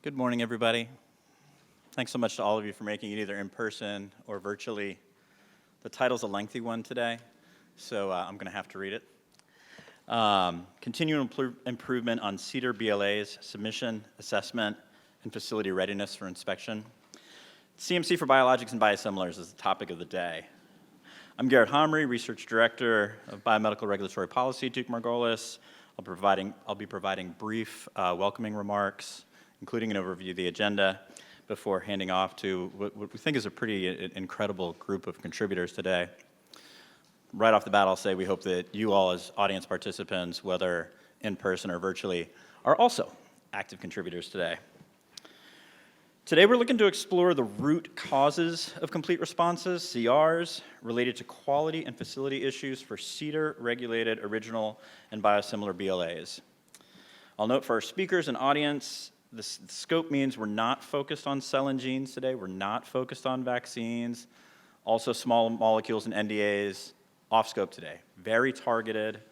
Good morning, everybody. Thanks so much to all of you for making it either in person or virtually. The title's a lengthy one today, so I'm going to have to read it. Continual improvement on CDER BLAs, submission, assessment, and facility readiness for inspection. CMC for biologics and biosimilars is the topic of the day. I'm Garrett Homry, Research Director of Biomedical Regulatory Policy at Duke Margolis. I'll be providing brief welcoming remarks, including an overview of the agenda, before handing off to what we think is a pretty incredible group of contributors today. Right off the bat, I'll say we hope that you all as audience participants, whether in person or virtually, are also active contributors today. Today we're looking to explore the root causes of complete responses, CRs, related to quality and facility issues for CDER-regulated original and biosimilar BLAs. I'll note for our speakers and audience, the scope means we're not focused on cell and genes today, we're not focused on vaccines, also small molecules and NDAs, off scope today. Very targeted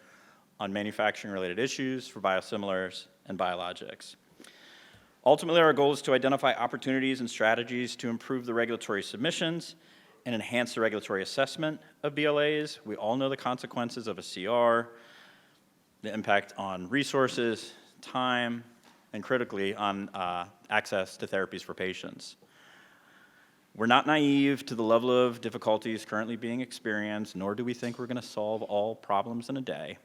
on manufacturing-related issues for biosimilars and biologics. Ultimately, our goal is to identify opportunities and strategies to improve the regulatory submissions and enhance the regulatory assessment of BLAs. We all know the consequences of a CR, the impact on resources, time, and critically on access to therapies for patients. We're not naive to the level of difficulties currently being experienced, nor do we think we're going to solve all problems in a day.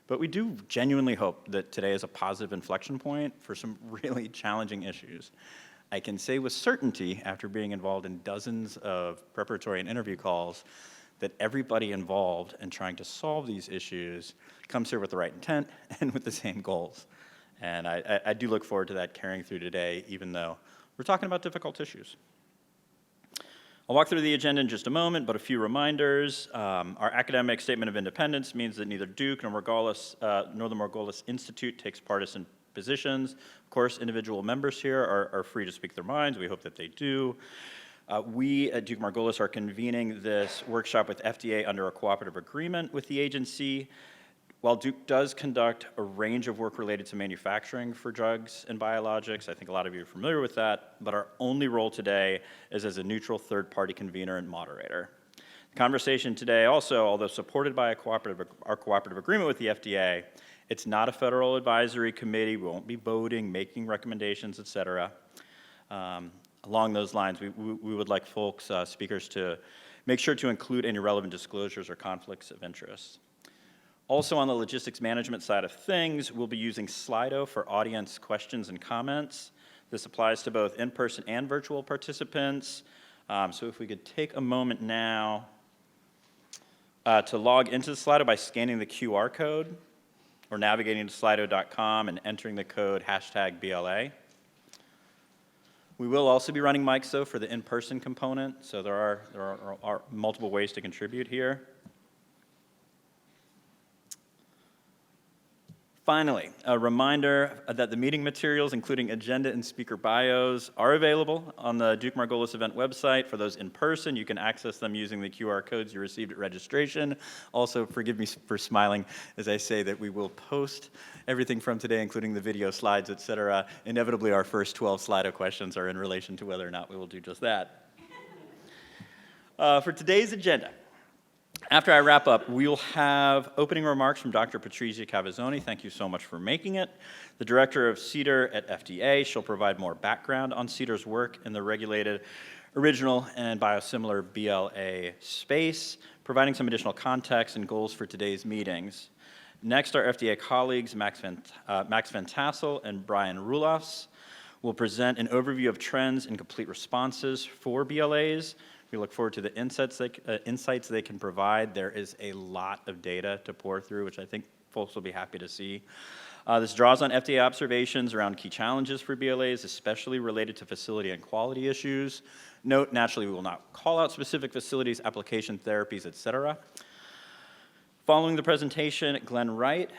But we do genuinely hope that today is a positive inflection point for some really challenging issues. I can say with certainty, after being involved in dozens of preparatory and interview calls, that everybody involved in trying to solve these issues comes here with the right intent and with the same goals. And I do look forward to that carrying through today, even though we're talking about difficult issues. I'll walk through the agenda in just a moment, but a few reminders. Our academic statement of independence means that neither Duke nor the Margolis Institute takes partisan positions. Of course, individual members here are free to speak their minds. We hope that they do. We at Duke Margolis are convening this workshop with FDA under a cooperative agreement with the agency. While Duke does conduct a range of work related to manufacturing for drugs and biologics, I think a lot of you are familiar with that, but our only role today is as a neutral third-party convener and moderator. The conversation today also, although supported by our cooperative agreement with the FDA, it's not a federal advisory committee. We won't be voting, making recommendations, et cetera. Along those lines, we would like folks, speakers, to make sure to include any relevant disclosures or conflicts of interest. Also on the logistics management side of things, we'll be using Slido for audience questions and comments. This applies to both in-person and virtual participants. So if we could take a moment now to log into the Slido by scanning the QR code or navigating to slido.com and entering the code #BLA. We will also be running mics, though, for the in-person component, so there are multiple ways to contribute here. Finally, a reminder that the meeting materials, including agenda and speaker bios, are available on the Duke Margolis event website. For those in person, you can access them using the QR codes you received at registration. Also, forgive me for smiling as I say that we will post everything from today, including the video slides, et cetera. Inevitably, our first 12 Slido questions are in relation to whether or not we will do just that. For today's agenda, after I wrap up, we'll have opening remarks from Dr. Patrizia Cavazzoni. Thank you so much for making it. The director of CDER at FDA. She'll provide more background on CDER's work in the regulated original and biosimilar BLA space, providing some additional context and goals for today's meetings. Next, our FDA colleagues, Max Van Tassel and Brian Roelofs, will present an overview of trends and complete responses for BLAs. We look forward to the insights they can provide. There is a lot of data to pour through, which I think folks will be happy to see. This draws on FDA observations around key challenges for BLAs, especially related to facility and quality issues. Note, naturally, we will not call out specific facilities, application therapies, et cetera. Following the presentation, Glenn Wright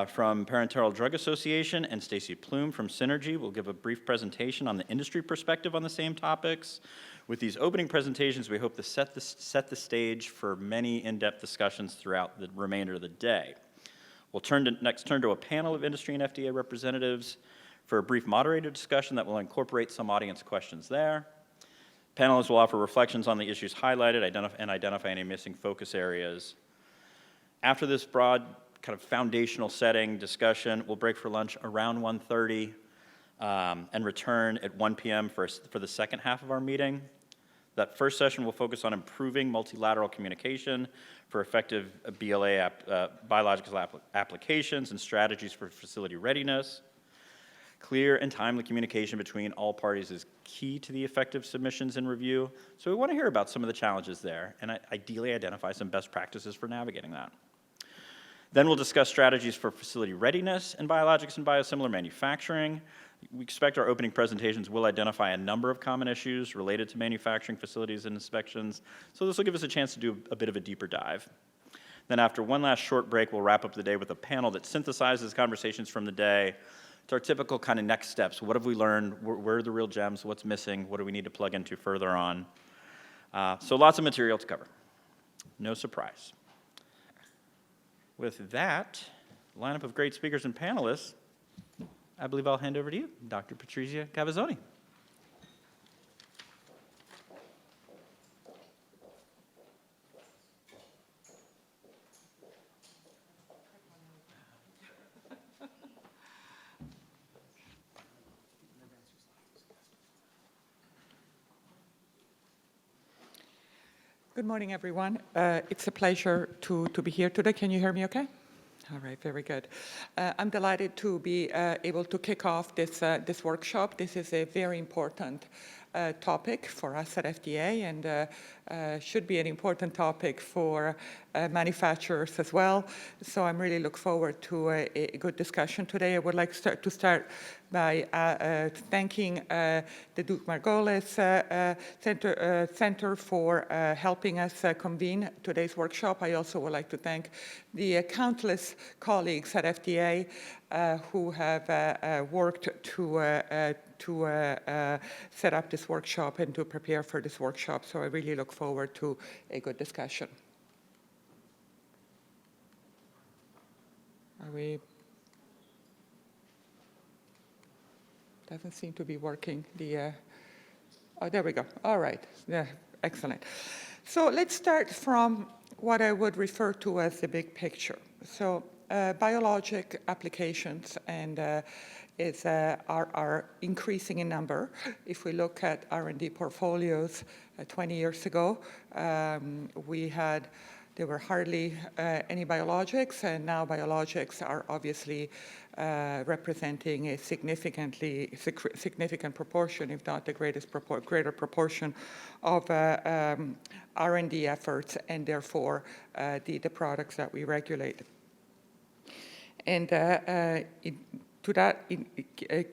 from Parenteral Drug Association and Stacy Plume from Synergy will give a brief presentation on the industry perspective on the same topics. With these opening presentations, we hope to set the stage for many in-depth discussions throughout the remainder of the day. We'll next turn to a panel of industry and FDA representatives for a brief moderated discussion that will incorporate some audience questions there. Panelists will offer reflections on the issues highlighted and identify any missing focus areas. After this broad kind of foundational setting discussion, we'll break for lunch around 1:30 and return at 1 p.m. for the second half of our meeting. That first session will focus on improving multilateral communication for effective BLA biological applications and strategies for facility readiness. Clear and timely communication between all parties is key to the effective submissions and review, so we want to hear about some of the challenges there and ideally identify some best practices for navigating that. Then we'll discuss strategies for facility readiness in biologics and biosimilar manufacturing. We expect our opening presentations will identify a number of common issues related to manufacturing facilities and inspections, so this will give us a chance to do a bit of a deeper dive. Then after one last short break, we'll wrap up the day with a panel that synthesizes conversations from the day. It's our typical kind of next steps. What have we learned? Where are the real gems? What's missing? What do we need to plug into further on? So lots of material to cover. No surprise. With that lineup of great speakers and panelists, I believe I'll hand over to you, Dr. Patrizia Cavazzoni. Good morning, everyone. It's a pleasure to be here today. Can you hear me okay? All right, very good. I'm delighted to be able to kick off this workshop. This is a very important topic for us at FDA and should be an important topic for manufacturers as well. So I'm really look forward to a good discussion today. I would like to start by thanking the Duke Margolis Center for helping us convene today's workshop. I also would like to thank the countless colleagues at FDA who have worked to set up this workshop and to prepare for this workshop. So I really look forward to a good discussion. Are we? Doesn't seem to be working. Oh, there we go. All right. Yeah, excellent. So let's start from what I would refer to as the big picture. So biologic applications and are increasing in number. If we look at R&D portfolios 20 years ago, there were hardly any biologics, and now biologics are obviously representing a significant proportion, if not the greater proportion of R&D efforts, and therefore the products that we regulate. And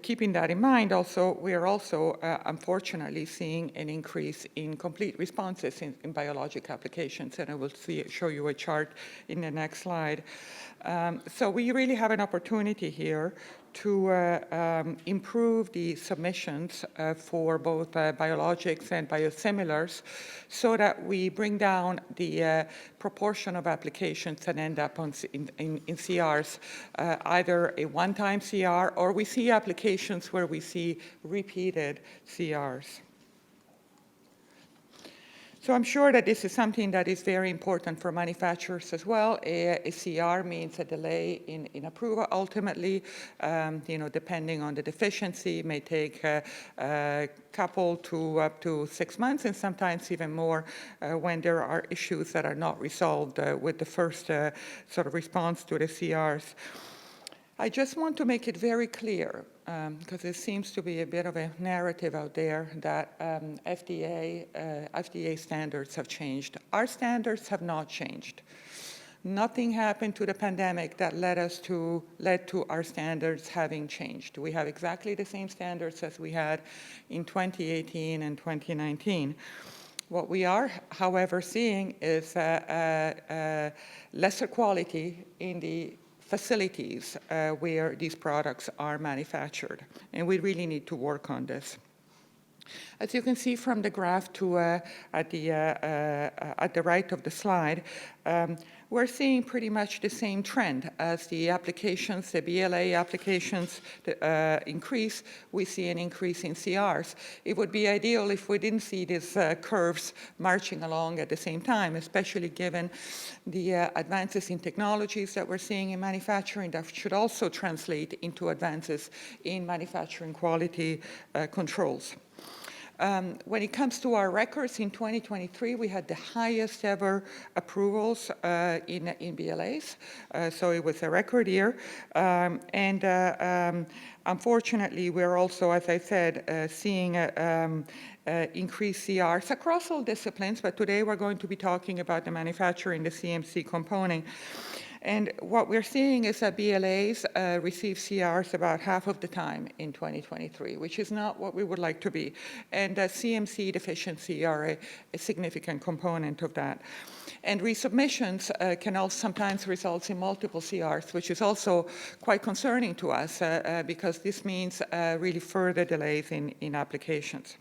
keeping that in mind, also we are also unfortunately seeing an increase in complete responses in biologic applications, and I will show you a chart in the next slide. So we really have an opportunity here to improve the submissions for both biologics and biosimilars so that we bring down the proportion of applications that end up in CRs, either a one-time CR or we see applications where we see repeated CRs. So I'm sure that this is something that is very important for manufacturers as well. A CR means a delay in approval. Ultimately, depending on the deficiency, it may take a couple to up to 6 months, and sometimes even more when there are issues that are not resolved with the first sort of response to the CRs. I just want to make it very clear, because it seems to be a bit of a narrative out there that FDA standards have changed. Our standards have not changed. Nothing happened to the pandemic that led to our standards having changed. We have exactly the same standards as we had in 2018 and 2019. What we are, however, seeing is lesser quality in the facilities where these products are manufactured, and we really need to work on this. As you can see from the graph at the right of the slide, we're seeing pretty much the same trend as the applications, the BLA applications increase, we see an increase in CRs. It would be ideal if we didn't see these curves marching along at the same time, especially given the advances in technologies that we're seeing in manufacturing that should also translate into advances in manufacturing quality controls. When it comes to our records, in 2023, we had the highest ever approvals in BLAs, so it was a record year. Unfortunately, we're also, as I said, seeing increased CRs across all disciplines, but today we're going to be talking about the manufacturing, the CMC component. And what we're seeing is that BLAs receive CRs about half of the time in 2023, which is not what we would like to be. And CMC deficiency are a significant component of that. And resubmissions can also sometimes result in multiple CRs, which is also quite concerning to us because this means really further delays in applications.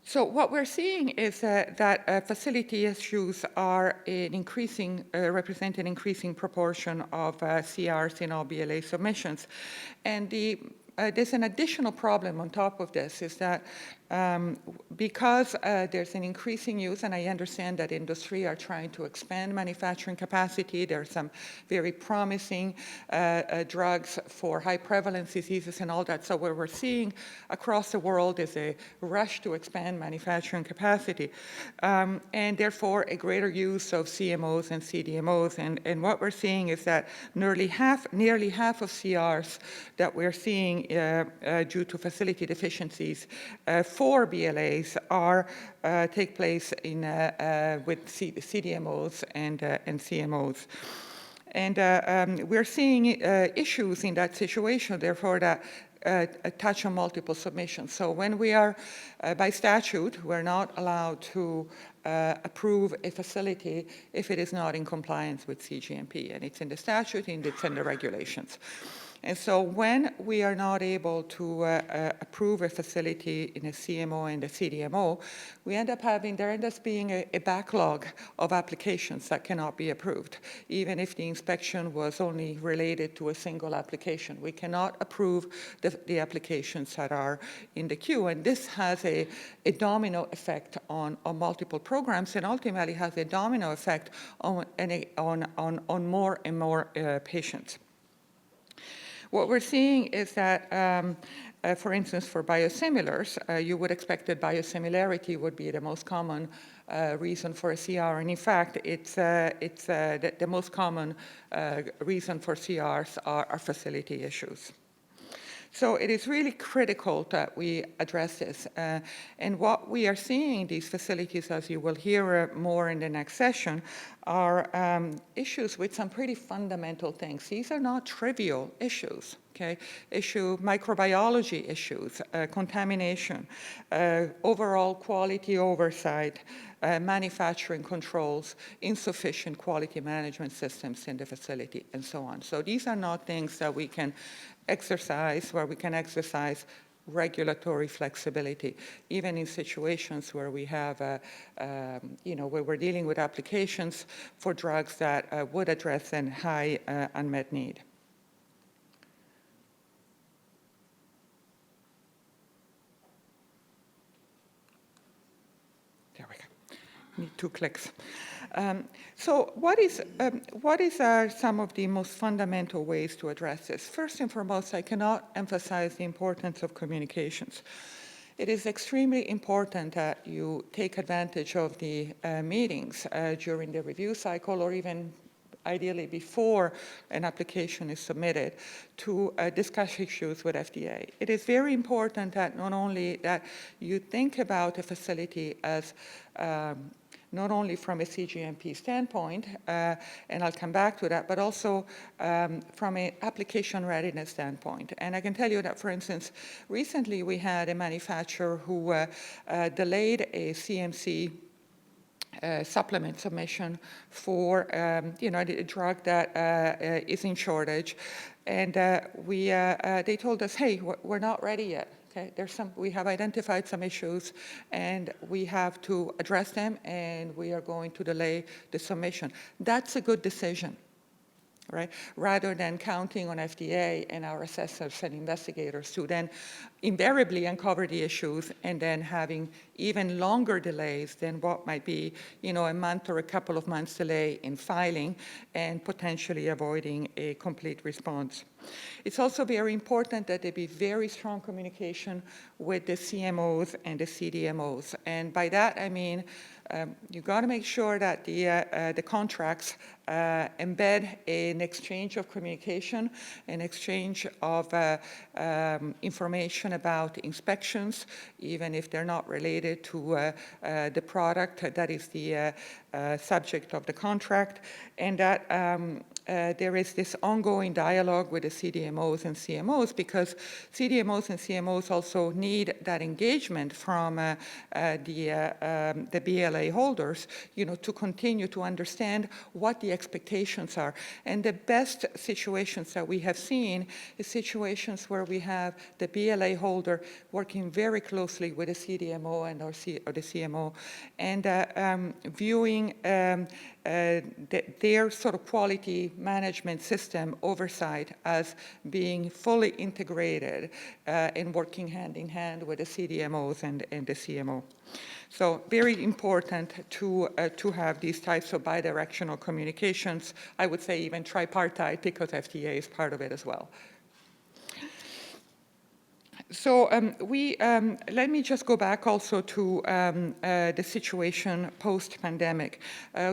So what we're seeing is that facility issues are represent an increasing proportion of CRs in all BLA submissions. And there's an additional problem on top of this, is that because there's an increasing use, and I understand that industry are trying to expand manufacturing capacity, there are some very promising drugs for high prevalence diseases and all that. So what we're seeing across the world is a rush to expand manufacturing capacity, and therefore a greater use of CMOs and CDMOs. And what we're seeing is that nearly half of CRs that we're seeing due to facility deficiencies for BLAs take place with CDMOs and CMOs. And we're seeing issues in that situation, therefore, that touch on multiple submissions. So when we are, by statute, we're not allowed to approve a facility if it is not in compliance with CGMP. And it's in the statute and it's in the regulations. And so when we are not able to approve a facility in a CMO and a CDMO, there ends up being a backlog of applications that cannot be approved, even if the inspection was only related to a single application. We cannot approve the applications that are in the queue, and this has a domino effect on multiple programs, and ultimately has a domino effect on more and more patients. What we're seeing is that, for instance, for biosimilars, you would expect that biosimilarity would be the most common reason for a CR, and in fact, it's the most common reason for CRs are facility issues. So it is really critical that we address this. And what we are seeing in these facilities, as you will hear more in the next session, are issues with some pretty fundamental things. These are not trivial issues, okay? Microbiology issues, contamination, overall quality oversight, manufacturing controls, insufficient quality management systems in the facility, and so on. So these are not things that we can exercise regulatory flexibility, even in situations where we have, where we're dealing with applications for drugs that would address a high unmet need. There we go. Need 2 clicks. So what are some of the most fundamental ways to address this? First and foremost, I cannot emphasize the importance of communications. It is extremely important that you take advantage of the meetings during the review cycle, or even ideally before an application is submitted, to discuss issues with FDA. It is very important that not only that you think about a facility as not only from a CGMP standpoint, and I'll come back to that, but also from an application readiness standpoint. And I can tell you that, for instance, recently we had a manufacturer who delayed a CMC supplement submission for a drug that is in shortage. And they told us, hey, we're not ready yet. Okay, we have identified some issues, and we have to address them, and we are going to delay the submission. That's a good decision, right? Rather than counting on FDA and our assessors and investigators to then invariably uncover the issues and then having even longer delays than what might be, a month or a couple of months delay in filing and potentially avoiding a complete response. It's also very important that there be very strong communication with the CMOs and the CDMOs. And by that, I mean, you've got to make sure that the contracts embed an exchange of communication, an exchange of information about inspections, even if they're not related to the product that is the subject of the contract, and that there is this ongoing dialogue with the CDMOs and CMOs, because CDMOs and CMOs also need that engagement from the BLA holders, to continue to understand what the expectations are. And the best situations that we have seen is situations where we have the BLA holder working very closely with the CDMO and or the CMO, and viewing their sort of quality management system oversight as being fully integrated and working hand in hand with the CDMOs and the CMO. So very important to have these types of bidirectional communications. I would say even tripartite, because FDA is part of it as well. So let me just go back also to the situation post-pandemic.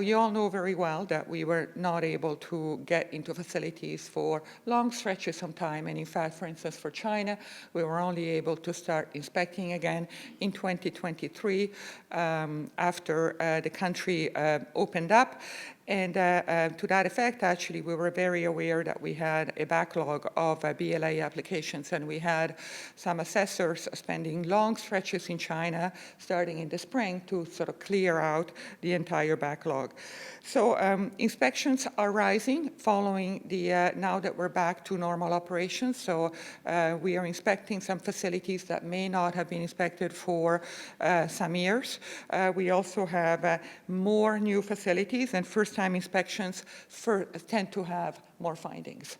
You all know very well that we were not able to get into facilities for long stretches of time. And in fact, for instance, for China, we were only able to start inspecting again in 2023 after the country opened up. And to that effect, actually, we were very aware that we had a backlog of BLA applications, and we had some assessors spending long stretches in China, starting in the spring, to sort of clear out the entire backlog. So inspections are rising following now that we're back to normal operations. So we are inspecting some facilities that may not have been inspected for some years. We also have more new facilities, and first-time inspections tend to have more findings.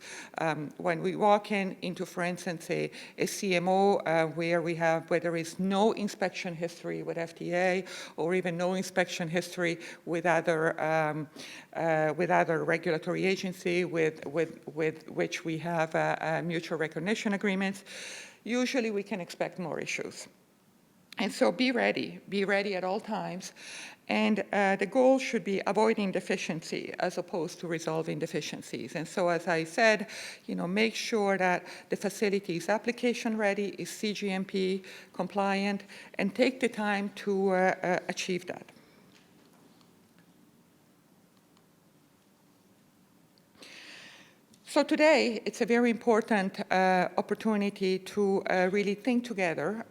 When we walk into, for instance, a CMO where there is no inspection history with FDA, or even no inspection history with other regulatory agency with which we have mutual recognition agreements, usually we can expect more issues. And so be ready at all times. And the goal should be avoiding deficiency as opposed to resolving deficiencies. And so, as I said, make sure that the facility is application ready, is CGMP compliant, and take the time to achieve that. So today, it's a very important opportunity to really think together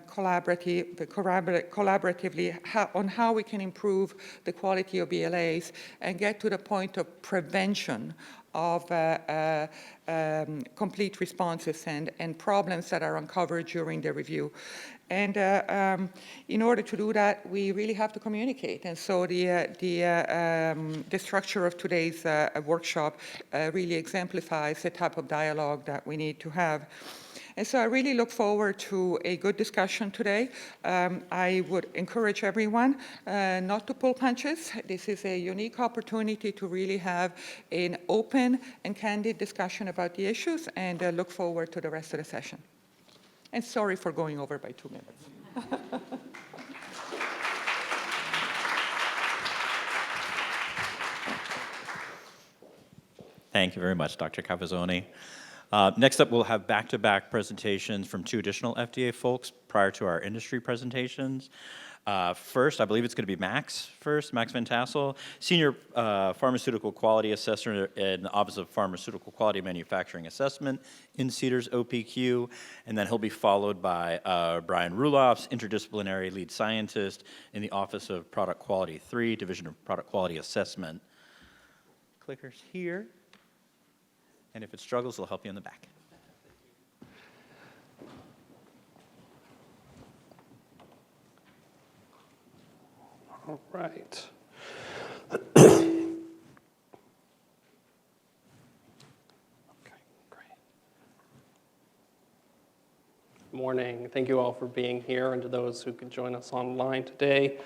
collaboratively on how we can improve the quality of BLAs and get to the point of prevention of complete responses and problems that are uncovered during the review. And in order to do that, we really have to communicate. And so the structure of today's workshop really exemplifies the type of dialogue that we need to have. And so I really look forward to a good discussion today. I would encourage everyone not to pull punches. This is a unique opportunity to really have an open and candid discussion about the issues, and look forward to the rest of the session. And sorry for going over by 2 minutes. Thank you very much, Dr. Cavazzoni. Next up, we'll have back-to-back presentations from 2 additional FDA folks prior to our industry presentations. First, I believe it's going to be Max Van Tassel, Senior Pharmaceutical Quality Assessor in the Office of Pharmaceutical Quality Manufacturing Assessment in CDER's OPQ, and then he'll be followed by Brian Rulofs, Interdisciplinary Lead Scientist in the Office of Product Quality 3, Division of Product Quality Assessment. Clickers here. And if it struggles, we'll help you in the back. All right. Morning. Thank you all for being here, and to those who could join us online today.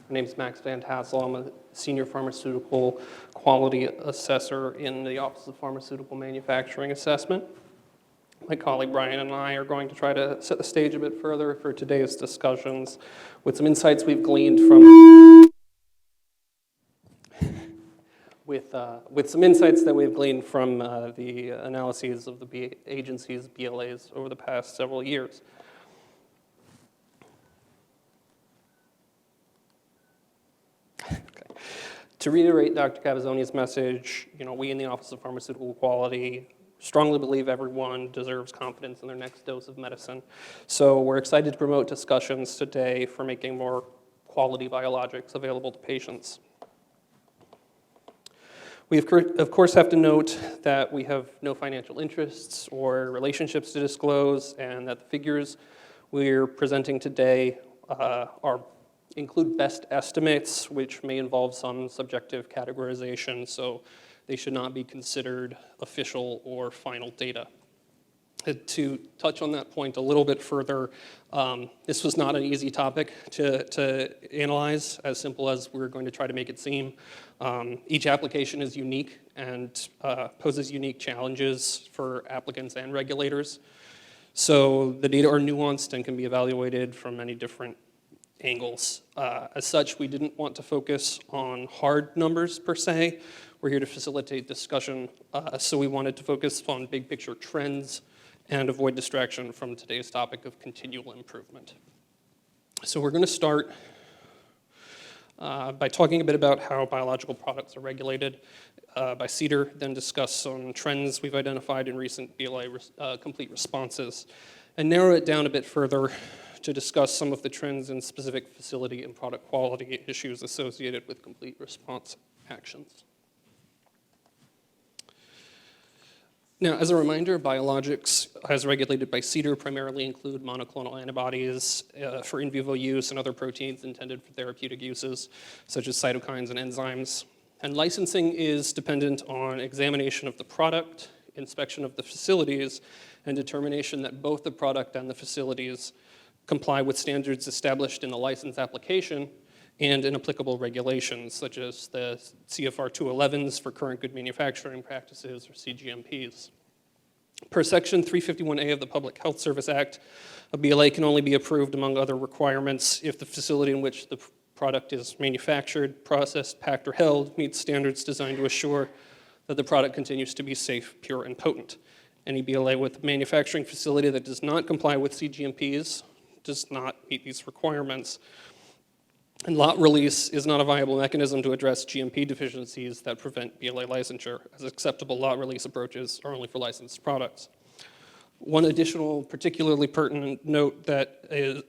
My name is Max Van Tassel. I'm a senior pharmaceutical quality assessor in the Office of Pharmaceutical Manufacturing Assessment. My colleague Brian and I are going to try to set the stage a bit further for today's discussions with some insights we've gleaned from the analyses of the agency's BLAs over the past several years. Okay. To reiterate Dr. Cavazzoni's message, we in the Office of Pharmaceutical Quality strongly believe everyone deserves confidence in their next dose of medicine. So we're excited to promote discussions today for making more quality biologics available to patients. We, of course, have to note that we have no financial interests or relationships to disclose, and that the figures we're presenting today include best estimates, which may involve some subjective categorization, so they should not be considered official or final data. To touch on that point a little bit further, this was not an easy topic to analyze, as simple as we're going to try to make it seem. Each application is unique and poses unique challenges for applicants and regulators. So the data are nuanced and can be evaluated from many different angles. As such, we didn't want to focus on hard numbers per se. We're here to facilitate discussion, so we wanted to focus on big picture trends and avoid distraction from today's topic of continual improvement. So we're going to start by talking a bit about how biological products are regulated by CDER, then discuss some trends we've identified in recent BLA complete responses, and narrow it down a bit further to discuss some of the trends in specific facility and product quality issues associated with complete response actions. Now, as a reminder, biologics, as regulated by CDER, primarily include monoclonal antibodies for in vivo use and other proteins intended for therapeutic uses, such as cytokines and enzymes. And licensing is dependent on examination of the product, inspection of the facilities, and determination that both the product and the facilities comply with standards established in the license application and in applicable regulations, such as the CFR 211s for current good manufacturing practices, or CGMPs. Per Section 351A of the Public Health Service Act, a BLA can only be approved, among other requirements, if the facility in which the product is manufactured, processed, packed, or held meets standards designed to assure that the product continues to be safe, pure, and potent. Any BLA with a manufacturing facility that does not comply with CGMPs does not meet these requirements. And lot release is not a viable mechanism to address GMP deficiencies that prevent BLA licensure, as acceptable lot release approaches are only for licensed products. One additional particularly pertinent note that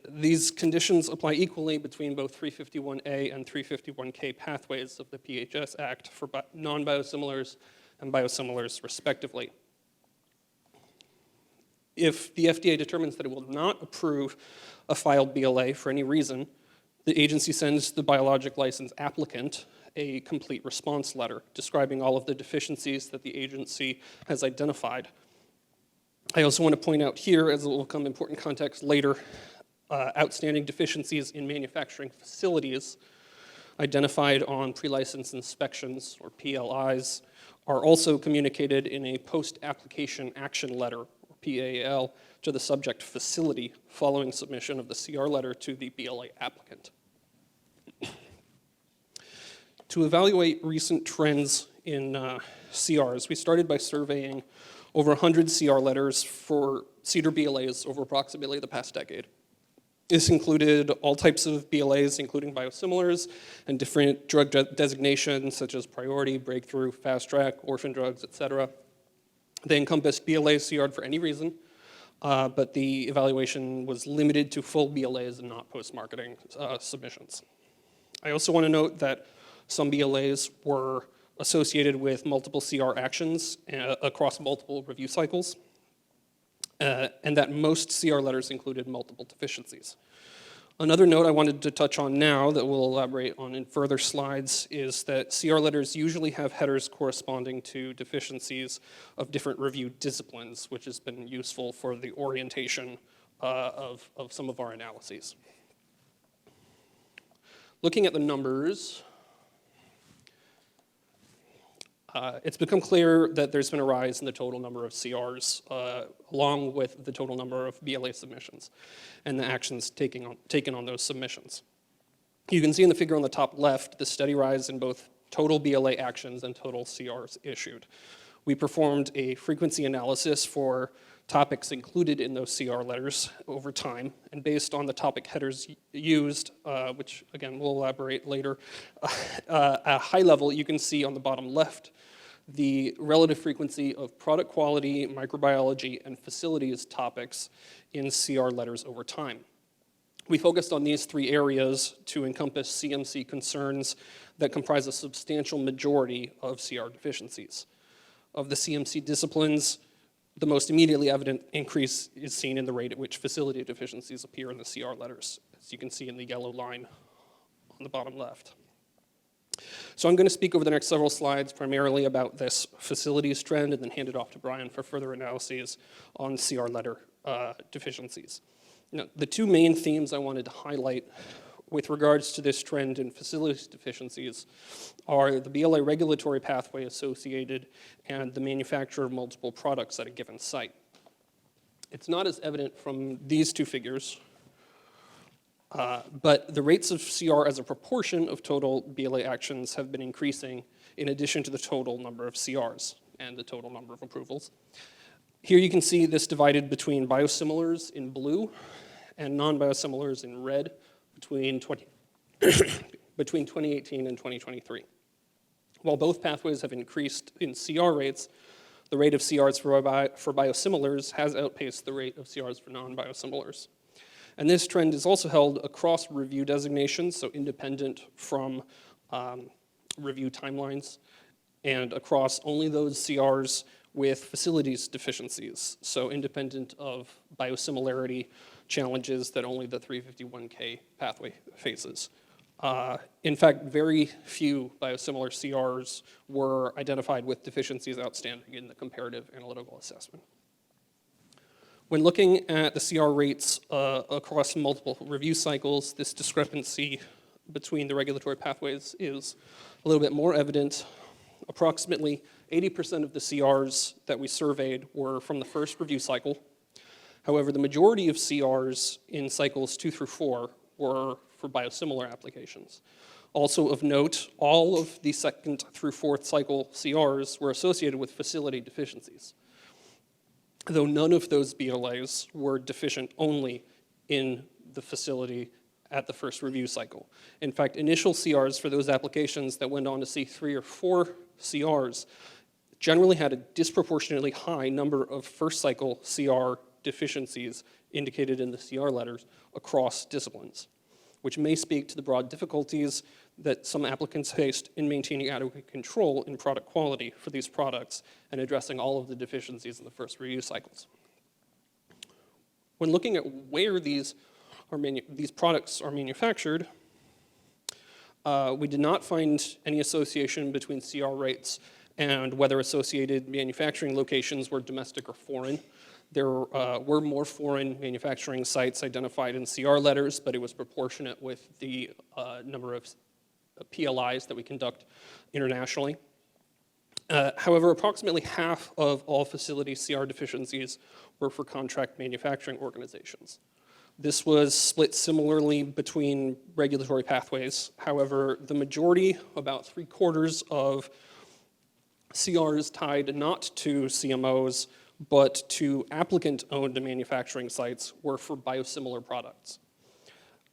these conditions apply equally between both 351A and 351K pathways of the PHS Act for non-biosimilars and biosimilars respectively. If the FDA determines that it will not approve a filed BLA for any reason, the agency sends the biologic license applicant a complete response letter describing all of the deficiencies that the agency has identified. I also want to point out here, as it will become important context later, outstanding deficiencies in manufacturing facilities identified on pre-license inspections, or PLIs, are also communicated in a post-application action letter, or PAL, to the subject facility following submission of the CR letter to the BLA applicant. To evaluate recent trends in CRs, we started by surveying over 100 CR letters for CDER BLAs over approximately the past decade. This included all types of BLAs, including biosimilars and different drug designations such as priority, breakthrough, fast track, orphan drugs, etc. They encompassed BLAs CR'd for any reason, but the evaluation was limited to full BLAs and not post-marketing submissions. I also want to note that some BLAs were associated with multiple CR actions across multiple review cycles, and that most CR letters included multiple deficiencies. Another note I wanted to touch on now that we'll elaborate on in further slides is that CR letters usually have headers corresponding to deficiencies of different review disciplines, which has been useful for the orientation of some of our analyses. Looking at the numbers, it's become clear that there's been a rise in the total number of CRs, along with the total number of BLA submissions and the actions taken on those submissions. You can see in the figure on the top left the steady rise in both total BLA actions and total CRs issued. We performed a frequency analysis for topics included in those CR letters over time, and based on the topic headers used, which again we'll elaborate later, at a high level you can see on the bottom left the relative frequency of product quality, microbiology, and facilities topics in CR letters over time. We focused on these three areas to encompass CMC concerns that comprise a substantial majority of CR deficiencies. Of the CMC disciplines, the most immediately evident increase is seen in the rate at which facility deficiencies appear in the CR letters, as you can see in the yellow line on the bottom left. So I'm going to speak over the next several slides primarily about this facilities trend and then hand it off to Brian for further analyses on CR letter deficiencies. Now, the two main themes I wanted to highlight with regards to this trend in facilities deficiencies are the BLA regulatory pathway associated and the manufacture of multiple products at a given site. It's not as evident from these two figures, but the rates of CR as a proportion of total BLA actions have been increasing in addition to the total number of CRs and the total number of approvals. Here you can see this divided between biosimilars in blue and non-biosimilars in red between 2018 and 2023. While both pathways have increased in CR rates, the rate of CRs for biosimilars has outpaced the rate of CRs for non-biosimilars. And this trend is also held across review designations, so independent from review timelines, and across only those CRs with facilities deficiencies, so independent of biosimilarity challenges that only the 351K pathway faces. In fact, very few biosimilar CRs were identified with deficiencies outstanding in the comparative analytical assessment. When looking at the CR rates across multiple review cycles, this discrepancy between the regulatory pathways is a little bit more evident. Approximately 80% of the CRs that we surveyed were from the first review cycle. However, the majority of CRs in cycles 2 through 4 were for biosimilar applications. Also of note, all of the second through fourth cycle CRs were associated with facility deficiencies, though none of those BLAs were deficient only in the facility at the first review cycle. In fact, initial CRs for those applications that went on to see 3 or 4 CRs generally had a disproportionately high number of first cycle CR deficiencies indicated in the CR letters across disciplines, which may speak to the broad difficulties that some applicants faced in maintaining adequate control in product quality for these products and addressing all of the deficiencies in the first review cycles. When looking at where these products are manufactured, we did not find any association between CR rates and whether associated manufacturing locations were domestic or foreign. There were more foreign manufacturing sites identified in CR letters, but it was proportionate with the number of PLIs that we conduct internationally. However, approximately half of all facility CR deficiencies were for contract manufacturing organizations. This was split similarly between regulatory pathways. However, the majority, about 3/4 of CRs tied not to CMOs, but to applicant-owned manufacturing sites were for biosimilar products.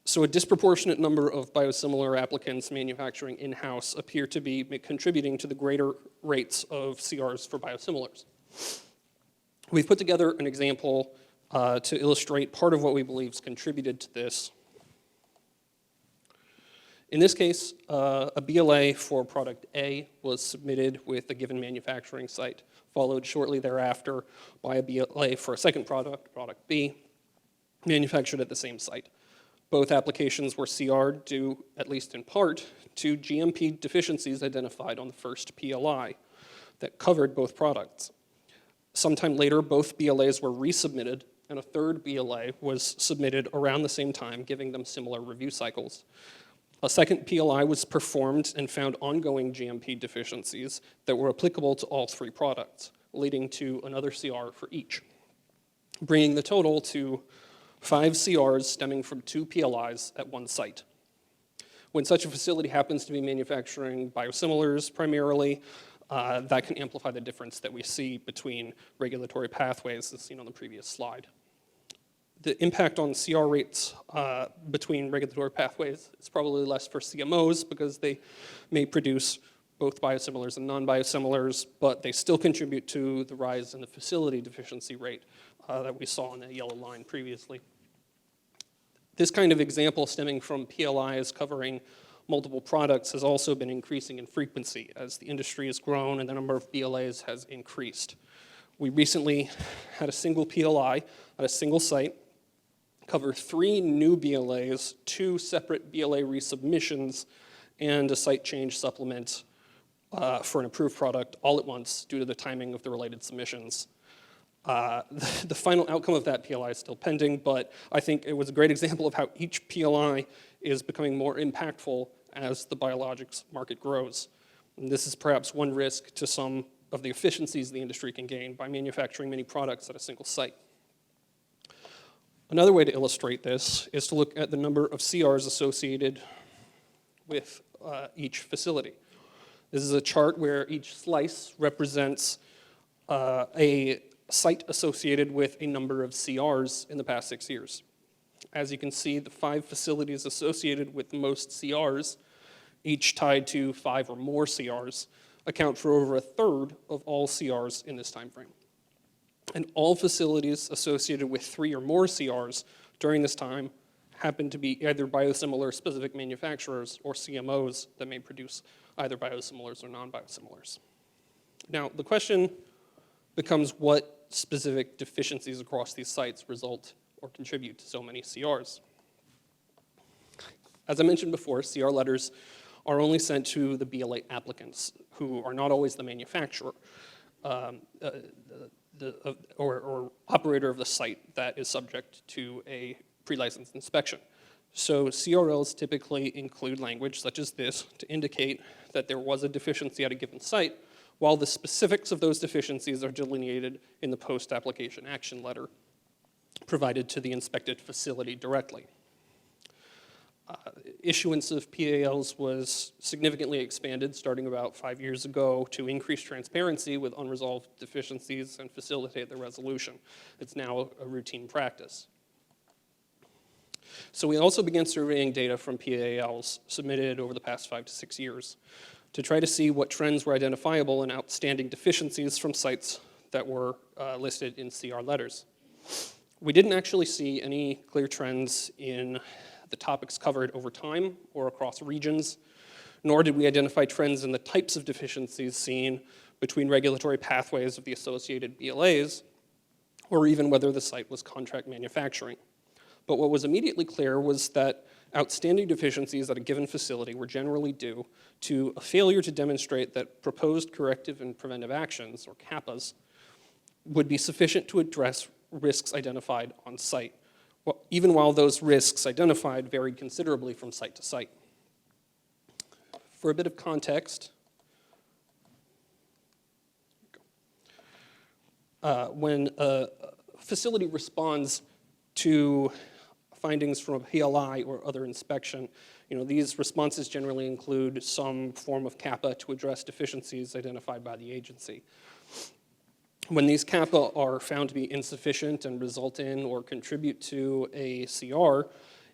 So a disproportionate number of biosimilar applicants manufacturing in-house appear to be contributing to the greater rates of CRs for biosimilars. We've put together an example to illustrate part of what we believe has contributed to this. In this case, a BLA for product A was submitted with a given manufacturing site, followed shortly thereafter by a BLA for a second product, product B, manufactured at the same site. Both applications were CR'd due, at least in part, to GMP deficiencies identified on the first PLI that covered both products. Sometime later, both BLAs were resubmitted, and a third BLA was submitted around the same time, giving them similar review cycles. A second PLI was performed and found ongoing GMP deficiencies that were applicable to all three products, leading to another CR for each, bringing the total to 5 CRs stemming from 2 PLIs at one site. When such a facility happens to be manufacturing biosimilars primarily, that can amplify the difference that we see between regulatory pathways as seen on the previous slide. The impact on CR rates between regulatory pathways is probably less for CMOs because they may produce both biosimilars and non-biosimilars, but they still contribute to the rise in the facility deficiency rate that we saw in the yellow line previously. This kind of example stemming from PLIs covering multiple products has also been increasing in frequency as the industry has grown and the number of BLAs has increased. We recently had a single PLI at a single site cover 3 new BLAs, 2 separate BLA resubmissions, and a site change supplement for an approved product all at once due to the timing of the related submissions. The final outcome of that PLI is still pending, but I think it was a great example of how each PLI is becoming more impactful as the biologics market grows. And this is perhaps one risk to some of the efficiencies the industry can gain by manufacturing many products at a single site. Another way to illustrate this is to look at the number of CRs associated with each facility. This is a chart where each slice represents a site associated with a number of CRs in the past 6 years. As you can see, the 5 facilities associated with the most CRs, each tied to 5 or more CRs, account for over 1/3 of all CRs in this time frame. And all facilities associated with 3 or more CRs during this time happen to be either biosimilar specific manufacturers or CMOs that may produce either biosimilars or non-biosimilars. Now, the question becomes what specific deficiencies across these sites result or contribute to so many CRs. As I mentioned before, CR letters are only sent to the BLA applicants, who are not always the manufacturer or operator of the site that is subject to a pre-license inspection. So CRLs typically include language such as this to indicate that there was a deficiency at a given site, while the specifics of those deficiencies are delineated in the post-application action letter provided to the inspected facility directly. Issuance of PALs was significantly expanded starting about 5 years ago to increase transparency with unresolved deficiencies and facilitate their resolution. It's now a routine practice. So we also began surveying data from PALs submitted over the past 5 to 6 years to try to see what trends were identifiable in outstanding deficiencies from sites that were listed in CR letters. We didn't actually see any clear trends in the topics covered over time or across regions, nor did we identify trends in the types of deficiencies seen between regulatory pathways of the associated BLAs, or even whether the site was contract manufacturing. But what was immediately clear was that outstanding deficiencies at a given facility were generally due to a failure to demonstrate that proposed corrective and preventive actions, or CAPAs, would be sufficient to address risks identified on site, even while those risks identified varied considerably from site to site. For a bit of context, when a facility responds to findings from a PLI or other inspection, these responses generally include some form of CAPA to address deficiencies identified by the agency. When these CAPA are found to be insufficient and result in or contribute to a CR,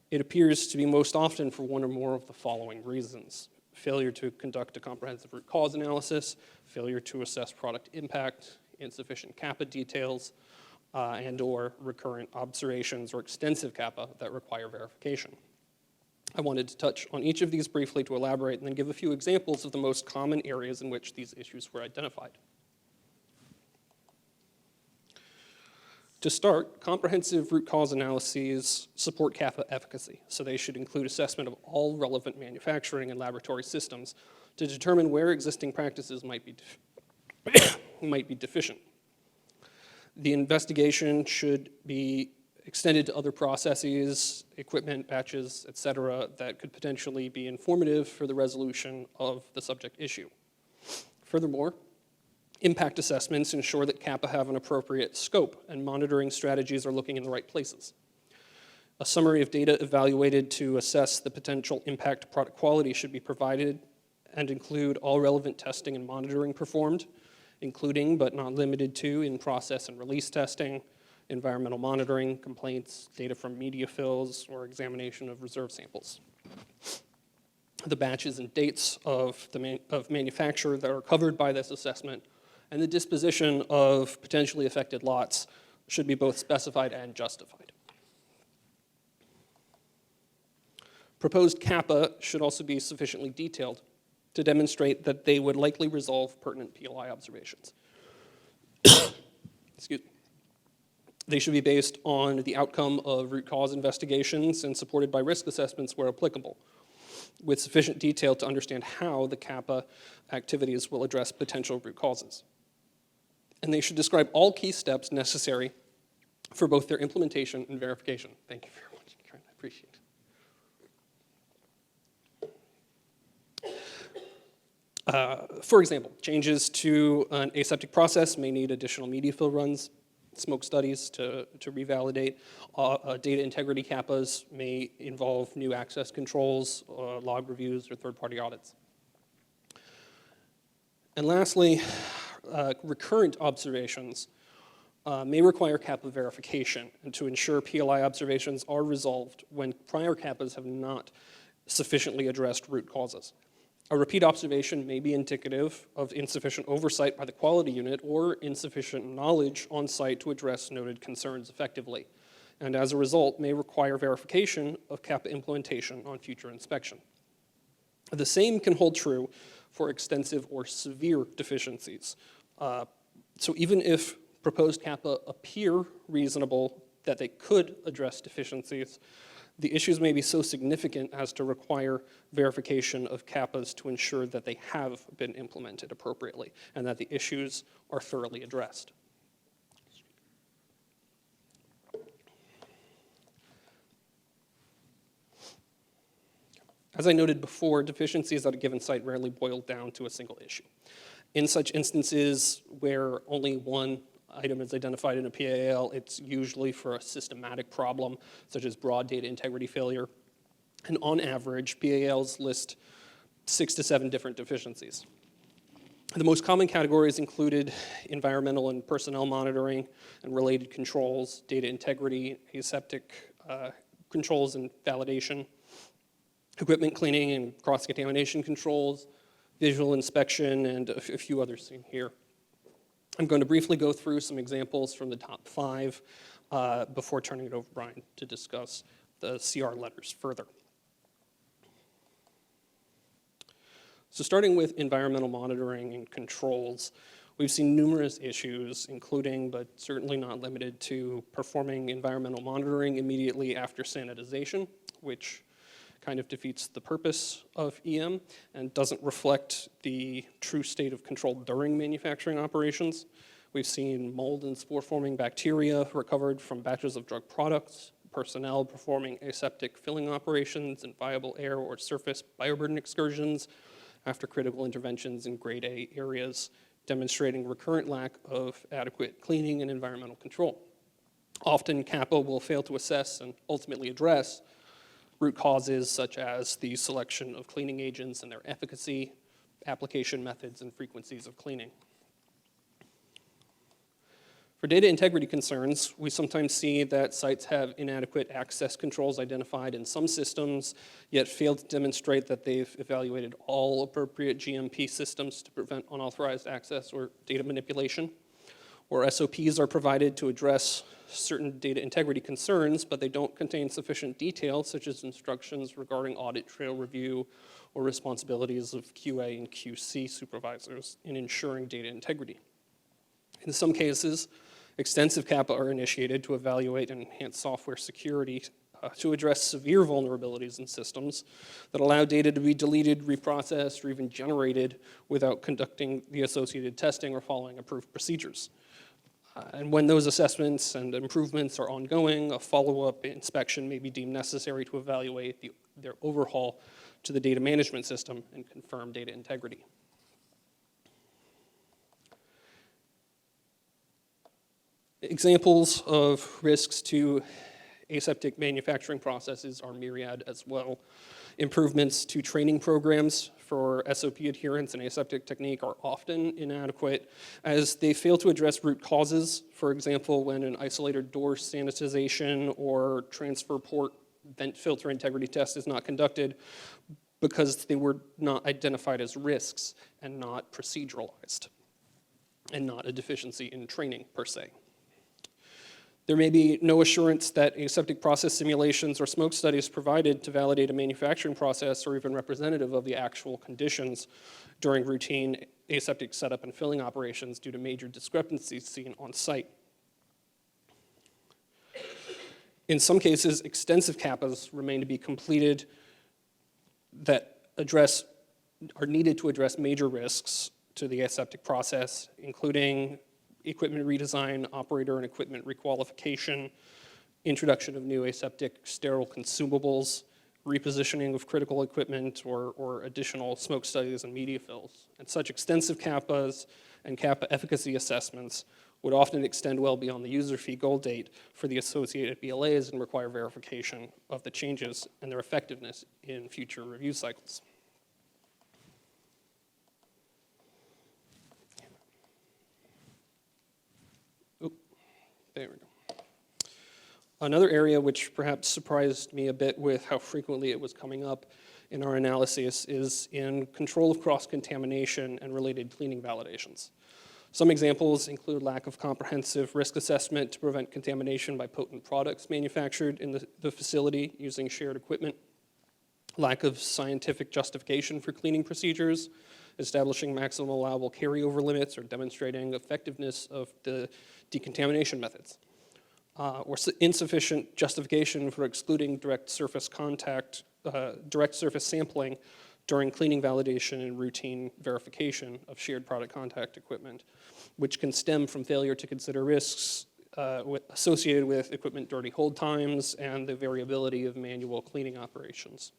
it appears to be most often for one or more of the following reasons: failure to conduct a comprehensive root cause analysis, failure to assess product impact, insufficient CAPA details, and or recurrent observations or extensive CAPA that require verification. I wanted to touch on each of these briefly to elaborate and then give a few examples of the most common areas in which these issues were identified. To start, comprehensive root cause analyses support CAPA efficacy, so they should include assessment of all relevant manufacturing and laboratory systems to determine where existing practices might be deficient. The investigation should be extended to other processes, equipment, batches, et cetera, that could potentially be informative for the resolution of the subject issue. Furthermore, impact assessments ensure that CAPA have an appropriate scope and monitoring strategies are looking in the right places. A summary of data evaluated to assess the potential impact to product quality should be provided and include all relevant testing and monitoring performed, including but not limited to in-process and release testing, environmental monitoring, complaints, data from media fills, or examination of reserve samples. The batches and dates of manufacture that are covered by this assessment and the disposition of potentially affected lots should be both specified and justified. Proposed CAPA should also be sufficiently detailed to demonstrate that they would likely resolve pertinent PLI observations. Excuse me. They should be based on the outcome of root cause investigations and supported by risk assessments where applicable, with sufficient detail to understand how the CAPA activities will address potential root causes. And they should describe all key steps necessary for both their implementation and verification. Thank you very much, Karen. I appreciate it. For example, changes to an aseptic process may need additional media fill runs, smoke studies to revalidate. Data integrity CAPAs may involve new access controls, log reviews, or third-party audits. And lastly, recurrent observations may require CAPA verification and to ensure PLI observations are resolved when prior CAPAs have not sufficiently addressed root causes. A repeat observation may be indicative of insufficient oversight by the quality unit or insufficient knowledge on site to address noted concerns effectively, and as a result may require verification of CAPA implementation on future inspection. The same can hold true for extensive or severe deficiencies. So even if proposed CAPA appear reasonable that they could address deficiencies, the issues may be so significant as to require verification of CAPAs to ensure that they have been implemented appropriately and that the issues are thoroughly addressed. As I noted before, deficiencies at a given site rarely boil down to a single issue. In such instances where only one item is identified in a PAL, it's usually for a systematic problem, such as broad data integrity failure. And on average, PALs list 6 to 7 different deficiencies. The most common categories included environmental and personnel monitoring and related controls, data integrity, aseptic controls and validation, equipment cleaning and cross-contamination controls, visual inspection, and a few others in here. I'm going to briefly go through some examples from the top 5 before turning it over to Brian to discuss the CR letters further. So starting with environmental monitoring and controls, we've seen numerous issues, including but certainly not limited to performing environmental monitoring immediately after sanitization, which kind of defeats the purpose of EM and doesn't reflect the true state of control during manufacturing operations. We've seen mold and spore-forming bacteria recovered from batches of drug products, personnel performing aseptic filling operations in viable air or surface bioburden excursions after critical interventions in grade A areas, demonstrating recurrent lack of adequate cleaning and environmental control. Often, CAPA will fail to assess and ultimately address root causes such as the selection of cleaning agents and their efficacy, application methods, and frequencies of cleaning. For data integrity concerns, we sometimes see that sites have inadequate access controls identified in some systems, yet fail to demonstrate that they've evaluated all appropriate GMP systems to prevent unauthorized access or data manipulation, or SOPs are provided to address certain data integrity concerns, but they don't contain sufficient detail, such as instructions regarding audit trail review or responsibilities of QA and QC supervisors in ensuring data integrity. In some cases, extensive CAPA are initiated to evaluate and enhance software security to address severe vulnerabilities in systems that allow data to be deleted, reprocessed, or even generated without conducting the associated testing or following approved procedures. And when those assessments and improvements are ongoing, a follow-up inspection may be deemed necessary to evaluate their overhaul to the data management system and confirm data integrity. Examples of risks to aseptic manufacturing processes are myriad as well. Improvements to training programs for SOP adherence and aseptic technique are often inadequate as they fail to address root causes. For example, when an isolator door sanitization or transfer port vent filter integrity test is not conducted because they were not identified as risks and not proceduralized, and not a deficiency in training per se. There may be no assurance that aseptic process simulations or smoke studies provided to validate a manufacturing process are even representative of the actual conditions during routine aseptic setup and filling operations due to major discrepancies seen on site. In some cases, extensive CAPAs remain to be completed that are needed to address major risks to the aseptic process, including equipment redesign, operator and equipment requalification, introduction of new aseptic sterile consumables, repositioning of critical equipment, or additional smoke studies and media fills. And such extensive CAPAs and CAPA efficacy assessments would often extend well beyond the user fee goal date for the associated BLAs and require verification of the changes and their effectiveness in future review cycles. There we go. Another area which perhaps surprised me a bit with how frequently it was coming up in our analysis is in control of cross-contamination and related cleaning validations. Some examples include lack of comprehensive risk assessment to prevent contamination by potent products manufactured in the facility using shared equipment, lack of scientific justification for cleaning procedures, establishing maximum allowable carryover limits or demonstrating effectiveness of the decontamination methods, or insufficient justification for excluding direct surface sampling during cleaning validation and routine verification of shared product contact equipment, which can stem from failure to consider risks associated with equipment dirty hold times and the variability of manual cleaning operations.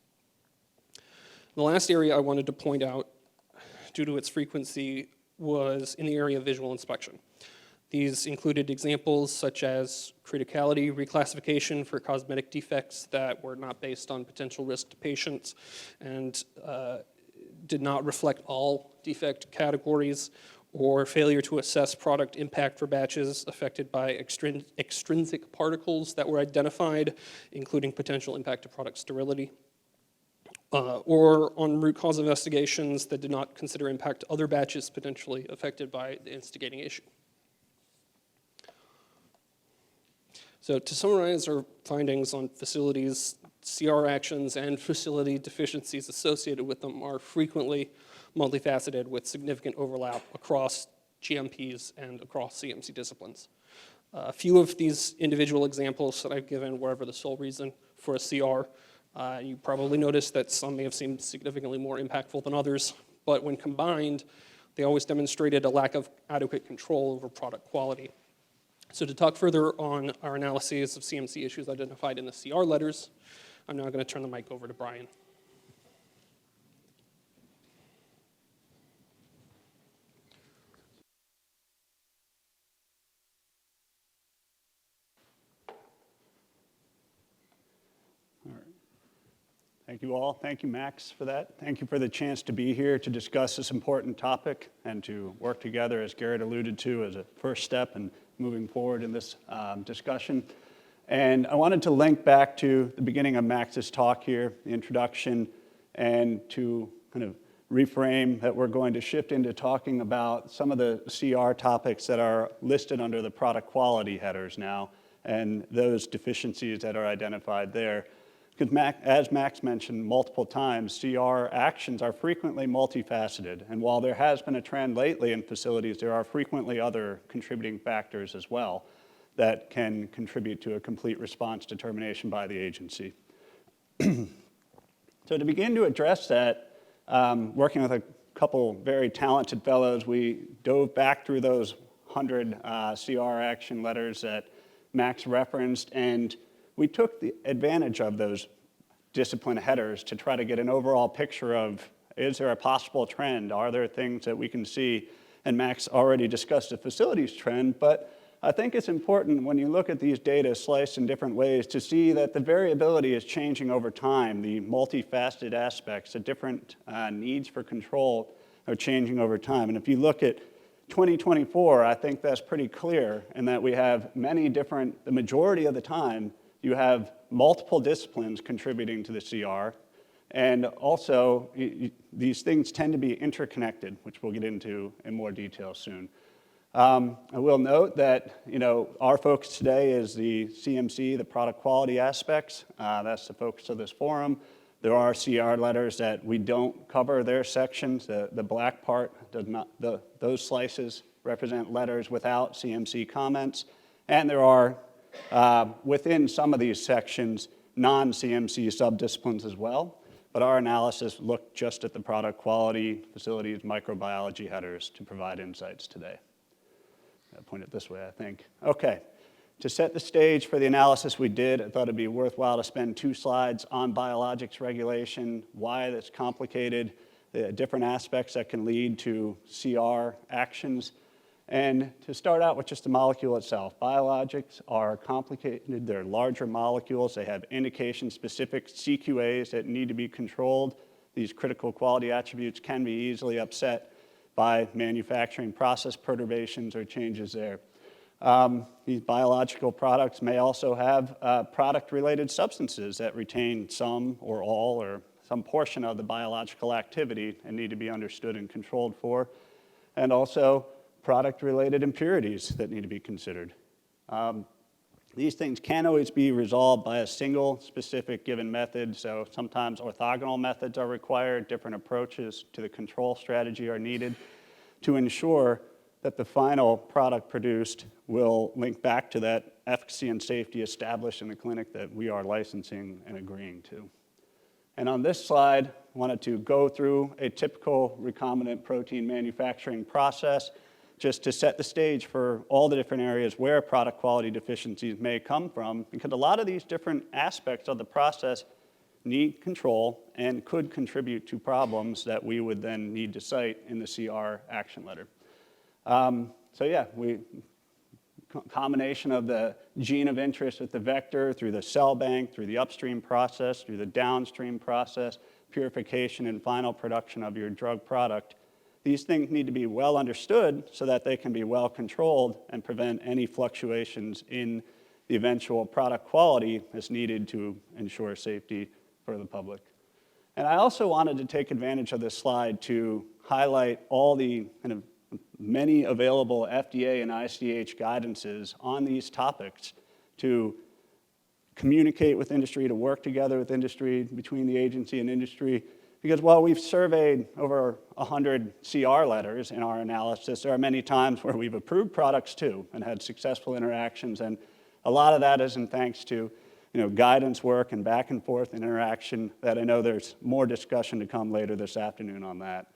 The last area I wanted to point out, due to its frequency, was in the area of visual inspection. These included examples such as criticality reclassification for cosmetic defects that were not based on potential risk to patients and did not reflect all defect categories, or failure to assess product impact for batches affected by extrinsic particles that were identified, including potential impact to product sterility. Or on root cause investigations that did not consider impact to other batches potentially affected by the instigating issue. So to summarize our findings on facilities, CR actions and facility deficiencies associated with them are frequently multifaceted with significant overlap across GMPs and across CMC disciplines. A few of these individual examples that I've given were ever the sole reason for a CR. You probably noticed that some may have seemed significantly more impactful than others, but when combined, they always demonstrated a lack of adequate control over product quality. So to talk further on our analyses of CMC issues identified in the CR letters, I'm now going to turn the mic over to Brian. Thank you all. Thank you, Max, for that. Thank you for the chance to be here to discuss this important topic and to work together, as Garrett alluded to, as a first step in moving forward in this discussion. And I wanted to link back to the beginning of Max's talk here, the introduction, and to kind of reframe that we're going to shift into talking about some of the CR topics that are listed under the product quality headers now, and those deficiencies that are identified there. Because as Max mentioned multiple times, CR actions are frequently multifaceted. And while there has been a trend lately in facilities, there are frequently other contributing factors as well that can contribute to a complete response determination by the agency. So to begin to address that, working with a couple very talented fellows, we dove back through those 100 CR action letters that Max referenced, and we took the advantage of those discipline headers to try to get an overall picture of, is there a possible trend? Are there things that we can see? And Max already discussed the facilities trend, but I think it's important when you look at these data sliced in different ways to see that the variability is changing over time. The multifaceted aspects, the different needs for control are changing over time. And if you look at 2024, I think that's pretty clear in that we have many different, the majority of the time, you have multiple disciplines contributing to the CR. And also, these things tend to be interconnected, which we'll get into in more detail soon. I will note that, our focus today is the CMC, the product quality aspects. That's the focus of this forum. There are CR letters that we don't cover their sections. The black part does not, those slices represent letters without CMC comments. And there are, within some of these sections, non-CMC subdisciplines as well. But our analysis looked just at the product quality, facilities, microbiology headers to provide insights today. I'll point it this way, I think. Okay, to set the stage for the analysis we did, I thought it'd be worthwhile to spend 2 slides on biologics regulation, why it's complicated, the different aspects that can lead to CR actions, and to start out with just the molecule itself. Biologics are complicated, they're larger molecules, they have indication-specific CQAs that need to be controlled. These critical quality attributes can be easily upset by manufacturing process perturbations or changes there. These biological products may also have product-related substances that retain some or all or some portion of the biological activity and need to be understood and controlled for, and also product-related impurities that need to be considered. These things can't always be resolved by a single specific given method, so sometimes orthogonal methods are required, different approaches to the control strategy are needed to ensure that the final product produced will link back to that efficacy and safety established in the clinic that we are licensing and agreeing to. And on this slide, I wanted to go through a typical recombinant protein manufacturing process just to set the stage for all the different areas where product quality deficiencies may come from, because a lot of these different aspects of the process need control and could contribute to problems that we would then need to cite in the CR action letter. Combination of the gene of interest with the vector through the cell bank, through the upstream process, through the downstream process, purification and final production of your drug product. These things need to be well understood so that they can be well controlled and prevent any fluctuations in the eventual product quality that's needed to ensure safety for the public. And I also wanted to take advantage of this slide to highlight all the kind of many available FDA and ICH guidances on these topics to communicate with industry, to work together with industry, between the agency and industry. Because while we've surveyed over 100 CR letters in our analysis, there are many times where we've approved products too and had successful interactions, and a lot of that isn't thanks to guidance work and back and forth interaction that I know there's more discussion to come later this afternoon on that.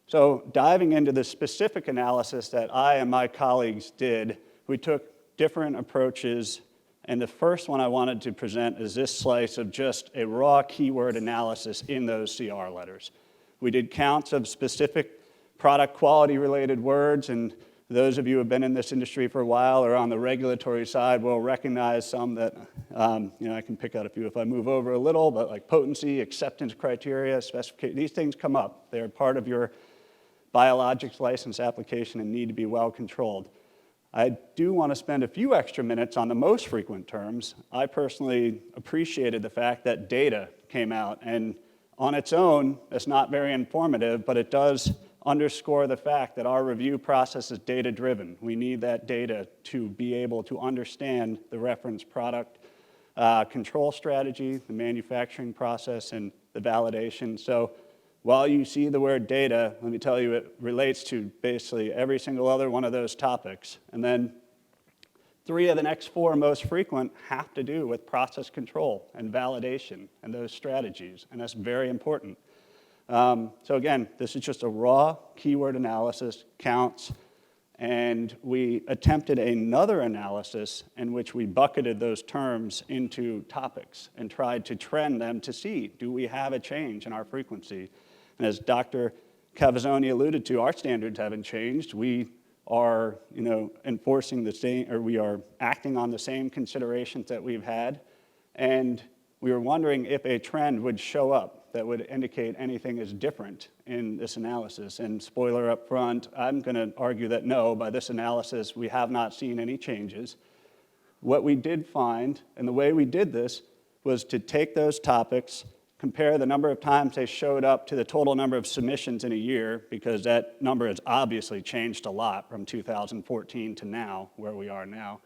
So diving into the specific analysis that I and my colleagues did, we took different approaches. And the first one I wanted to present is this slice of just a raw keyword analysis in those CR letters. We did counts of specific product quality related words, and those of you who have been in this industry for a while or on the regulatory side will recognize some that, I can pick out a few if I move over a little, but like potency, acceptance criteria, specification, these things come up. They're part of your biologics license application and need to be well controlled. I do want to spend a few extra minutes on the most frequent terms. I personally appreciated the fact that data came out, and on its own, it's not very informative, but it does underscore the fact that our review process is data-driven. We need that data to be able to understand the reference product control strategy, the manufacturing process, and the validation. So while you see the word data, let me tell you it relates to basically every single other one of those topics. And then 3 of the next 4 most frequent have to do with process control and validation and those strategies, and that's very important. So again, this is just a raw keyword analysis, counts, and we attempted another analysis in which we bucketed those terms into topics and tried to trend them to see, do we have a change in our frequency? And as Dr. Cavazzoni alluded to, our standards haven't changed. We are, enforcing the same, or we are acting on the same considerations that we've had, and we were wondering if a trend would show up that would indicate anything is different in this analysis. And spoiler up front, I'm going to argue that no, by this analysis, we have not seen any changes. What we did find, and the way we did this, was to take those topics, compare the number of times they showed up to the total number of submissions in a year, because that number has obviously changed a lot from 2014 to now, where we are now.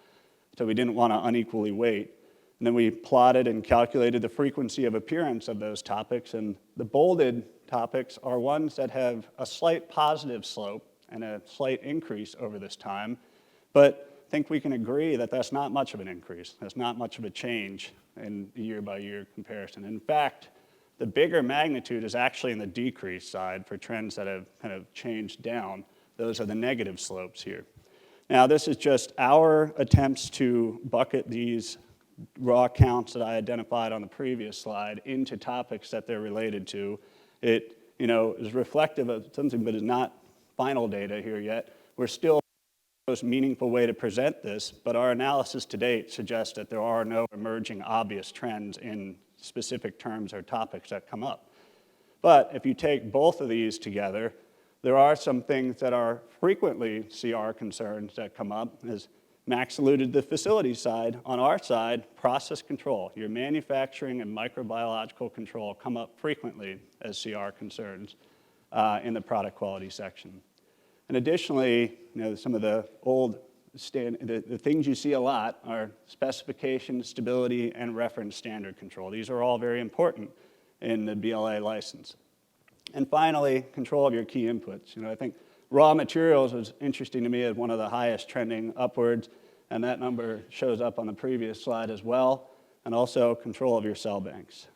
So we didn't want to unequally weight. And then we plotted and calculated the frequency of appearance of those topics, and the bolded topics are ones that have a slight positive slope and a slight increase over this time, but I think we can agree that that's not much of an increase. That's not much of a change in the year-by-year comparison. In fact, the bigger magnitude is actually in the decrease side for trends that have kind of changed down. Those are the negative slopes here. Now, this is just our attempts to bucket these raw counts that I identified on the previous slide into topics that they're related to. It, is reflective of something, but is not final data here yet. We're still the most meaningful way to present this, but our analysis to date suggests that there are no emerging obvious trends in specific terms or topics that come up. But if you take both of these together, there are some things that are frequently CR concerns that come up, as Max alluded to the facility side. On our side, process control, your manufacturing and microbiological control come up frequently as CR concerns in the product quality section. And additionally, some of the the things you see a lot are specification, stability, and reference standard control. These are all very important in the BLA license. And finally, control of your key inputs. I think raw materials was interesting to me as one of the highest trending upwards, and that number shows up on the previous slide as well, and also control of your cell banks.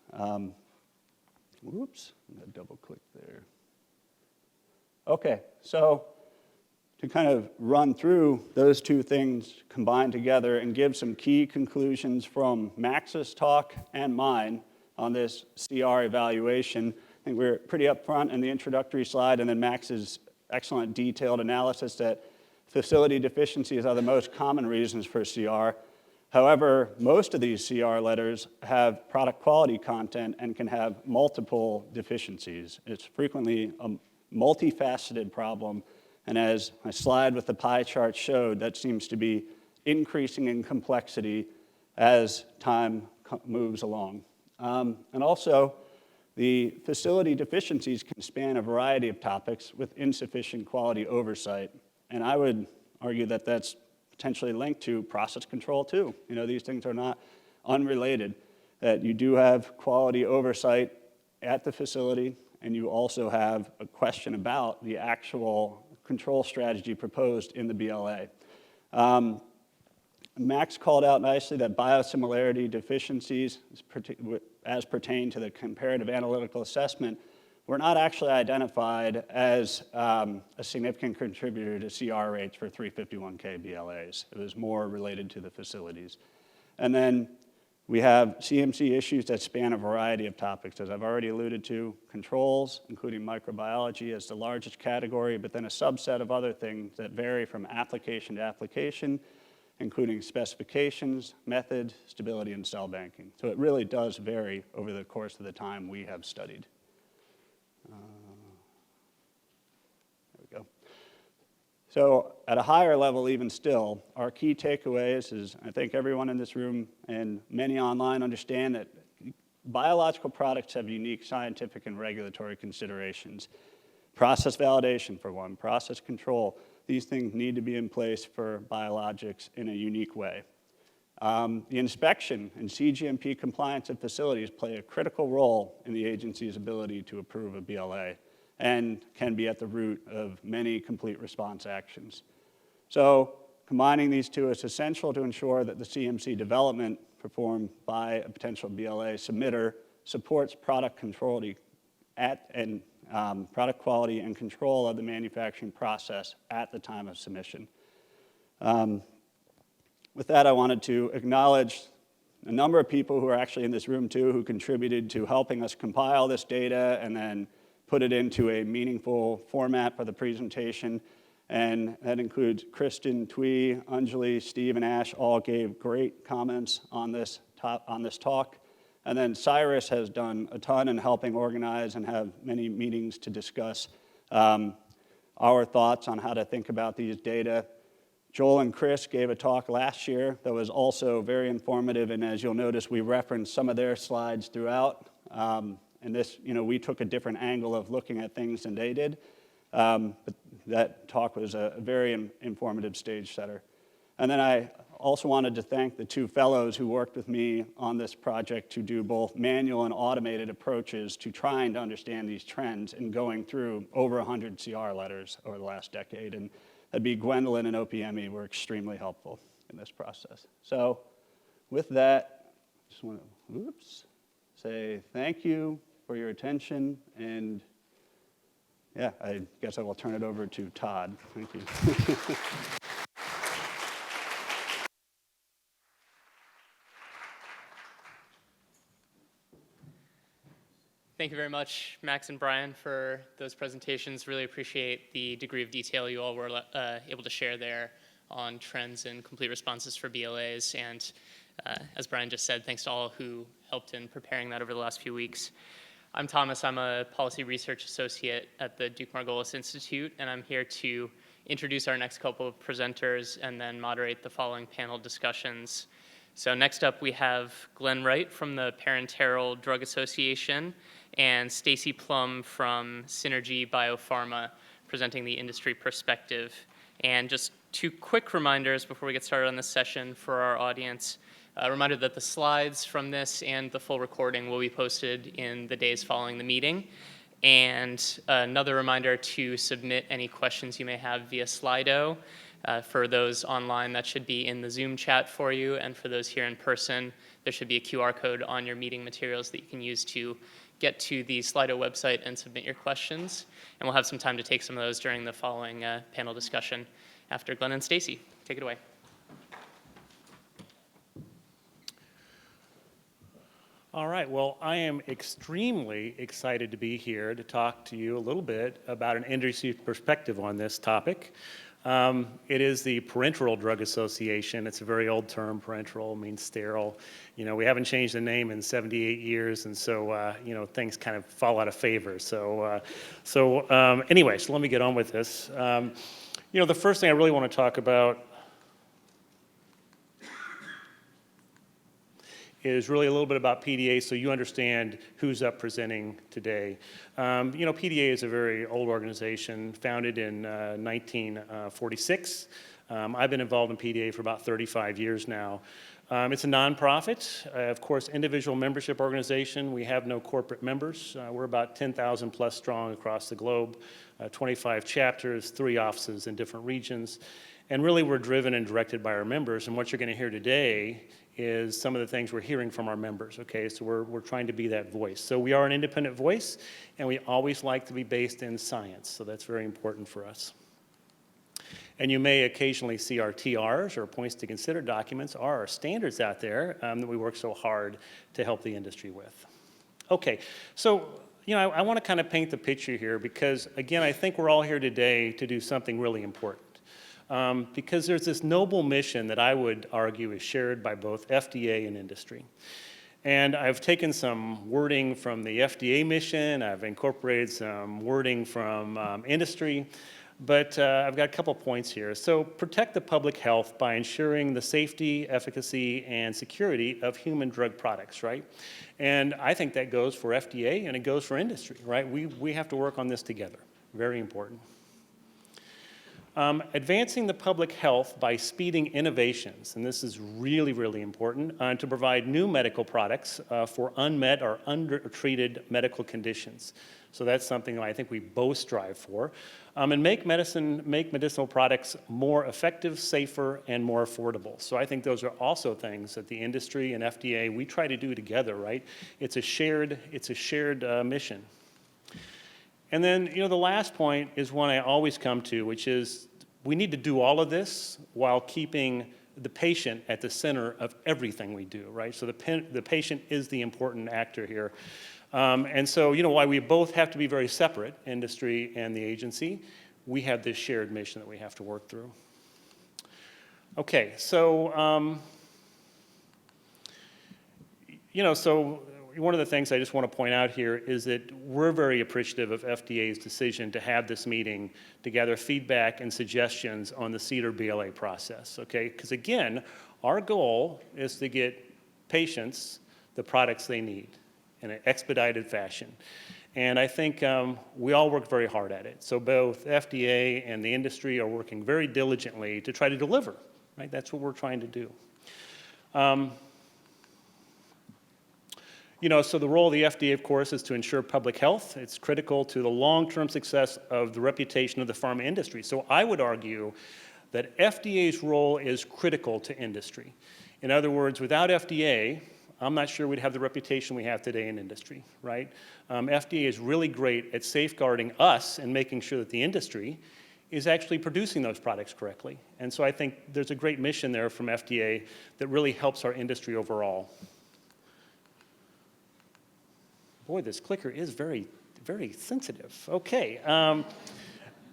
Whoops, I'm going to double click there. Okay, so to kind of run through those 2 things combined together and give some key conclusions from Max's talk and mine on this CR evaluation. I think we're pretty upfront in the introductory slide, and then Max's excellent detailed analysis that facility deficiencies are the most common reasons for CR. However, most of these CR letters have product quality content and can have multiple deficiencies. It's frequently a multifaceted problem, and as my slide with the pie chart showed, that seems to be increasing in complexity as time moves along. And also, the facility deficiencies can span a variety of topics with insufficient quality oversight. And I would argue that that's potentially linked to process control too. These things are not unrelated, that you do have quality oversight at the facility, and you also have a question about the actual control strategy proposed in the BLA. Max called out nicely that biosimilarity deficiencies, as pertain to the comparative analytical assessment, were not actually identified as a significant contributor to CR rates for 351K BLAs. It was more related to the facilities. And then we have CMC issues that span a variety of topics, as I've already alluded to, controls, including microbiology as the largest category, but then a subset of other things that vary from application to application, including specifications, method, stability, and cell banking. So it really does vary over the course of the time we have studied. There we go. So at a higher level even still, our key takeaways is I think everyone in this room and many online understand that biological products have unique scientific and regulatory considerations. Process validation for one, process control. These things need to be in place for biologics in a unique way. The inspection and CGMP compliance of facilities play a critical role in the agency's ability to approve a BLA and can be at the root of many complete response actions. So combining these two is essential to ensure that the CMC development performed by a potential BLA submitter supports product quality and control of the manufacturing process at the time of submission. With that, I wanted to acknowledge a number of people who are actually in this room too, who contributed to helping us compile this data and then put it into a meaningful format for the presentation. And that includes Kristen, Twee, Anjali, Steve, and Ash all gave great comments on this talk. And then Cyrus has done a ton in helping organize and have many meetings to discuss our thoughts on how to think about these data. Joel and Chris gave a talk last year that was also very informative, and as you'll notice, we referenced some of their slides throughout. And this, we took a different angle of looking at things than they did. But that talk was a very informative stage setter. And then I also wanted to thank the two fellows who worked with me on this project to do both manual and automated approaches to trying to understand these trends and going through over 100 CR letters over the last decade. And that'd be Gwendolyn and OPME were extremely helpful in this process. So with that, I just want to say thank you for your attention, and yeah, I guess I will turn it over to Todd. Thank you. Thank you very much, Max and Brian, for those presentations. Really appreciate the degree of detail you all were able to share there on trends and complete responses for BLAs. And as Brian just said, thanks to all who helped in preparing that over the last few weeks. I'm Thomas. I'm a policy research associate at the Duke-Margolis Institute, and I'm here to introduce our next couple of presenters and then moderate the following panel discussions. So next up, we have Glenn Wright from the Parenteral Drug Association and Stacy Plum from Synergy Biopharma presenting the industry perspective. And just two quick reminders before we get started on this session for our audience. A reminder that the slides from this and the full recording will be posted in the days following the meeting. And another reminder to submit any questions you may have via Slido. For those online, that should be in the Zoom chat for you. And for those here in person, there should be a QR code on your meeting materials that you can use to get to the Slido website and submit your questions. And we'll have some time to take some of those during the following panel discussion after Glenn and Stacy. Take it away. All right, well, I am extremely excited to be here to talk to you a little bit about an industry perspective on this topic. It is the Parenteral Drug Association. It's a very old term. Parenteral means sterile. We haven't changed the name in 78 years, and so, things kind of fall out of favor. Anyway, so let me get on with this. The first thing I really want to talk about is really a little bit about PDA so you understand who's up presenting today. PDA is a very old organization founded in 1946. I've been involved in PDA for about 35 years now. It's a nonprofit, of course, individual membership organization. We have no corporate members. We're about 10,000 plus strong across the globe, 25 chapters, 3 offices in different regions. And really, we're driven and directed by our members. And what you're going to hear today is some of the things we're hearing from our members, okay? So we're trying to be that voice. So we are an independent voice, and we always like to be based in science. So that's very important for us. And you may occasionally see our TRs, or points to consider documents, are our standards out there that we work so hard to help the industry with. Okay, so I want to kind of paint the picture here because, again, I think we're all here today to do something really important. Because there's this noble mission that I would argue is shared by both FDA and industry. And I've taken some wording from the FDA mission, I've incorporated some wording from industry, but I've got a couple points here. So protect the public health by ensuring the safety, efficacy, and security of human drug products, right? And I think that goes for FDA and it goes for industry, right? We have to work on this together. very important. Advancing the public health by speeding innovations, and this is really, really important, to provide new medical products for unmet or undertreated medical conditions. So that's something that I think we both strive for. And make medicinal products more effective, safer, and more affordable. So I think those are also things that the industry and FDA, we try to do together, right? It's a shared mission. And then, the last point is one I always come to, which is we need to do all of this while keeping the patient at the center of everything we do, right? So the patient is the important actor here. And so, while we both have to be very separate, industry and the agency, we have this shared mission that we have to work through. Okay, so, so one of the things I just want to point out here is that we're very appreciative of FDA's decision to have this meeting to gather feedback and suggestions on the CDER BLA process, okay? Because again, our goal is to get patients the products they need in an expedited fashion. And I think we all work very hard at it. So both FDA and the industry are working very diligently to try to deliver, right? That's what we're trying to do. So the role of the FDA, of course, is to ensure public health. It's critical to the long-term success of the reputation of the pharma industry. So I would argue that FDA's role is critical to industry. In other words, without FDA, I'm not sure we'd have the reputation we have today in industry, right? FDA is really great at safeguarding us and making sure that the industry is actually producing those products correctly. And so I think there's a great mission there from FDA that really helps our industry overall. Boy, this clicker is very, very sensitive. Okay.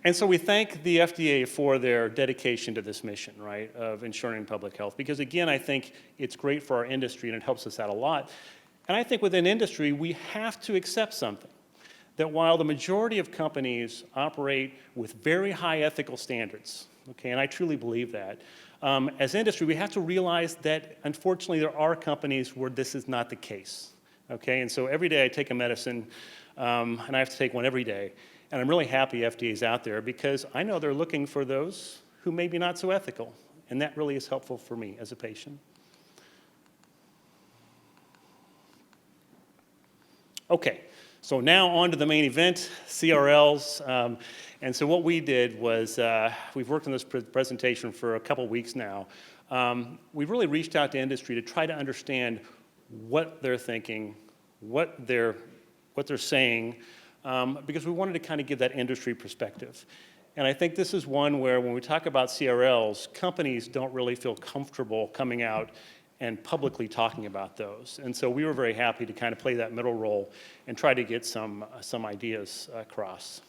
And so we thank the FDA for their dedication to this mission, right, of ensuring public health. Because again, I think it's great for our industry and it helps us out a lot. And I think within industry, we have to accept something. That while the majority of companies operate with very high ethical standards, okay, and I truly believe that, as industry, we have to realize that unfortunately there are companies where this is not the case. Okay, and so every day I take a medicine, and I have to take one every day. And I'm really happy FDA is out there because I know they're looking for those who may be not so ethical. And that really is helpful for me as a patient. Okay, so now on to the main event, CRLs. And so what we did was, we've worked on this presentation for a couple weeks now. We've really reached out to industry to try to understand what they're thinking, what they're saying, because we wanted to kind of give that industry perspective. And I think this is one where when we talk about CRLs, companies don't really feel comfortable coming out and publicly talking about those. And so we were very happy to kind of play that middle role and try to get some ideas across.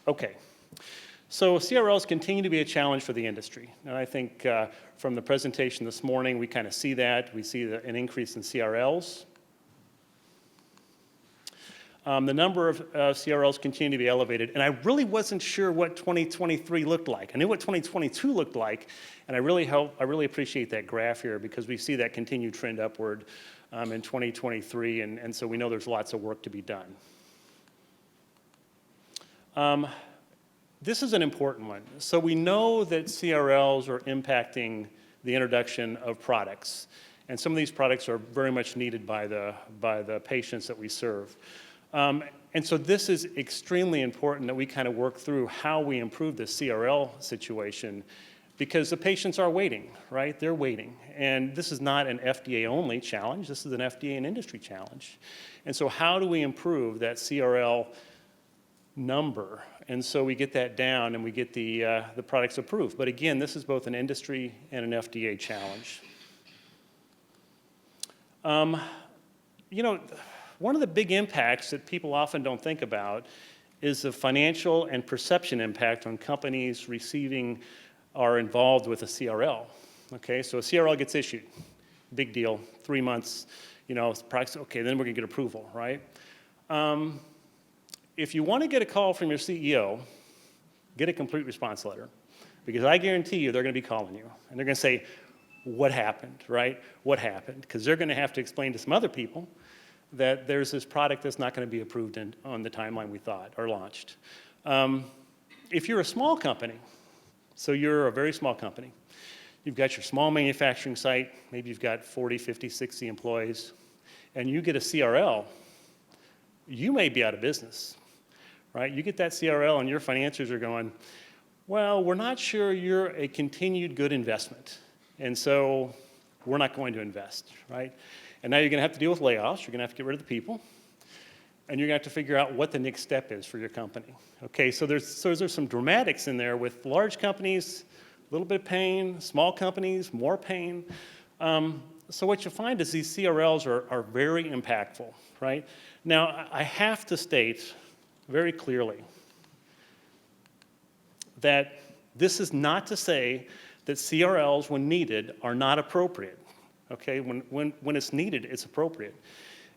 Okay. So CRLs continue to be a challenge for the industry. And I think from the presentation this morning, we kind of see that. We see an increase in CRLs. The number of CRLs continue to be elevated. And I really wasn't sure what 2023 looked like. I knew what 2022 looked like. And I really appreciate that graph here because we see that continued trend upward in 2023. And so we know there's lots of work to be done. This is an important one. So we know that CRLs are impacting the introduction of products. And some of these products are very much needed by the patients that we serve. And so this is extremely important that we kind of work through how we improve the CRL situation because the patients are waiting, right? They're waiting. And this is not an FDA-only challenge. This is an FDA and industry challenge. And so how do we improve that CRL number? And so we get that down and we get the products approved. But again, this is both an industry and an FDA challenge. One of the big impacts that people often don't think about is the financial and perception impact on companies receiving or involved with a CRL. Okay, so a CRL gets issued, big deal, 3 months, products, okay, then we're gonna get approval, right? If you want to get a call from your CEO, get a complete response letter, because I guarantee you they're going to be calling you, and they're going to say, what happened, right? What happened? Because they're going to have to explain to some other people that there's this product that's not going to be approved on the timeline we thought or launched. If you're a small company, so you're a very small company, you've got your small manufacturing site, maybe you've got 40, 50, 60 employees, and you get a CRL, you may be out of business, right? You get that CRL and your financiers are going, well, we're not sure you're a continued good investment, and so we're not going to invest, right? And now you're going to have to deal with layoffs, you're going to have to get rid of the people, and you're going to have to figure out what the next step is for your company. Okay, so there's some dramatics in there with large companies, a little bit of pain, small companies, more pain. So what you find is these CRLs are very impactful, right? Now, I have to state very clearly that this is not to say that CRLs, when needed, are not appropriate. Okay, when it's needed, it's appropriate.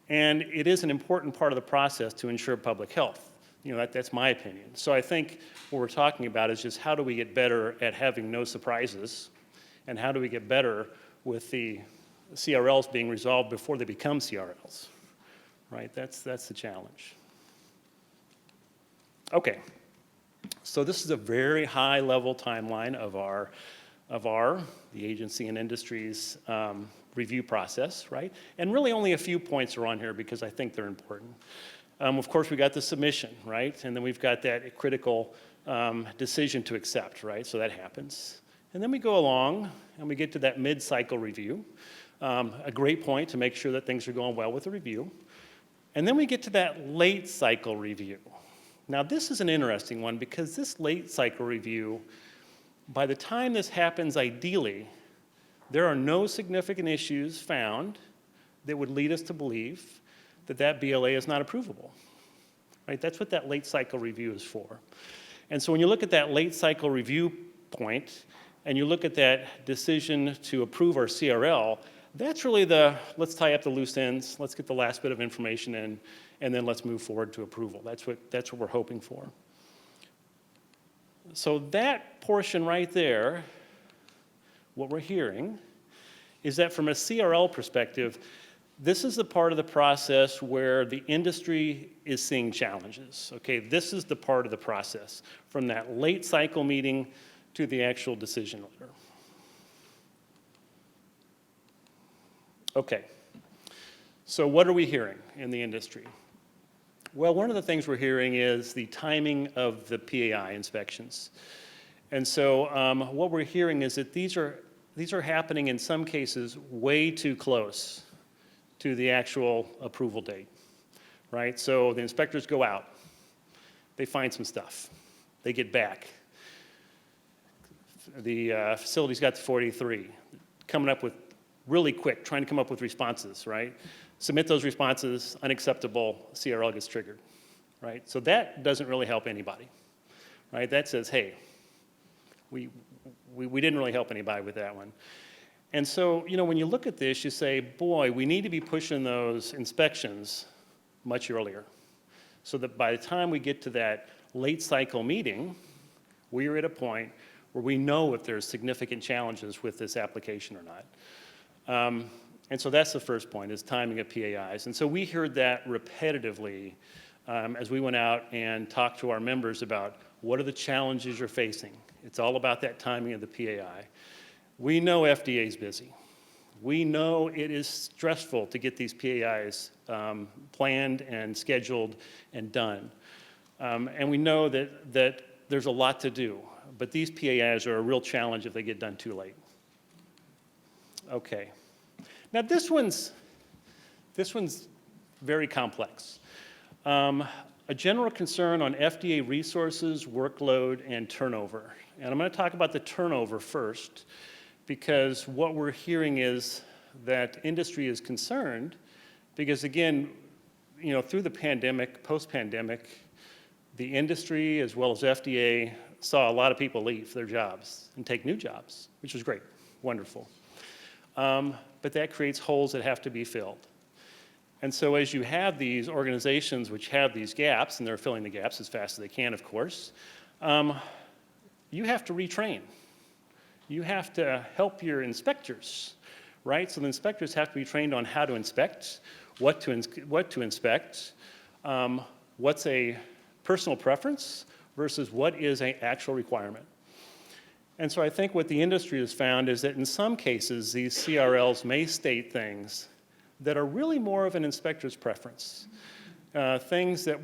And it is an important part of the process to ensure public health. You know, that's my opinion. So I think what we're talking about is just how do we get better at having no surprises, and how do we get better with the CRLs being resolved before they become CRLs, right? That's the challenge. Okay, so this is a very high-level timeline of the agency and industry's review process, right? And really only a few points are on here because I think they're important. Of course, we got the submission, right? And then we've got that critical decision to accept, right? So that happens. And then we go along and we get to that mid-cycle review, a great point to make sure that things are going well with the review. And then we get to that late cycle review. Now, this is an interesting one because this late cycle review, by the time this happens, ideally, there are no significant issues found that would lead us to believe that that BLA is not approvable, right? That's what that late cycle review is for. And so when you look at that late cycle review point and you look at that decision to approve our CRL, that's really the, let's tie up the loose ends, let's get the last bit of information in, and then let's move forward to approval. That's what we're hoping for. So that portion right there, what we're hearing is that from a CRL perspective, this is the part of the process where the industry is seeing challenges. Okay, this is the part of the process from that late cycle meeting to the actual decision letter. Okay, so what are we hearing in the industry? Well, one of the things we're hearing is the timing of the PAI inspections. And so what we're hearing is that these are happening in some cases way too close to the actual approval date, right? So the inspectors go out, they find some stuff, they get back. The facility's got the 43, coming up with really quick, trying to come up with responses, right? Submit those responses, unacceptable, CRL gets triggered, right? So that doesn't really help anybody, right? That says, hey, we didn't really help anybody with that one. And so, you know, when you look at this, you say, boy, we need to be pushing those inspections much earlier so that by the time we get to that late cycle meeting, we are at a point where we know if there's significant challenges with this application or not. And so that's the first point, is timing of PAIs. And so we heard that repetitively as we went out and talked to our members about what are the challenges you're facing. It's all about that timing of the PAI. We know FDA is busy. We know it is stressful to get these PAIs planned and scheduled and done. And we know that there's a lot to do, but these PAIs are a real challenge if they get done too late. Okay. Now this one's very complex. A general concern on FDA resources, workload, and turnover. And I'm going to talk about the turnover first, because what we're hearing is that industry is concerned because, again, you know, through the pandemic, post-pandemic, the industry as well as FDA saw a lot of people leave their jobs and take new jobs, which was great, wonderful. But that creates holes that have to be filled. And so as you have these organizations which have these gaps, and they're filling the gaps as fast as they can, of course, you have to retrain. You have to help your inspectors, right? So the inspectors have to be trained on how to inspect, what to inspect, what's a personal preference versus what is an actual requirement. And so I think what the industry has found is that in some cases, these CRLs may state things that are really more of an inspector's preference. Things that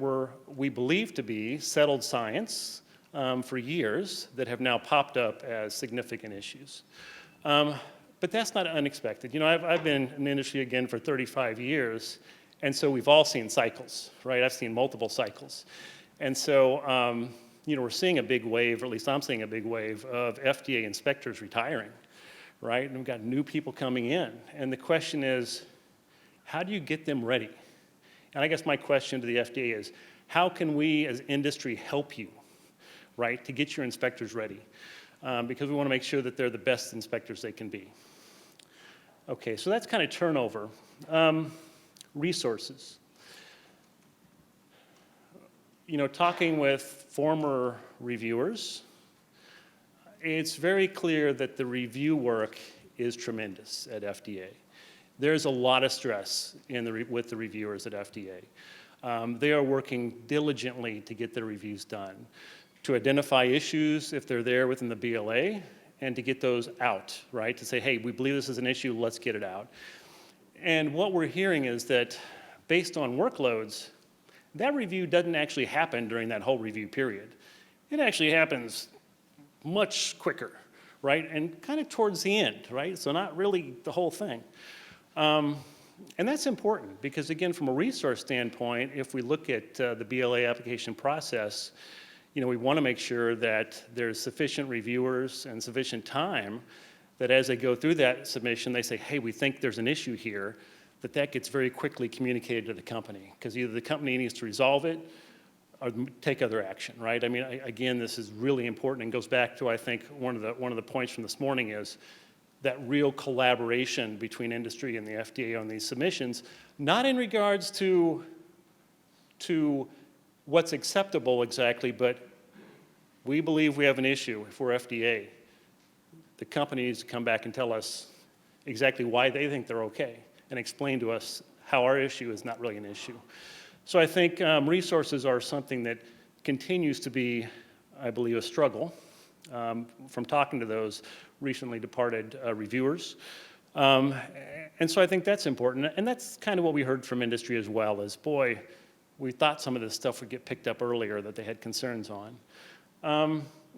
we believe to be settled science for years that have now popped up as significant issues. But that's not unexpected. You know, I've been in the industry again for 35 years, and so we've all seen cycles, right? I've seen multiple cycles. And so, you know, we're seeing a big wave, or at least I'm seeing a big wave of FDA inspectors retiring, right? And we've got new people coming in. And the question is, how do you get them ready? And I guess my question to the FDA is, how can we as industry help you, right, to get your inspectors ready? Because we want to make sure that they're the best inspectors they can be. Okay, so that's kind of turnover. Resources. You know, talking with former reviewers, it's very clear that the review work is tremendous at FDA. There's a lot of stress with the reviewers at FDA. They are working diligently to get their reviews done, to identify issues if they're there within the BLA, and to get those out, right? To say, hey, we believe this is an issue, let's get it out. And what we're hearing is that based on workloads, that review doesn't actually happen during that whole review period. It actually happens much quicker, right? And kind of towards the end, right? So not really the whole thing. And that's important because, again, from a resource standpoint, if we look at the BLA application process, you know, we want to make sure that there's sufficient reviewers and sufficient time that as they go through that submission, they say, hey, we think there's an issue here, that gets very quickly communicated to the company, because either the company needs to resolve it or take other action, right? I mean, again, this is really important and goes back to, I think, one of the points from this morning is that real collaboration between industry and the FDA on these submissions, not in regards to what's acceptable exactly, but we believe we have an issue if we're FDA. The company needs to come back and tell us exactly why they think they're okay and explain to us how our issue is not really an issue. So I think resources are something that continues to be, I believe, a struggle from talking to those recently departed reviewers. And so I think that's important. And that's kind of what we heard from industry as well, is, boy, we thought some of this stuff would get picked up earlier that they had concerns on.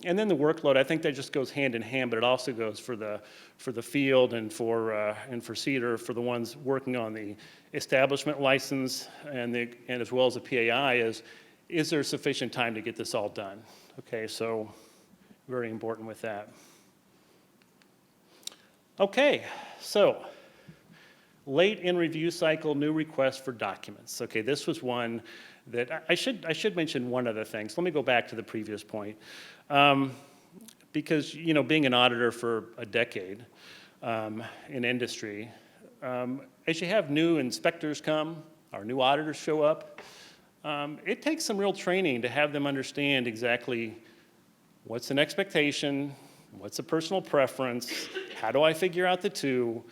And then the workload, I think that just goes hand in hand, but it also goes for the field and for CDER, for the ones working on the establishment license and as well as the PAI, is there sufficient time to get this all done? Okay, so very important with that. Okay, so late in review cycle, new requests for documents. Okay, this was one that I should mention one other thing. So let me go back to the previous point. Because, you know, being an auditor for a decade in industry, as you have new inspectors come, or new auditors show up, it takes some real training to have them understand exactly what's an expectation, what's a personal preference, how do I figure out the two,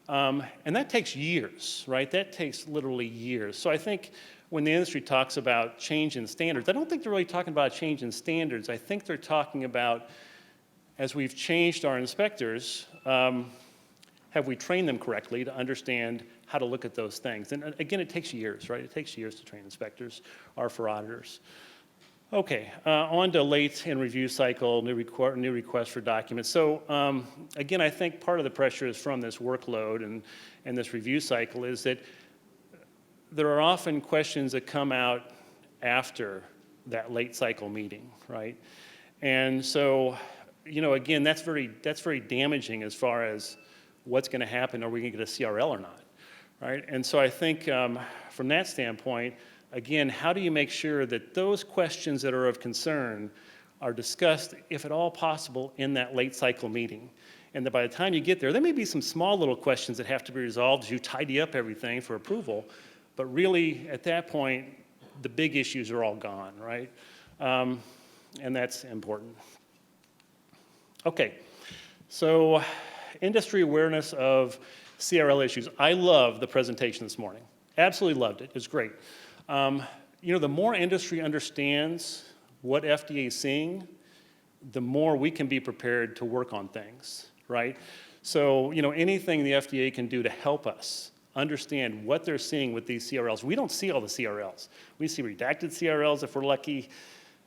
and that takes years, right? That takes literally years. So I think when the industry talks about change in standards, I don't think they're really talking about change in standards. I think they're talking about, as we've changed our inspectors, have we trained them correctly to understand how to look at those things? And again, it takes years, right? It takes years to train inspectors or for auditors. Okay, on to late in review cycle, new request for documents. So again, I think part of the pressure is from this workload and this review cycle is that there are often questions that come out after that late cycle meeting, right? And so, you know, again, that's very damaging as far as what's going to happen. Are we going to get a CRL or not, right? And so I think from that standpoint, again, how do you make sure that those questions that are of concern are discussed, if at all possible, in that late cycle meeting? And that by the time you get there may be some small little questions that have to be resolved as you tidy up everything for approval. But really, at that point, the big issues are all gone, right? And that's important. Okay, so industry awareness of CRL issues. I love the presentation this morning. Absolutely loved it. It's great. You know, the more industry understands what FDA is seeing, the more we can be prepared to work on things, right? So, you know, anything the FDA can do to help us understand what they're seeing with these CRLs. We don't see all the CRLs. We see redacted CRLs if we're lucky.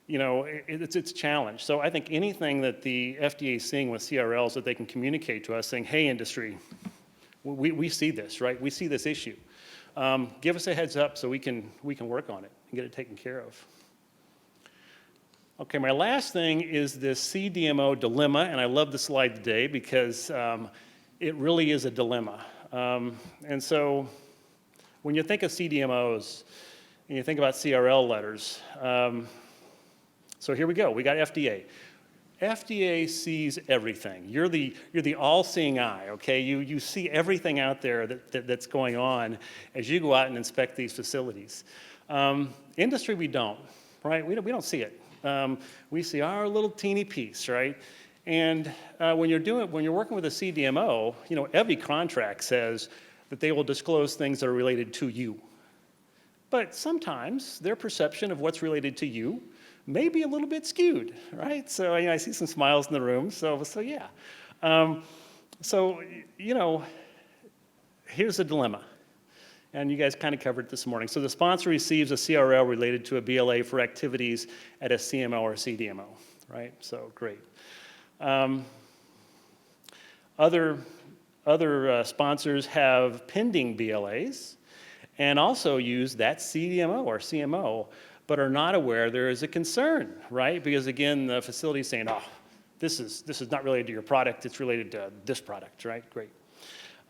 You know, it's a challenge. So I think anything that the FDA is seeing with CRLs that they can communicate to us saying, hey, industry, we see this, right? We see this issue. Give us a heads up so we can work on it and get it taken care of. Okay, my last thing is this CDMO dilemma, and I love the slide today because it really is a dilemma. And so when you think of CDMOs and you think about CRL letters, so here we go. We got FDA. FDA sees everything. You're the all-seeing eye, okay? You see everything out there that's going on as you go out and inspect these facilities. Industry, we don't, right? We don't see it. We see our little teeny piece, right? And when you're working with a CDMO, you know, every contract says that they will disclose things that are related to you. But sometimes their perception of what's related to you may be a little bit skewed, right? So you know, I see some smiles in the room, so yeah. So, you know, here's the dilemma. And you guys kind of covered it this morning. So the sponsor receives a CRL related to a BLA for activities at a CMO or CDMO, right? So great. Other sponsors have pending BLAs and also use that CDMO or CMO, but are not aware there is a concern, right? Because again, the facility is saying, oh, this is not related to your product, it's related to this product, right? Great.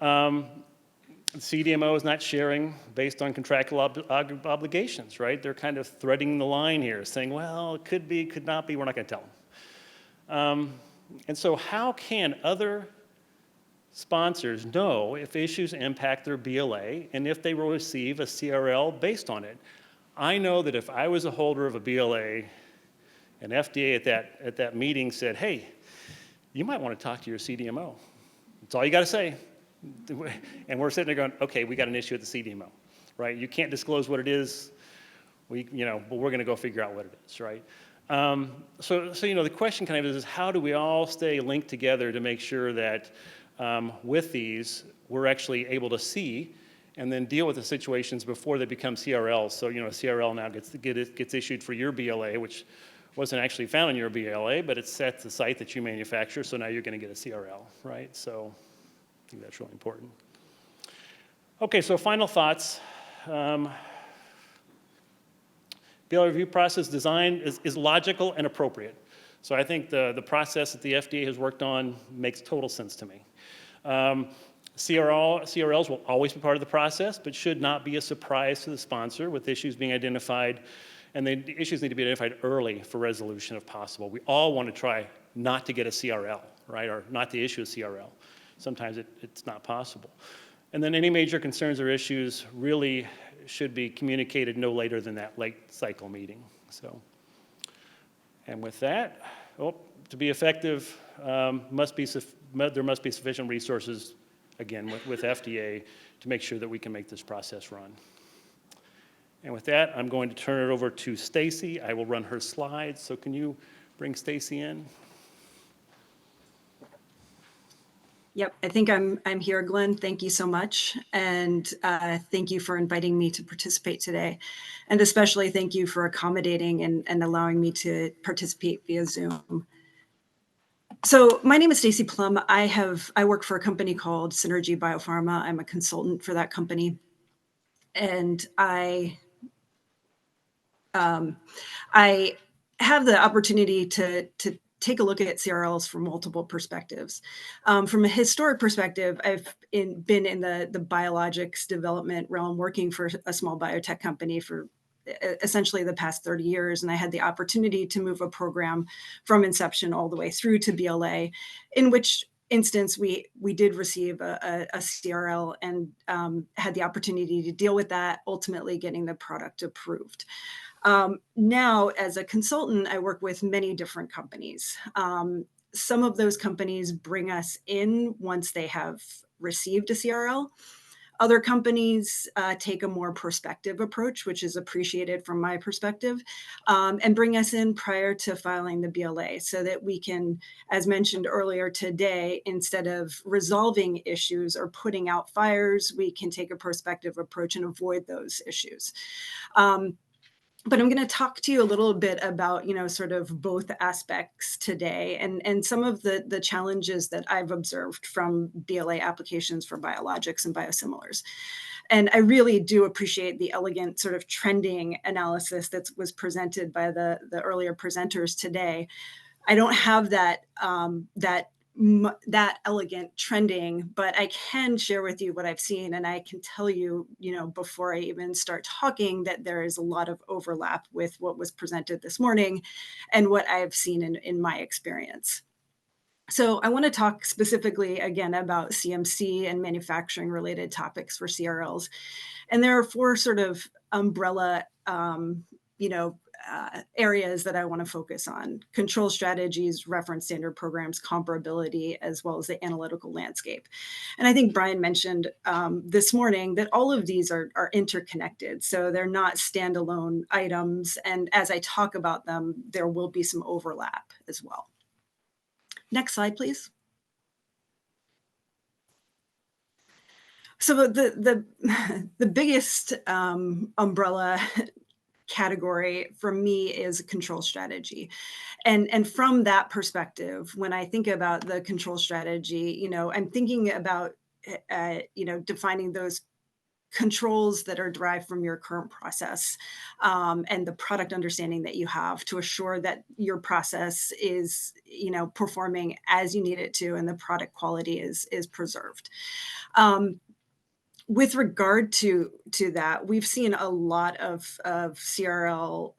CDMO is not sharing based on contractual obligations, right? They're kind of threading the line here, saying, well, it could be, could not be, we're not going to tell them. And so how can other sponsors know if issues impact their BLA and if they will receive a CRL based on it? I know that if I was a holder of a BLA and FDA at that meeting said, hey, you might want to talk to your CDMO. That's all you got to say. And we're sitting there going, okay, we got an issue at the CDMO, right? You can't disclose what it is, but we're going to go figure out what it is, right? So you know, the question kind of is how do we all stay linked together to make sure that with these, we're actually able to see and then deal with the situations before they become CRLs. So, you know, a CRL now gets issued for your BLA, which wasn't actually found in your BLA, but it's at the site that you manufacture, so now you're going to get a CRL, right? So I think that's really important. Okay, so final thoughts. BLA review process design is logical and appropriate. So I think the process that the FDA has worked on makes total sense to me. CRLs will always be part of the process, but should not be a surprise to the sponsor with issues being identified, and the issues need to be identified early for resolution if possible. We all want to try not to get a CRL, right, or not to issue a CRL. Sometimes it's not possible. And then any major concerns or issues really should be communicated no later than that late cycle meeting. So, and with that, to be effective, there must be sufficient resources, again, with FDA to make sure that we can make this process run. And with that, I'm going to turn it over to Stacy. I will run her slides. So can you bring Stacy in? Yep, I think I'm here, Glenn. Thank you so much. And thank you for inviting me to participate today. And especially thank you for accommodating and allowing me to participate via Zoom. So my name is Stacy Plum. I work for a company called Synergy Biopharma. I'm a consultant for that company. And I have the opportunity to take a look at CRLs from multiple perspectives. From a historic perspective, I've been in the biologics development realm, working for a small biotech company for essentially the past 30 years. And I had the opportunity to move a program from inception all the way through to BLA, in which instance we did receive a CRL and had the opportunity to deal with that, ultimately getting the product approved. Now, as a consultant, I work with many different companies. Some of those companies bring us in once they have received a CRL. Other companies take a more prospective approach, which is appreciated from my perspective, and bring us in prior to filing the BLA so that we can, as mentioned earlier today, instead of resolving issues or putting out fires, we can take a prospective approach and avoid those issues. But I'm going to talk to you a little bit about, sort of both aspects today and some of the challenges that I've observed from BLA applications for biologics and biosimilars. And I really do appreciate the elegant sort of trending analysis that was presented by the earlier presenters today. I don't have that elegant trending, but I can share with you what I've seen, and I can tell you, before I even start talking, that there is a lot of overlap with what was presented this morning and what I've seen in my experience. So I want to talk specifically again about CMC and manufacturing related topics for CRLs. And there are 4 sort of umbrella, areas that I want to focus on: control strategies, reference standard programs, comparability, as well as the analytical landscape. And I think Brian mentioned this morning that all of these are interconnected. So they're not standalone items. And as I talk about them, there will be some overlap as well. Next slide, please. So the biggest umbrella category for me is control strategy. And from that perspective, when I think about the control strategy, I'm thinking about, defining those controls that are derived from your current process and the product understanding that you have to assure that your process is, performing as you need it to and the product quality is preserved. With regard to that, we've seen a lot of CRL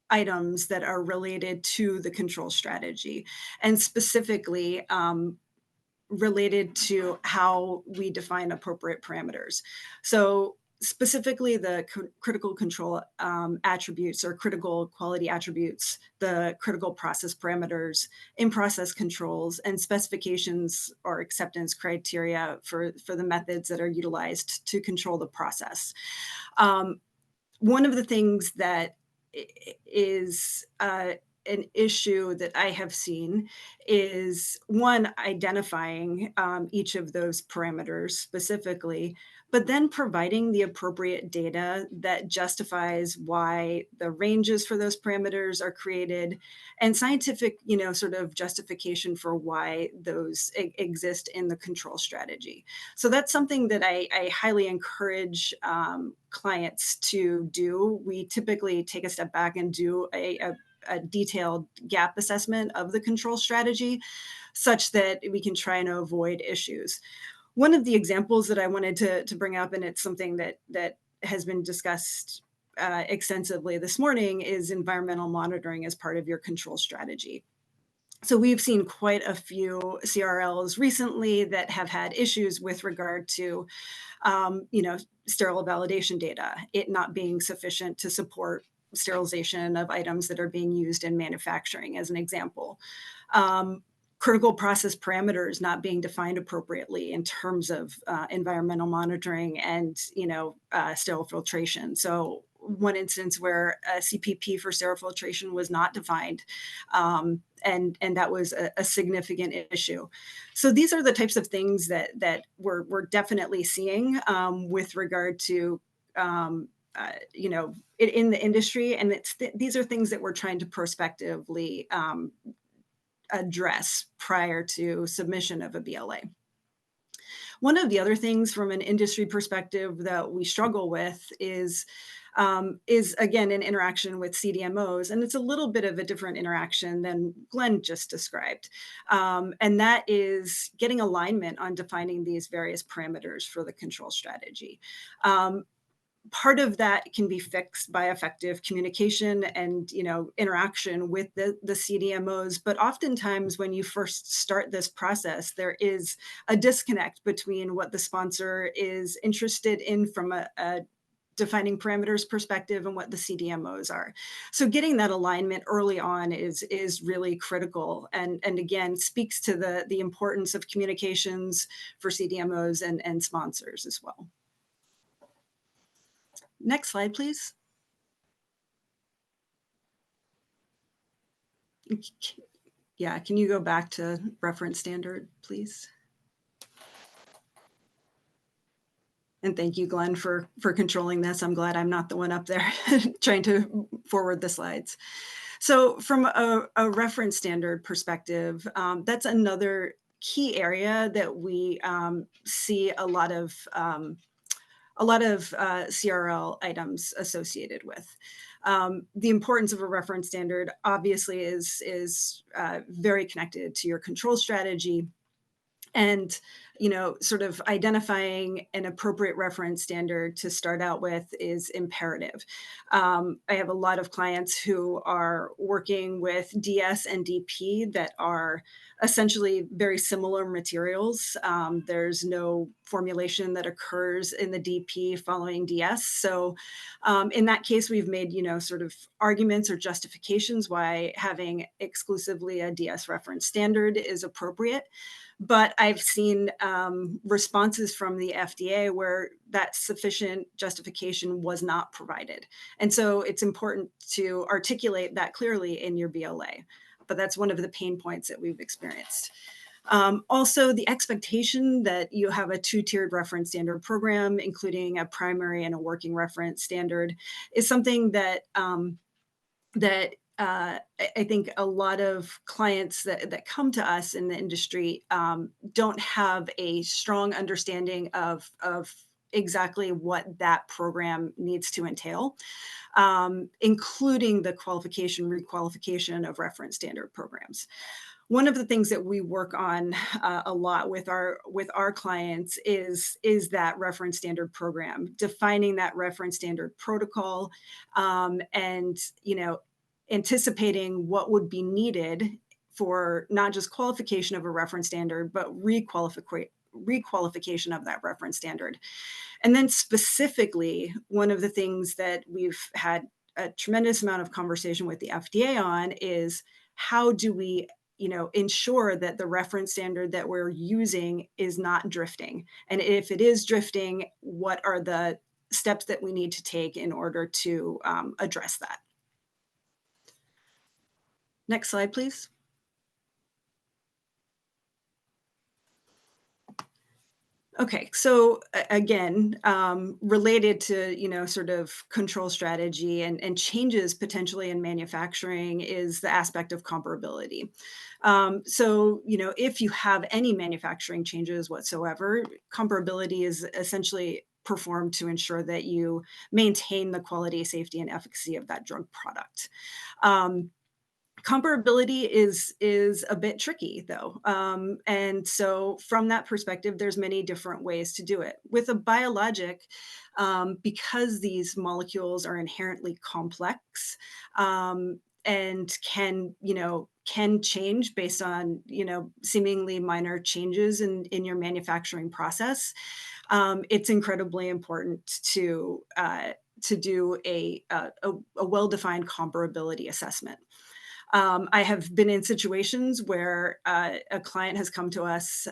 items that are related to the control strategy, and specifically related to how we define appropriate parameters. So specifically the critical control attributes or critical quality attributes, the critical process parameters, in-process controls, and specifications or acceptance criteria for the methods that are utilized to control the process. One of the things that is an issue that I have seen is, one, identifying each of those parameters specifically, but then providing the appropriate data that justifies why the ranges for those parameters are created, and scientific, sort of justification for why those exist in the control strategy. So that's something that I highly encourage clients to do. We typically take a step back and do a detailed gap assessment of the control strategy such that we can try and avoid issues. One of the examples that I wanted to bring up, and it's something that has been discussed extensively this morning, is environmental monitoring as part of your control strategy. So we've seen quite a few CRLs recently that have had issues with regard to, sterile validation data, it not being sufficient to support sterilization of items that are being used in manufacturing, as an example. Critical process parameters not being defined appropriately in terms of environmental monitoring and, sterile filtration. So one instance where a CPP for sterile filtration was not defined, and that was a significant issue. So these are the types of things that we're definitely seeing with regard to in the industry, and these are things that we're trying to prospectively address prior to submission of a BLA. One of the other things from an industry perspective that we struggle with is again an interaction with CDMOs, and it's a little bit of a different interaction than Glenn just described, and that is getting alignment on defining these various parameters for the control strategy. Part of that can be fixed by effective communication and interaction with the CDMOs, but oftentimes when you first start this process, there is a disconnect between what the sponsor is interested in from a defining parameters perspective and what the CDMOs are. So getting that alignment early on is really critical, and again speaks to the importance of communications for CDMOs and sponsors as well. Next slide, please. Yeah, can you go back to reference standard, please? And thank you, Glenn, for controlling this. I'm glad I'm not the one up there trying to forward the slides. So from a reference standard perspective, that's another key area that we see a lot of CRL items associated with. The importance of a reference standard obviously is very connected to your control strategy, and sort of identifying an appropriate reference standard to start out with is imperative. I have a lot of clients who are working with DS and DP that are essentially very similar materials. There's no formulation that occurs in the DP following DS. So in that case, we've made, sort of arguments or justifications why having exclusively a DS reference standard is appropriate. But I've seen responses from the FDA where that sufficient justification was not provided. And so it's important to articulate that clearly in your BLA. But that's one of the pain points that we've experienced. Also, the expectation that you have a two-tiered reference standard program, including a primary and a working reference standard, is something that I think a lot of clients that come to us in the industry don't have a strong understanding of exactly what that program needs to entail, including the qualification, requalification of reference standard programs. One of the things that we work on a lot with our clients is that reference standard program, defining that reference standard protocol, and anticipating what would be needed for not just qualification of a reference standard, but requalification of that reference standard. And then specifically, one of the things that we've had a tremendous amount of conversation with the FDA on is how do we ensure that the reference standard that we're using is not drifting? And if it is drifting, what are the steps that we need to take in order to address that? Next slide, please. Okay, so again, related to, sort of control strategy and changes potentially in manufacturing is the aspect of comparability. So, if you have any manufacturing changes whatsoever, comparability is essentially performed to ensure that you maintain the quality, safety, and efficacy of that drug product. Comparability is a bit tricky though. And so from that perspective, there's many different ways to do it. With a biologic, because these molecules are inherently complex, and can change based on, seemingly minor changes in your manufacturing process, it's incredibly important to do a well-defined comparability assessment. I have been in situations where a client has come to us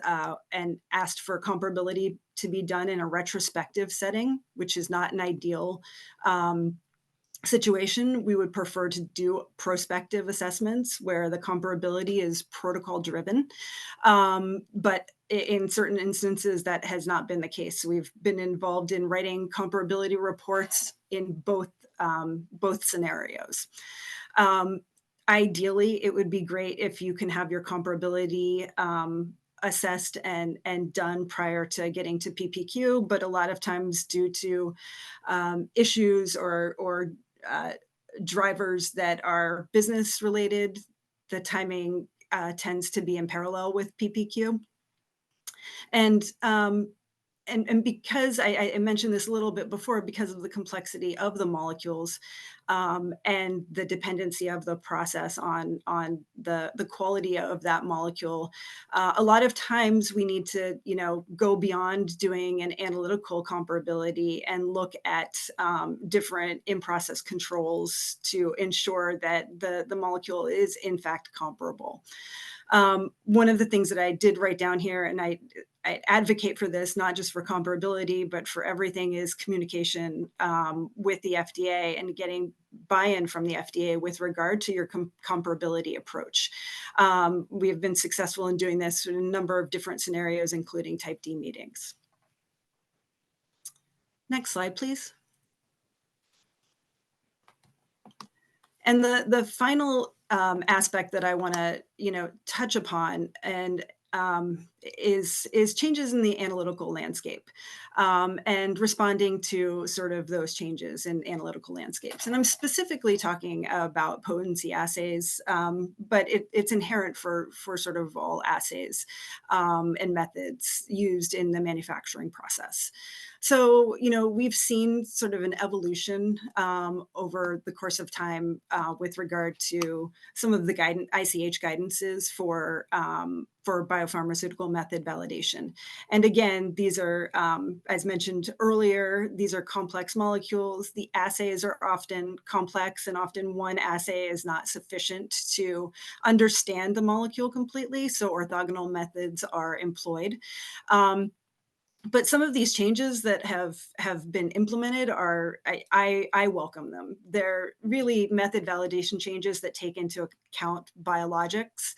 and asked for comparability to be done in a retrospective setting, which is not an ideal situation. We would prefer to do prospective assessments where the comparability is protocol driven. But in certain instances, that has not been the case. We've been involved in writing comparability reports in both scenarios. Ideally, it would be great if you can have your comparability assessed and done prior to getting to PPQ, but a lot of times due to issues or drivers that are business related, the timing tends to be in parallel with PPQ. And and because I mentioned this a little bit before, because of the complexity of the molecules and the dependency of the process on the quality of that molecule, a lot of times we need to go beyond doing an analytical comparability and look at different in-process controls to ensure that the molecule is in fact comparable. One of the things that I did write down here, and I advocate for this, not just for comparability, but for everything, is communication with the FDA and getting buy-in from the FDA with regard to your comparability approach. We have been successful in doing this in a number of different scenarios, including Type D meetings. Next slide, please. And the final aspect that I want to touch upon is changes in the analytical landscape and responding to sort of those changes in analytical landscapes. And I'm specifically talking about potency assays, but it's inherent for sort of all assays and methods used in the manufacturing process. So, we've seen sort of an evolution over the course of time with regard to some of the ICH guidances for biopharmaceutical method validation. And again, these are, as mentioned earlier, these are complex molecules. The assays are often complex, and often one assay is not sufficient to understand the molecule completely, so orthogonal methods are employed. But some of these changes that have been implemented are, I welcome them. They're really method validation changes that take into account biologics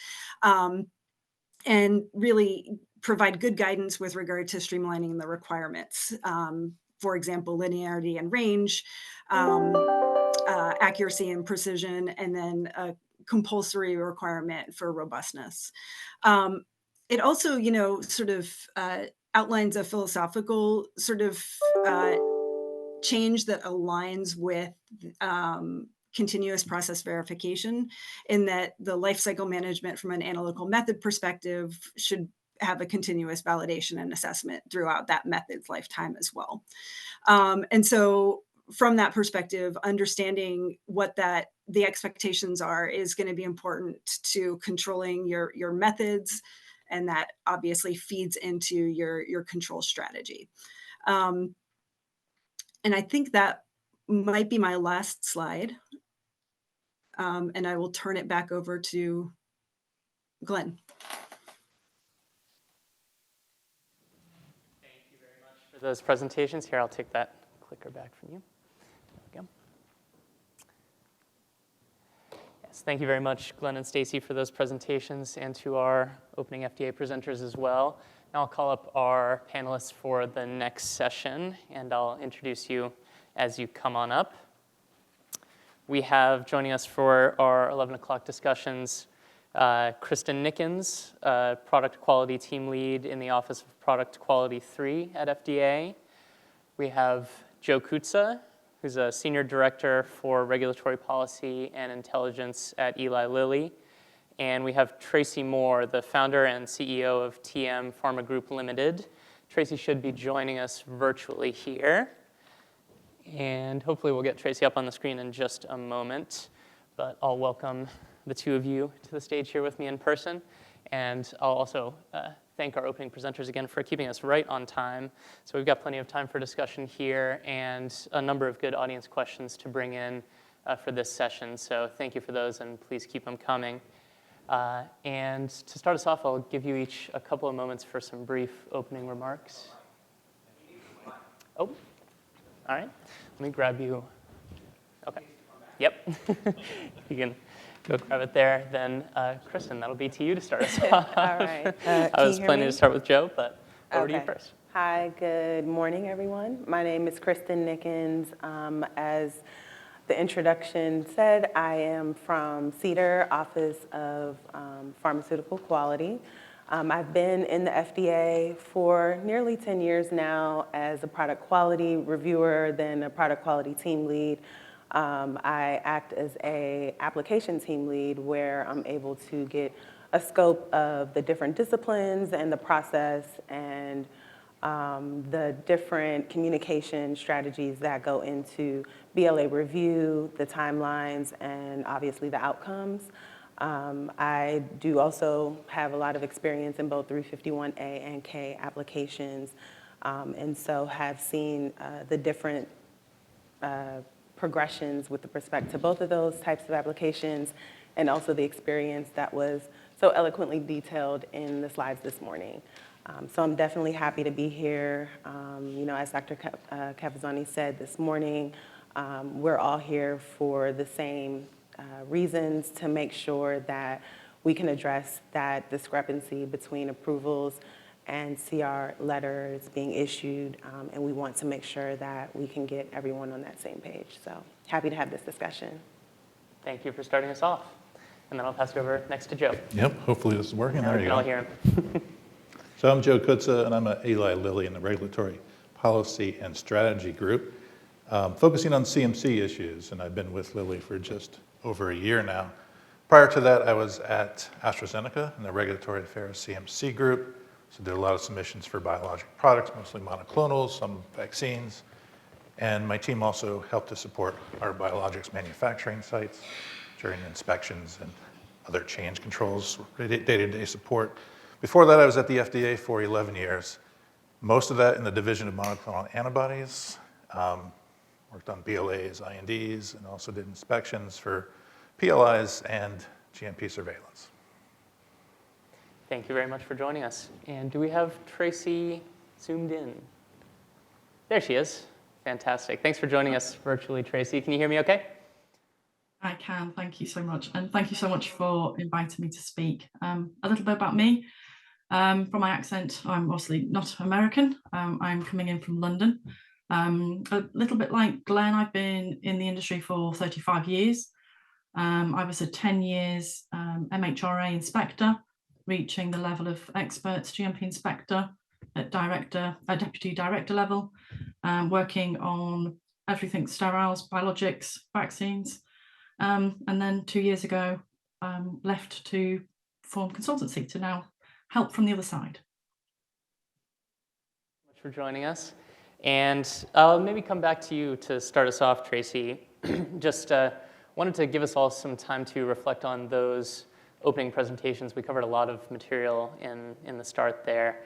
and really provide good guidance with regard to streamlining the requirements. For example, linearity and range, accuracy and precision, and then a compulsory requirement for robustness. It also, sort of outlines a philosophical sort of change that aligns with continuous process verification, in that the life cycle management from an analytical method perspective should have a continuous validation and assessment throughout that method's lifetime as well. And so from that perspective, understanding what the expectations are is going to be important to controlling your methods, and that obviously feeds into your control strategy. And I think that might be my last slide. And I will turn it back over to Glenn. Thank you very much for those presentations. Here, I'll take that clicker back from you. There we go. Yes, thank you very much, Glenn and Stacy, for those presentations, and to our opening FDA presenters as well. Now I'll call up our panelists for the next session, and I'll introduce you as you come on up. We have joining us for our 11 o'clock discussions, Kristen Nickens, Product Quality Team Lead in the Office of Product Quality 3 at FDA. We have Joe Kutza, who's a Senior Director for Regulatory Policy and Intelligence at Eli Lilly. And we have Tracy Moore, the founder and CEO of TM Pharma Group Limited. Tracy should be joining us virtually here. And hopefully we'll get Tracy up on the screen in just a moment. But I'll welcome the two of you to the stage here with me in person. And I'll also thank our opening presenters again for keeping us right on time. So we've got plenty of time for discussion here and a number of good audience questions to bring in for this session. So thank you for those, and please keep them coming. And to start us off, I'll give you each a couple of moments for some brief opening remarks. Oh, all right. Let me grab you. Okay. Yep. You can go grab it there. Then, Kristen, that'll be to you to start us off. All right. I was planning to start with Joe, but over to you first. Hi, good morning, everyone. My name is Kristen Nickens. As the introduction said, I am from CDER, Office of Pharmaceutical Quality. I've been in the FDA for nearly 10 years now as a product quality reviewer, then a product quality team lead. I act as an application team lead where I'm able to get a scope of the different disciplines and the process and the different communication strategies that go into BLA review, the timelines, and obviously the outcomes. I do also have a lot of experience in both 351A and K applications, and so have seen the different progressions with respect to both of those types of applications, and also the experience that was so eloquently detailed in the slides this morning. So I'm definitely happy to be here. As Dr. Cavazzoni said this morning, we're all here for the same reasons, to make sure that we can address that discrepancy between approvals and CR letters being issued, and we want to make sure that we can get everyone on that same page. So happy to have this discussion. Thank you for starting us off. And then I'll pass it over next to Joe. Yep, hopefully this is working. Now There we you can all go. hear him. So I'm Joe Kutza, and I'm an Eli Lilly in the Regulatory Policy and Strategy Group, focusing on CMC issues, and I've been with Lilly for just over a year now. Prior to that, I was at AstraZeneca in the Regulatory Affairs CMC Group, so did a lot of submissions for biologic products, mostly monoclonals, some vaccines, and my team also helped to support our biologics manufacturing sites during inspections and other change controls, day-to-day support. Before that, I was at the FDA for 11 years, most of that in the division of monoclonal antibodies, worked on BLAs, INDs, and also did inspections for PLIs and GMP surveillance. Thank you very much for joining us. And do we have Tracy zoomed in? There she is. Fantastic. Thanks for joining us virtually, Tracy. Can you hear me okay? I can, thank you so much. And thank you so much for inviting me to speak. A little bit about me. From my accent, I'm obviously not American. I'm coming in from London. A little bit like Glenn, I've been in the industry for 35 years. I was a 10 years MHRA inspector, reaching the level of experts GMP inspector at deputy director level, working on everything sterols, biologics, vaccines. And then 2 years ago, left to form consultancy to now help from the other side. Thank you for joining us. And I'll maybe come back to you to start us off, Tracy. Just wanted to give us all some time to reflect on those opening presentations. We covered a lot of material in the start there.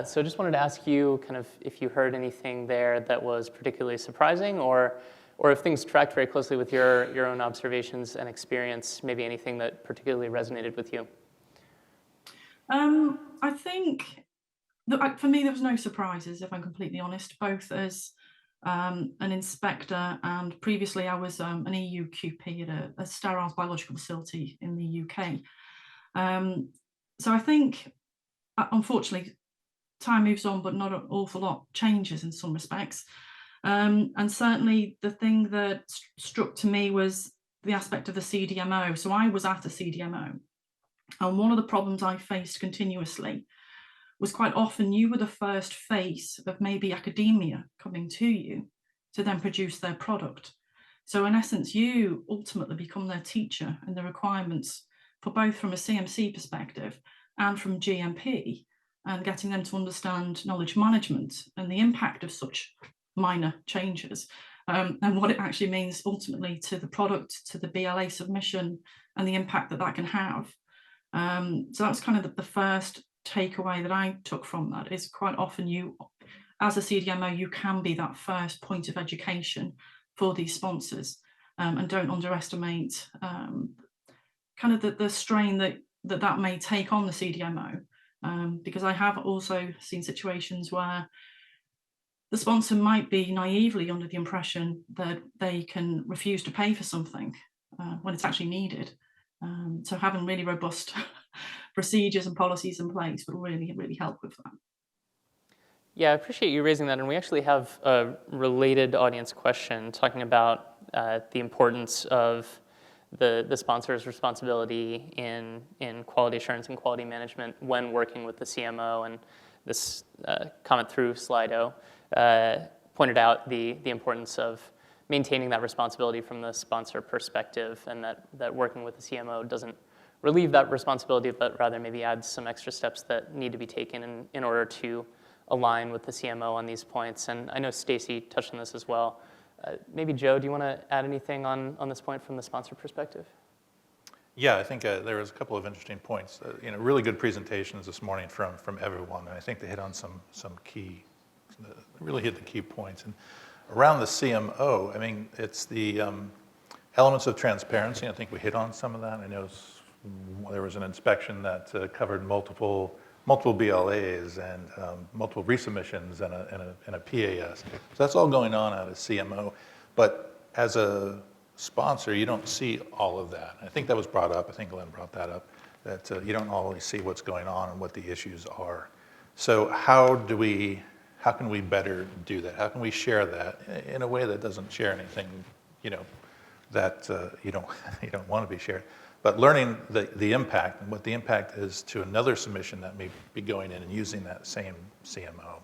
So just wanted to ask you kind of if you heard anything there that was particularly surprising, or if things tracked very closely with your own observations and experience, maybe anything that particularly resonated with you. I think that for me, there was no surprises, if I'm completely honest, both as an inspector and previously I was an EU QP at a sterile biological facility in the UK. So I think, unfortunately, time moves on, but not an awful lot changes in some respects. And certainly the thing that struck to me was the aspect of the CDMO. So I was at a CDMO, and one of the problems I faced continuously was quite often you were the first face of maybe academia coming to you to then produce their product. So in essence, you ultimately become their teacher and the requirements for both from a CMC perspective and from GMP, and getting them to understand knowledge management and the impact of such minor changes, and what it actually means ultimately to the product, to the BLA submission, and the impact that that can have. So that's kind of the first takeaway that I took from that, is quite often you, as a CDMO, you can be that first point of education for these sponsors, and don't underestimate kind of the strain that may take on the CDMO, because I have also seen situations where the sponsor might be naively under the impression that they can refuse to pay for something when it's actually needed. So having really robust procedures and policies in place will really, really help with that. Yeah, I appreciate you raising that. And we actually have a related audience question talking about the importance of the sponsor's responsibility in quality assurance and quality management when working with the CMO. And this comment through Slido pointed out the importance of maintaining that responsibility from the sponsor perspective, and that working with the CMO doesn't relieve that responsibility, but rather maybe adds some extra steps that need to be taken in order to align with the CMO on these points. And I know Stacy touched on this as well. Maybe Joe, do you want to add anything on this point from the sponsor perspective? Yeah, I think there was a couple of interesting points. Really good presentations this morning from everyone, and I think they hit on some key, really hit the key points. And around the CMO, I mean, it's the elements of transparency. I think we hit on some of that. I know there was an inspection that covered multiple BLAs and multiple resubmissions and a PAS. So that's all going on at a CMO. But as a sponsor, you don't see all of that. I think that was brought up. I think Glenn brought that up, that you don't always see what's going on and what the issues are. So how can we better do that? How can we share that in a way that doesn't share anything, that you don't want to be shared? But learning the impact and what the impact is to another submission that may be going in and using that same CMO.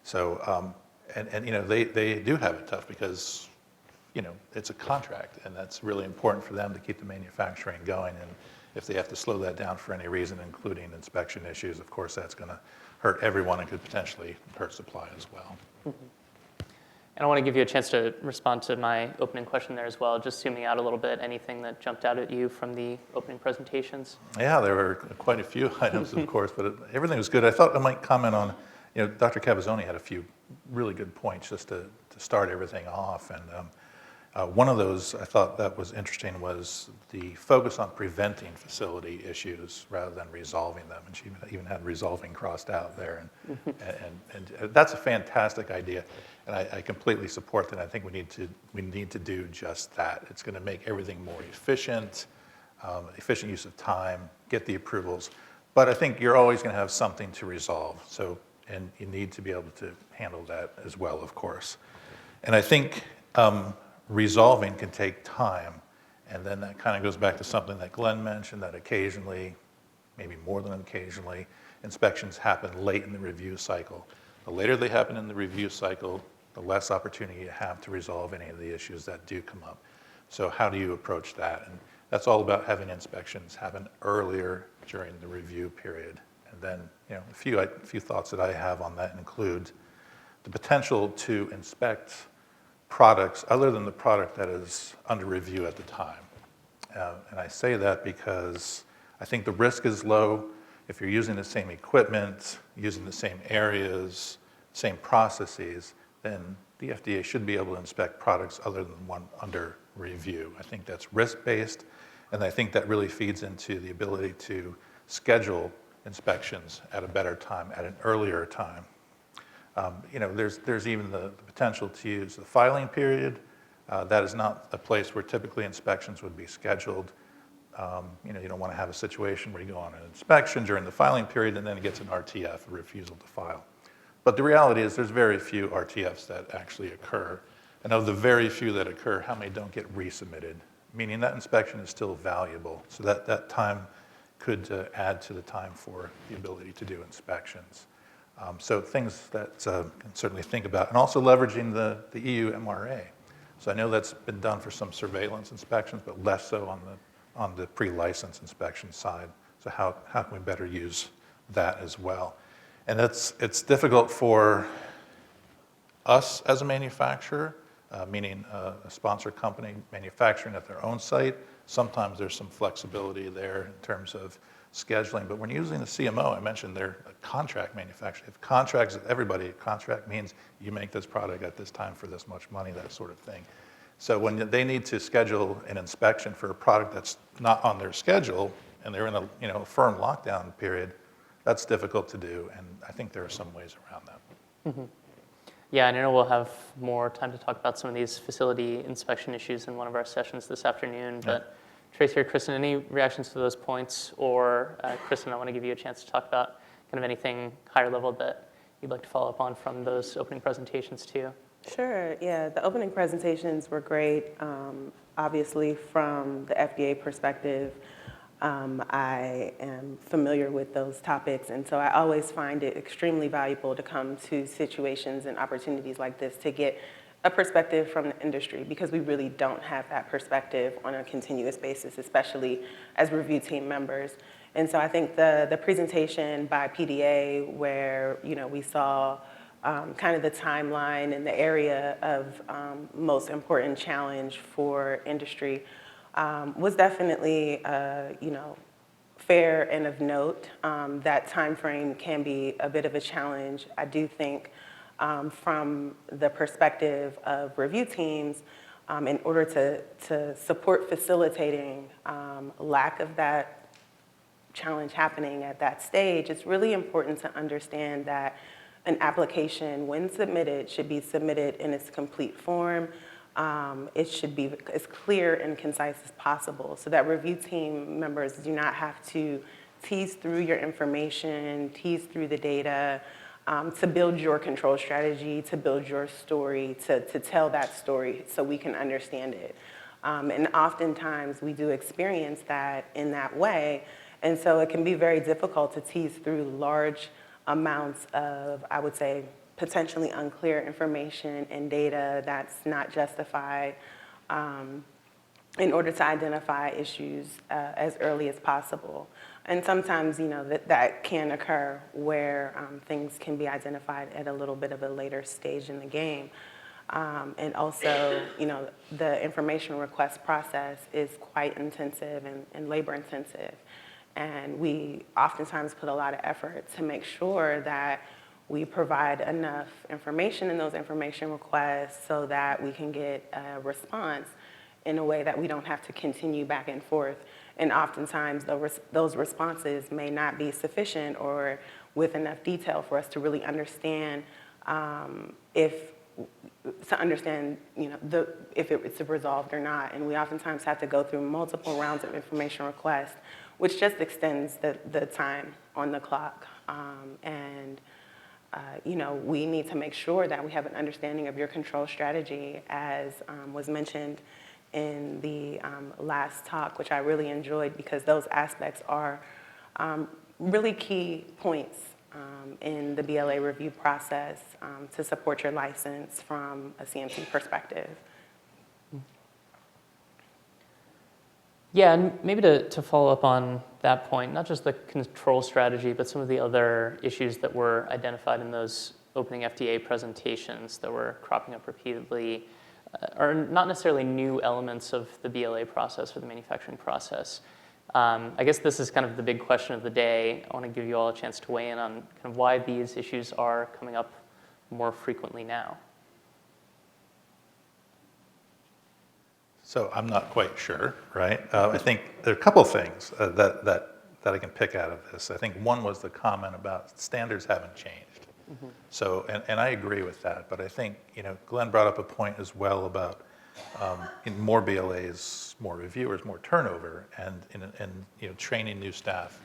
So, they do have it tough because, it's a contract, and that's really important for them to keep the manufacturing going. And if they have to slow that down for any reason, including inspection issues, of course, that's going to hurt everyone and could potentially hurt supply as well. Mm-hmm. And I want to give you a chance to respond to my opening question there as well, just zooming out a little bit, anything that jumped out at you from the opening presentations? Yeah, there were quite a few items, of course, but everything was good. I thought I might comment on, Dr. Cavazzoni had a few really good points just to start everything off. And one of those I thought that was interesting was the focus on preventing facility issues rather than resolving them. And she even had resolving crossed out there. And that's a fantastic idea. And I completely support that. I think we need to do just that. It's going to make everything more efficient use of time, get the approvals. But I think you're always going to have something to resolve. So, and you need to be able to handle that as well, of course. And I think resolving can take time. And then that kind of goes back to something that Glenn mentioned, that occasionally, maybe more than occasionally, inspections happen late in the review cycle. The later they happen in the review cycle, the less opportunity you have to resolve any of the issues that do come up. So how do you approach that? And that's all about having inspections happen earlier during the review period. And then, a few thoughts that I have on that include the potential to inspect products other than the product that is under review at the time. And I say that because I think the risk is low. If you're using the same equipment, using the same areas, same processes, then the FDA should be able to inspect products other than one under review. I think that's risk-based, and I think that really feeds into the ability to schedule inspections at a better time, at an earlier time. There's even the potential to use the filing period. That is not a place where typically inspections would be scheduled. You don't want to have a situation where you go on an inspection during the filing period and then it gets an RTF, a refusal to file. But the reality is there's very few RTFs that actually occur. And of the very few that occur, how many don't get resubmitted? Meaning that inspection is still valuable. So that time could add to the time for the ability to do inspections. So things that can certainly think about. And also leveraging the EU MRA. So I know that's been done for some surveillance inspections, but less so on the pre-license inspection side. So how can we better use that as well? And it's difficult for us as a manufacturer, meaning a sponsor company manufacturing at their own site. Sometimes there's some flexibility there in terms of scheduling, but when you're using the CMO, I mentioned they're a contract manufacturer. If contracts with everybody, a contract means you make this product at this time for this much money, that sort of thing. So when they need to schedule an inspection for a product that's not on their schedule and they're in a firm lockdown period, that's difficult to do, and I think there are some ways around that. Mm-hmm. Yeah, and I know we'll have more time to talk about some of these facility inspection issues in one of our sessions this afternoon, but Tracy or Kristen, any reactions to those points? Or Kristen, I want to give you a chance to talk about kind of anything higher level that you'd like to follow up on from those opening presentations too. Sure, yeah, the opening presentations were great. Obviously, from the FDA perspective, I am familiar with those topics, and so I always find it extremely valuable to come to situations and opportunities like this to get a perspective from the industry, because we really don't have that perspective on a continuous basis, especially as review team members. And so I think the presentation by PDA where, we saw kind of the timeline and the area of most important challenge for industry was definitely, fair and of note. That time frame can be a bit of a challenge. I do think from the perspective of review teams, in order to support facilitating lack of that challenge happening at that stage, it's really important to understand that an application, when submitted, should be submitted in its complete form. It should be as clear and concise as possible so that review team members do not have to tease through your information, tease through the data, to build your control strategy, to build your story, to tell that story so we can understand it. And oftentimes we do experience that in that way. And so it can be very difficult to tease through large amounts of, I would say, potentially unclear information and data that's not justified in order to identify issues as early as possible. And sometimes, that can occur where things can be identified at a little bit of a later stage in the game. And also, the information request process is quite intensive and labor intensive. And we oftentimes put a lot of effort to make sure that we provide enough information in those information requests so that we can get a response in a way that we don't have to continue back and forth. And oftentimes those responses may not be sufficient or with enough detail for us to really understand if it's resolved or not. And we oftentimes have to go through multiple rounds of information requests, which just extends the time on the clock. We need to make sure that we have an understanding of your control strategy, as was mentioned in the last talk, which I really enjoyed because those aspects are really key points in the BLA review process to support your license from a CMC perspective. Yeah, and maybe to follow up on that point, not just the control strategy, but some of the other issues that were identified in those opening FDA presentations that were cropping up repeatedly are not necessarily new elements of the BLA process or the manufacturing process. I guess this is kind of the big question of the day. I want to give you all a chance to weigh in on kind of why these issues are coming up more frequently now. So I'm not quite sure, right? I think there are a couple things that I can pick out of this. I think one was the comment about standards haven't changed. Mm-hmm. So, and I agree with that, but I think, Glenn brought up a point as well about in more BLAs, more reviewers, more turnover, and training new staff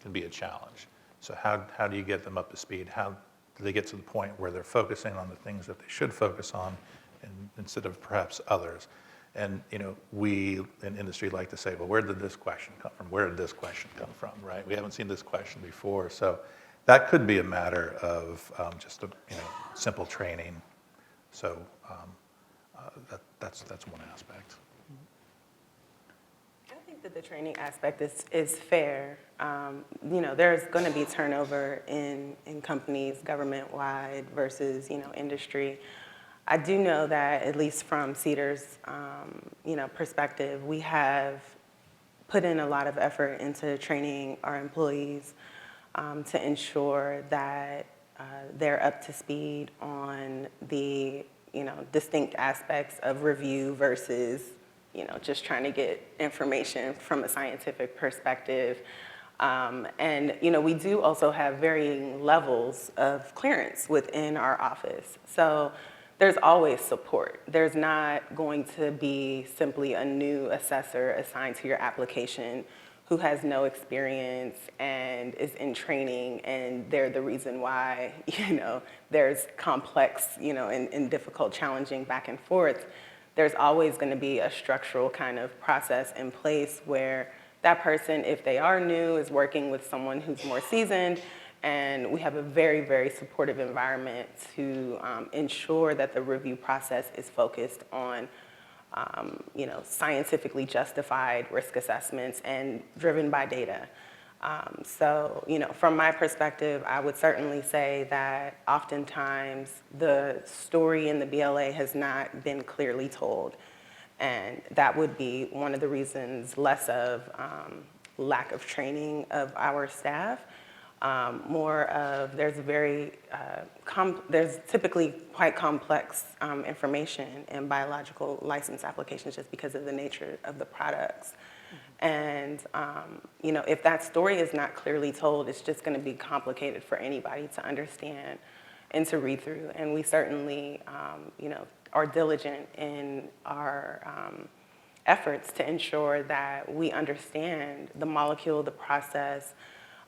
can be a challenge. So how do you get them up to speed? How do they get to the point where they're focusing on the things that they should focus on instead of perhaps others? And we in industry like to say, well, where did this question come from? Where did this question come from, right? We haven't seen this question before. So that could be a matter of just simple training. So that's one aspect. I think that the training aspect is fair. There's going to be turnover in companies government-wide versus industry. I do know that, at least from CDER's perspective, we have put in a lot of effort into training our employees to ensure that they're up to speed on the distinct aspects of review versus just trying to get information from a scientific perspective. And we do also have varying levels of clearance within our office. So there's always support. There's not going to be simply a new assessor assigned to your application who has no experience and is in training, and they're the reason why, there's complex, and difficult, challenging back and forth. There's always going to be a structural kind of process in place where that person, if they are new, is working with someone who's more seasoned. And we have a very, very supportive environment to ensure that the review process is focused on, scientifically justified risk assessments and driven by data. So, from my perspective, I would certainly say that oftentimes the story in the BLA has not been clearly told. And that would be one of the reasons, less of lack of training of our staff, more of there's typically quite complex information in biological license applications just because of the nature of the products. And, if that story is not clearly told, it's just going to be complicated for anybody to understand and to read through. And we certainly, are diligent in our efforts to ensure that we understand the molecule, the process,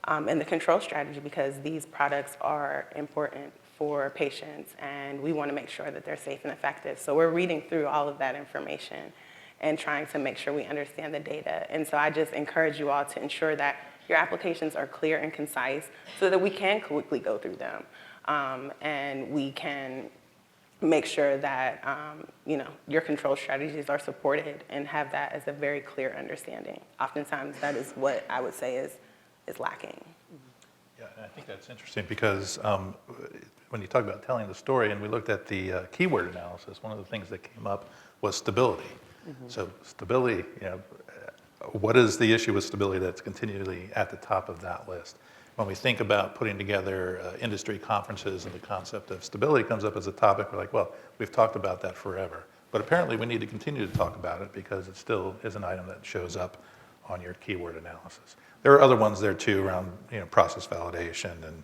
and the control strategy, because these products are important for patients, and we want to make sure that they're safe and effective. So we're reading through all of that information and trying to make sure we understand the data. And so I just encourage you all to ensure that your applications are clear and concise so that we can quickly go through them, and we can make sure that your control strategies are supported and have that as a very clear understanding. Oftentimes that is what I would say is lacking. Yeah, and I think that's interesting because when you talk about telling the story, and we looked at the keyword analysis, one of the things that came up was stability. So stability, what is the issue with stability that's continually at the top of that list? When we think about putting together industry conferences and the concept of stability comes up as a topic, we're like, well, we've talked about that forever. But apparently we need to continue to talk about it because it still is an item that shows up on your keyword analysis. There are other ones there too around process validation and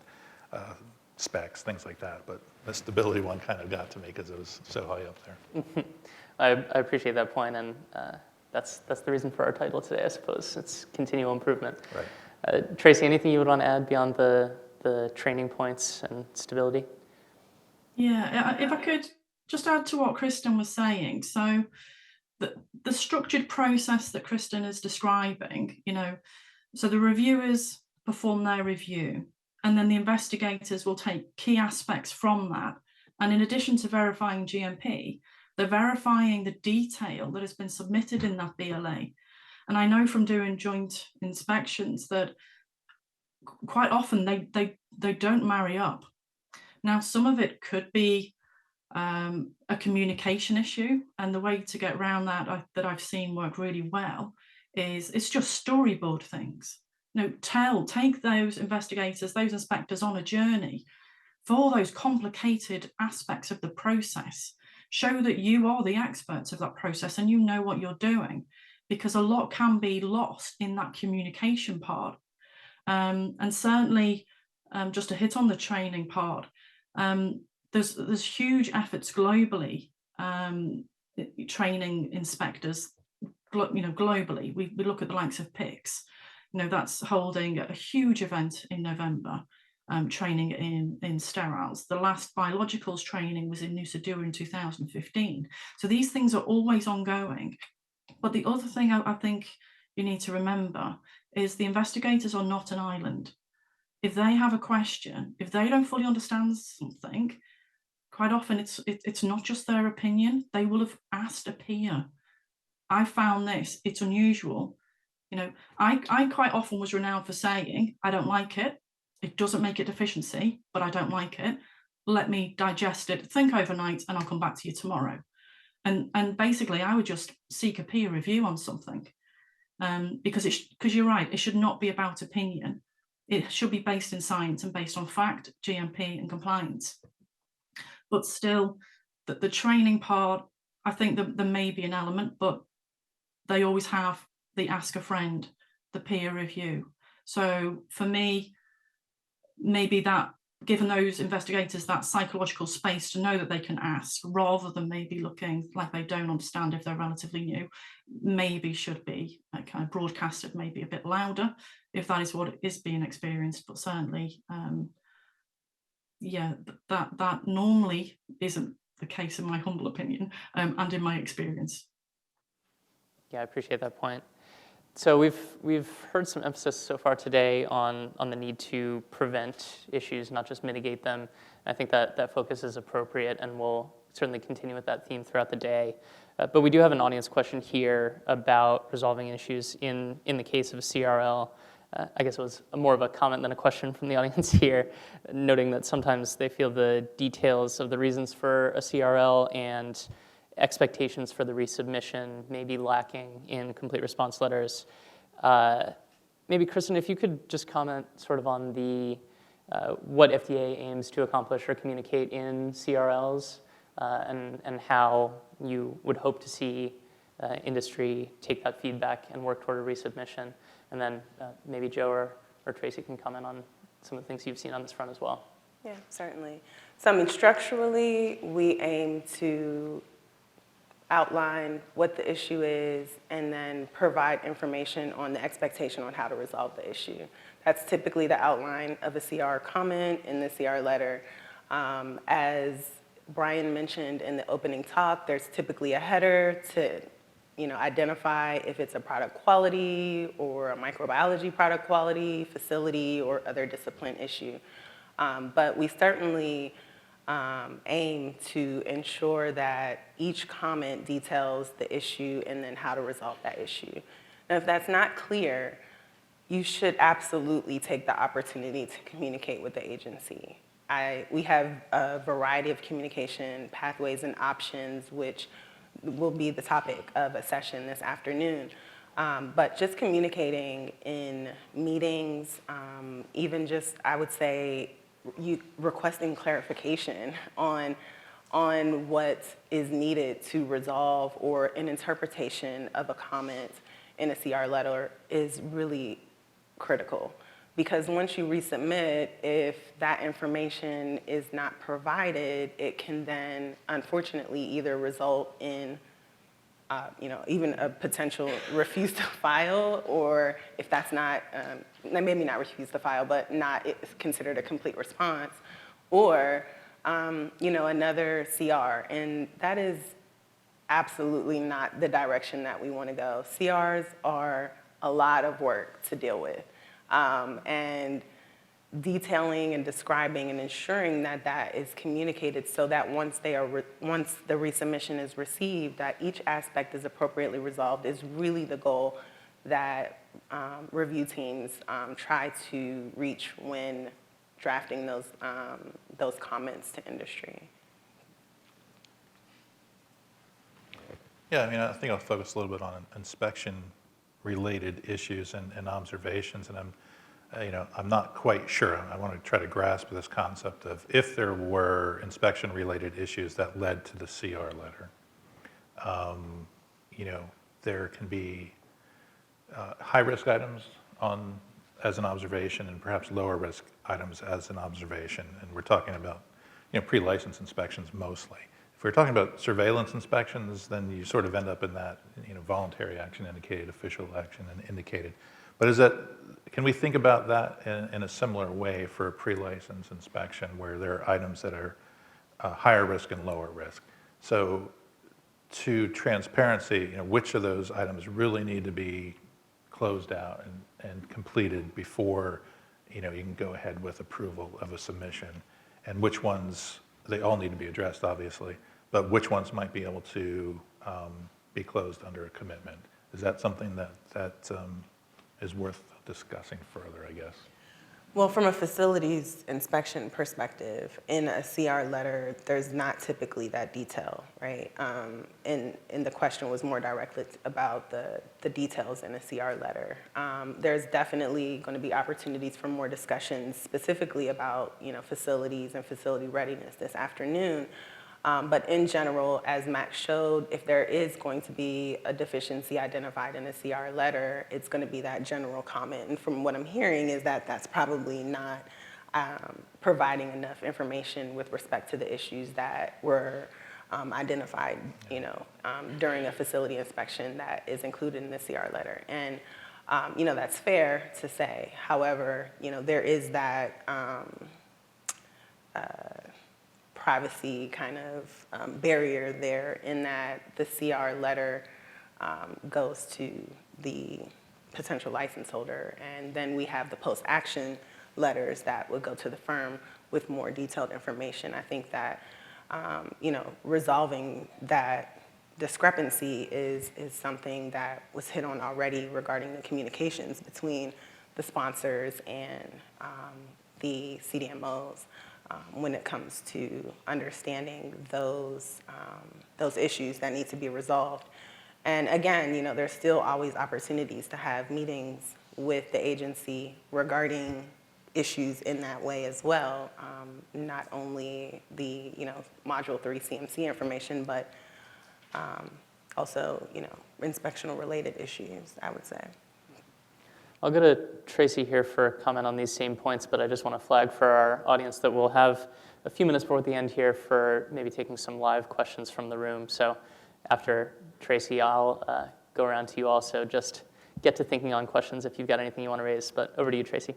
specs, things like that. But the stability one kind of got to me because it was so high up there. I appreciate that point, and that's the reason for our title today, I suppose. It's continual improvement. Right. Tracy, anything you would want to add beyond the training points and stability? Yeah, if I could just add to what Kristen was saying. So the structured process that Kristen is describing, so the reviewers perform their review, and then the investigators will take key aspects from that. And in addition to verifying GMP, they're verifying the detail that has been submitted in that BLA. And I know from doing joint inspections that quite often they don't marry up. Now, some of it could be a communication issue, and the way to get around that that I've seen work really well is it's just storyboard things. Take those investigators, those inspectors on a journey for those complicated aspects of the process. Show that you are the experts of that process and you know what you're doing, because a lot can be lost in that communication part. And certainly, just to hit on the training part, there's huge efforts globally, training inspectors, globally. We look at the likes of PICS, that's holding a huge event in November, training in sterols. The last biologicals training was in Nusa Dua in 2015. So these things are always ongoing. But the other thing I think you need to remember is the investigators are not an island. If they have a question, if they don't fully understand something, quite often it's not just their opinion. They will have asked a peer. I found this, it's unusual. I quite often was renowned for saying, I don't like it. It doesn't make a deficiency, but I don't like it. Let me digest it, think overnight, and I'll come back to you tomorrow. And basically, I would just seek a peer review on something, because you're right, it should not be about opinion. It should be based in science and based on fact, GMP, and compliance. But still, the training part, I think that there may be an element, but they always have the ask a friend, the peer review. So for me, maybe that, given those investigators that psychological space to know that they can ask, rather than maybe looking like they don't understand if they're relatively new, maybe should be kind of broadcasted maybe a bit louder if that is what is being experienced. But certainly, that normally isn't the case in my humble opinion, and in my experience. Yeah, I appreciate that point. So we've heard some emphasis so far today on the need to prevent issues, not just mitigate them. I think that focus is appropriate, and we'll certainly continue with that theme throughout the day. But we do have an audience question here about resolving issues in the case of a CRL. I guess it was more of a comment than a question from the audience here, noting that sometimes they feel the details of the reasons for a CRL and expectations for the resubmission may be lacking in complete response letters. Maybe, Kristen, if you could just comment sort of on the what FDA aims to accomplish or communicate in CRLs, and how you would hope to see industry take that feedback and work toward a resubmission. And then maybe Joe or Tracy can comment on some of the things you've seen on this front as well. Yeah, certainly. So I mean, structurally, we aim to outline what the issue is and then provide information on the expectation on how to resolve the issue. That's typically the outline of a CR comment in the CR letter. As Brian mentioned in the opening talk, there's typically a header to identify if it's a product quality or a microbiology product quality, facility, or other discipline issue. But we certainly aim to ensure that each comment details the issue and then how to resolve that issue. And if that's not clear, you should absolutely take the opportunity to communicate with the agency. We have a variety of communication pathways and options, which will be the topic of a session this afternoon. But just communicating in meetings, even just, I would say, requesting clarification on what is needed to resolve or an interpretation of a comment in a CR letter is really critical. Because once you resubmit, if that information is not provided, it can then, unfortunately, either result in even a potential refuse to file, or if that's not, maybe not refuse to file, but not considered a complete response, or another CR. And that is absolutely not the direction that we want to go. CRs are a lot of work to deal with. And detailing and describing and ensuring that that is communicated so that once the resubmission is received, that each aspect is appropriately resolved is really the goal that review teams try to reach when drafting those comments to industry. Yeah, I mean, I think I'll focus a little bit on inspection-related issues and observations, and I'm not quite sure. I want to try to grasp this concept of if there were inspection-related issues that led to the CR letter. There can be high-risk items as an observation and perhaps lower-risk items as an observation, and we're talking about pre-license inspections mostly. If we're talking about surveillance inspections, then you sort of end up in that voluntary action indicated, official action and indicated. But can we think about that in a similar way for a pre-license inspection where there are items that are higher risk and lower risk? So to transparency, which of those items really need to be closed out and completed before you can go ahead with approval of a submission, and which ones, they all need to be addressed obviously, but which ones might be able to be closed under a commitment? Is that something that is worth discussing further, I guess? Well, from a facilities inspection perspective, in a CR letter, there's not typically that detail, right? And the question was more directly about the details in a CR letter. There's definitely going to be opportunities for more discussions specifically about facilities and facility readiness this afternoon. But in general, as Max showed, if there is going to be a deficiency identified in a CR letter, it's going to be that general comment. And from what I'm hearing is that that's probably not providing enough information with respect to the issues that were identified, during a facility inspection that is included in the CR letter. And, that's fair to say. However, there is that privacy kind of barrier there in that the CR letter goes to the potential license holder, and then we have the post-action letters that would go to the firm with more detailed information. I think that resolving that discrepancy is something that was hit on already regarding the communications between the sponsors and the CDMOs when it comes to understanding those issues that need to be resolved. And again, you know, there's still always opportunities to have meetings with the agency regarding issues in that way as well. Not only the, you know, Module 3 CMC information, but also, you know, inspectional related issues, I would say. I'll go to Tracy here for a comment on these same points, but I just want to flag for our audience that we'll have a few minutes before the end here for maybe taking some live questions from the room. So after Tracy, I'll go around to you also. Just get to thinking on questions if you've got anything you want to raise. But over to you, Tracy.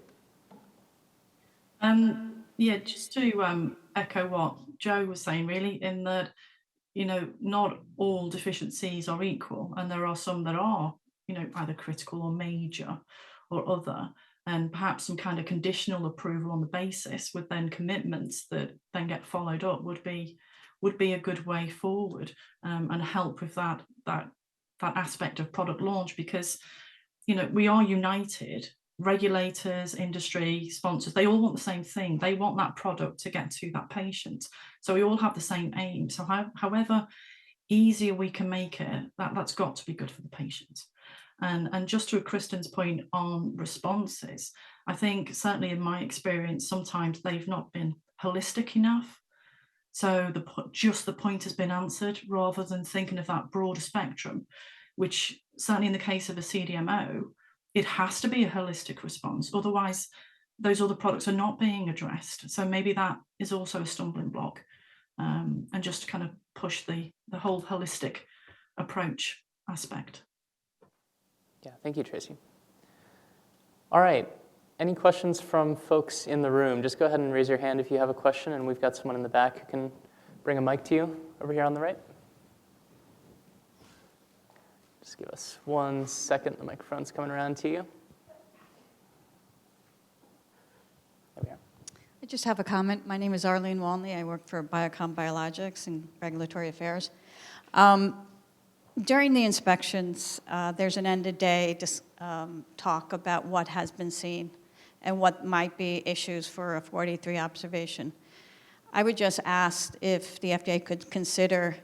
Yeah, just to echo what Joe was saying, really, in that, you know, not all deficiencies are equal, and there are some that are, you know, either critical or major or other, and perhaps some kind of conditional approval on the basis with then commitments that then get followed up would be a good way forward, and help with that aspect of product launch, because, you know, we are united. Regulators, industry, sponsors, they all want the same thing. They want that product to get to that patient. So we all have the same aim. So however easier we can make it, that's got to be good for the patient. And just to Kristen's point on responses, I think certainly in my experience, sometimes they've not been holistic enough. So just the point has been answered rather than thinking of that broader spectrum, which certainly in the case of a CDMO, it has to be a holistic response. Otherwise, those other products are not being addressed. So maybe that is also a stumbling block, and just to kind of push the whole holistic approach aspect. Yeah, thank you, Tracy. All right, any questions from folks in the room? Just go ahead and raise your hand if you have a question, and we've got someone in the back who can bring a mic to you over here on the right. Just give us 1 second. The microphone's coming around to you. There we are. I just have a comment. My name is Arlene Walnley. I work for Biocom Biologics and Regulatory Affairs. During the inspections, there's an end-of-day talk about what has been seen and what might be issues for a 483 observation. I would just ask if the FDA could consider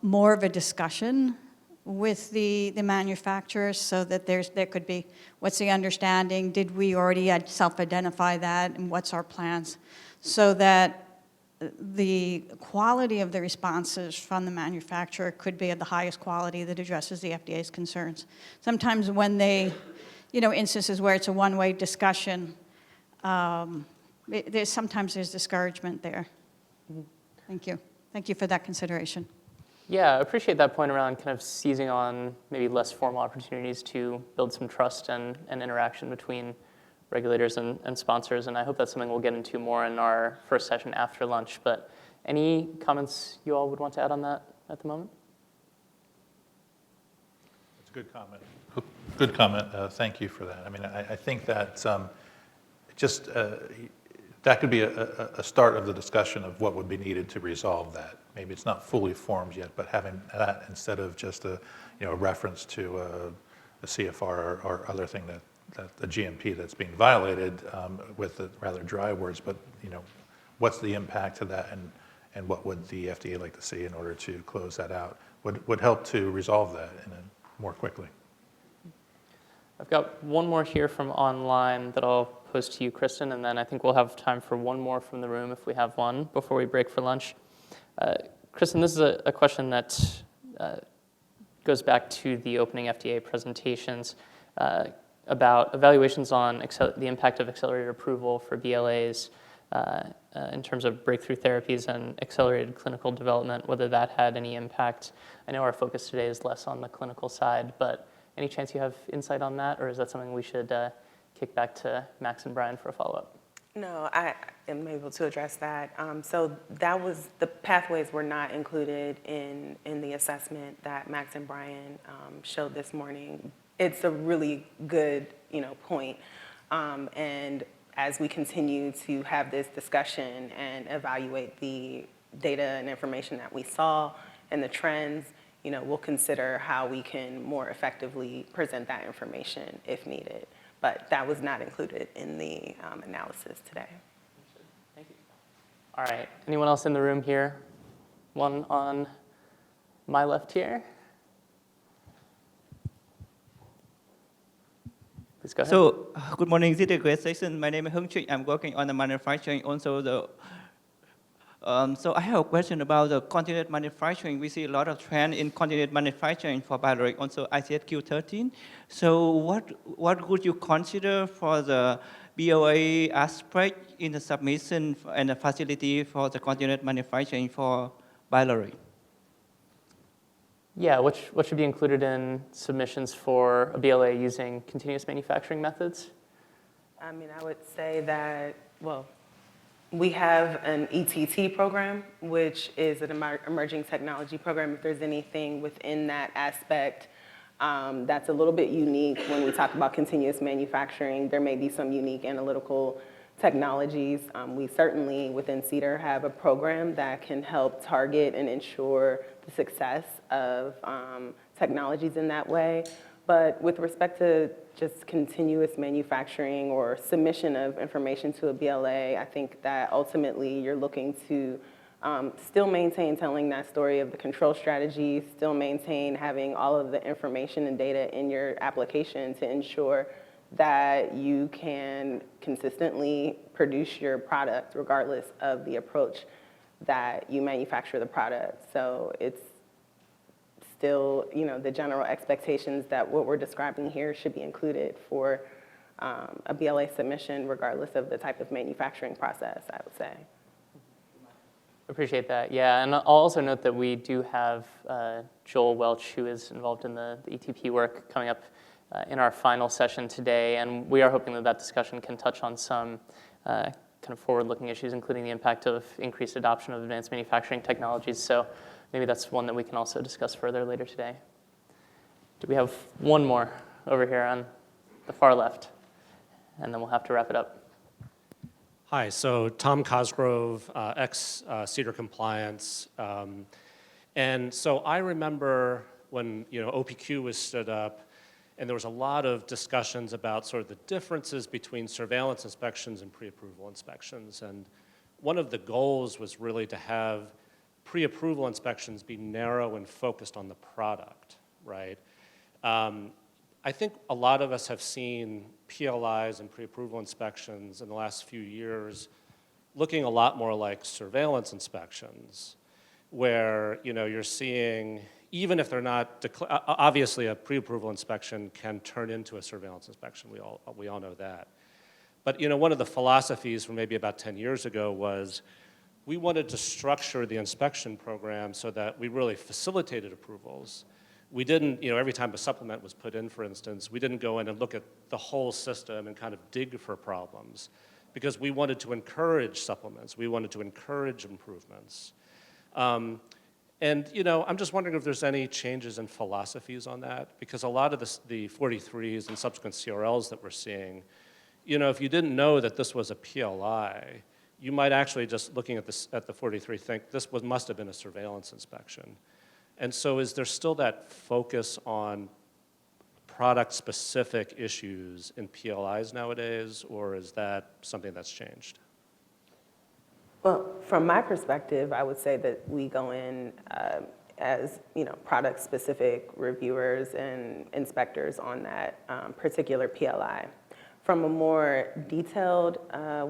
more of a discussion with the manufacturers, so that there could be, what's the understanding? Did we already self-identify that, and what's our plans? So that the quality of the responses from the manufacturer could be of the highest quality that addresses the FDA's concerns. Sometimes when they, you know, instances where it's a one-way discussion, sometimes there's discouragement there. Mm-hmm. Thank you. Thank you for that consideration. Yeah, I appreciate that point around kind of seizing on maybe less formal opportunities to build some trust and interaction between regulators and sponsors, and I hope that's something we'll get into more in our first session after lunch. But any comments you all would want to add on that at the moment? It's a good comment. Good comment. Thank you for that. I mean, I think that that could be a start of the discussion of what would be needed to resolve that. Maybe it's not fully formed yet, but having that instead of just a reference to a CFR or other thing that the GMP that's being violated with the rather dry words, but what's the impact of that, and what would the FDA like to see in order to close that out would help to resolve that more quickly. I've got one more here from online that I'll pose to you, Kristen, and then I think we'll have time for one more from the room if we have one before we break for lunch. Kristen, this is a question that goes back to the opening FDA presentations about evaluations on the impact of accelerated approval for BLAs in terms of breakthrough therapies and accelerated clinical development, whether that had any impact. I know our focus today is less on the clinical side, but any chance you have insight on that, or is that something we should kick back to Max and Brian for a follow-up? No, I am able to address that. So that was, the pathways were not included in the assessment that Max and Brian showed this morning. It's a really good, point. And as we continue to have this discussion and evaluate the data and information that we saw and the trends, we'll consider how we can more effectively present that information if needed. but that was not included in the analysis today. Thank you. All right, anyone else in the room here? One on my left here. Please go ahead. So, good morning. This is a great session. My name is Hung Trinh. I'm working on the manufacturing. Also, so I have a question about the continued manufacturing. We see a lot of trend in continued manufacturing for biologic, also ICSQ13. So, what would you consider for the BLA aspect in the submission and the facility for the continued manufacturing for biologic? Yeah, what should be included in submissions for a BLA using continuous manufacturing methods? I mean, I would say that, well, we have an ETT program, which is an emerging technology program. If there's anything within that aspect that's a little bit unique when we talk about continuous manufacturing, there may be some unique analytical technologies. We certainly, within CDER, have a program that can help target and ensure the success of technologies in that way. But with respect to just continuous manufacturing or submission of information to a BLA, I think that ultimately you're looking to still maintain telling that story of the control strategy, still maintain having all of the information and data in your application to ensure that you can consistently produce your product regardless of the approach that you manufacture the product. So it's still, you know, the general expectations that what we're describing here should be included for a BLA submission regardless of the type of manufacturing process, I would say. Appreciate that, yeah. And I'll also note that we do have Joel Welch, who is involved in the ETP work, coming up in our final session today, and we are hoping that that discussion can touch on some kind of forward-looking issues, including the impact of increased adoption of advanced manufacturing technologies. So maybe that's one that we can also discuss further later today. Do we have one more over here on the far left? And then we'll have to wrap it up. Hi, so Tom Cosgrove, ex-CDER compliance. And so I remember when OPQ was stood up, and there was a lot of discussions about sort of the differences between surveillance inspections and pre-approval inspections. And one of the goals was really to have pre-approval inspections be narrow and focused on the product, right? I think a lot of us have seen PLIs and pre-approval inspections in the last few years looking a lot more like surveillance inspections, where you're seeing, even if they're not, obviously a pre-approval inspection can turn into a surveillance inspection, we all know that. But one of the philosophies from maybe about 10 years ago was we wanted to structure the inspection program so that we really facilitated approvals. We didn't, every time a supplement was put in, for instance, we didn't go in and look at the whole system and kind of dig for problems, because we wanted to encourage supplements. We wanted to encourage improvements. And I'm just wondering if there's any changes in philosophies on that, because a lot of the 43s and subsequent CRLs that we're seeing, if you didn't know that this was a PLI, you might actually, just looking at the 43, think this must have been a surveillance inspection. And so is there still that focus on product-specific issues in PLIs nowadays, or is that something that's changed? Well, from my perspective, I would say that we go in as product-specific reviewers and inspectors on that particular PLI. From a more detailed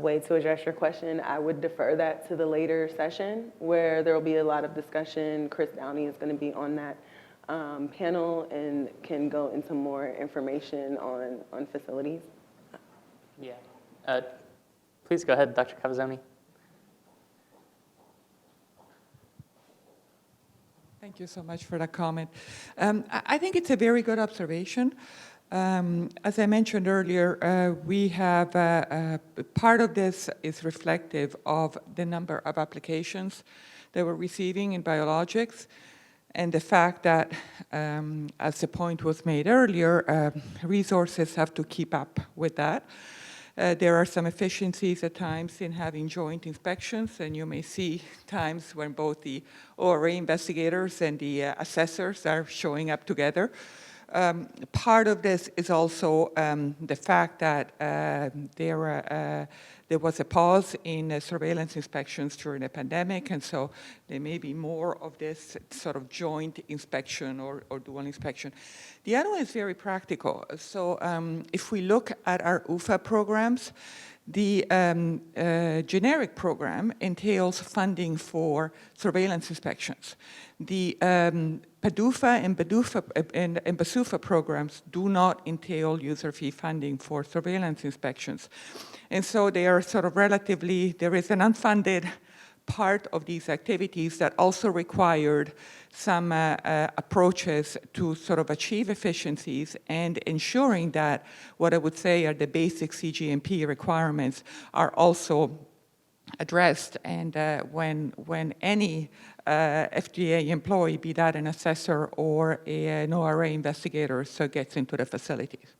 way to address your question, I would defer that to the later session, where there will be a lot of discussion. Chris Downey is going to be on that panel and can go into more information on facilities. Yeah. Please go ahead, Dr. Cavazzoni. Thank you so much for that comment. I think it's a very good observation. As I mentioned earlier, we have part of this is reflective of the number of applications that we're receiving in biologics, and the fact that, as the point was made earlier, resources have to keep up with that. There are some efficiencies at times in having joint inspections, and you may see times when both the ORA investigators and the assessors are showing up together. Part of this is also the fact that there was a pause in surveillance inspections during the pandemic, and so there may be more of this sort of joint inspection or dual inspection. The other one is very practical. So if we look at our UFA programs, the generic program entails funding for surveillance inspections. The PDUFA and BSUFA programs do not entail user fee funding for surveillance inspections. And so they are sort of relatively, there is an unfunded part of these activities that also required some approaches to sort of achieve efficiencies and ensuring that what I would say are the basic CGMP requirements are also addressed. And when any FDA employee, be that an assessor or an ORA investigator, so gets into the facilities.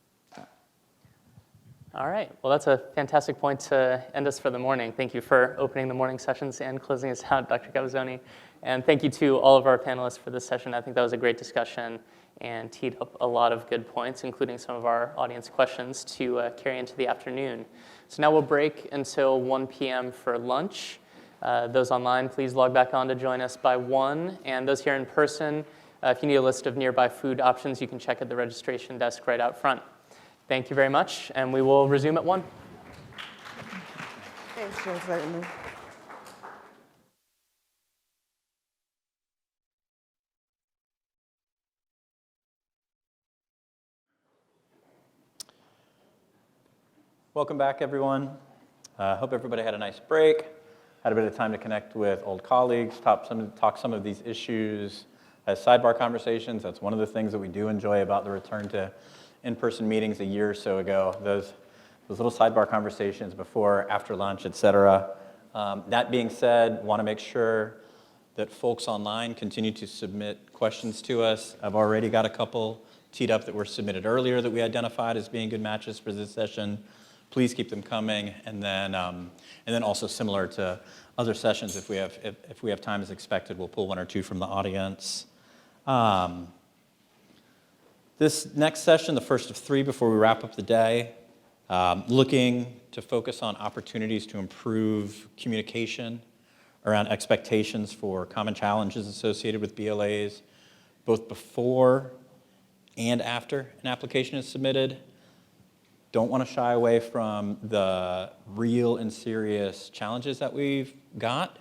All right, well, that's a fantastic point to end us for the morning. Thank you for opening the morning sessions and closing us out, Dr. Gavazzoni. And thank you to all of our panelists for this session. I think that was a great discussion and teed up a lot of good points, including some of our audience questions to carry into the afternoon. So now we'll break until 1 p.m. for lunch. Those online, please log back on to join us by 1. And those here in person, if you need a list of nearby food options, you can check at the registration desk right out front. Thank you very much, and we will resume at 1. Thanks, Chancellor. Welcome back, everyone. Hope everybody had a nice break, had a bit of time to connect with old colleagues, talk some of these issues as sidebar conversations. That's one of the things that we do enjoy about the return to in-person meetings a year or so ago, those little sidebar conversations before, after lunch, et cetera. That being said, want to make sure that folks online continue to submit questions to us. I've already got a couple teed up that were submitted earlier that we identified as being good matches for this session. Please keep them coming, and then also similar to other sessions, if we have time as expected, we'll pull 1 or 2 from the audience. This next session, the first of 3 before we wrap up the day, looking to focus on opportunities to improve communication around expectations for common challenges associated with BLAs, both before and after an application is submitted. Don't want to shy away from the real and serious challenges that we've got,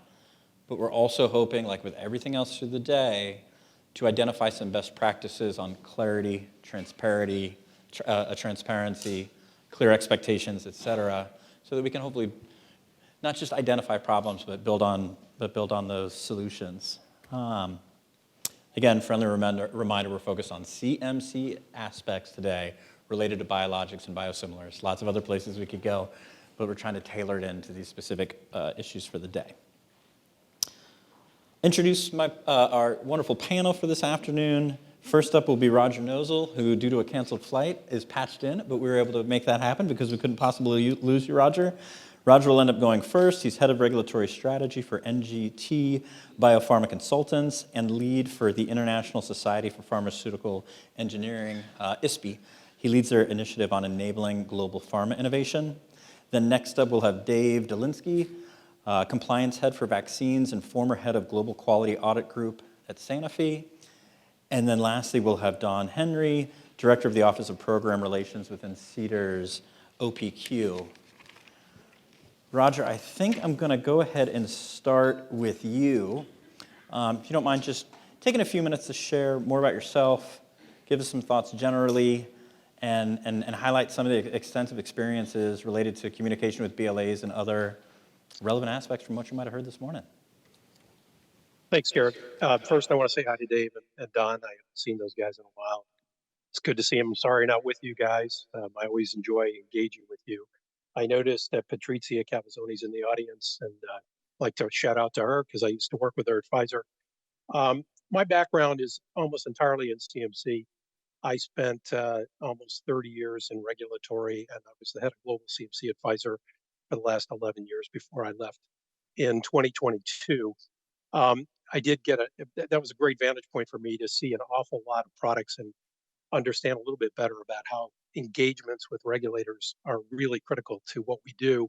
but we're also hoping, like with everything else through the day, to identify some best practices on clarity, transparency, clear expectations, et cetera, so that we can hopefully not just identify problems, but build on those solutions. Again, friendly reminder, we're focused on CMC aspects today related to biologics and biosimilars. Lots of other places we could go, but we're trying to tailor it into these specific issues for the day. Introduce our wonderful panel for this afternoon. First up will be Roger Nozel, who, due to a canceled flight, is patched in, but we were able to make that happen because we couldn't possibly lose you, Roger. Roger will end up going first. He's head of regulatory strategy for NGT Biopharma Consultants and lead for the International Society for Pharmaceutical Engineering, ISPE. He leads their initiative on enabling global pharma innovation. Then next up, we'll have Dave Dolinsky, compliance head for vaccines and former head of global quality audit group at Sanofi. And then lastly, we'll have Don Henry, director of the Office of Program Relations within CDER's OPQ. Roger, I think I'm going to go ahead and start with you. If you don't mind just taking a few minutes to share more about yourself, give us some thoughts generally, and highlight some of the extensive experiences related to communication with BLAs and other relevant aspects from what you might have heard this morning. Thanks, Garrett. First, I want to say hi to Dave and Don. I haven't seen those guys in a while. It's good to see them. Sorry not with you guys. I always enjoy engaging with you. I noticed that Patrizia Cavazzoni's in the audience, and I'd like to shout out to her because I used to work with her at Pfizer. My background is almost entirely in CMC. I spent almost 30 years in regulatory, and I was the head of global CMC at Pfizer for the last 11 years before I left in 2022. I did get that was a great vantage point for me to see an awful lot of products and understand a little bit better about how engagements with regulators are really critical to what we do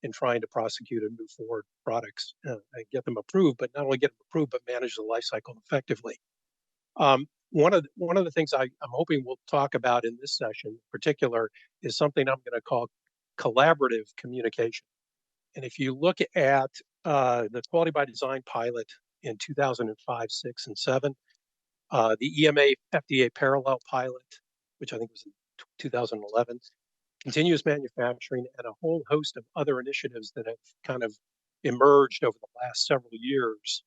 in trying to prosecute and move forward products and get them approved, but not only get them approved, but manage the life cycle effectively. One of the things I'm hoping we'll talk about in this session in particular is something I'm going to call collaborative communication. And if you look at the quality by design pilot in 2005, 6, and 7, the EMA FDA parallel pilot, which I think was in 2011, continuous manufacturing, and a whole host of other initiatives that have kind of emerged over the last several years.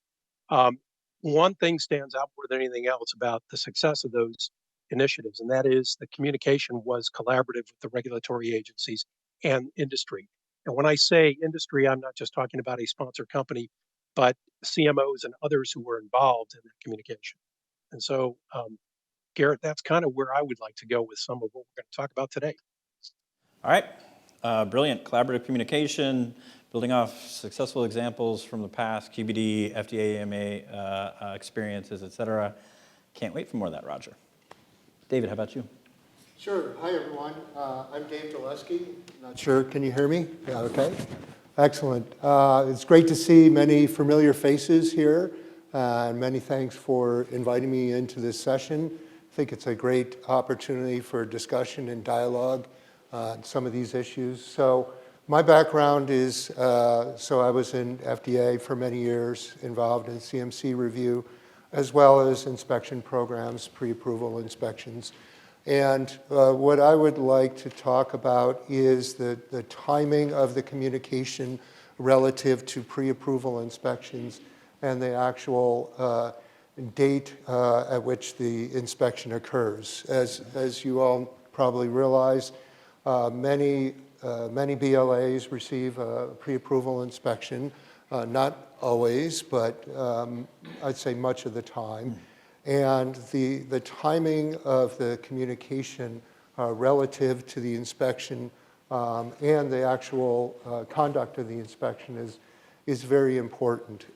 One thing stands out more than anything else about the success of those initiatives, and that is the communication was collaborative with the regulatory agencies and industry. And when I say industry, I'm not just talking about a sponsor company, but CMOs and others who were involved in that communication. And so, Garrett, that's kind of where I would like to go with some of what we're going to talk about today. All right, brilliant. Collaborative communication, building off successful examples from the past, QBD, FDA, AMA experiences, et cetera. Can't wait for more of that, Roger. David, how about you? Sure. Hi, everyone. I'm Dave Dulesky. Not sure. Can you hear me? Yeah, okay. Excellent. It's great to see many familiar faces here. And many thanks for inviting me into this session. I think it's a great opportunity for discussion and dialogue on some of these issues. So my background is, so I was in FDA for many years, involved in CMC review, as well as inspection programs, pre-approval inspections. And what I would like to talk about is the timing of the communication relative to pre-approval inspections and the actual date at which the inspection occurs. As you all probably realize, many BLAs receive a pre-approval inspection, not always, but I'd say much of the time. And the timing of the communication relative to the inspection and the actual conduct of the inspection is very important.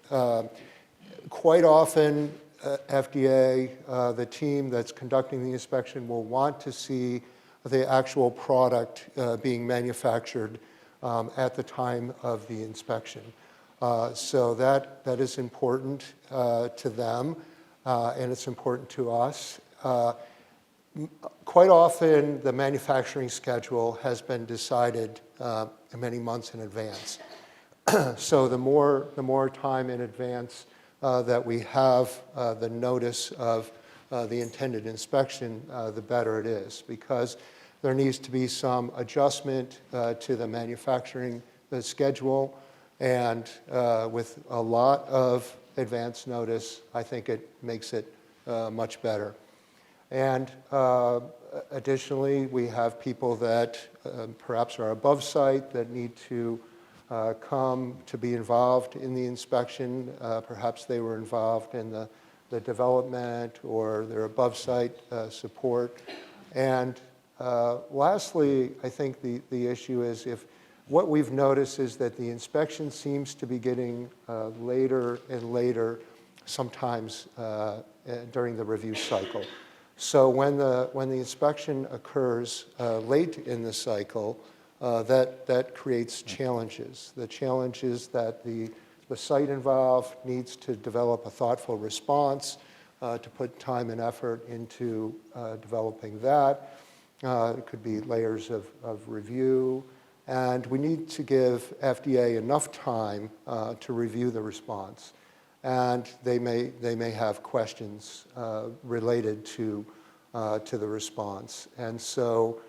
Quite often, FDA, the team that's conducting the inspection will want to see the actual product being manufactured at the time of the inspection. So that is important to them, and it's important to us. Quite often, the manufacturing schedule has been decided many months in advance. So the more time in advance that we have the notice of the intended inspection, the better it is, because there needs to be some adjustment to the manufacturing schedule, and with a lot of advance notice, I think it makes it much better. And additionally, we have people that perhaps are above site that need to come to be involved in the inspection. Perhaps they were involved in the development, or their above site support. And lastly, I think the issue is what we've noticed is that the inspection seems to be getting later and later, sometimes during the review cycle. So when the inspection occurs late in the cycle, that creates challenges. The challenge is that the site involved needs to develop a thoughtful response, to put time and effort into developing that. It could be layers of review. And we need to give FDA enough time to review the response. And they may have questions related to the response. And so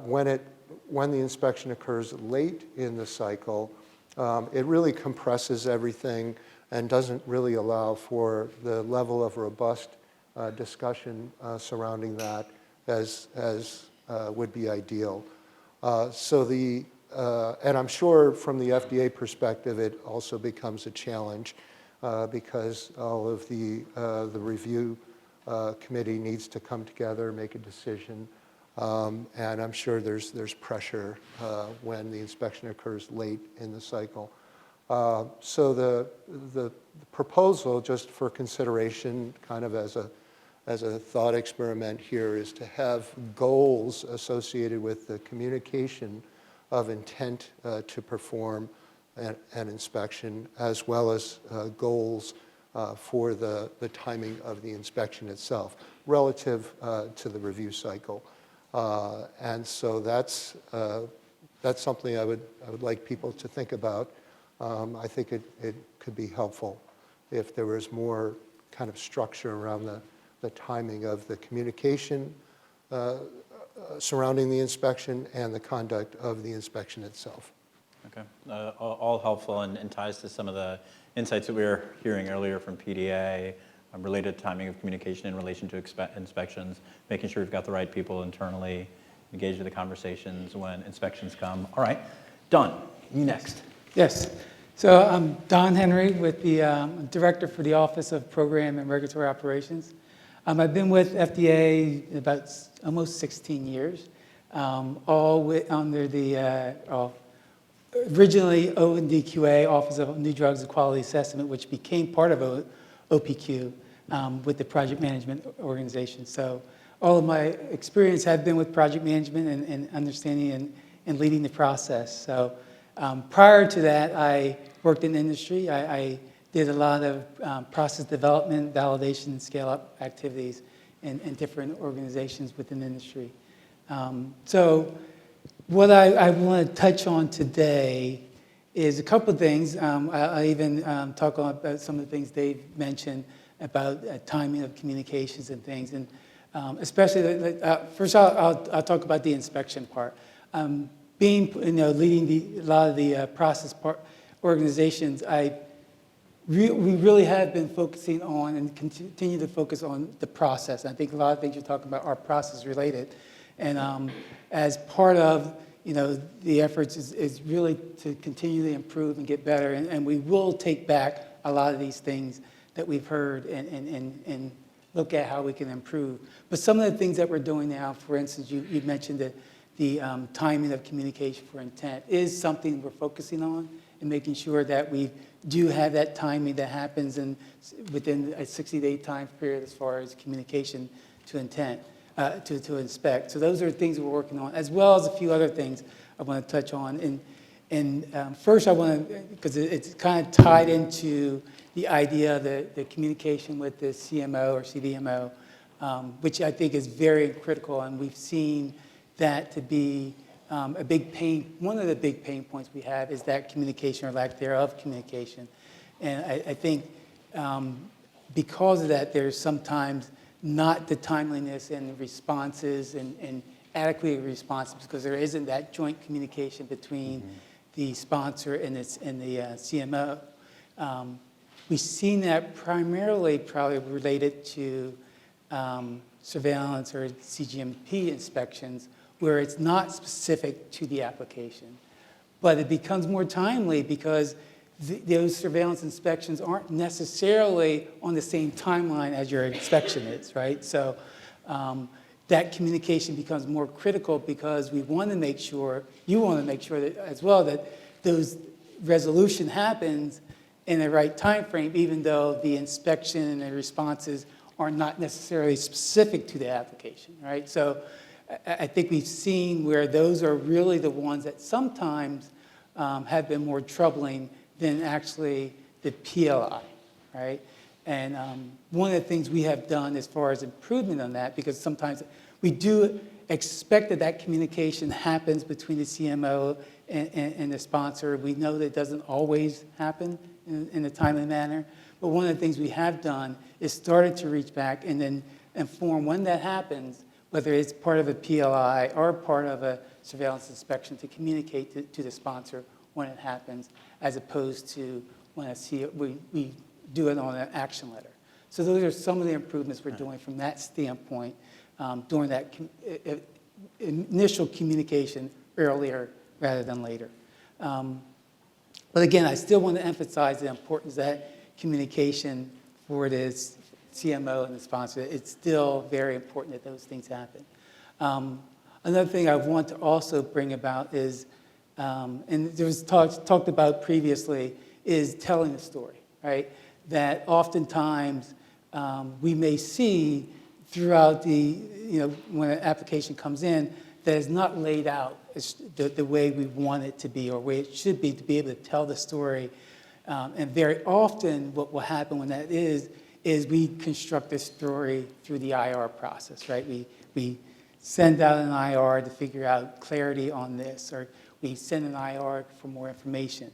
when the inspection occurs late in the cycle, it really compresses everything and doesn't really allow for the level of robust discussion surrounding that as would be ideal. And I'm sure from the FDA perspective, it also becomes a challenge because all of the review committee needs to come together, make a decision. And I'm sure there's pressure when the inspection occurs late in the cycle. So the proposal, just for consideration, kind of as as a thought experiment here is to have goals associated with the communication of intent to perform an inspection, as well as goals for the timing of the inspection itself relative to the review cycle. And so that's something I would like people to think about. I think it could be helpful if there was more kind of structure around the timing of the communication surrounding the inspection and the conduct of the inspection itself. Okay, all helpful and ties to some of the insights that we were hearing earlier from PDA, related to timing of communication in relation to inspections, making sure we've got the right people internally engaged in the conversations when inspections come. All right, Don, you next. Yes. So I'm Don Henry with the Director for the Office of Program and Regulatory Operations. I've been with FDA about almost 16 years, all under the originally ONDQA, Office of New Drugs and Quality Assessment, which became part of OPQ with the project management organization. So all of my experience had been with project management and understanding and leading the process. So prior to that, I worked in industry. I did a lot of process development, validation, and scale-up activities in different organizations within industry. So what I want to touch on today is a couple of things. I even talk about some of the things Dave mentioned about timing of communications and things. And especially, first I'll talk about the inspection part. Being, leading a lot of the process organizations, we really have been focusing on and continue to focus on the process. I think a lot of things you're talking about are process related. And as part of the efforts is really to continually improve and get better. And we will take back a lot of these things that we've heard and look at how we can improve. But some of the things that we're doing now, for instance, you mentioned that the timing of communication for intent is something we're focusing on and making sure that we do have that timing that happens within a 60-day time period as far as communication to intent, to inspect. So those are things we're working on, as well as a few other things I want to touch on. And first I want to, because it's kind of tied into the idea that the communication with the CMO or CDMO, which I think is very critical, and we've seen that to be a big pain. One of the big pain points we have is that communication or lack thereof communication. And I think because of that, there's sometimes not the timeliness and responses and adequate responses because there isn't that joint communication between the sponsor and the CMO. We've seen that primarily probably related to surveillance or CGMP inspections where it's not specific to the application. But it becomes more timely because those surveillance inspections aren't necessarily on the same timeline as your inspection is, right? So that communication becomes more critical because we want to make sure, you want to make sure that as well that those resolution happens in the right time frame, even though the inspection and the responses are not necessarily specific to the application, right? So I think we've seen where those are really the ones that sometimes have been more troubling than actually the PLI, right? And one of the things we have done as far as improvement on that, because sometimes we do expect that communication happens between the CMO and the sponsor. We know that it doesn't always happen in a timely manner. But one of the things we have done is started to reach back and then inform when that happens, whether it's part of a PLI or part of a surveillance inspection, to communicate to the sponsor when it happens, as opposed to when we do it on an action letter. So those are some of the improvements we're doing from that standpoint, during that initial communication earlier rather than later. But again, I still want to emphasize the importance of that communication for this CMO and the sponsor. It's still very important that those things happen. Another thing I want to also bring about is, and there was talked about previously, is telling the story, right? That oftentimes we may see throughout when an application comes in that is not laid out the way we want it to be or way it should be to be able to tell the story. And very often what will happen when that is we construct this story through the IR process, right? We send out an IR to figure out clarity on this, or we send an IR for more information.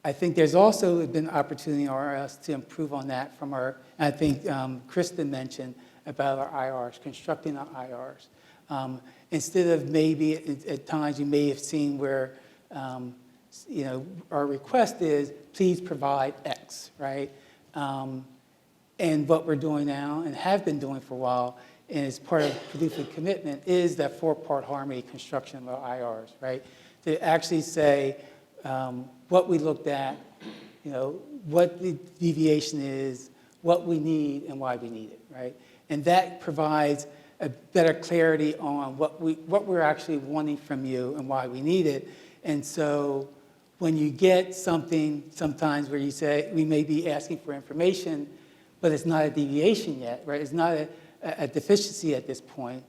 I think there's also been opportunity for us to improve on that from I think Kristen mentioned about our IRs, constructing our IRs. Instead of maybe at times you may have seen where our request is, please provide X, right? And what we're doing now and have been doing for a while, and as part of PDUFA commitment, is that four-part harmony construction of our IRs, right? To actually say what we looked at, what the deviation is, what we need, and why we need it, right? And that provides a better clarity on what we're actually wanting from you and why we need it. And so when you get something sometimes where you say, we may be asking for information, but it's not a deviation yet, right? It's not a deficiency at this point.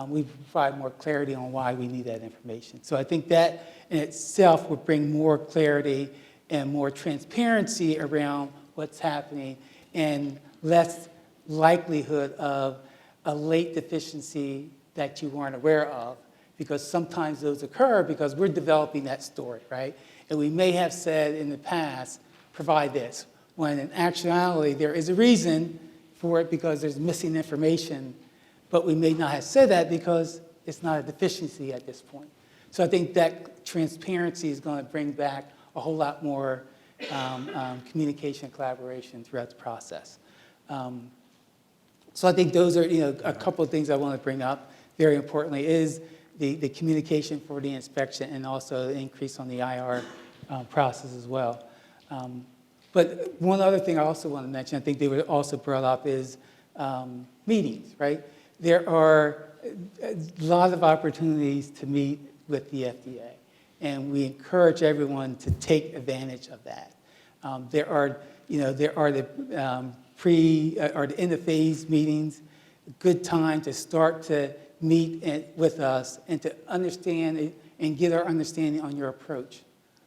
We provide more clarity on why we need that information. So I think that in itself would bring more clarity and more transparency around what's happening and less likelihood of a late deficiency that you weren't aware of, because sometimes those occur because we're developing that story, right? And we may have said in the past, provide this, when in actuality there is a reason for it because there's missing information, but we may not have said that because it's not a deficiency at this point. So I think that transparency is going to bring back a whole lot more communication and collaboration throughout the process. So I think those are a couple of things I want to bring up. Very importantly is the communication for the inspection and also the increase on the IR process as well. But one other thing I also want to mention, I think they were also brought up, is meetings, right? There are a lot of opportunities to meet with the FDA, and we encourage everyone to take advantage of that. There are the the end of phase meetings, a good time to start to meet with us and to understand and get our understanding on your approach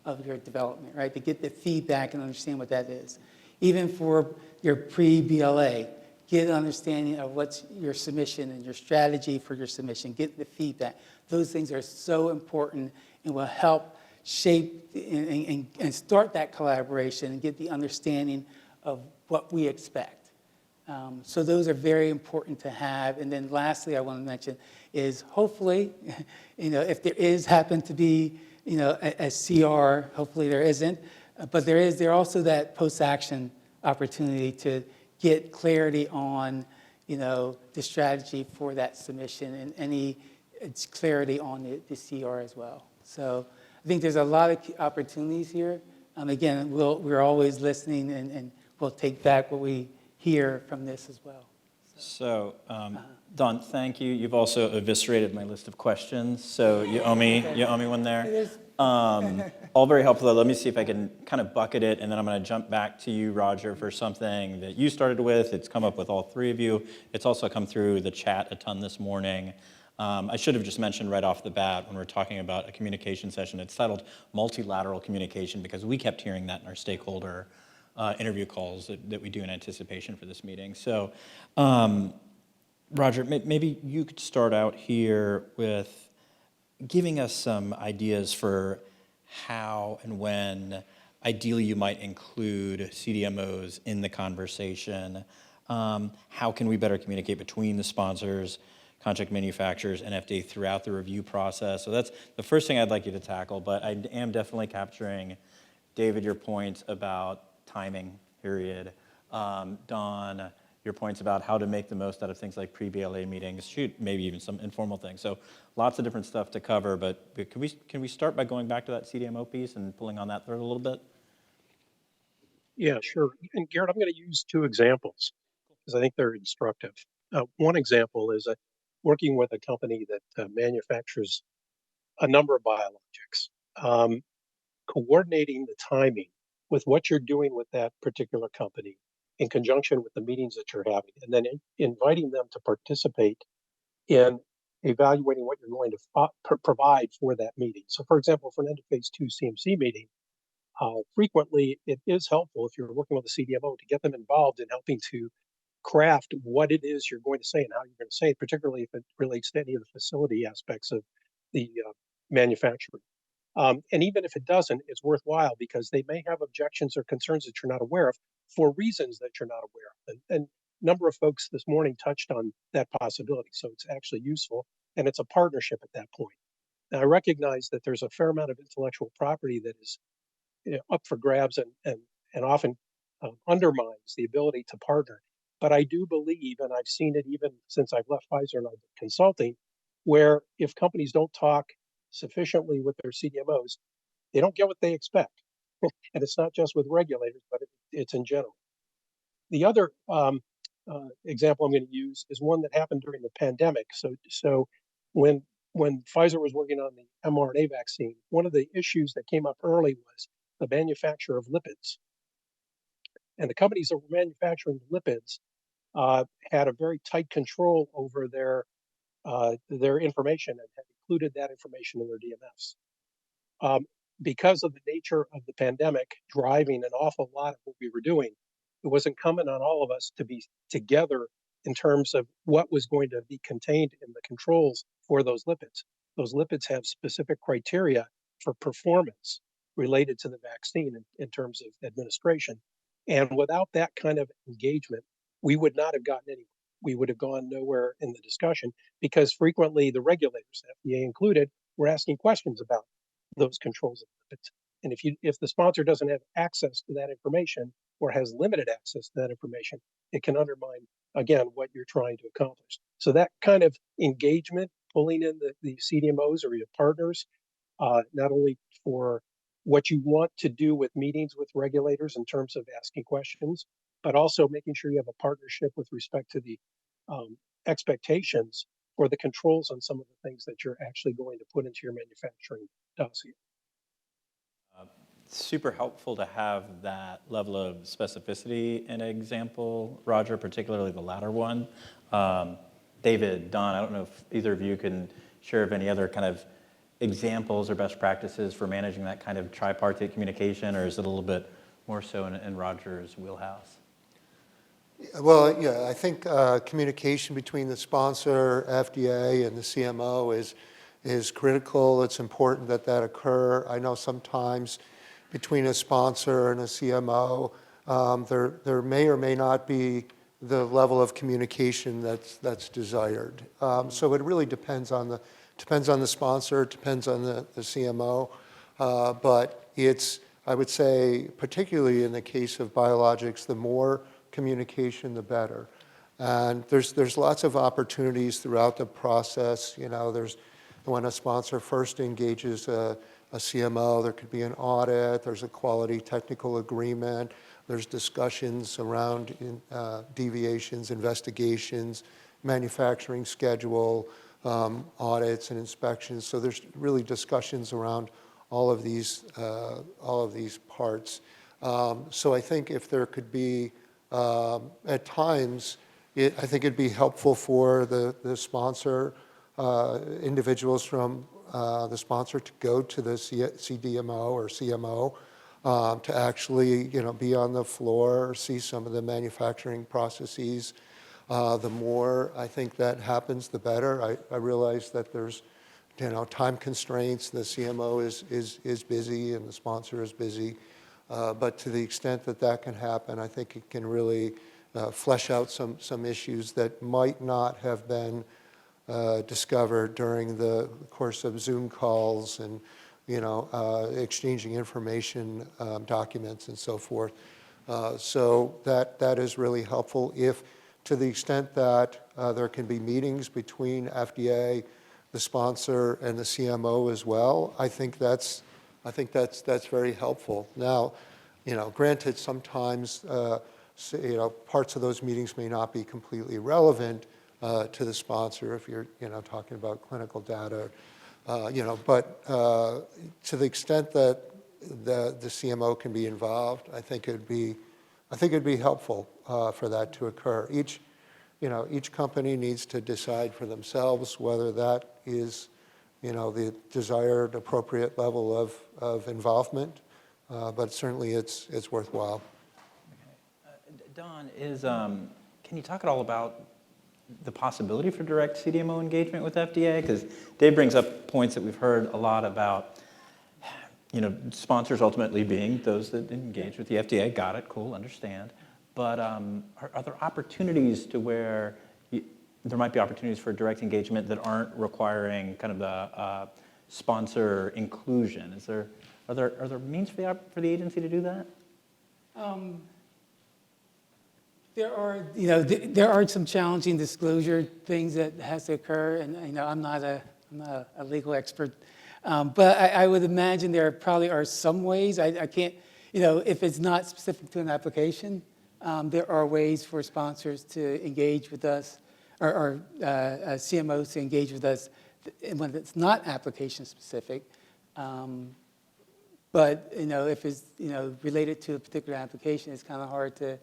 of your development, right? To get the feedback and understand what that is. Even for your pre-BLA, get an understanding of what's your submission and your strategy for your submission, get the feedback. Those things are so important and will help shape and start that collaboration and get the understanding of what we expect. So those are very important to have. And then lastly, I want to mention is hopefully, if there is happen to be, a CR, hopefully there isn't, but there also that post-action opportunity to get clarity on, the strategy for that submission and any clarity on the CR as well. So I think there's a lot of opportunities here. Again, we're always listening and we'll take back what we hear from this as well. So, Don, thank you. You've also eviscerated my list of questions, so you owe me one there. All very helpful. Let me see if I can kind of bucket it, and then I'm going to jump back to you, Roger, for something that you started with. It's come up with all three of you. It's also come through the chat a ton this morning. I should have just mentioned right off the bat when we're talking about a communication session, it's titled Multilateral Communication because we kept hearing that in our stakeholder interview calls that we do in anticipation for this meeting. So, Roger, maybe you could start out here with giving us some ideas for how and when ideally you might include CDMOs in the conversation. How can we better communicate between the sponsors, contract manufacturers, and FDA throughout the review process? So that's the first thing I'd like you to tackle, but I am definitely capturing, David, your point about timing, period. Don, your points about how to make the most out of things like pre-BLA meetings, shoot, maybe even some informal things. So lots of different stuff to cover, but can we start by going back to that CDMO piece and pulling on that thread a little bit? Yeah, sure. And Garrett, I'm going to use two examples because I think they're instructive. One example is working with a company that manufactures a number of biologics. Coordinating the timing with what you're doing with that particular company in conjunction with the meetings that you're having, and then inviting them to participate in evaluating what you're going to provide for that meeting. So for example, for an end of phase 2 CMC meeting, frequently it is helpful if you're working with a CDMO to get them involved in helping to craft what it is you're going to say and how you're going to say it, particularly if it relates to any of the facility aspects of the manufacturing. And even if it doesn't, it's worthwhile because they may have objections or concerns that you're not aware of for reasons that you're not aware of. And a number of folks this morning touched on that possibility. So it's actually useful, and it's a partnership at that point. Now, I recognize that there's a fair amount of intellectual property that is up for grabs and often undermines the ability to partner. But I do believe, and I've seen it even since I've left Pfizer and I've been consulting, where if companies don't talk sufficiently with their CDMOs, they don't get what they expect. And it's not just with regulators, but it's in general. The other example I'm going to use is one that happened during the pandemic. So when Pfizer was working on the mRNA vaccine, one of the issues that came up early was the manufacture of lipids. And the companies that were manufacturing lipids had a very tight control over their information and had included that information in their DMFs. Because of the nature of the pandemic driving an awful lot of what we were doing, it was incumbent on all of us to be together in terms of what was going to be contained in the controls for those lipids. Those lipids have specific criteria for performance related to the vaccine in terms of administration. And without that kind of engagement, we would not have gotten anywhere. We would have gone nowhere in the discussion because frequently the regulators, FDA included, were asking questions about those controls of lipids. And if the sponsor doesn't have access to that information or has limited access to that information, it can undermine, again, what you're trying to accomplish. So that kind of engagement, pulling in the CDMOs or your partners, not only for what you want to do with meetings with regulators in terms of asking questions, but also making sure you have a partnership with respect to the expectations for the controls on some of the things that you're actually going to put into your manufacturing dossier. Super helpful to have that level of specificity in an example, Roger, particularly the latter one. David, Don, I don't know if either of you can share of any other kind of examples or best practices for managing that kind of tripartite communication, or is it a little bit more so in Roger's wheelhouse? Well, yeah, I think communication between the sponsor, FDA, and the CMO is critical. It's important that that occur. I know sometimes between a sponsor and a CMO, there may or may not be the level of communication that's desired. So it really depends on the sponsor, it depends on the CMO, but I would say, particularly in the case of biologics, the more communication, the better. And there's lots of opportunities throughout the process. You know, there's when a sponsor first engages a CMO, there could be an audit, there's a quality technical agreement, there's discussions around deviations, investigations, manufacturing schedule, audits and inspections. So there's really discussions around all of these parts. So I think if there could be, at times, I think it'd be helpful for the sponsor, individuals from the sponsor to go to the CDMO or CMO to actually, be on the floor, see some of the manufacturing processes. The more I think that happens, the better. I realize that there's, time constraints. The CMO is busy and the sponsor is busy. But to the extent that that can happen, I think it can really flesh out some issues that might not have been discovered during the course of Zoom calls and, exchanging information, documents and so forth. So that is really helpful. If to the extent that there can be meetings between FDA, the sponsor, and the CMO as well, I think that's very helpful. Now, granted, sometimes parts of those meetings may not be completely relevant to the sponsor if you're talking about clinical data, but to the extent that the CMO can be involved, I think it'd be helpful. for that to occur. Each company needs to decide for themselves whether that is, the desired appropriate level of involvement, but certainly it's worthwhile. Don, can you talk at all about the possibility for direct CDMO engagement with FDA? Because Dave brings up points that we've heard a lot about, sponsors ultimately being those that engage with the FDA. Got it, cool, understand. But are there opportunities to where there might be opportunities for direct engagement that aren't requiring kind of the sponsor inclusion? Are there means for the agency to do that? There are some challenging disclosure things that has to occur, and I'm not a legal expert, but I would imagine there probably are some ways. I can't, if it's not specific to an application, there are ways for sponsors to engage with us, or CMOs to engage with us when it's not application specific. But if it's related to a particular application, it's kind of hard to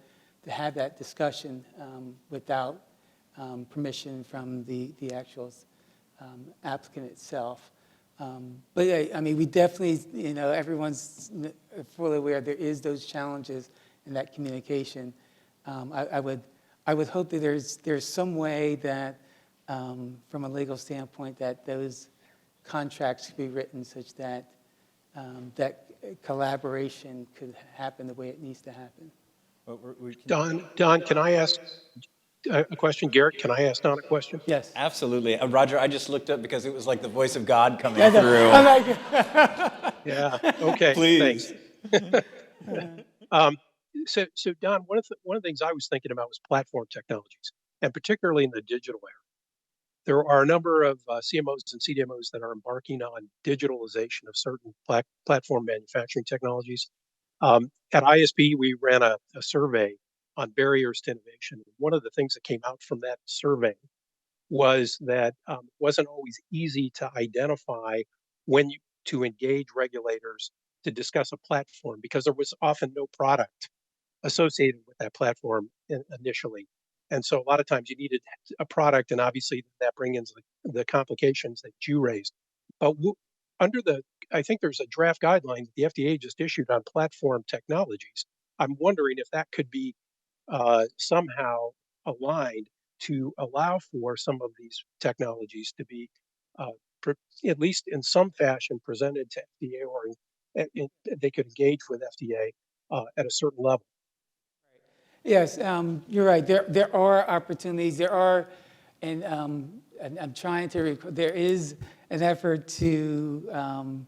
have that discussion without permission from the actual applicant itself. But I mean, we definitely, everyone's fully aware there is those challenges in that communication. I would hope that there's some way that, from a legal standpoint, that those contracts could be written such that that collaboration could happen the way it needs to happen. Don, can I ask a question? Garrett, can I ask Don a question? Yes. Absolutely. Roger, I just looked up because it was like the voice of God coming through. Yeah, okay, Please. thanks. So Don, one of the things I was thinking about was platform technologies, and particularly in the digital era. There are a number of CMOs and CDMOs that are embarking on digitalization of certain platform manufacturing technologies. At ISB, we ran a survey on barriers to innovation. One of the things that came out from that survey was that it wasn't always easy to identify when to engage regulators to discuss a platform, because there was often no product associated with that platform initially. And so a lot of times you needed a product, and obviously that brings in the complications that you raised. But I think there's a draft guideline that the FDA just issued on platform technologies. I'm wondering if that could be somehow aligned to allow for some of these technologies to be, at least in some fashion, presented to FDA, or they could engage with FDA at a certain level. Yes, you're right. There are opportunities. There are, and I'm trying to recall, there is an effort to,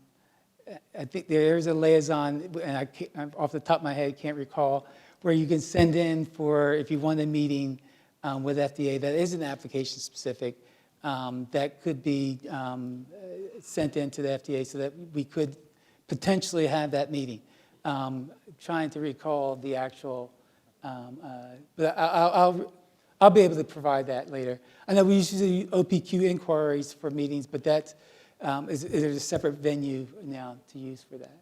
I think there's a liaison, and I'm off the top of my head, can't recall, where you can send in for, if you want a meeting with FDA that isn't application specific, that could be sent in to the FDA so that we could potentially have that meeting. Trying to recall the actual, but I'll be able to provide that later. I know we usually do OPQ inquiries for meetings, but that's, there's a separate venue now to use for that,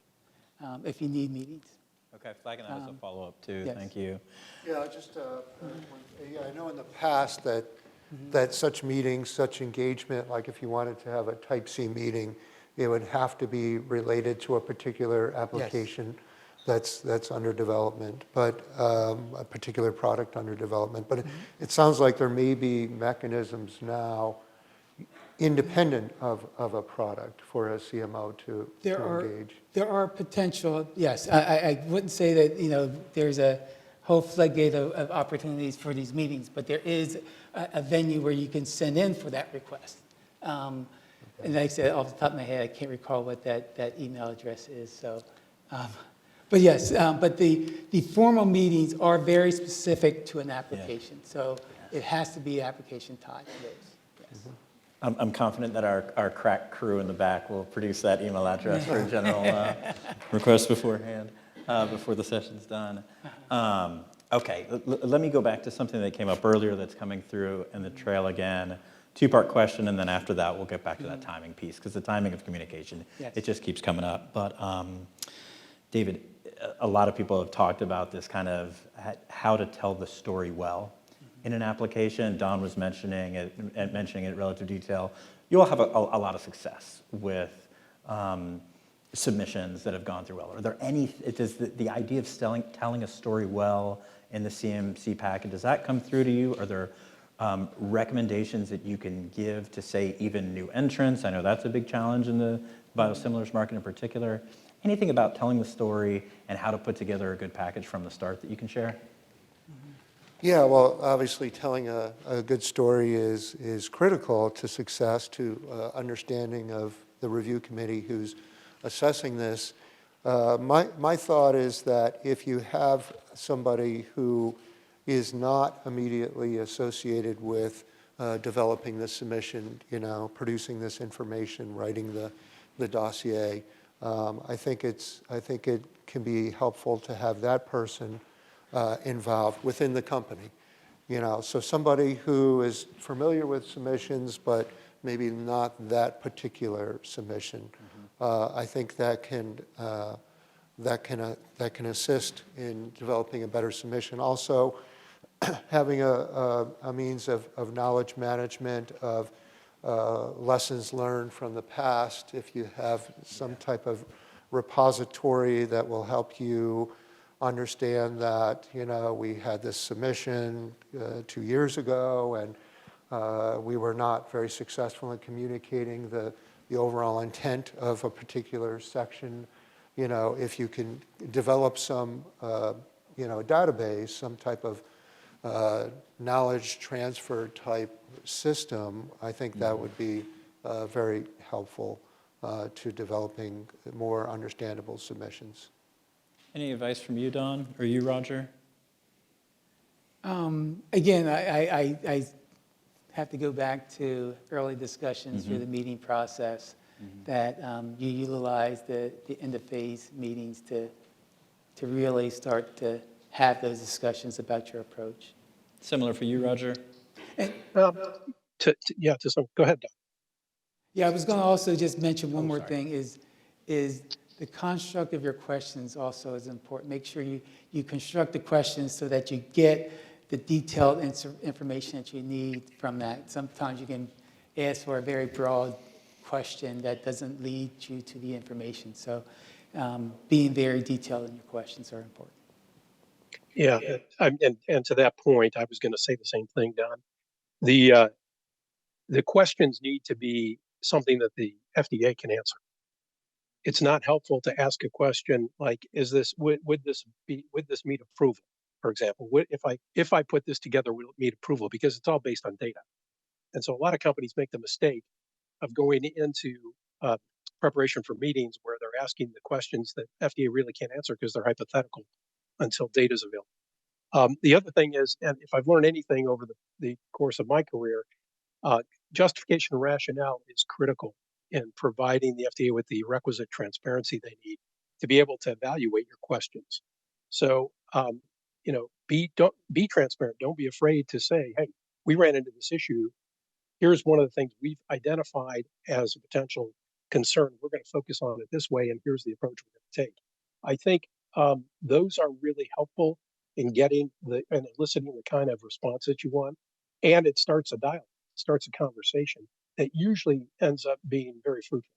if you need meetings. Okay, flagging that as a follow-up too, yes. Thank you. Yeah, I know in the past that such meetings, such engagement, like if you wanted to have a type C meeting, it would have to be related to a particular application. Yes. That's under development, but a particular product under development. But it sounds like there may be mechanisms now independent of a product for a CMO to engage. There are potential, yes. I wouldn't say that there's a whole floodgate of opportunities for these meetings, but there is a venue where you can send in for that request. And like I said, off the top of my head, I can't recall what that email address is. So. But yes, but the formal meetings are very specific to an application. Yeah. So it has to be application tied to those. Yes. I'm confident that our crack crew in the back will produce that email address for a general request beforehand, before the session's done. Okay, let me go back to something that came up earlier that's coming through in the trail again. Two-part question, and then after that, we'll get back to that timing piece, because the timing of communication, yes, it just keeps coming up. But David, a lot of people have talked about this kind of how to tell the story well in an application. Don was mentioning it in relative detail. You all have a lot of success with submissions that have gone through well. Are there any, does the idea of telling a story well in the CMC packet, does that come through to you? Are there recommendations that you can give to, say, even new entrants? I know that's a big challenge in the biosimilars market in particular. Anything about telling the story and how to put together a good package from the start that you can share? Yeah, well, obviously telling a good story is critical to success, to understanding of the review committee who's assessing this. My thought is that if you have somebody who is not immediately associated with developing the submission, producing this information, writing the dossier, I think it can be helpful to have that person involved within the company. So somebody who is familiar with submissions, but maybe not that particular submission. I think that can assist in developing a better submission. Also, having a means of knowledge management, of lessons learned from the past, if you have some type of repository that will help you understand that, we had this submission 2 years ago and we were not very successful in communicating the overall intent of a particular section. If you can develop some, database, some type of knowledge transfer type system, I think that would be very helpful to developing more understandable submissions. Any advice from you, Don, or you, Roger? Again, I have to go back to early discussions through the meeting process, that you utilize the end of phase meetings to really start to have those discussions about your approach. Similar for you, Roger? To some, go ahead, Don. Yeah, I was going to also just mention one more thing is the construct of your questions also is important. Make sure you construct the questions so that you get the detailed information that you need from that. Sometimes you can ask for a very broad question that doesn't lead you to the information. So being very detailed in your questions are important. Yeah, and to that point, I was going to say the same thing, Don. The questions need to be something that the FDA can answer. It's not helpful to ask a question like, would this meet approval? For example, if I put this together, will it meet approval? Because it's all based on data. And so a lot of companies make the mistake of going into preparation for meetings where they're asking the questions that FDA really can't answer because they're hypothetical until data is available. The other thing is, and if I've learned anything over the course of my career, justification and rationale is critical in providing the FDA with the requisite transparency they need to be able to evaluate your questions. So, be transparent. Don't be afraid to say, hey, we ran into this issue. Here's one of the things we've identified as a potential concern. We're going to focus on it this way, and here's the approach we're going to take. I think those are really helpful in getting and eliciting the kind of response that you want. And it starts a dialogue, starts a conversation that usually ends up being very fruitful.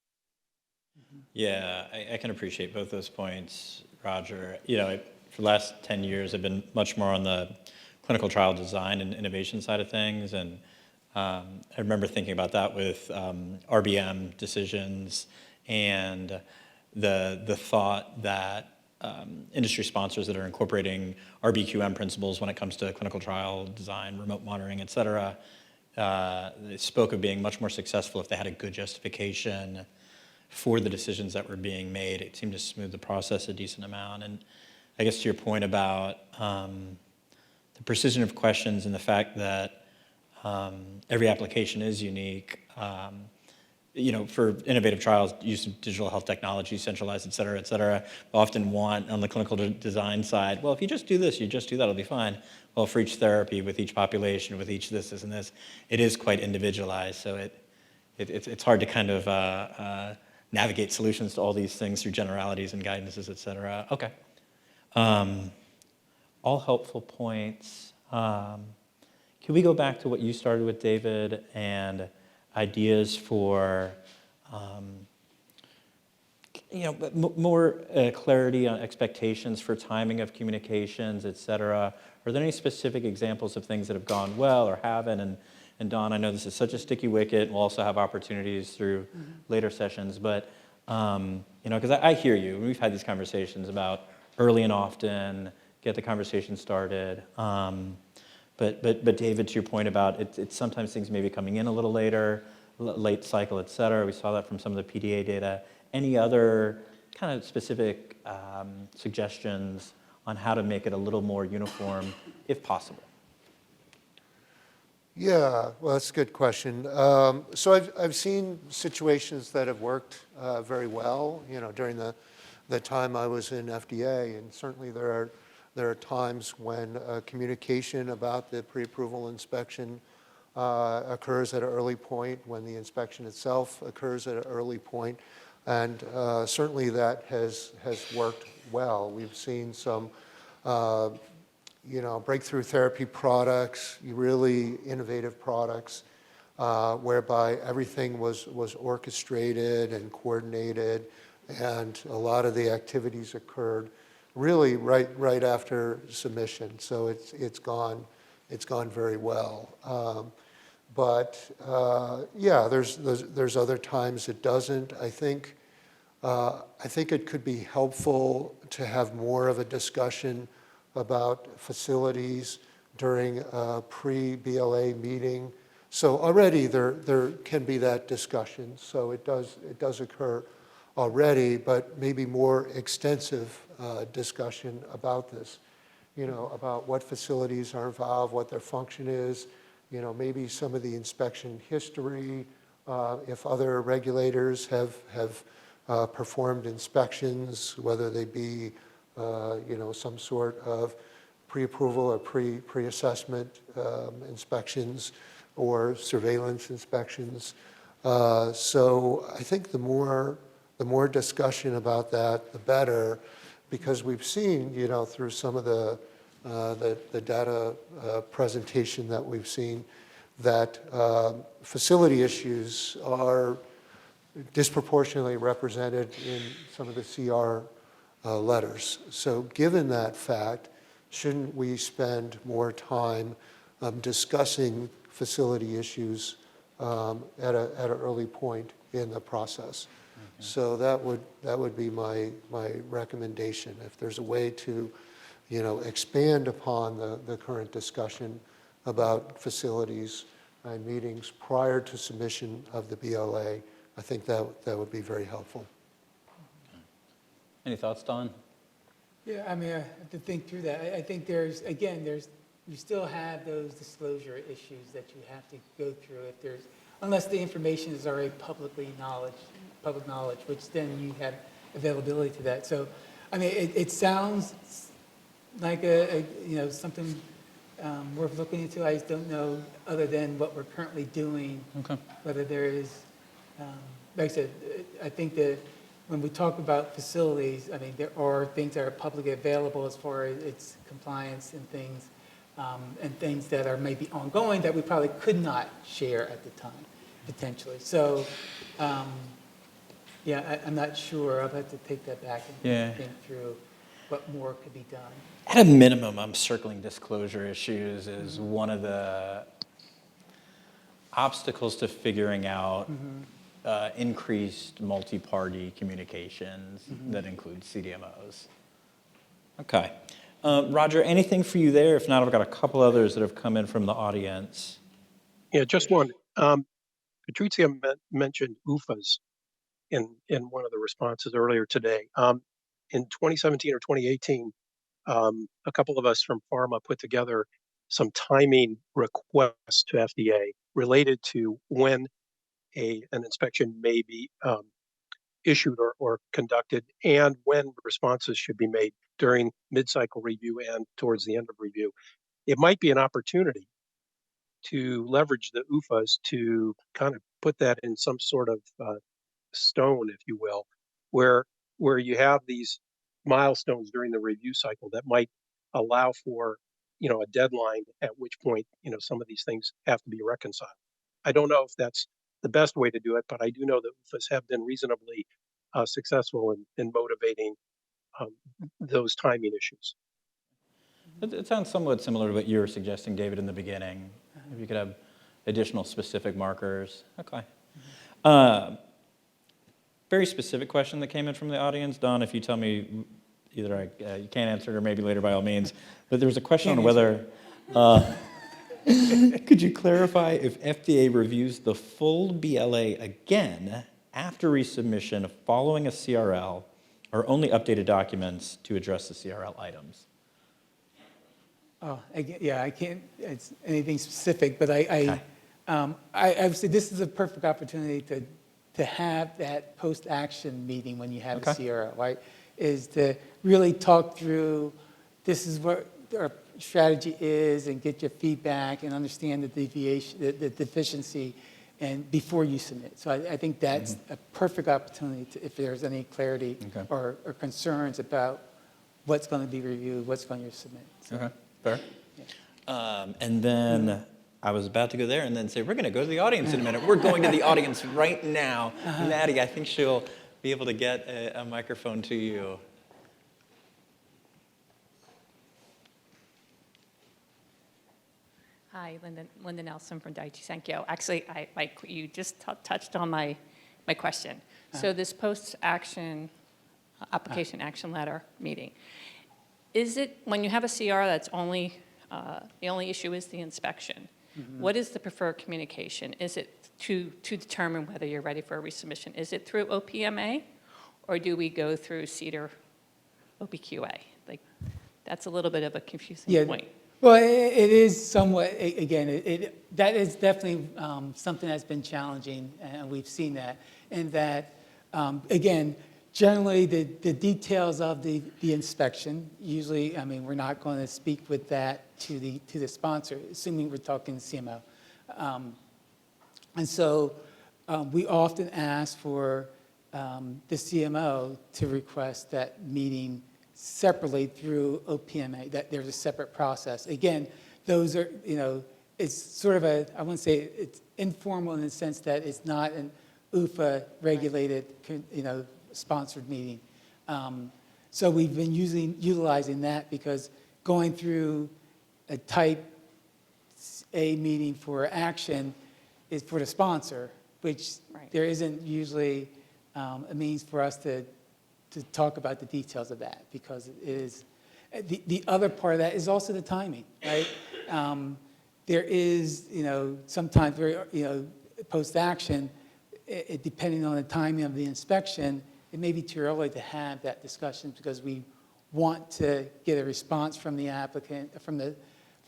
Yeah, I can appreciate both those points, Roger. For the last 10 years, I've been much more on the clinical trial design and innovation side of things. And I remember thinking about that with RBM decisions and the thought that industry sponsors that are incorporating RBQM principles when it comes to clinical trial design, remote monitoring, et cetera, they spoke of being much more successful if they had a good justification for the decisions that were being made. It seemed to smooth the process a decent amount. And I guess to your point about the precision of questions and the fact that every application is unique, for innovative trials, use of digital health technology, centralized, et cetera, often want on the clinical design side, well, if you just do this, you just do that, it'll be fine. Well, for each therapy, with each population, with each this, and this, it is quite individualized. So it's hard to kind of navigate solutions to all these things through generalities and guidances, et cetera. Okay, All helpful points. Can we go back to what you started with, David, and ideas for more clarity on expectations for timing of communications, et cetera? Are there any specific examples of things that have gone well or haven't? And Dawn, I know this is such a sticky wicket. We'll also have opportunities through later sessions, but because I hear you. We've had these conversations about early and often, get the conversation started. But David, to your point about it's sometimes things may be coming in a little later, late cycle, et cetera. We saw that from some of the PDA data. Any other kind of specific suggestions on how to make it a little more uniform, if possible? Yeah, well, that's a good question. So I've seen situations that have worked very well, during the time I was in FDA, and certainly there are times when communication about the pre-approval inspection occurs at an early point, when the inspection itself occurs at an early point, and certainly that has worked well. We've seen some breakthrough therapy products, really innovative products, whereby everything was orchestrated and coordinated, and a lot of the activities occurred really right after submission. So it's gone very well. But yeah, there's other times it doesn't. I think it could be helpful to have more of a discussion about facilities during a pre-BLA meeting. So already there can be that discussion. So it does occur already, but maybe more extensive discussion about this, about what facilities are involved, what their function is, maybe some of the inspection history, if other regulators have performed inspections, whether they be some sort of pre-approval or pre-assessment inspections or surveillance inspections. So I think the more discussion about that, the better, because we've seen, through some of the data presentation that we've seen, that facility issues are disproportionately represented in some of the CR letters. So given that fact, shouldn't we spend more time discussing facility issues at an early point in the process? So that would be my recommendation. If there's a way to, expand upon the current discussion about facilities and meetings prior to submission of the BLA, I think that would be very helpful. Any thoughts, Don? Yeah, I mean, I have to think through that. I think you still have those disclosure issues that you have to go through unless the information is already public knowledge, which then you have availability to that. So, I mean, it sounds like something worth looking into. I just don't know, other than what we're currently doing, whether there is, like I said, I think that when we talk about facilities, I mean, there are things that are publicly available as far as its compliance and things that are maybe ongoing that we probably could not share at the time, potentially. So, yeah, I'm not sure. I'll have to take that back and think through what more could be done. At a minimum, I'm circling disclosure issues as one of the obstacles to figuring out increased multi-party communications that include CDMOs. Okay. Roger, anything for you there? If not, I've got a couple others that have come in from the audience. Yeah, just one. Patrizia mentioned UFAs in one of the responses earlier today. In 2017 or 2018, a couple of us from pharma put together some timing requests to FDA related to when an inspection may be issued or conducted, and when responses should be made during mid-cycle review and towards the end of review. It might be an opportunity to leverage the UFAs to kind of put that in some sort of stone, if you will, where you have these milestones during the review cycle that might allow for, a deadline at which point, some of these things have to be reconciled. I don't know if that's the best way to do it, but I do know that UFAs have been reasonably successful in motivating those timing issues. It sounds somewhat similar to what you were suggesting, David, in the beginning. If you could have additional specific markers. Okay. Very specific question that came in from the audience. Don, if you tell me either you can't answer it or maybe later by all means, but there was a question on whether, could you clarify if FDA reviews the full BLA again after resubmission following a CRL or only updated documents to address the CRL items? Oh, yeah, I can't, it's anything specific, but I would say this is a perfect opportunity to have that post-action meeting when you have a CRL, right? Is to really talk through, this is what our strategy is, and get your feedback and understand the deviation, the deficiency, and before you submit. So I think that's a perfect opportunity to, if there's any clarity or concerns about what's going to be reviewed, what's going to submit. So. Okay, fair. Yeah. And then I was about to go there and then say, we're going to go to the audience in a minute. We're going to the audience right now. Maddie, I think she'll be able to get a microphone to you. Hi, Linda Nelson from Daiichi Sankyo. Actually, you just touched on my question. So this post-action application action letter meeting, is it, when you have a CR that's only, the only issue is the inspection, what is the preferred communication? Is it to determine whether you're ready for a resubmission? Is it through OPMA, or do we go through CDER OPQA? Like, that's a little bit of a confusing point. Well, it is somewhat, again, that is definitely something that's been challenging, and we've seen that. And that, again, generally the details of the inspection, usually, I mean, we're not going to speak with that to the sponsor, assuming we're talking CMO. And so we often ask for the CMO to request that meeting separately through OPMA, that there's a separate process. Again, those are, it's sort of a, I wouldn't say it's informal in the sense that it's not an UFA regulated, sponsored meeting. So we've been utilizing that because going through a type A meeting for action is for the sponsor, which there isn't usually a means for us to talk about the details of that, because it is, the other part of that is also the timing, right? There is, sometimes, post-action, depending on the timing of the inspection, it may be too early to have that discussion because we want to get a response from the applicant, from the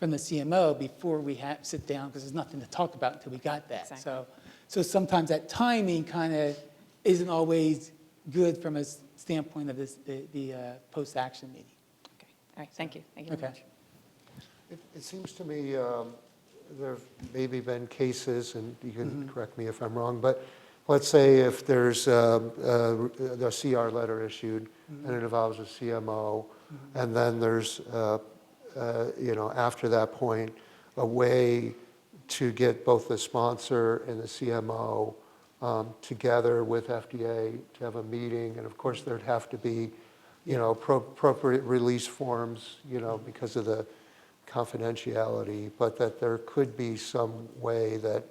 CMO before we sit down, because there's nothing to talk about until we got that. Exactly. So sometimes that timing kind of isn't always good from a standpoint of the post-action meeting. Okay, all right, thank you. Thank you very much. It seems to me there have maybe been cases, and you can correct me if I'm wrong, but let's say if there's the CR letter issued and it involves a CMO, and then there's, after that point, a way to get both the sponsor and the CMO together with FDA to have a meeting, and of course there'd have to be, appropriate release forms, because of the confidentiality, but that there could be some way that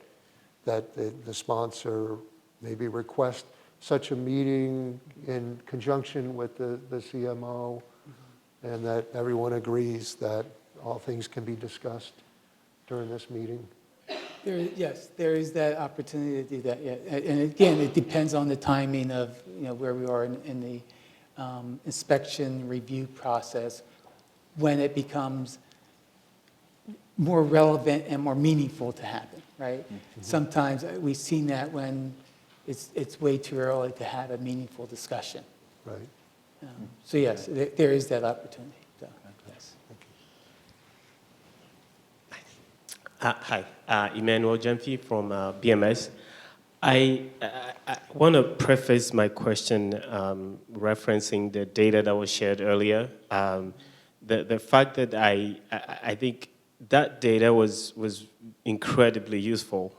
the sponsor maybe request such a meeting in conjunction with the CMO, and that everyone agrees that all things can be discussed during this meeting. Yes, there is that opportunity to do that. Yeah. And again, it depends on the timing of where we are in the inspection review process, when it becomes more relevant and more meaningful to happen, right? Sometimes we've seen that when it's way too early to have a meaningful discussion. Right. So yes, there is that opportunity. So, yes. Hi, Emmanuel Jemfi from BMS. I want to preface my question referencing the data that was shared earlier. The fact that I think that data was incredibly useful,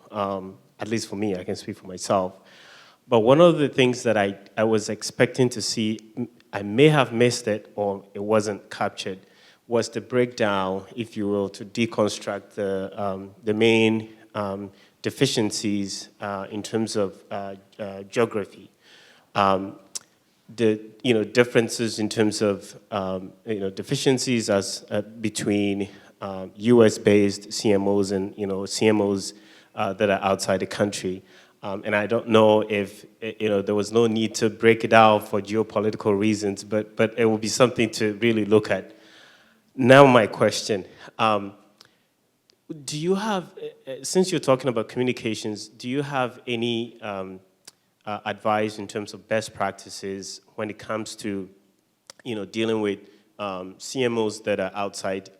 at least for me, I can speak for myself. But one of the things that I was expecting to see, I may have missed it or it wasn't captured, was the breakdown, if you will, to deconstruct the main deficiencies in terms of geography. The differences in terms of deficiencies as between U.S.-based CMOs and CMOs that are outside the country. And I don't know if there was no need to break it out for geopolitical reasons, but it will be something to really look at. Now my question. Do you have, since you're talking about communications, do you have any advice in terms of best practices when it comes to, dealing with CMOs that are outside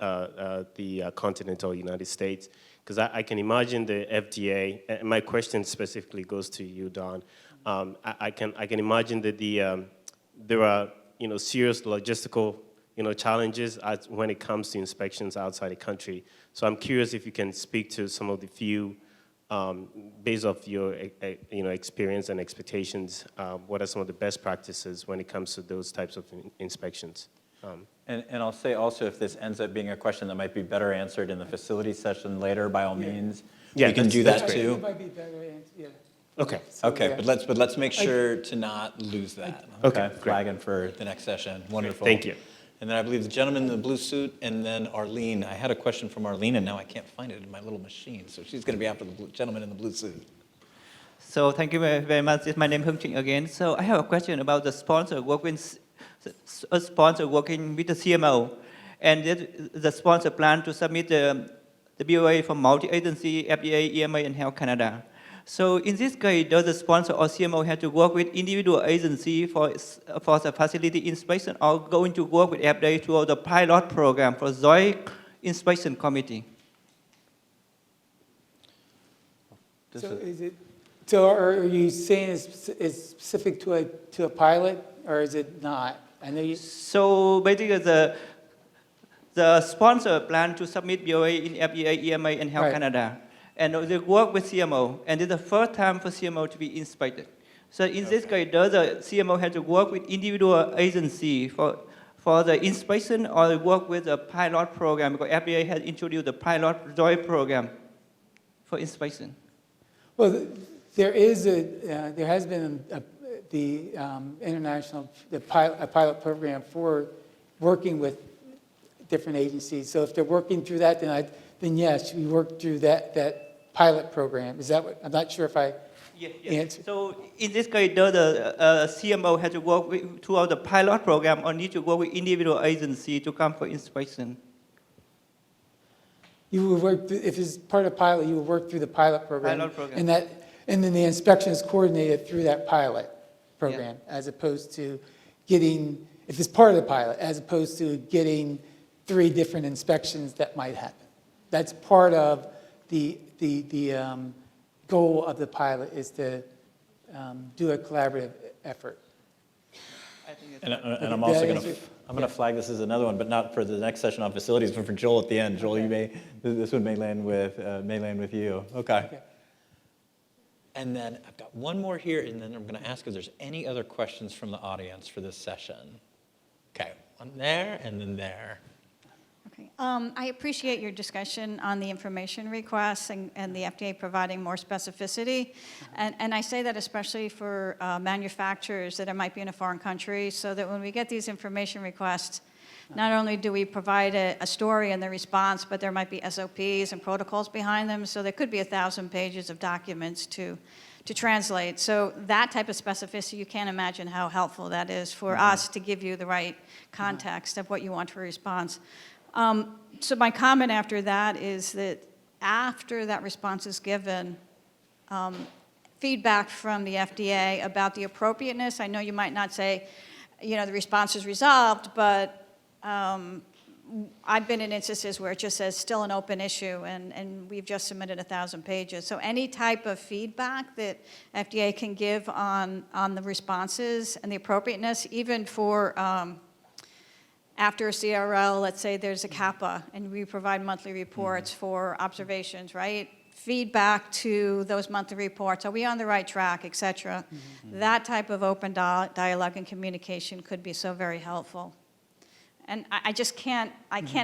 the continental United States? Because I can imagine the FDA, and my question specifically goes to you, Don. I can imagine that there are serious logistical challenges when it comes to inspections outside the country. So I'm curious if you can speak to some of the few, based off your experience and expectations, what are some of the best practices when it comes to those types of inspections? And I'll say also, if this ends up being a question that might be better answered in the facility session later, by all means, we can do that too. It might be better, yeah. Okay. Okay, yeah. but let's make sure to not lose that. Okay, great. Flagging for the next session. Wonderful. Thank you. And then I believe the gentleman in the blue suit, and then Arlene. I had a question from Arlene, and now I can't find it in my little machine. So she's going to be after the gentleman in the blue suit. So thank you very much. It's my name Hung Trinh again. So I have a question about the sponsor working with the CMO, and the sponsor plan to submit the BLA from multi-agency, FDA, EMA, and Health Canada. So in this case, does the sponsor or CMO have to work with individual agency for the facility inspection, or going to work with FDA through the pilot program for joint inspection committee? So are you saying it's specific to a pilot, or is it not? I know you. So basically, the sponsor plan to submit BLA in FDA, EMA, and Health Canada. And they work with CMO, and it's the first time for CMO to be inspected. So in this case, does the CMO have to work with individual agency for the inspection, or work with a pilot program? Because FDA has introduced the pilot joint program for inspection. Well, there has been the international a pilot program for working with different agencies. So if they're working through that, then yes, we work through that pilot program. Is that what, I'm not sure if I answered. So in this case, does the CMO have to work throughout the pilot program, or need to work with individual agency to come for inspection? You would work, if it's part of pilot, you would work through the pilot program. And then the inspection is coordinated through that pilot program, as opposed to getting, if it's part of the pilot, as opposed to getting 3 different inspections that might happen. That's part of the goal of the pilot, is to do a collaborative effort. And I'm also going to flag this as another one, but not for the next session on facilities, but for Joel at the end. Joel, this one may land with you. Okay. And then I've got one more here, and then I'm going to ask if there's any other questions from the audience for this session. Okay, one there, and then there. Okay. I appreciate your discussion on the information requests and the FDA providing more specificity. And I say that especially for manufacturers that might be in a foreign country, so that when we get these information requests, not only do we provide a story and the response, but there might be SOPs and protocols behind them. So there could be 1,000 pages of documents to translate. So that type of specificity, you can't imagine how helpful that is for us to give you the right context of what you want for a response. So my comment after that is that after that response is given, feedback from the FDA about the appropriateness. I know you might not say, the response is resolved, but I've been in instances where it just says still an open issue, and we've just submitted 1,000 pages. So any type of feedback that FDA can give on the responses and the appropriateness, even for after a CRL, let's say there's a CAPA, and we provide monthly reports for observations, right? Feedback to those monthly reports. Are we on the right track, et cetera? That type of open dialogue and communication could be so very helpful. And I just can't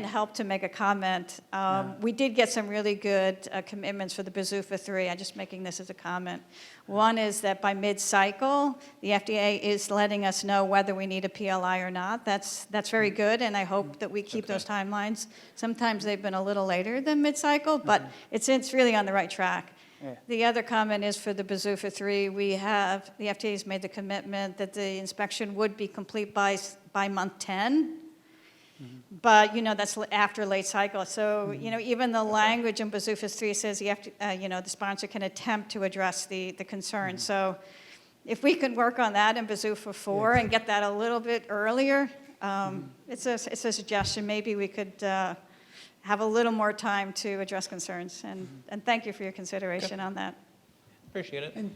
help to make a comment. We did get some really good commitments for the BZUFA 3. I'm just making this as a comment. One is that by mid-cycle, the FDA is letting us know whether we need a PLI or not. That's very good, and I hope that we keep those timelines. Sometimes they've been a little later than mid-cycle, but it's really on the right track. Yeah. The other comment is for the BZUFA 3, the FDA has made the commitment that the inspection would be complete by month 10. But, that's after late cycle. So, even the language in BZUFA 3 says you have to, the sponsor can attempt to address the concern. So if we can work on that in BZUFA 4 and get that a little bit earlier, it's a suggestion. Maybe we could have a little more time to address concerns. And thank you for your consideration on that. Appreciate it. And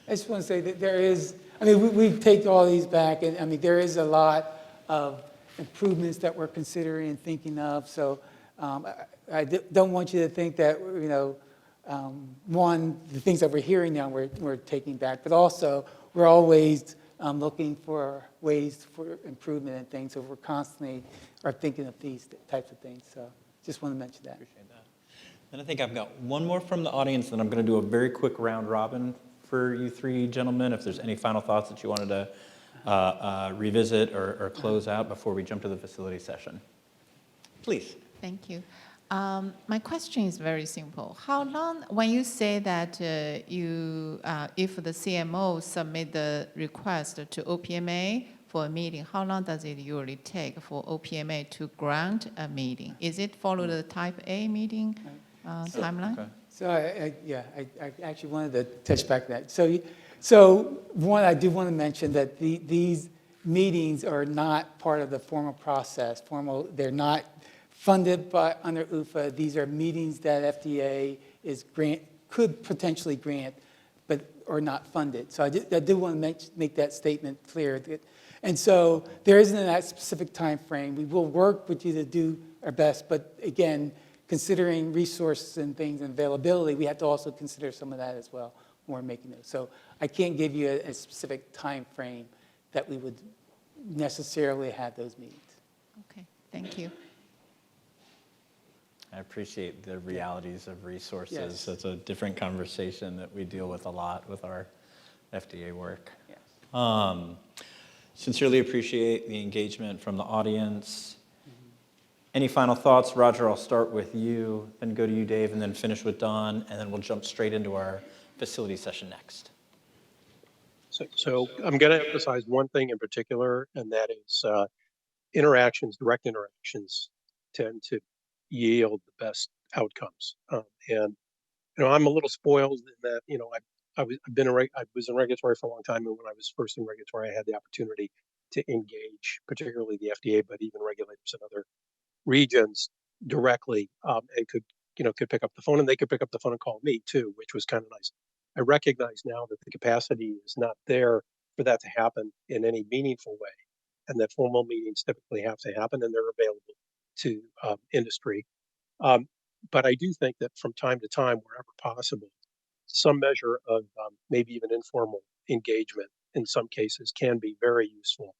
I just want to say that there is, we take all these back, and there is a lot of improvements that we're considering and thinking of. So I don't want you to think that, one, the things that we're hearing now we're taking back, but also we're always looking for ways for improvement and things. So we're constantly are thinking of these types of things. So just want to mention that. Appreciate that. And I think I've got one more from the audience, and I'm going to do a very quick round robin for you three gentlemen. If there's any final thoughts that you wanted to revisit or close out before we jump to the facility session. Please. Thank you. My question is very simple. How long, when you say that if the CMO submit the request to OPMA for a meeting, how long does it usually take for OPMA to grant a meeting? Is it follow the type A meeting timeline? Okay. So I actually wanted to touch back on that. So one, I do want to mention that these meetings are not part of the formal process. They're not funded under UFA. These are meetings that FDA could potentially grant, but are not funded. So I do want to make that statement clear. And so there isn't that specific time frame. We will work with you to do our best, but again, considering resources and things and availability, we have to also consider some of that as well when we're making those. So I can't give you a specific time frame that we would necessarily have those meetings. Okay, thank you. I appreciate the realities of resources. Yes. It's a different conversation that we deal with a lot with our FDA work. Yes. Sincerely appreciate the engagement from the audience. Any final thoughts? Roger, I'll start with you, then go to you, Dave, and then finish with Don, and then we'll jump straight into our facility session next. So I'm going to emphasize one thing in particular, and that is direct interactions tend to yield the best outcomes. And I'm a little spoiled in that I was in regulatory for a long time, and when I was first in regulatory, I had the opportunity to engage, particularly the FDA, but even regulators in other regions directly, and could pick up the phone, and they could pick up the phone and call me too, which was kind of nice. I recognize now that the capacity is not there for that to happen in any meaningful way, and that formal meetings typically have to happen, and they're available to industry. But I do think that from time to time, wherever possible, some measure of maybe even informal engagement in some cases can be very useful.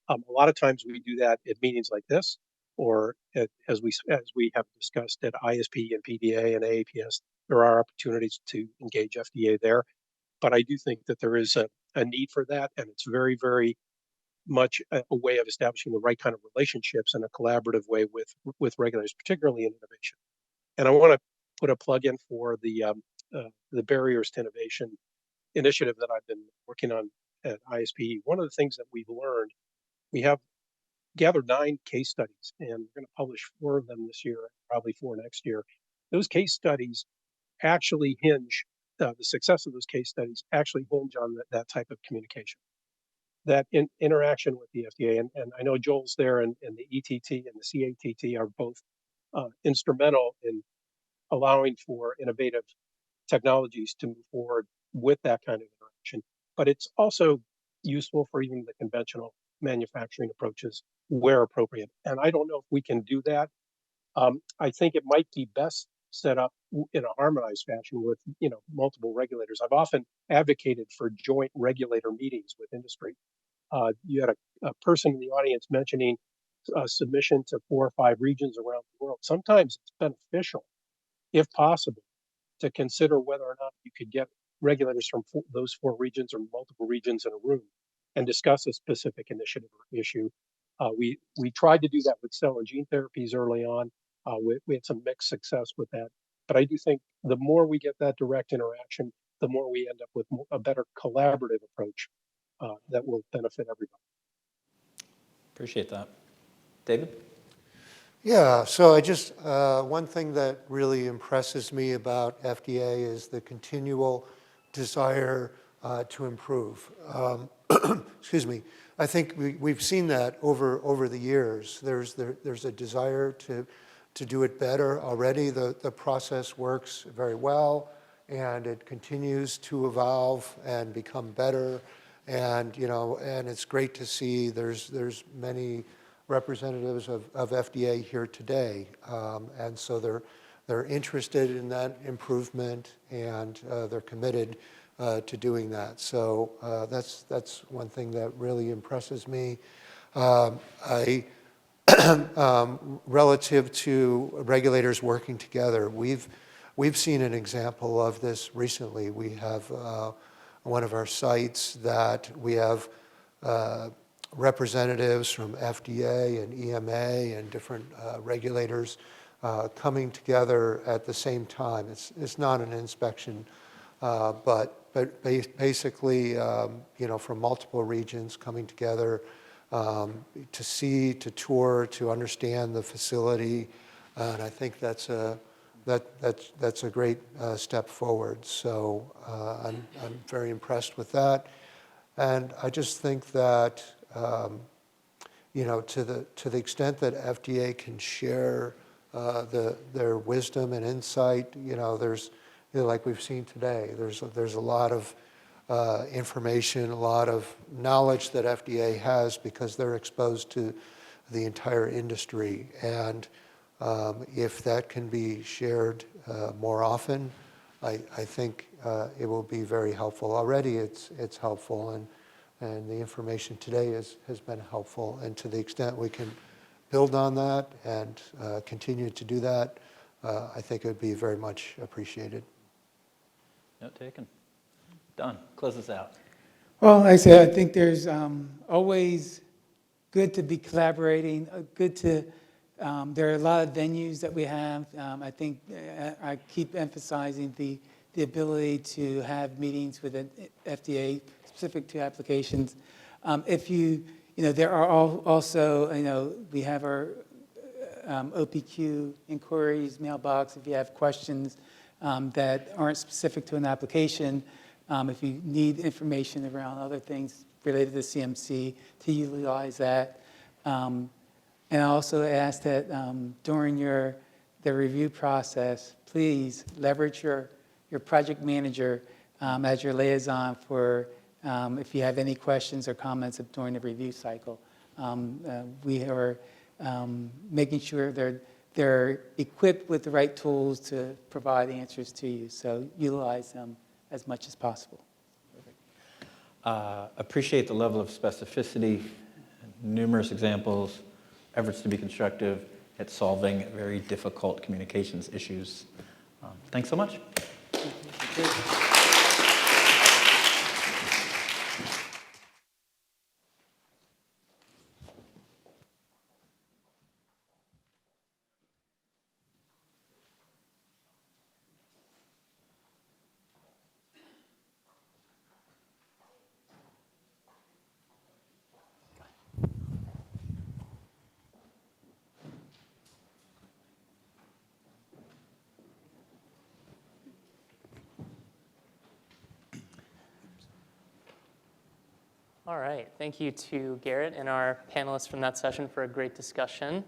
A lot of times we do that at meetings like this, or as we have discussed at ISP and PDA and AAPS, there are opportunities to engage FDA there. But I do think that there is a need for that, and it's very, very much a way of establishing the right kind of relationships in a collaborative way with regulators, particularly in innovation. And I want to put a plug in for the Barriers to Innovation initiative that I've been working on at ISP. One of the things that we've learned, we have gathered 9 case studies, and we're going to publish 4 of them this year, probably 4 next year. Those case studies actually hinge, the success of those case studies actually hinge on that type of communication. that interaction with the FDA, and I know Joel's there, and the ETT and the CATT are both instrumental in allowing for innovative technologies to move forward with that kind of interaction. But it's also useful for even the conventional manufacturing approaches where appropriate. And I don't know if we can do that. I think it might be best set up in a harmonized fashion with multiple regulators. I've often advocated for joint regulator meetings with industry. You had a person in the audience mentioning submission to 4 or 5 regions around the world. Sometimes it's beneficial, if possible, to consider whether or not you could get regulators from those 4 regions or multiple regions in a room and discuss a specific initiative or issue. We tried to do that with cell and gene therapies early on. We had some mixed success with that. But I do think the more we get that direct interaction, the more we end up with a better collaborative approach that will benefit everybody. Appreciate that. David? Yeah, so I just, one thing that really impresses me about FDA is the continual desire to improve. Excuse me. I think we've seen that over the years. There's a desire to do it better already. The process works very well, and it continues to evolve and become better. And and it's great to see there's many representatives of FDA here today, and so they're interested in that improvement, and they're committed to doing that. So that's one thing that really impresses me. Relative to regulators working together, we've seen an example of this recently. We have one of our sites that we have representatives from FDA and EMA and different regulators coming together at the same time. It's not an inspection, but basically, from multiple regions coming together to see, to tour, to understand the facility, and I think that's a great step forward. So I'm very impressed with that, and I just think that to the extent that FDA can share their wisdom and insight, there's like we've seen today, there's a lot of information, a lot of knowledge that FDA has because they're exposed to the entire industry. And if that can be shared more often, I think it will be very helpful. Already it's helpful, and the information today has been helpful. And to the extent we can build on that and continue to do that, I think it would be very much appreciated. Note taken. Don, close us out. Well, like I said, I think there's always good to be collaborating, good to, there are a lot of venues that we have. I think I keep emphasizing the ability to have meetings with the FDA specific to applications. There are also, we have our OPQ inquiries mailbox. If you have questions that aren't specific to an application, if you need information around other things related to CMC, to utilize that. And I also ask that during the review process, please leverage your project manager as your liaison for if you have any questions or comments during the review cycle. We are making sure they're equipped with the right tools to provide answers to you. So utilize them as much as possible. Appreciate the level of specificity, numerous examples, efforts to be constructive at solving very difficult communications issues. Thanks so much. All right, thank you to Garrett and our panelists from that session for a great discussion.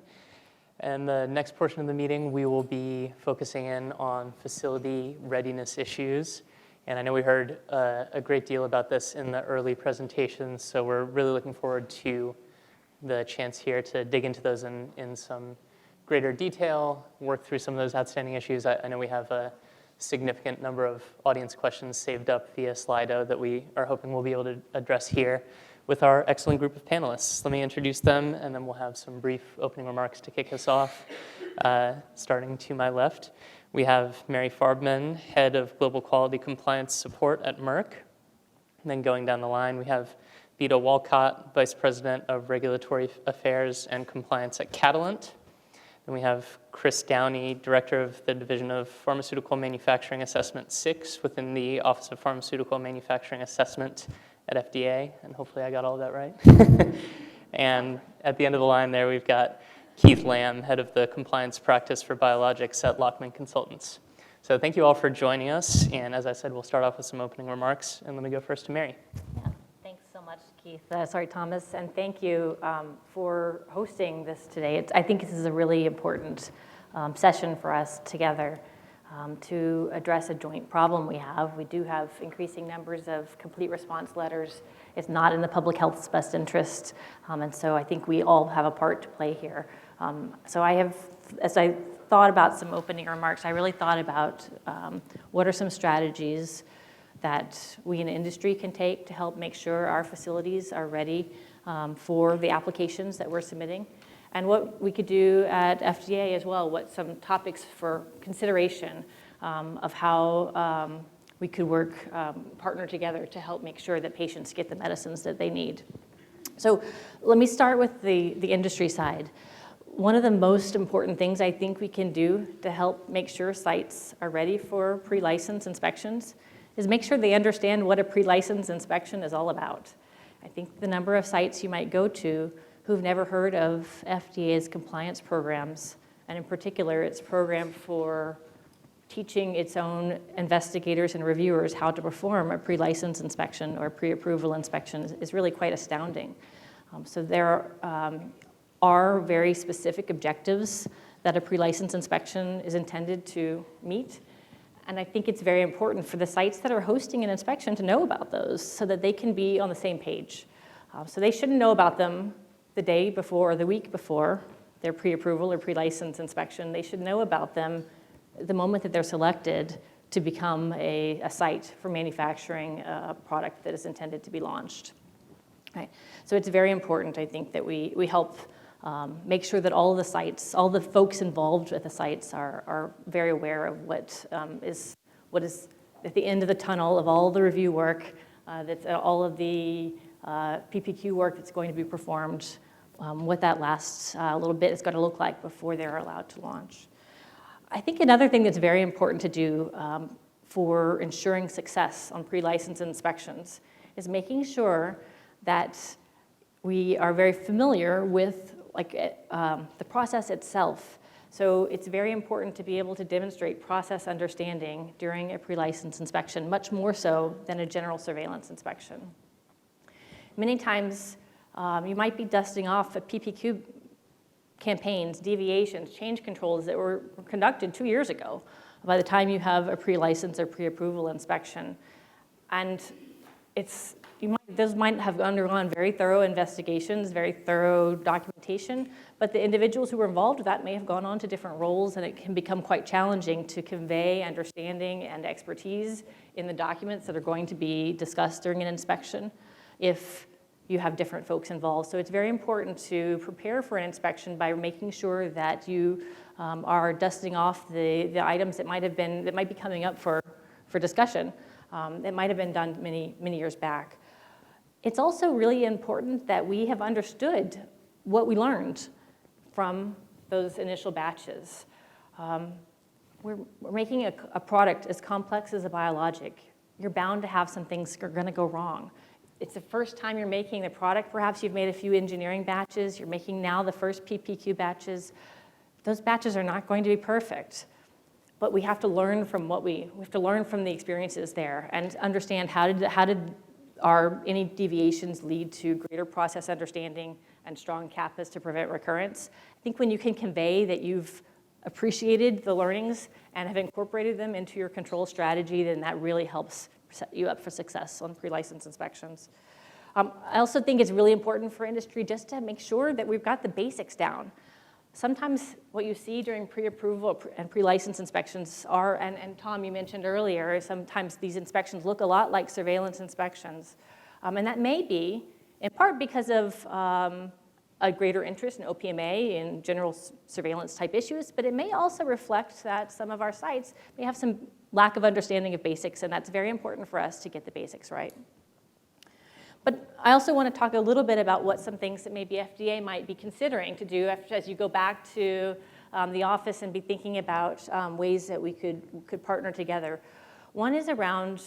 And the next portion of the meeting, we will be focusing in on facility readiness issues. And I know we heard a great deal about this in the early presentations, so we're really looking forward to the chance here to dig into those in some greater detail, work through some of those outstanding issues. I know we have a significant number of audience questions saved up via Slido that we are hoping we'll be able to address here with our excellent group of panelists. Let me introduce them, and then we'll have some brief opening remarks to kick us off. Starting to my left, we have Mary Farbman, Head of Global Quality Compliance Support at Merck. And then going down the line, we have Vito Walcott, Vice President of Regulatory Affairs and Compliance at Catalent. Then we have Chris Downey, Director of the Division of Pharmaceutical Manufacturing Assessment 6 within the Office of Pharmaceutical Manufacturing Assessment at FDA, and hopefully I got all of that right. And at the end of the line there, we've got Keith Lamb, Head of the Compliance Practice for Biologics at Lockman Consultants. So thank you all for joining us, and as I said, we'll start off with some opening remarks, and let me go first to Mary. Thanks so much, Keith. Thomas, and thank you for hosting this today. I think this is a really important session for us together to address a joint problem we have. We do have increasing numbers of complete response letters. It's not in the public health's best interest, and so I think we all have a part to play here. So as I thought about some opening remarks, I really thought about what are some strategies that we in the industry can take to help make sure our facilities are ready for the applications that we're submitting, and what we could do at FDA as well, what some topics for consideration of how we could work, partner together to help make sure that patients get the medicines that they need. So let me start with the industry side. One of the most important things I think we can do to help make sure sites are ready for pre-license inspections is make sure they understand what a pre-license inspection is all about. I think the number of sites you might go to who've never heard of FDA's compliance programs, and in particular its program for teaching its own investigators and reviewers how to perform a pre-license inspection or pre-approval inspection is really quite astounding. So there are very specific objectives that a pre-license inspection is intended to meet. And I think it's very important for the sites that are hosting an inspection to know about those so that they can be on the same page. So they shouldn't know about them the day before or the week before their pre-approval or pre-license inspection. They should know about them the moment that they're selected to become a site for manufacturing a product that is intended to be launched. Right. So it's very important, I think, that we help make sure that all of the sites, all the folks involved with the sites are very aware of what is at the end of the tunnel of all the review work, that's all of the PPQ work that's going to be performed, what that last little bit is going to look like before they're allowed to launch. I think another thing that's very important to do for ensuring success on pre-license inspections is making sure that we are very familiar with the process itself. So it's very important to be able to demonstrate process understanding during a pre-license inspection, much more so than a general surveillance inspection. Many times you might be dusting off a PPQ campaigns, deviations, change controls that were conducted 2 years ago by the time you have a pre-license or pre-approval inspection. And those might have undergone very thorough investigations, very thorough documentation, but the individuals who were involved with that may have gone on to different roles, and it can become quite challenging to convey understanding and expertise in the documents that are going to be discussed during an inspection if you have different folks involved. So it's very important to prepare for an inspection by making sure that you are dusting off the items that might be coming up for discussion. That might have been done many years back. It's also really important that we have understood what we learned from those initial batches. We're making a product as complex as a biologic. You're bound to have some things that are going to go wrong. It's the first time you're making the product. Perhaps you've made a few engineering batches. You're making now the first PPQ batches. Those batches are not going to be perfect. But we have to learn from we have to learn from the experiences there and understand how did any deviations lead to greater process understanding and strong CAPAs to prevent recurrence. I think when you can convey that you've appreciated the learnings and have incorporated them into your control strategy, then that really helps set you up for success on pre-license inspections. I also think it's really important for industry just to make sure that we've got the basics down. Sometimes what you see during pre-approval and pre-license inspections are, and Tom, you mentioned earlier, sometimes these inspections look a lot like surveillance inspections. And that may be in part because of a greater interest in OPMA and general surveillance type issues, but it may also reflect that some of our sites may have some lack of understanding of basics, and that's very important for us to get the basics right. But I also want to talk a little bit about what some things that maybe FDA might be considering to do as you go back to the office and be thinking about ways that we could partner together. One is around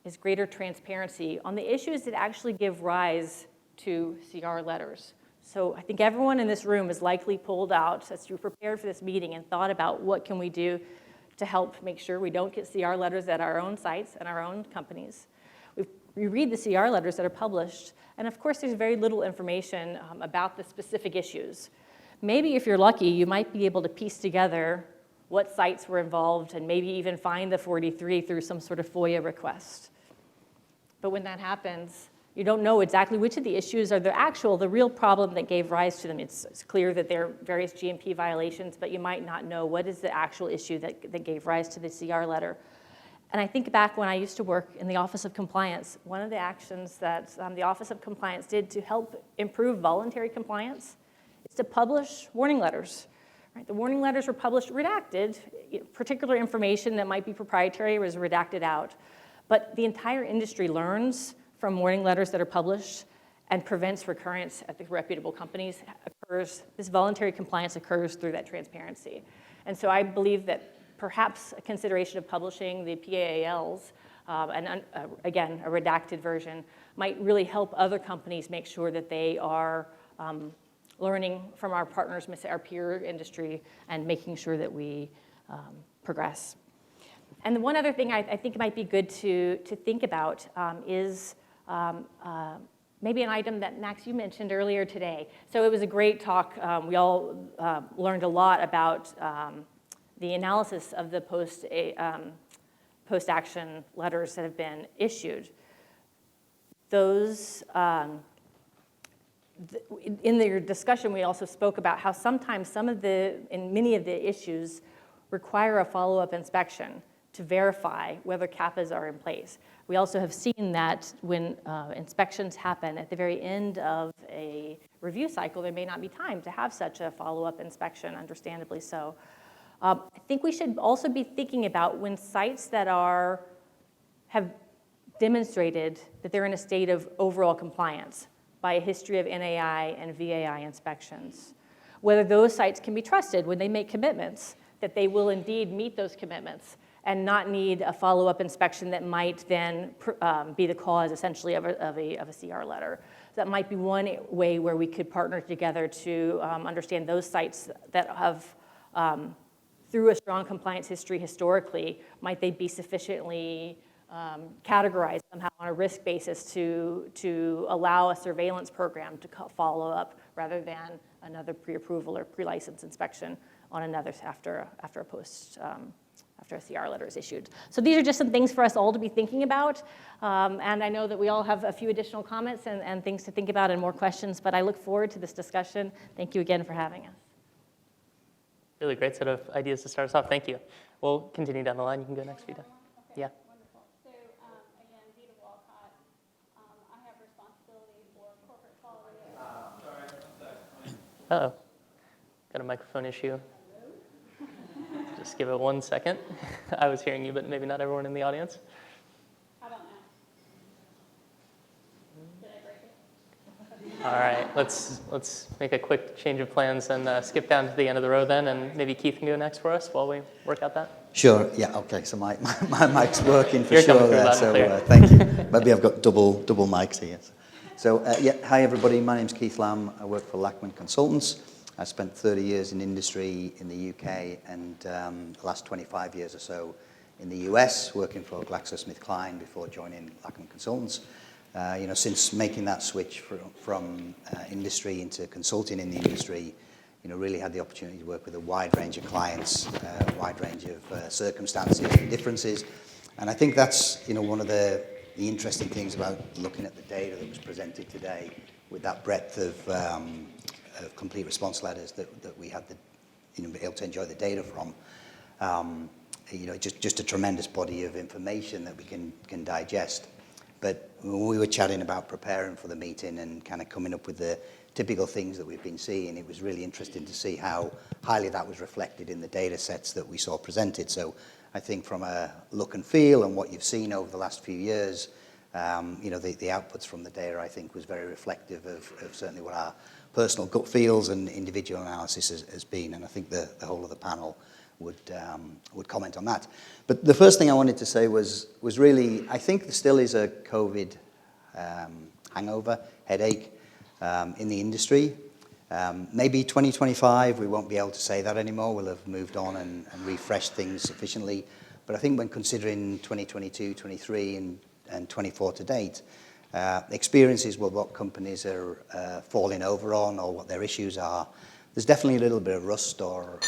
is greater transparency on the issues that actually give rise to CR letters. So I think everyone in this room is likely pulled out as you prepared for this meeting and thought about what can we do to help make sure we don't get CR letters at our own sites and our own companies. We read the CR letters that are published, and of course there's very little information about the specific issues. Maybe if you're lucky, you might be able to piece together what sites were involved and maybe even find the 43 through some sort of FOIA request. But when that happens, you don't know exactly which of the issues are the real problem that gave rise to them. It's clear that there are various GMP violations, but you might not know what is the actual issue that gave rise to the CR letter. And I think back when I used to work in the Office of Compliance, one of the actions that the Office of Compliance did to help improve voluntary compliance is to publish warning letters. Right? The warning letters were published redacted. Particular information that might be proprietary was redacted out. But the entire industry learns from warning letters that are published and prevents recurrence at the reputable companies. This voluntary compliance occurs through that transparency. And so I believe that perhaps a consideration of publishing the PALs, and again, a redacted version, might really help other companies make sure that they are learning from our partners, our peer industry, and making sure that we progress. And the one other thing I think might be good to think about is maybe an item that, Max, you mentioned earlier today. So it was a great talk. We all learned a lot about the analysis of the post-action letters that have been issued. Those, in their discussion, we also spoke about how sometimes many of the issues require a follow-up inspection to verify whether CAPAs are in place. We also have seen that when inspections happen at the very end of a review cycle, there may not be time to have such a follow-up inspection, understandably so. I think we should also be thinking about when sites that have demonstrated that they're in a state of overall compliance by a history of NAI and VAI inspections, whether those sites can be trusted when they make commitments, that they will indeed meet those commitments and not need a follow-up inspection that might then be the cause, essentially, of a CR letter. That might be one way where we could partner together to understand those sites that have, through a strong compliance history historically, might they be sufficiently categorized somehow on a risk basis to allow a surveillance program to follow up rather than another pre-approval or pre-license inspection on another after a CR letter is issued. So these are just some things for us all to be thinking about. And I know that we all have a few additional comments and things to think about and more questions, but I look forward to this discussion. Thank you again for having us. Really great set of ideas to start us off. Thank you. We'll continue down the line. You can go next, Vita. Okay, Yeah. wonderful. So again, Vita Walcott. I have responsibility for corporate quality. Uh-oh. Got a microphone issue. Just give it 1 second. I was hearing you, but maybe not everyone in the audience. How about now? Did I break it? All right, let's make a quick change of plans and skip down to the end of the row then, and maybe Keith can go next for us while we work out that. Sure, yeah, okay, so my mic's working for You're sure there, so thank you. Maybe I've got double mics here. So yeah, hi everybody, my name's Keith Lamb. I work for Lackman Consultants. I spent 30 years in industry in the UK and the last 25 years or so in the US, working for GlaxoSmithKline before joining Lackman Consultants. Since making that switch from industry into consulting in the industry, really had the opportunity to work with a wide range of clients, a wide range of circumstances and differences. And I think that's, one of the interesting things about looking at the data that was presented today with that breadth of complete response letters that we had been able to enjoy the data from. Just a tremendous body of information that we can digest. But when we were chatting about preparing for the meeting and kind of coming up with the typical things that we've been seeing, it was really interesting to see how highly that was reflected in the data sets that we saw presented. So I think from a look and feel and what you've seen over the last few years, the outputs from the data, I think, was very reflective of certainly what our personal gut feels and individual analysis has been. And I think the whole of the panel would comment on that. But the first thing I wanted to say was really, I think there still is a COVID hangover, headache in the industry. Maybe 2025, we won't be able to say that anymore. We'll have moved on and refreshed things sufficiently. But I think when considering 2022, 23, and 24 to date, experiences with what companies are falling over on or what their issues are, there's definitely a little bit of rust or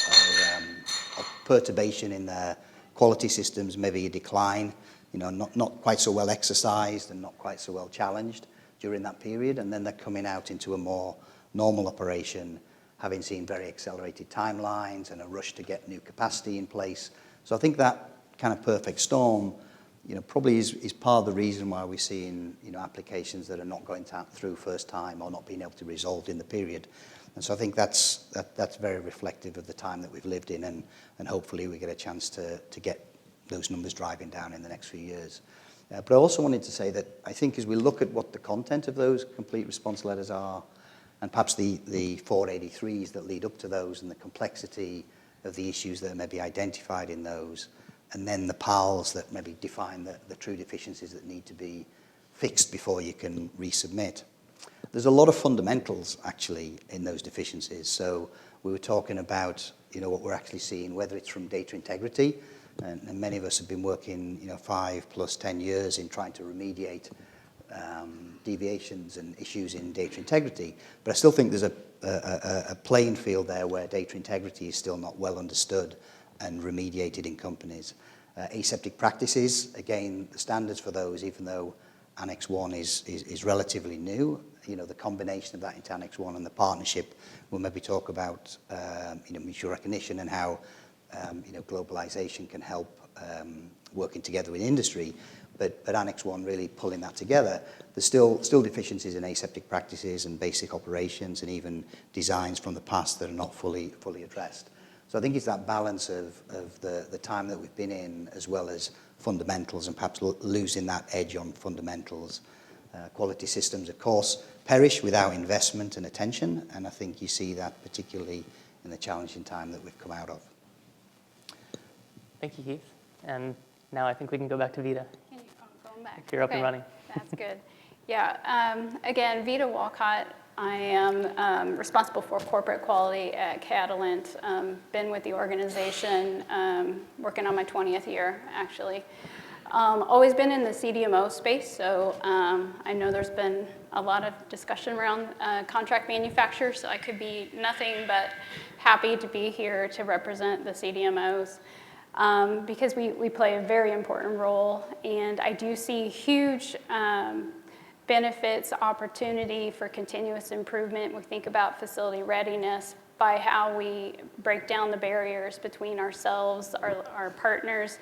perturbation in their quality systems, maybe a decline, not quite so well exercised and not quite so well challenged during that period. And then they're coming out into a more normal operation, having seen very accelerated timelines and a rush to get new capacity in place. So I think that kind of perfect storm, probably is part of the reason why we're seeing, applications that are not going through first time or not being able to be resolved in the period. And so I think that's very reflective of the time that we've lived in, and hopefully we get a chance to get those numbers driving down in the next few years. But I also wanted to say that I think as we look at what the content of those complete response letters are, and perhaps the 483s that lead up to those and the complexity of the issues that may be identified in those, and then the PALs that maybe define the true deficiencies that need to be fixed before you can resubmit. There's a lot of fundamentals actually in those deficiencies. So we were talking about what we're actually seeing, whether it's from data integrity, and many of us have been working 5 plus 10 years in trying to remediate deviations and issues in data integrity. But I still think there's a playing field there where data integrity is still not well understood and remediated in companies. Aseptic practices, again, the standards for those, even though Annex 1 is relatively new, the combination of that into Annex 1 and the partnership, we'll maybe talk about mutual recognition and how globalization can help working together with industry. But Annex 1 really pulling that together. There's still deficiencies in aseptic practices and basic operations and even designs from the past that are not fully addressed. So I think it's that balance of the time that we've been in, as well as fundamentals, and perhaps losing that edge on fundamentals. Quality systems, of course, perish without investment and attention, and I think you see that particularly in the challenging time that we've come out of. Thank you, Keith. And now I think we can go back to Vita. Going back. If you're up and running. That's good. Yeah. Again, Vita Walcott. I am responsible for corporate quality at Catalent. Been with the organization, working on my 20th year, actually. Always been in the CDMO space, so I know there's been a lot of discussion around contract manufacturers, so I could be nothing but happy to be here to represent the CDMOs. Because we play a very important role, and I do see huge benefits, opportunity for continuous improvement. We think about facility readiness by how we break down the barriers between ourselves, our partners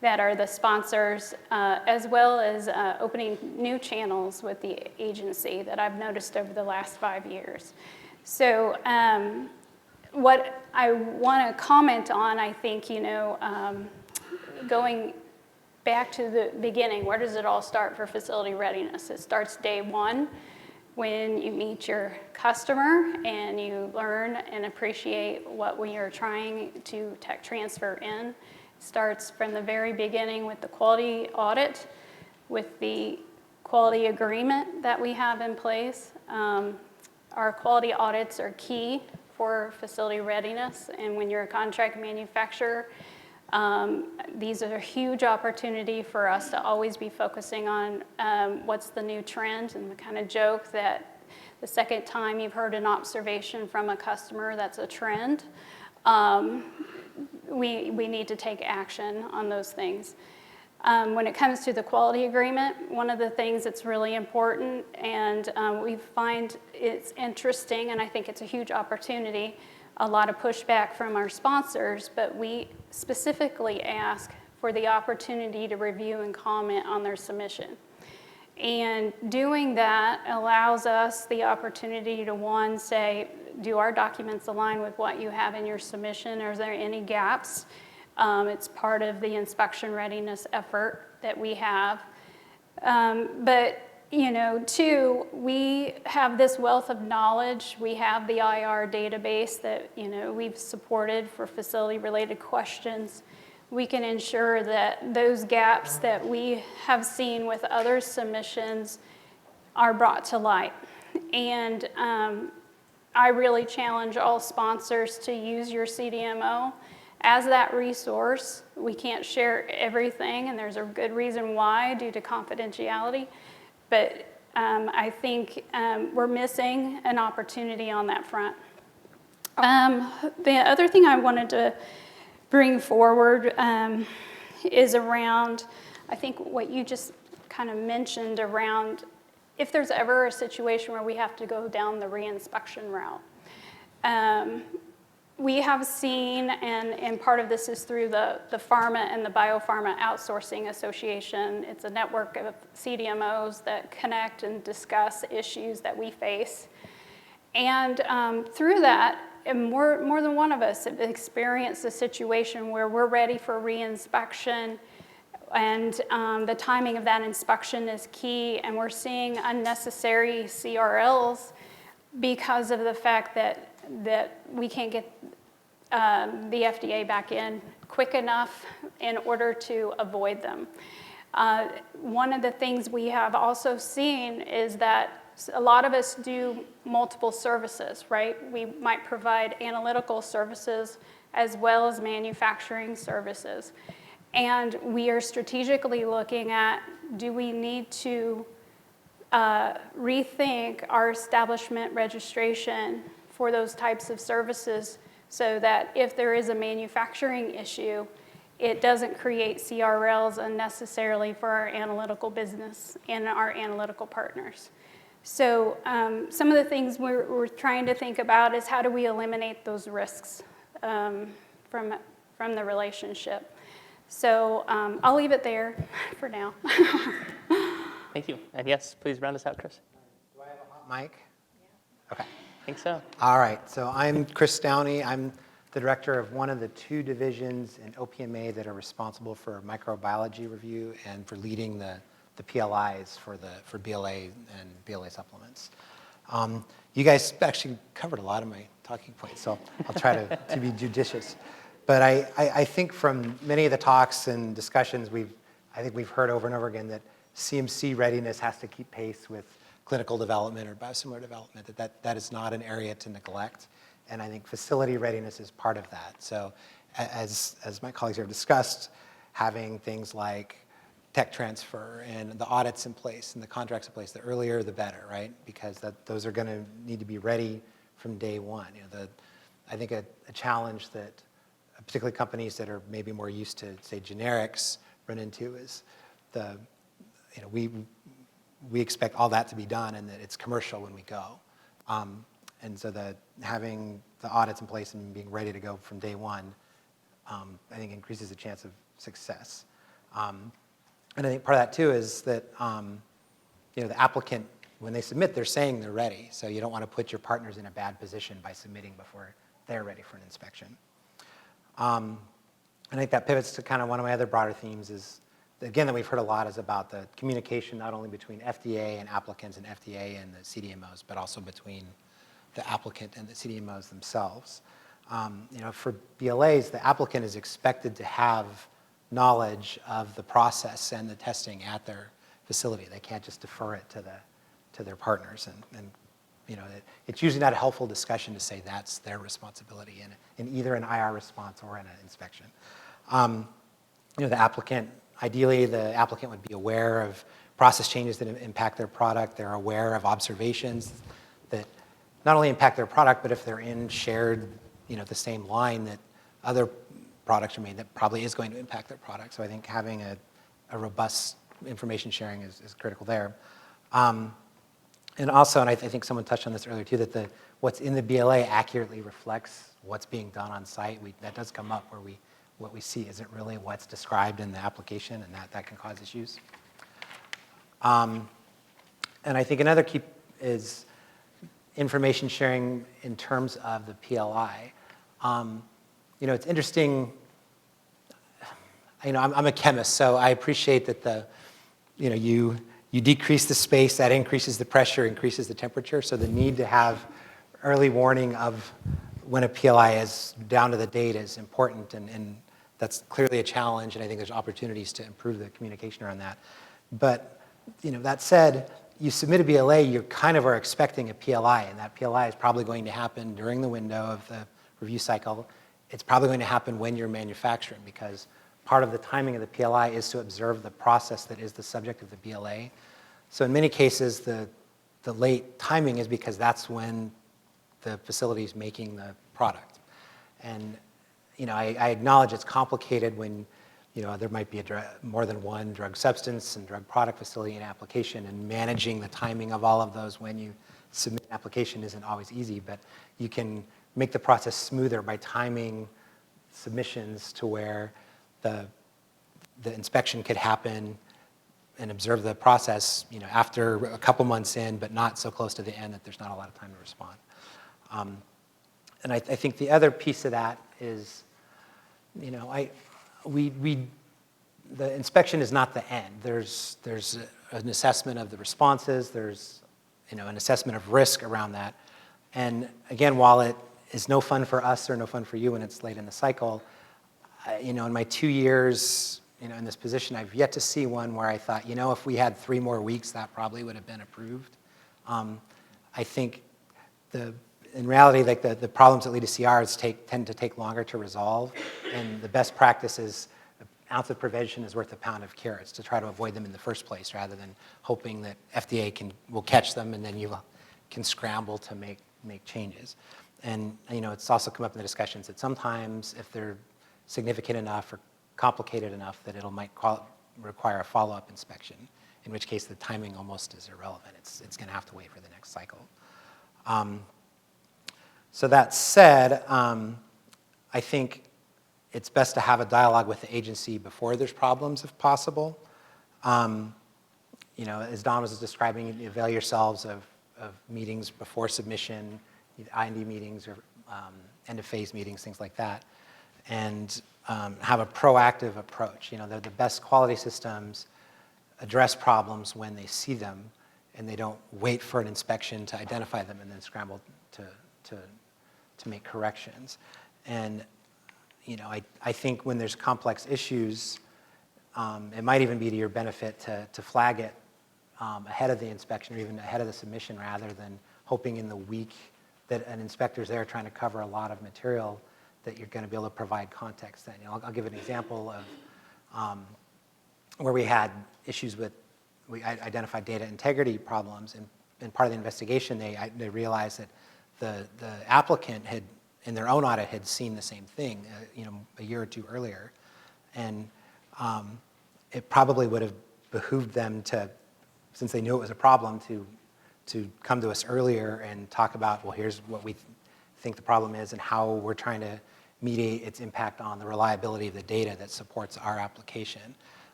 that are the sponsors, as well as opening new channels with the agency that I've noticed over the last 5 years. So what I want to comment on, I think, going back to the beginning, where does it all start for facility readiness? It starts day one when you meet your customer and you learn and appreciate what we are trying to tech transfer in. It starts from the very beginning with the quality audit, with the quality agreement that we have in place. Our quality audits are key for facility readiness, and when you're a contract manufacturer, These are a huge opportunity for us to always be focusing on what's the new trend, and the kind of joke that the second time you've heard an observation from a customer that's a trend, we need to take action on those things. When it comes to the quality agreement, one of the things that's really important, and we find it's interesting, and I think it's a huge opportunity, a lot of pushback from our sponsors, but we specifically ask for the opportunity to review and comment on their submission. And doing that allows us the opportunity to, one, say, do our documents align with what you have in your submission? Or is there any gaps? It's part of the inspection readiness effort that we have. But you know, two, we have this wealth of knowledge. We have the IR database that, you know, we've supported for facility-related questions. We can ensure that those gaps that we have seen with other submissions are brought to light. And I really challenge all sponsors to use your CDMO as that resource. We can't share everything, and there's a good reason why, due to confidentiality. But I think we're missing an opportunity on that front. The other thing I wanted to bring forward is around, I think what you just kind of mentioned around if there's ever a situation where we have to go down the reinspection route. We have seen, and part of this is through the Pharma and the Biopharma Outsourcing Association. It's a network of CDMOs that connect and discuss issues that we face. And through that, and more than one of us have experienced a situation where we're ready for reinspection, and the timing of that inspection is key, and we're seeing unnecessary CRLs because of the fact that we can't get the FDA back in quick enough in order to avoid them. One of the things we have also seen is that a lot of us do multiple services, right? We might provide analytical services as well as manufacturing services. And we are strategically looking at, do we need to rethink our establishment registration for those types of services so that if there is a manufacturing issue, it doesn't create CRLs unnecessarily for our analytical business and our analytical partners. So some of the things we're trying to think about is how do we eliminate those risks from the relationship. So I'll leave it there for now. Thank you. And yes, please round us out, Chris. Do I have a hot mic? Okay. I think so. All right. So I'm Chris Downey. I'm the director of one of the two divisions in OPMA that are responsible for microbiology review and for leading the PLIs for BLA and BLA supplements. You guys actually covered a lot of my talking points, so I'll try to be judicious. But I think from many of the talks and discussions I think we've heard over and over again that CMC readiness has to keep pace with clinical development or biosimilar development, that is not an area to neglect. And I think facility readiness is part of that. So as my colleagues have discussed, having things like tech transfer and the audits in place and the contracts in place, the earlier the better, right? Because those are going to need to be ready from day one. You know, I think a challenge that particularly companies that are maybe more used to, say, generics run into is we expect all that to be done and that it's commercial when we go. And so having the audits in place and being ready to go from day one, I think increases the chance of success. And I think part of that too is that the applicant, when they submit, they're saying they're ready. So you don't want to put your partners in a bad position by submitting before they're ready for an inspection. I think that pivots to kind of one of my other broader themes is, again, that we've heard a lot is about the communication not only between FDA and applicants and FDA and the CDMOs, but also between the applicant and the CDMOs themselves. For BLAs, the applicant is expected to have knowledge of the process and the testing at their facility. They can't just defer it to their partners. And it's usually not a helpful discussion to say that's their responsibility in either an IR response or in an inspection. The applicant, ideally, the applicant would be aware of process changes that impact their product. They're aware of observations that not only impact their product, but if they're in shared, the same line that other products are made, that probably is going to impact their product. So I think having a robust information sharing is critical there. And also, and I think someone touched on this earlier too, that what's in the BLA accurately reflects what's being done on site. That does come up where what we see isn't really what's described in the application, and that can cause issues. And I think another key is information sharing in terms of the PLI. It's interesting. I'm a chemist, so I appreciate that you decrease the space, that increases the pressure, increases the temperature. So the need to have early warning of when a PLI is down to the date is important, and that's clearly a challenge, and I think there's opportunities to improve the communication around that. But that said, you submit a BLA, you kind of are expecting a PLI, and that PLI is probably going to happen during the window of the review cycle. It's probably going to happen when you're manufacturing, because part of the timing of the PLI is to observe the process that is the subject of the BLA. So in many cases, the late timing is because that's when the facility is making the product. And I acknowledge it's complicated when there might be more than one drug substance and drug product facility and application, and managing the timing of all of those when you submit an application isn't always easy, but you can make the process smoother by timing submissions to where the inspection could happen and observe the process after a couple months in, but not so close to the end that there's not a lot of time to respond. And I think the other piece of that is, the inspection is not the end. There's an assessment of the responses. There's an assessment of risk around that. And again, while it is no fun for us or no fun for you when it's late in the cycle, in my 2 years in this position, I've yet to see one where I thought, if we had 3 more weeks, that probably would have been approved. I think in reality, like the problems that lead to CRs tend to take longer to resolve, and the best practice is an ounce of prevention is worth a pound of cure. It's to try to avoid them in the first place, rather than hoping that FDA will catch them and then you can scramble to make changes. And it's also come up in the discussions that sometimes if they're significant enough or complicated enough that might require a follow-up inspection, in which case the timing almost is irrelevant. It's going to have to wait for the next cycle. So that said, I think it's best to have a dialogue with the agency before there's problems, if possible. As Don was describing, avail yourselves of meetings before submission, IND meetings or end-of-phase meetings, things like that, and have a proactive approach. The best quality systems address problems when they see them, and they don't wait for an inspection to identify them and then scramble to make corrections. And I think when there's complex issues, it might even be to your benefit to flag it ahead of the inspection or even ahead of the submission, rather than hoping in the week that an inspector's there trying to cover a lot of material that you're going to be able to provide context then. I'll give an example of where we had issues we identified data integrity problems, and part of the investigation, they realized that the applicant had, in their own audit, had seen the same thing, a year or 2 earlier, and it probably would have behooved them to, since they knew it was a problem, to come to us earlier and talk about, well, here's what we think the problem is and how we're trying to mediate its impact on the reliability of the data that supports our application,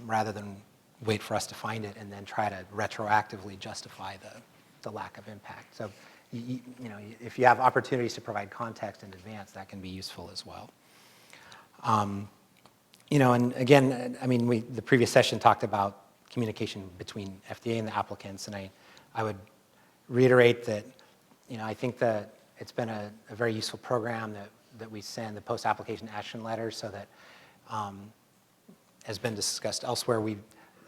rather than wait for us to find it and then try to retroactively justify the lack of impact. So, if you have opportunities to provide context in advance, that can be useful as well. And again, the previous session talked about communication between FDA and the applicants, and I would reiterate that, I think that it's been a very useful program that we send the post-application action letters, so that, has been discussed elsewhere,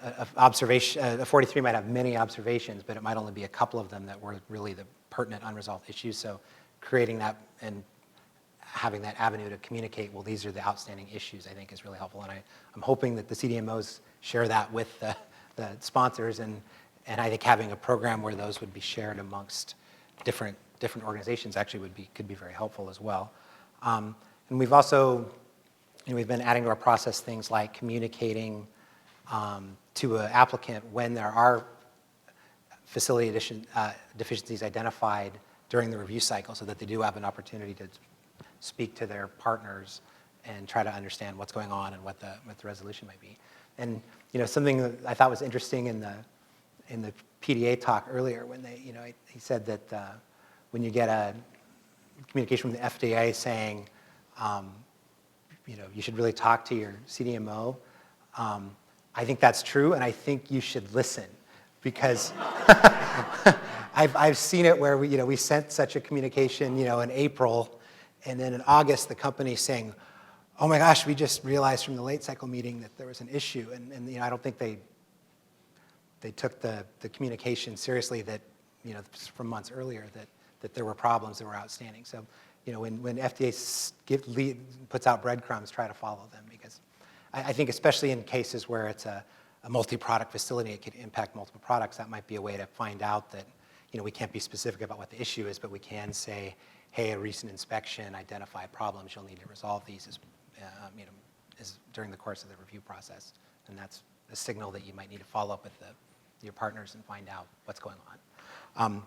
a 43 might have many observations, but it might only be a couple of them that were really the pertinent unresolved issues. So creating that and having that avenue to communicate, well, these are the outstanding issues, I think is really helpful. And I'm hoping that the CDMOs share that with the sponsors, and I think having a program where those would be shared amongst different organizations actually could be very helpful as well. And we've also, we've been adding to our process things like communicating to an applicant when there are facility deficiencies identified during the review cycle, so that they do have an opportunity to speak to their partners and try to understand what's going on and what the resolution might be. And something that I thought was interesting in the PDA talk earlier, when he said that when you get a communication from the FDA saying, you should really talk to your CDMO. I think that's true, and I think you should listen, because I've seen it where we sent such a communication in April, and then in August the company's saying, oh my gosh, we just realized from the late cycle meeting that there was an issue, and I don't think they took the communication seriously that from months earlier that there were problems that were outstanding. So when FDA puts out breadcrumbs, try to follow them, because I think especially in cases where it's a multi-product facility, it could impact multiple products. That might be a way to find out that we can't be specific about what the issue is, but we can say, hey, a recent inspection identified problems. You'll need to resolve these as during the course of the review process, and that's a signal that you might need to follow up with your partners and find out what's going on.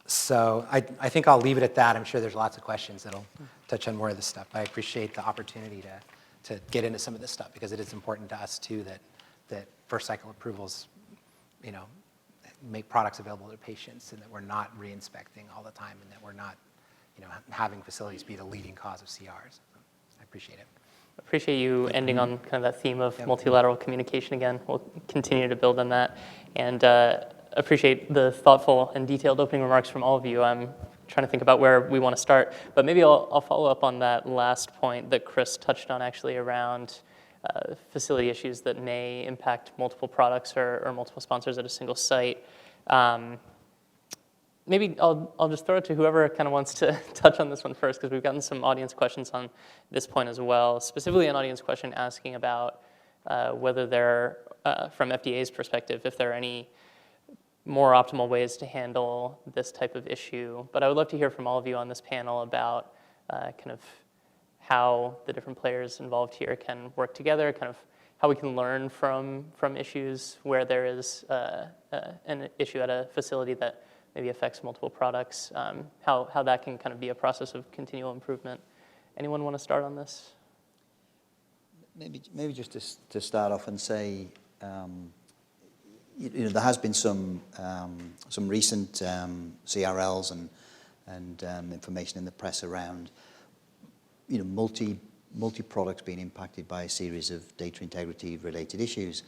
So I think I'll leave it at that. I'm sure there's lots of questions that'll touch on more of this stuff. I appreciate the opportunity to get into some of this stuff, because it is important to us too that first cycle approvals, make products available to patients, and that we're not re-inspecting all the time, and that we're not, having facilities be the leading cause of CRs. So I appreciate it. Appreciate you ending on kind of that theme of multilateral communication again. We'll continue to build on that, and appreciate the thoughtful and detailed opening remarks from all of you. I'm trying to think about where we want to start, but maybe I'll follow up on that last point that Chris touched on, actually, around facility issues that may impact multiple products or multiple sponsors at a single site. Maybe I'll just throw it to whoever kind of wants to touch on this one first, because we've gotten some audience questions on this point as well. Specifically, an audience question asking about whether there, from FDA's perspective, if there are any more optimal ways to handle this type of issue. But I would love to hear from all of you on this panel about kind of how the different players involved here can work together, kind of how we can learn from issues where there is an issue at a facility that maybe affects multiple products, how that can kind of be a process of continual improvement. Anyone want to start on this? Maybe just to start off and say, there has been some recent CRLs and information in the press around multi-products being impacted by a series of data integrity related issues.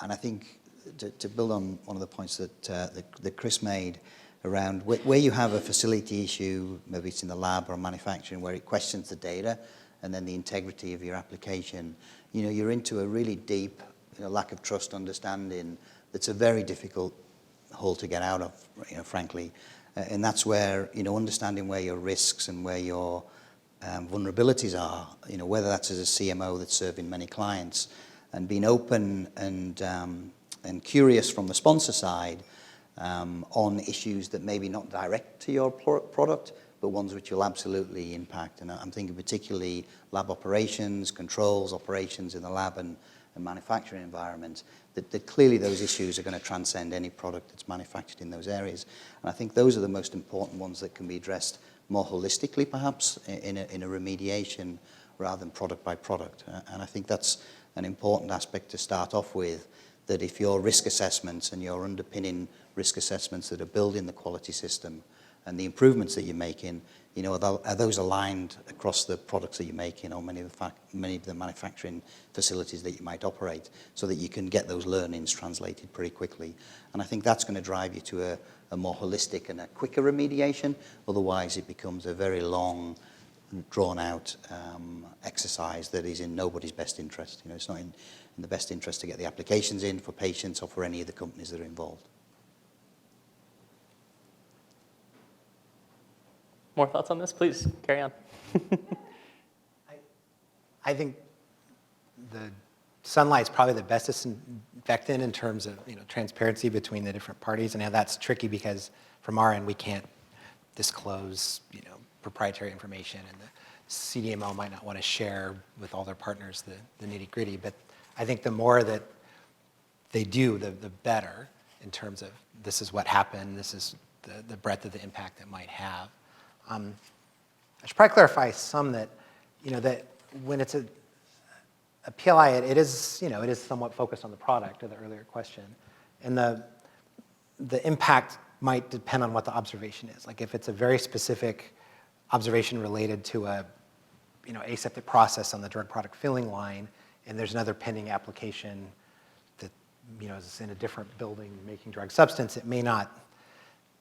And I think to build on one of the points that Chris made around where you have a facility issue, maybe it's in the lab or manufacturing, where it questions the data and then the integrity of your application, you're into a really deep lack of trust understanding that's a very difficult hole to get out of, frankly. And that's where, understanding where your risks and where your vulnerabilities are, whether that's as a CMO that's serving many clients, and being open and curious from the sponsor side on issues that maybe not direct to your product, but ones which will absolutely impact. And I'm thinking particularly lab operations, controls, operations in the lab and manufacturing environment, that clearly those issues are going to transcend any product that's manufactured in those areas. And I think those are the most important ones that can be addressed more holistically, perhaps, in a remediation rather than product by product. And I think that's an important aspect to start off with, that if your risk assessments and your underpinning risk assessments that are building the quality system and the improvements that you're making, are those aligned across the products that you're making or many of the manufacturing facilities that you might operate, so that you can get those learnings translated pretty quickly. And I think that's going to drive you to a more holistic and a quicker remediation. Otherwise, it becomes a very long, drawn-out exercise that is in nobody's best interest. It's not in the best interest to get the applications in for patients or for any of the companies that are involved. more thoughts on this? Please, carry on. I think the sunlight's probably the best disinfectant in terms of transparency between the different parties, and now that's tricky because from our end we can't disclose proprietary information, and the CDMO might not want to share with all their partners the nitty-gritty. But I think the more that they do, the better in terms of this is what happened, this is the breadth of the impact it might have. I should probably clarify some that that when it's a PLI, it is it is somewhat focused on the product, to the earlier question, and the impact might depend on what the observation is. Like if it's a very specific observation related to a aseptic process on the drug product filling line, and there's another pending application that is in a different building making drug substance, it may not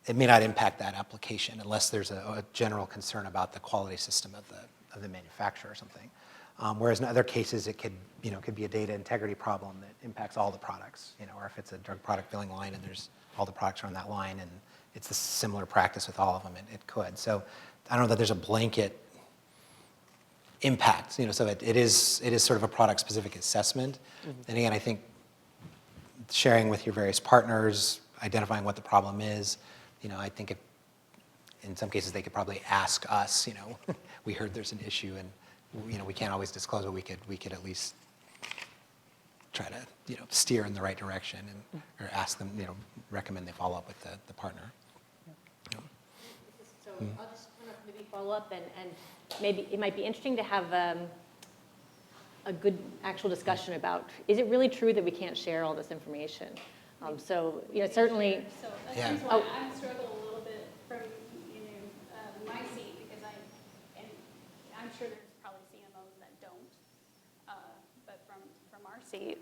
impact that application unless there's a general concern about the quality system of the manufacturer or something. Whereas in other cases, it could be a data integrity problem that impacts all the products, or if it's a drug product filling line and there's all the products are on that line and it's a similar practice with all of them, it could. So I don't know that there's a blanket impact, so it is sort of a product specific assessment. Mm-hmm. And again, I think sharing with your various partners, identifying what the problem is, I think in some cases they could probably ask us, we heard there's an issue and we can't always disclose, but we could at least try to steer in the right direction and or ask them, recommend they follow up with the partner. So I'll just kind of maybe follow up and maybe it might be interesting to have a good actual discussion about, is it really true that we can't share all this information? So certainly. So that's yeah. why I'm struggling a little bit from my seat, because I'm sure there's probably CMOs that don't, but from our seat,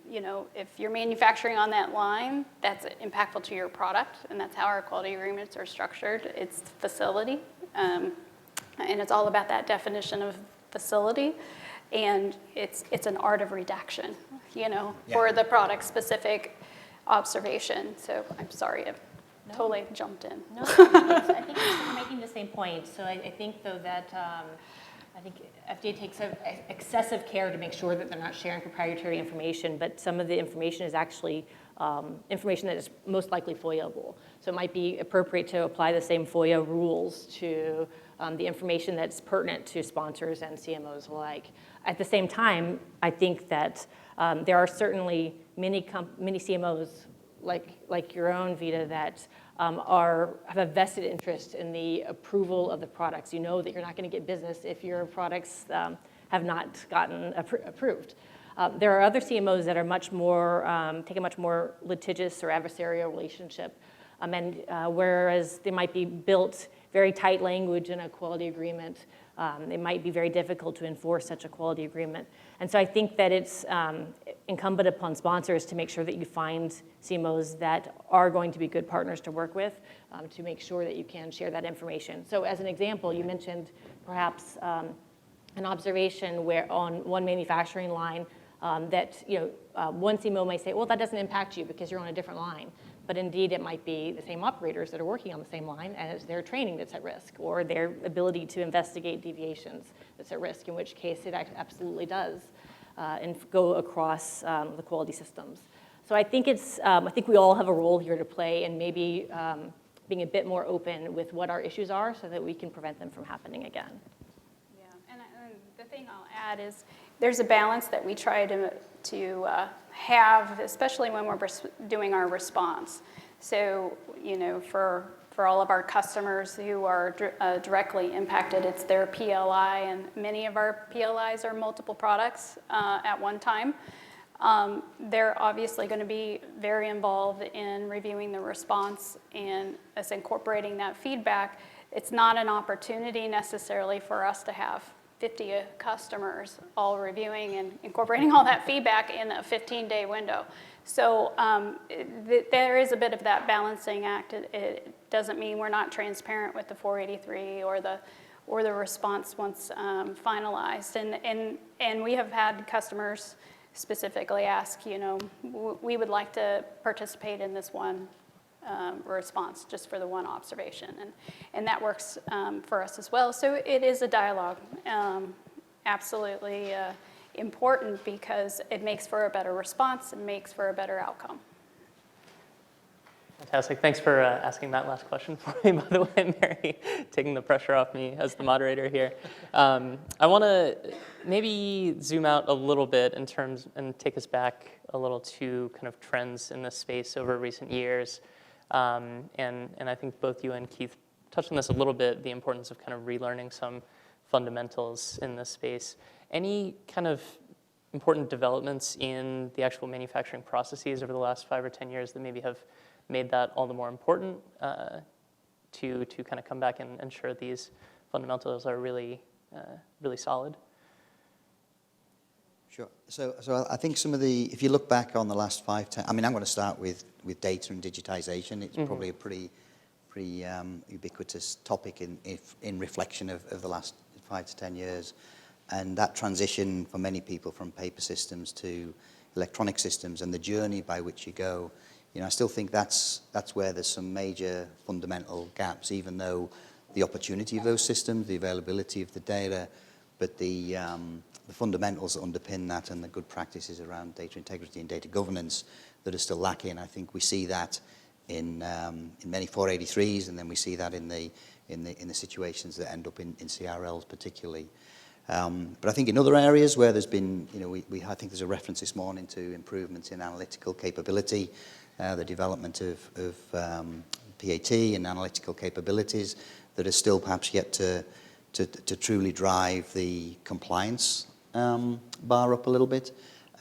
if you're manufacturing on that line, that's impactful to your product, and that's how our quality agreements are structured. It's facility, and it's all about that definition of facility, and it's an art of redaction, for the product specific observation. So I'm sorry, I've totally jumped in. No, I think you're making the same point. So I think, though, that I think FDA takes excessive care to make sure that they're not sharing proprietary information, but some of the information is actually information that is most likely FOIA-able. So it might be appropriate to apply the same FOIA rules to the information that's pertinent to sponsors and CMOs alike. At the same time, I think that there are certainly many CMOs like your own, Vita, that have a vested interest in the approval of the products. You know that you're not going to get business if your products have not gotten approved. There are other CMOs that are much more, take a much more litigious or adversarial relationship, and whereas they might be built very tight language in a quality agreement, it might be very difficult to enforce such a quality agreement. And so I think that it's incumbent upon sponsors to make sure that you find CMOs that are going to be good partners to work with, to make sure that you can share that information. So as an example, you mentioned perhaps an observation where on one manufacturing line that one CMO may say, well, that doesn't impact you because you're on a different line. But indeed, it might be the same operators that are working on the same line, and it's their training that's at risk, or their ability to investigate deviations that's at risk, in which case it absolutely does and go across the quality systems. So I think I think we all have a role here to play, and maybe being a bit more open with what our issues are so that we can prevent them from happening again. Yeah, and the thing I'll add is there's a balance that we try to have, especially when we're doing our response. So, for all of our customers who are directly impacted, it's their PLI, and many of our PLIs are multiple products at one time. They're obviously going to be very involved in reviewing the response and us incorporating that feedback. It's not an opportunity necessarily for us to have 50 customers all reviewing and incorporating all that feedback in a 15-day window. So there is a bit of that balancing act. It doesn't mean we're not transparent with the 483 or the response once finalized. And we have had customers specifically ask, we would like to participate in this one response just for the one observation. And that works for us as well. So it is a dialogue, absolutely important, because it makes for a better response and makes for a better outcome. Fantastic. Thanks for asking that last question for me, by the way, Mary, taking the pressure off me as the moderator here. I want to maybe zoom out a little bit in terms and take us back a little to kind of trends in this space over recent years. And I think both you and Keith touched on this a little bit, the importance of kind of relearning some fundamentals in this space. Any kind of important developments in the actual manufacturing processes over the last 5 or 10 years that maybe have made that all the more important to kind of come back and ensure these fundamentals are really, really solid? Sure. So I think some of the, if you look back on the last 5, 10, I mean, I'm going to start with data and digitization. It's probably a pretty ubiquitous topic in reflection of the last 5 to 10 years. And that transition for many people from paper systems to electronic systems and the journey by which you go, I still think that's where there's some major fundamental gaps, even though the opportunity of those systems, the availability of the data, but the fundamentals that underpin that and the good practices around data integrity and data governance that are still lacking. I think we see that in many 483s, and then we see that in the situations that end up in CRLs particularly. But I think in other areas where there's been, I think there's a reference this morning to improvements in analytical capability, the development of PAT and analytical capabilities that are still perhaps yet to truly drive the compliance bar up a little bit.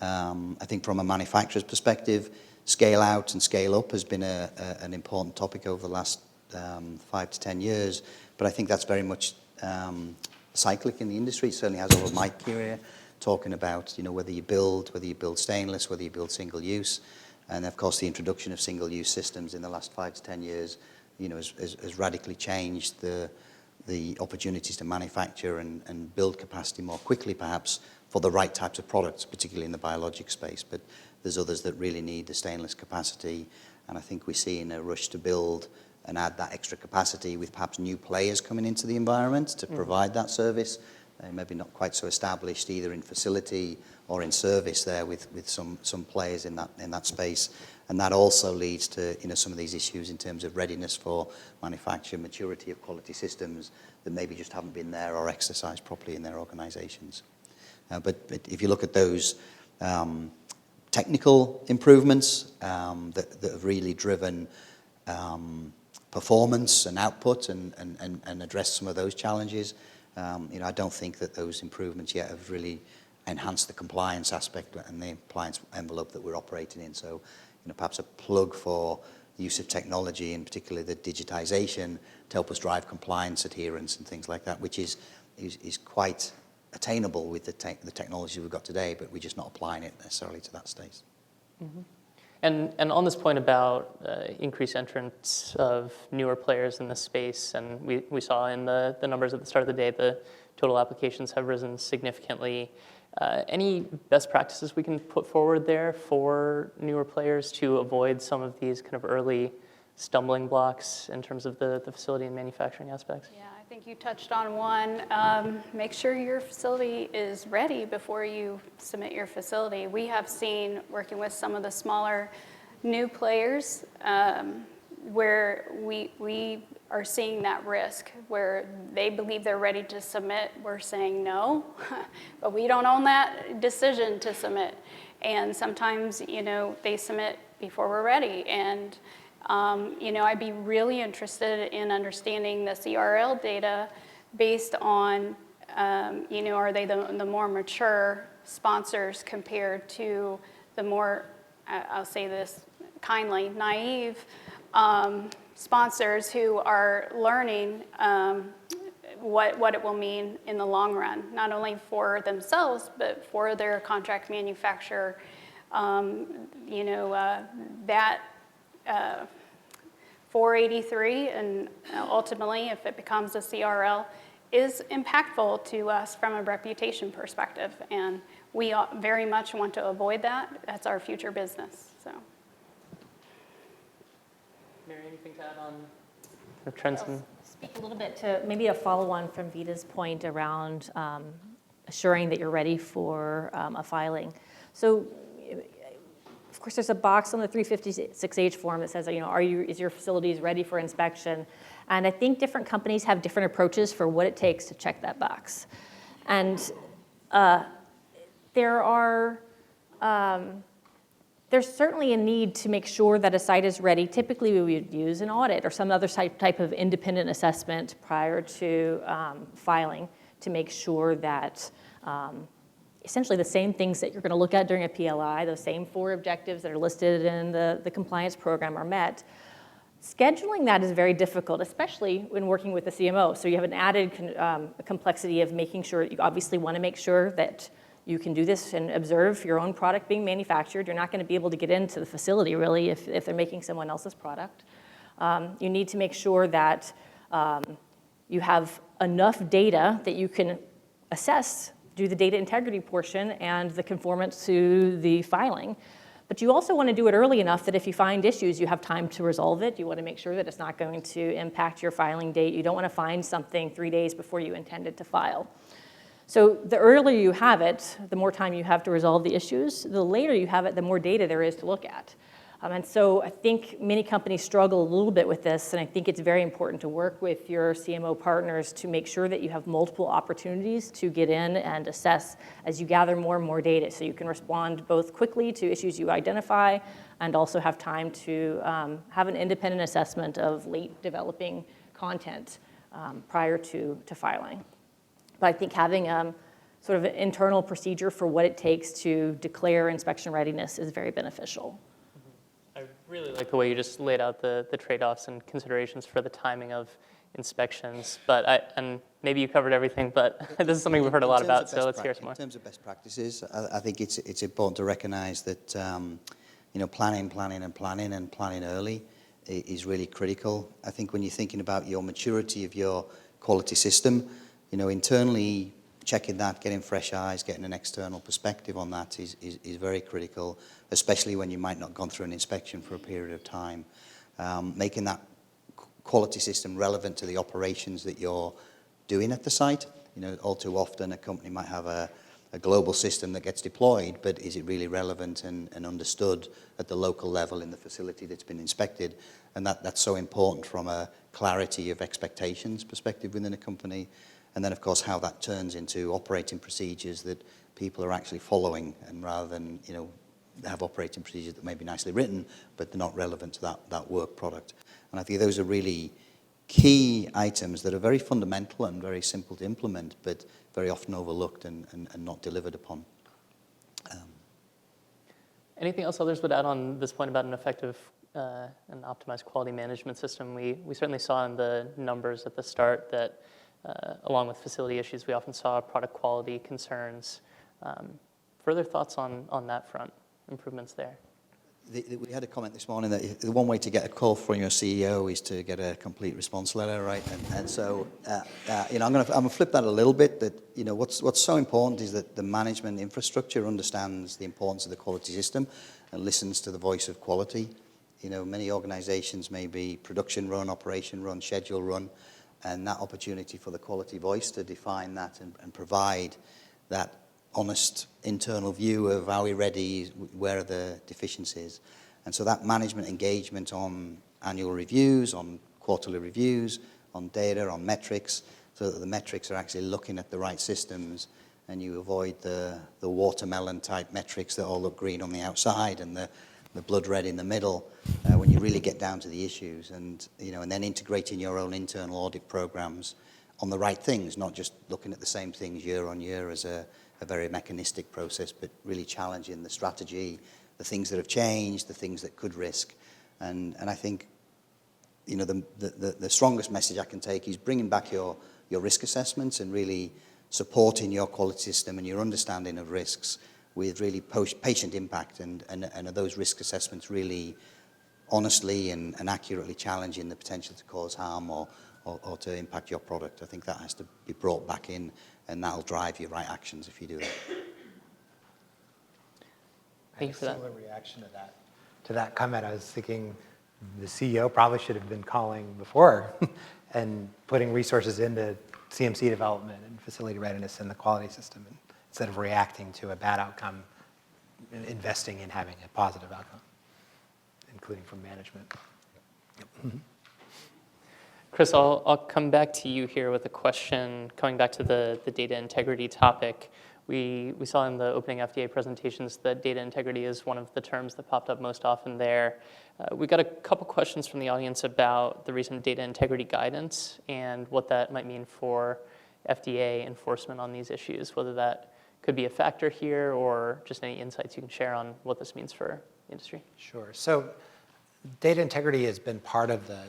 I think from a manufacturer's perspective, scale out and scale up has been an important topic over the last 5 to 10 years, but I think that's very much cyclic in the industry. It certainly has over my career, talking about whether you build stainless, whether you build single use, and of course the introduction of single use systems in the last 5 to 10 years, has radically changed the opportunities to manufacture and build capacity more quickly, perhaps for the right types of products, particularly in the biologic space. But there's others that really need the stainless capacity, and I think we're seeing a rush to build and add that extra capacity with perhaps new players coming into the environment to provide that service. Maybe not quite so established either in facility or in service there with some players in that space. And that also leads to some of these issues in terms of readiness for manufacture, maturity of quality systems that maybe just haven't been there or exercised properly in their organizations. But if you look at those technical improvements that have really driven performance and output and addressed some of those challenges, I don't think that those improvements yet have really enhanced the compliance aspect and the compliance envelope that we're operating in. So, perhaps a plug for the use of technology, and particularly the digitization, to help us drive compliance, adherence, and things like that, which is quite attainable with the technology we've got today, but we're just not applying it necessarily to that stage. Mm-hmm. And on this point about increased entrance of newer players in this space, and we saw in the numbers at the start of the day, the total applications have risen significantly. Any best practices we can put forward there for newer players to avoid some of these kind of early stumbling blocks in terms of the facility and manufacturing aspects? Yeah, I think you touched on one. Make sure your facility is ready before you submit your facility. We have seen, working with some of the smaller new players, where we are seeing that risk, where they believe they're ready to submit. We're saying no, but we don't own that decision to submit. And sometimes, they submit before we're ready. And I'd be really interested in understanding the CRL data based on, are they the more mature sponsors compared to the more, I'll say this kindly, naive sponsors who are learning what it will mean in the long run, not only for themselves, but for their contract manufacturer. That 483, and ultimately, if it becomes a CRL, is impactful to us from a reputation perspective. And we very much want to avoid that. That's our future business. So. Mary, anything to add on the trends? Speak a little bit to maybe a follow-on from Vita's point around assuring that you're ready for a filing. So, of course, there's a box on the 356H form that says, is your facilities ready for inspection? And I think different companies have different approaches for what it takes to check that box. And there's certainly a need to make sure that a site is ready. Typically, we would use an audit or some other type of independent assessment prior to filing to make sure that essentially the same things that you're going to look at during a PLI, those same 4 objectives that are listed in the compliance program are met. Scheduling that is very difficult, especially when working with the CMO. So you have an added complexity of making sure, you obviously want to make sure that you can do this and observe your own product being manufactured. You're not going to be able to get into the facility, really, if they're making someone else's product. You need to make sure that you have enough data that you can assess, do the data integrity portion and the conformance to the filing. But you also want to do it early enough that if you find issues, you have time to resolve it. You want to make sure that it's not going to impact your filing date. You don't want to find something 3 days before you intended to file. So the earlier you have it, the more time you have to resolve the issues. The later you have it, the more data there is to look at. And so I think many companies struggle a little bit with this, and I think it's very important to work with your CMO partners to make sure that you have multiple opportunities to get in and assess as you gather more and more data, so you can respond both quickly to issues you identify and also have time to have an independent assessment of late developing content prior to filing. But I think having sort of an internal procedure for what it takes to declare inspection readiness is very beneficial. I really like the way you just laid out the trade-offs and considerations for the timing of inspections. And maybe you covered everything, but this is something we've heard a lot about, so let's hear some more. In terms of best practices, I think it's important to recognize that planning early is really critical. I think when you're thinking about your maturity of your quality system, internally checking that, getting fresh eyes, getting an external perspective on that is very critical, especially when you might not have gone through an inspection for a period of time. Making that quality system relevant to the operations that you're doing at the site. All too often a company might have a global system that gets deployed, but is it really relevant and understood at the local level in the facility that's been inspected? And that's so important from a clarity of expectations perspective within a company. And then, of course, how that turns into operating procedures that people are actually following, and rather than, have operating procedures that may be nicely written, but they're not relevant to that work product. And I think those are really key items that are very fundamental and very simple to implement, but very often overlooked and not delivered upon. Anything else others would add on this point about an effective and optimized quality management system? We certainly saw in the numbers at the start that along with facility issues, we often saw product quality concerns. Further thoughts on that front, improvements there? We had a comment this morning that the one way to get a call from your CEO is to get a complete response letter, right? And so, I'm going to flip that a little bit. That what's so important is that the management infrastructure understands the importance of the quality system and listens to the voice of quality. Many organizations may be production run, operation run, schedule run, and that opportunity for the quality voice to define that and provide that honest internal view of are we ready, where are the deficiencies. And so that management engagement on annual reviews, on quarterly reviews, on data, on metrics, so that the metrics are actually looking at the right systems, and you avoid the watermelon type metrics that all look green on the outside and the blood red in the middle, when you really get down to the issues, and then integrating your own internal audit programs on the right things, not just looking at the same things year on year as a very mechanistic process, but really challenging the strategy, the things that have changed, the things that could risk. And I think the strongest message I can take is bringing back your risk assessments and really supporting your quality system and your understanding of risks with really patient impact, and are those risk assessments really honestly and accurately challenging the potential to cause harm or to impact your product. I think that has to be brought back in, and that'll drive your right actions if you do that. Thank you for that. Similar reaction to that comment. I was thinking the CEO probably should have been calling before and putting resources into CMC development and facility readiness in the quality system, instead of reacting to a bad outcome, investing in having a positive outcome, including from management. Chris, I'll come back to you here with a question, coming back to the data integrity topic. We saw in the opening FDA presentations that data integrity is one of the terms that popped up most often there. We got a couple questions from the audience about the recent data integrity guidance and what that might mean for FDA enforcement on these issues, whether that could be a factor here or just any insights you can share on what this means for the industry. Sure. So data integrity has been part of the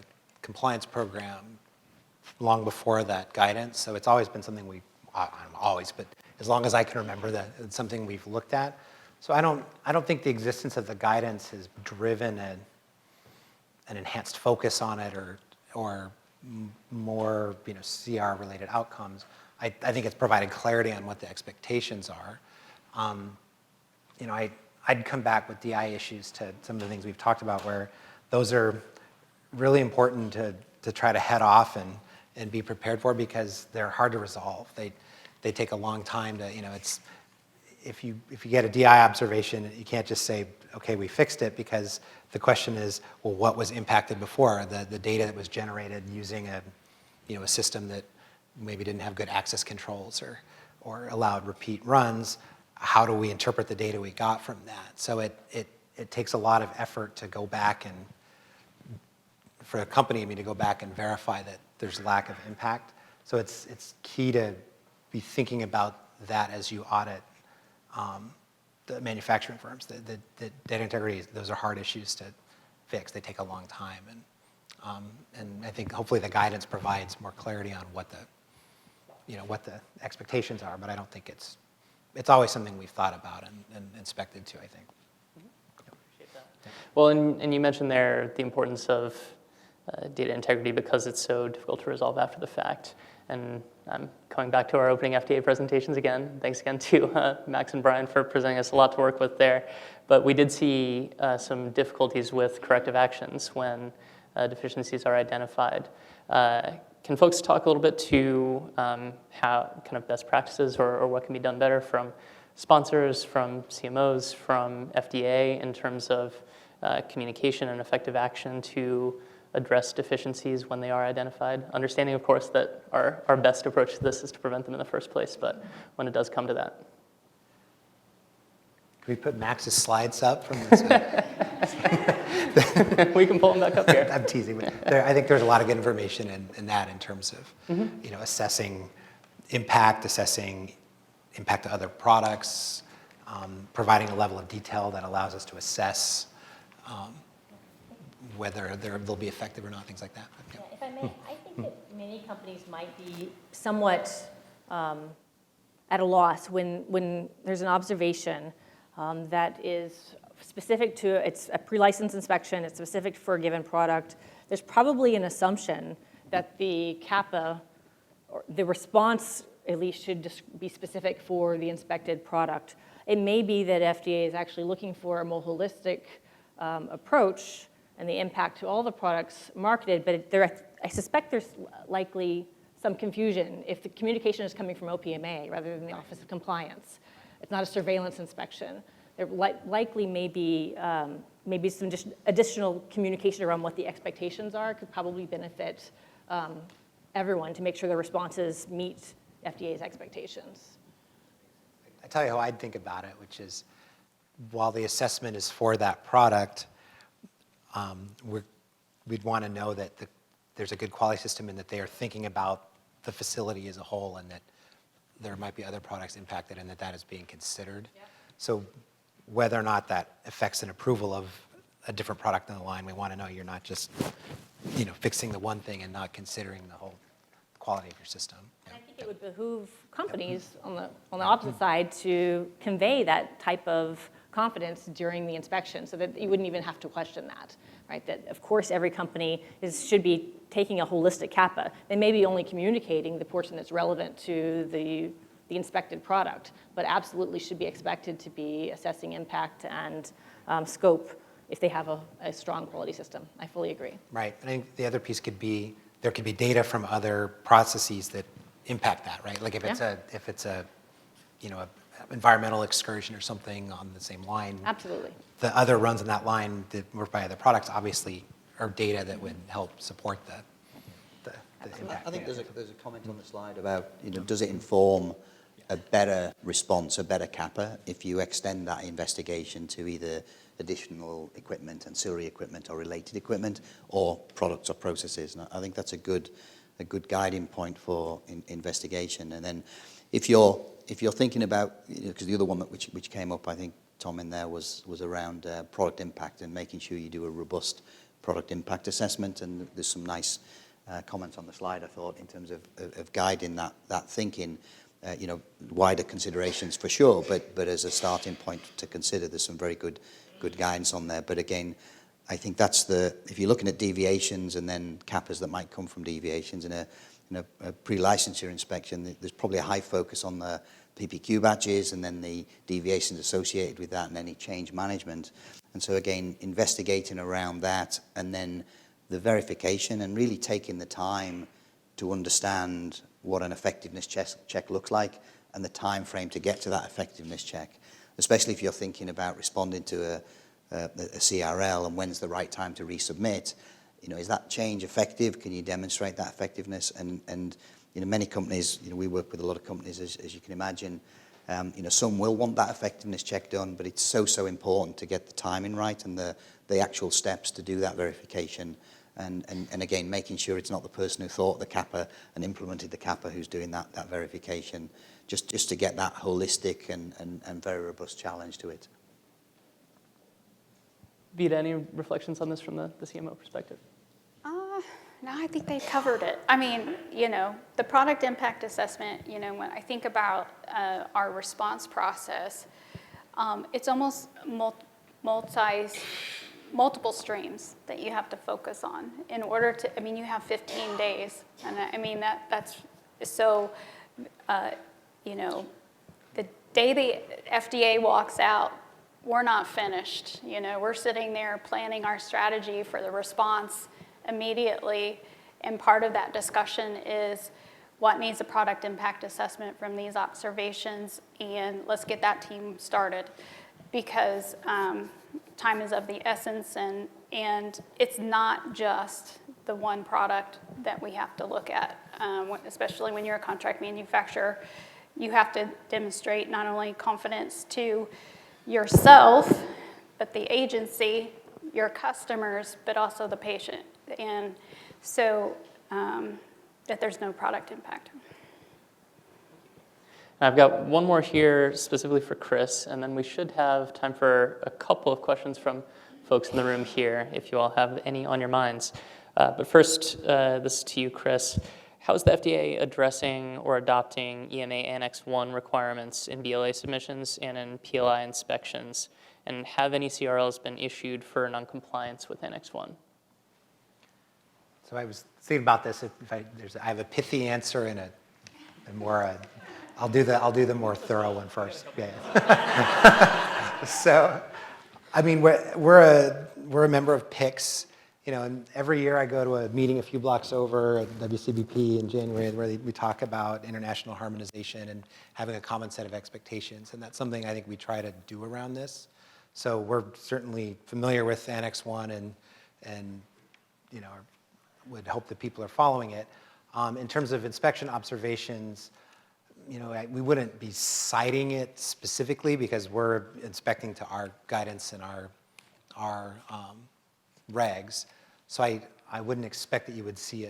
compliance program long before that guidance. So it's always been something but as long as I can remember, that it's something we've looked at. So I don't think the existence of the guidance has driven an enhanced focus on it or more CR-related outcomes. I think it's provided clarity on what the expectations are. I'd come back with DI issues to some of the things we've talked about, where those are really important to try to head off and be prepared for, because they're hard to resolve. They take a long time to, if you get a DI observation, you can't just say, okay, we fixed it, because the question is, well, what was impacted before? The data that was generated using a system that maybe didn't have good access controls or allowed repeat runs. How do we interpret the data we got from that? So it takes a lot of effort to go back and, for a company, to go back and verify that there's lack of impact. So it's key to be thinking about that as you audit the manufacturing firms. The data integrity, those are hard issues to fix. They take a long time. And I think hopefully the guidance provides more clarity on what the expectations are, but I don't think it's always something we've thought about and inspected too, I think. Appreciate that. Well, and you mentioned there the importance of data integrity because it's so difficult to resolve after the fact. And I'm coming back to our opening FDA presentations again. Thanks again to Max and Brian for presenting us a lot to work with there. But we did see some difficulties with corrective actions when deficiencies are identified. Can folks talk a little bit to how kind of best practices or what can be done better from sponsors, from CMOs, from FDA in terms of communication and effective action to address deficiencies when they are identified? Understanding, of course, that our best approach to this is to prevent them in the first place, but when it does come to that. Can we put Max's slides up from this? We can pull them back up here. I'm teasing, but I think there's a lot of good information in that in terms of assessing impact to other products, providing a level of detail that allows us to assess whether they'll be effective or not, things like that. Yeah, if I may, I think that many companies might be somewhat at a loss when there's an observation that is specific to, it's a pre-license inspection, it's specific for a given product. There's probably an assumption that the CAPA, or the response at least, should just be specific for the inspected product. It may be that FDA is actually looking for a more holistic approach and the impact to all the products marketed, but I suspect there's likely some confusion if the communication is coming from OPMA rather than the Office of Compliance. It's not a surveillance inspection. There likely may be some just additional communication around what the expectations are could probably benefit everyone to make sure the responses meet FDA's expectations. I tell you how I'd think about it, which is while the assessment is for that product, we'd want to know that there's a good quality system and that they are thinking about the facility as a whole and that there might be other products impacted and that is being considered. Yep. So whether or not that affects an approval of a different product on the line, we want to know you're not just fixing the one thing and not considering the whole quality of your system. And I think it would behoove companies on the opposite side to convey that type of confidence during the inspection so that you wouldn't even have to question that, right? That, of course, every company should be taking a holistic CAPA. They may be only communicating the portion that's relevant to the inspected product, but absolutely should be expected to be assessing impact and scope if they have a strong quality system. I fully agree. Right. And I think the other piece could be, there could be data from other processes that impact that, right? Like if it's a environmental excursion or something on the same line. Absolutely. The other runs on that line that work by other products obviously are data that would help support the impact. I think there's a comment on the slide about, does it inform a better response, a better CAPA, if you extend that investigation to either additional equipment, ancillary equipment, or related equipment, or products or processes. And I think that's a good guiding point for investigation. And then if you're thinking about, because the other one which came up, I think, Tom, in there was around product impact and making sure you do a robust product impact assessment. And there's some nice comments on the slide, I thought, in terms of guiding that thinking. Wider considerations for sure, but as a starting point to consider, there's some very good guidance on there. But again, I think that's if you're looking at deviations and then CAPAs that might come from deviations in a pre-licensure inspection, there's probably a high focus on the PPQ badges and then the deviations associated with that and any change management. And so again, investigating around that and then the verification and really taking the time to understand what an effectiveness check looks like and the time frame to get to that effectiveness check, especially if you're thinking about responding to a CRL and when's the right time to resubmit. Is that change effective? Can you demonstrate that effectiveness? And many companies, we work with a lot of companies, as you can imagine, some will want that effectiveness check done, but it's so important to get the timing right and the actual steps to do that verification. And again, making sure it's not the person who thought the CAPA and implemented the CAPA who's doing that verification, just to get that holistic and very robust challenge to it. Vida, any reflections on this from the CMO perspective? No, I think they covered it. I mean, the product impact assessment, when I think about our response process, it's almost multiple streams that you have to focus on in order to, you have 15 days. And that's so, the day the FDA walks out, we're not finished. We're sitting there planning our strategy for the response immediately. And part of that discussion is what needs a product impact assessment from these observations, and let's get that team started. Because time is of the essence, and it's not just the one product that we have to look at, especially when you're a contract manufacturer. You have to demonstrate not only confidence to yourself, but the agency, your customers, but also the patient. And so that there's no product impact. I've got one more here specifically for Chris, and then we should have time for a couple of questions from folks in the room here, if you all have any on your minds. But first, this is to you, Chris. How is the FDA addressing or adopting EMA Annex 1 requirements in BLA submissions and in PLI inspections? And have any CRLs been issued for noncompliance with Annex 1? So I was thinking about this. I have a pithy answer and a more. I'll do the more thorough one first. Yeah. So, we're a member of PICS, and every year I go to a meeting a few blocks over at WCBP in January where we talk about international harmonization and having a common set of expectations, and that's something I think we try to do around this. So we're certainly familiar with Annex 1 and would hope that people are following it. In terms of inspection observations, we wouldn't be citing it specifically because we're inspecting to our guidance and our regs. So I wouldn't expect that you would see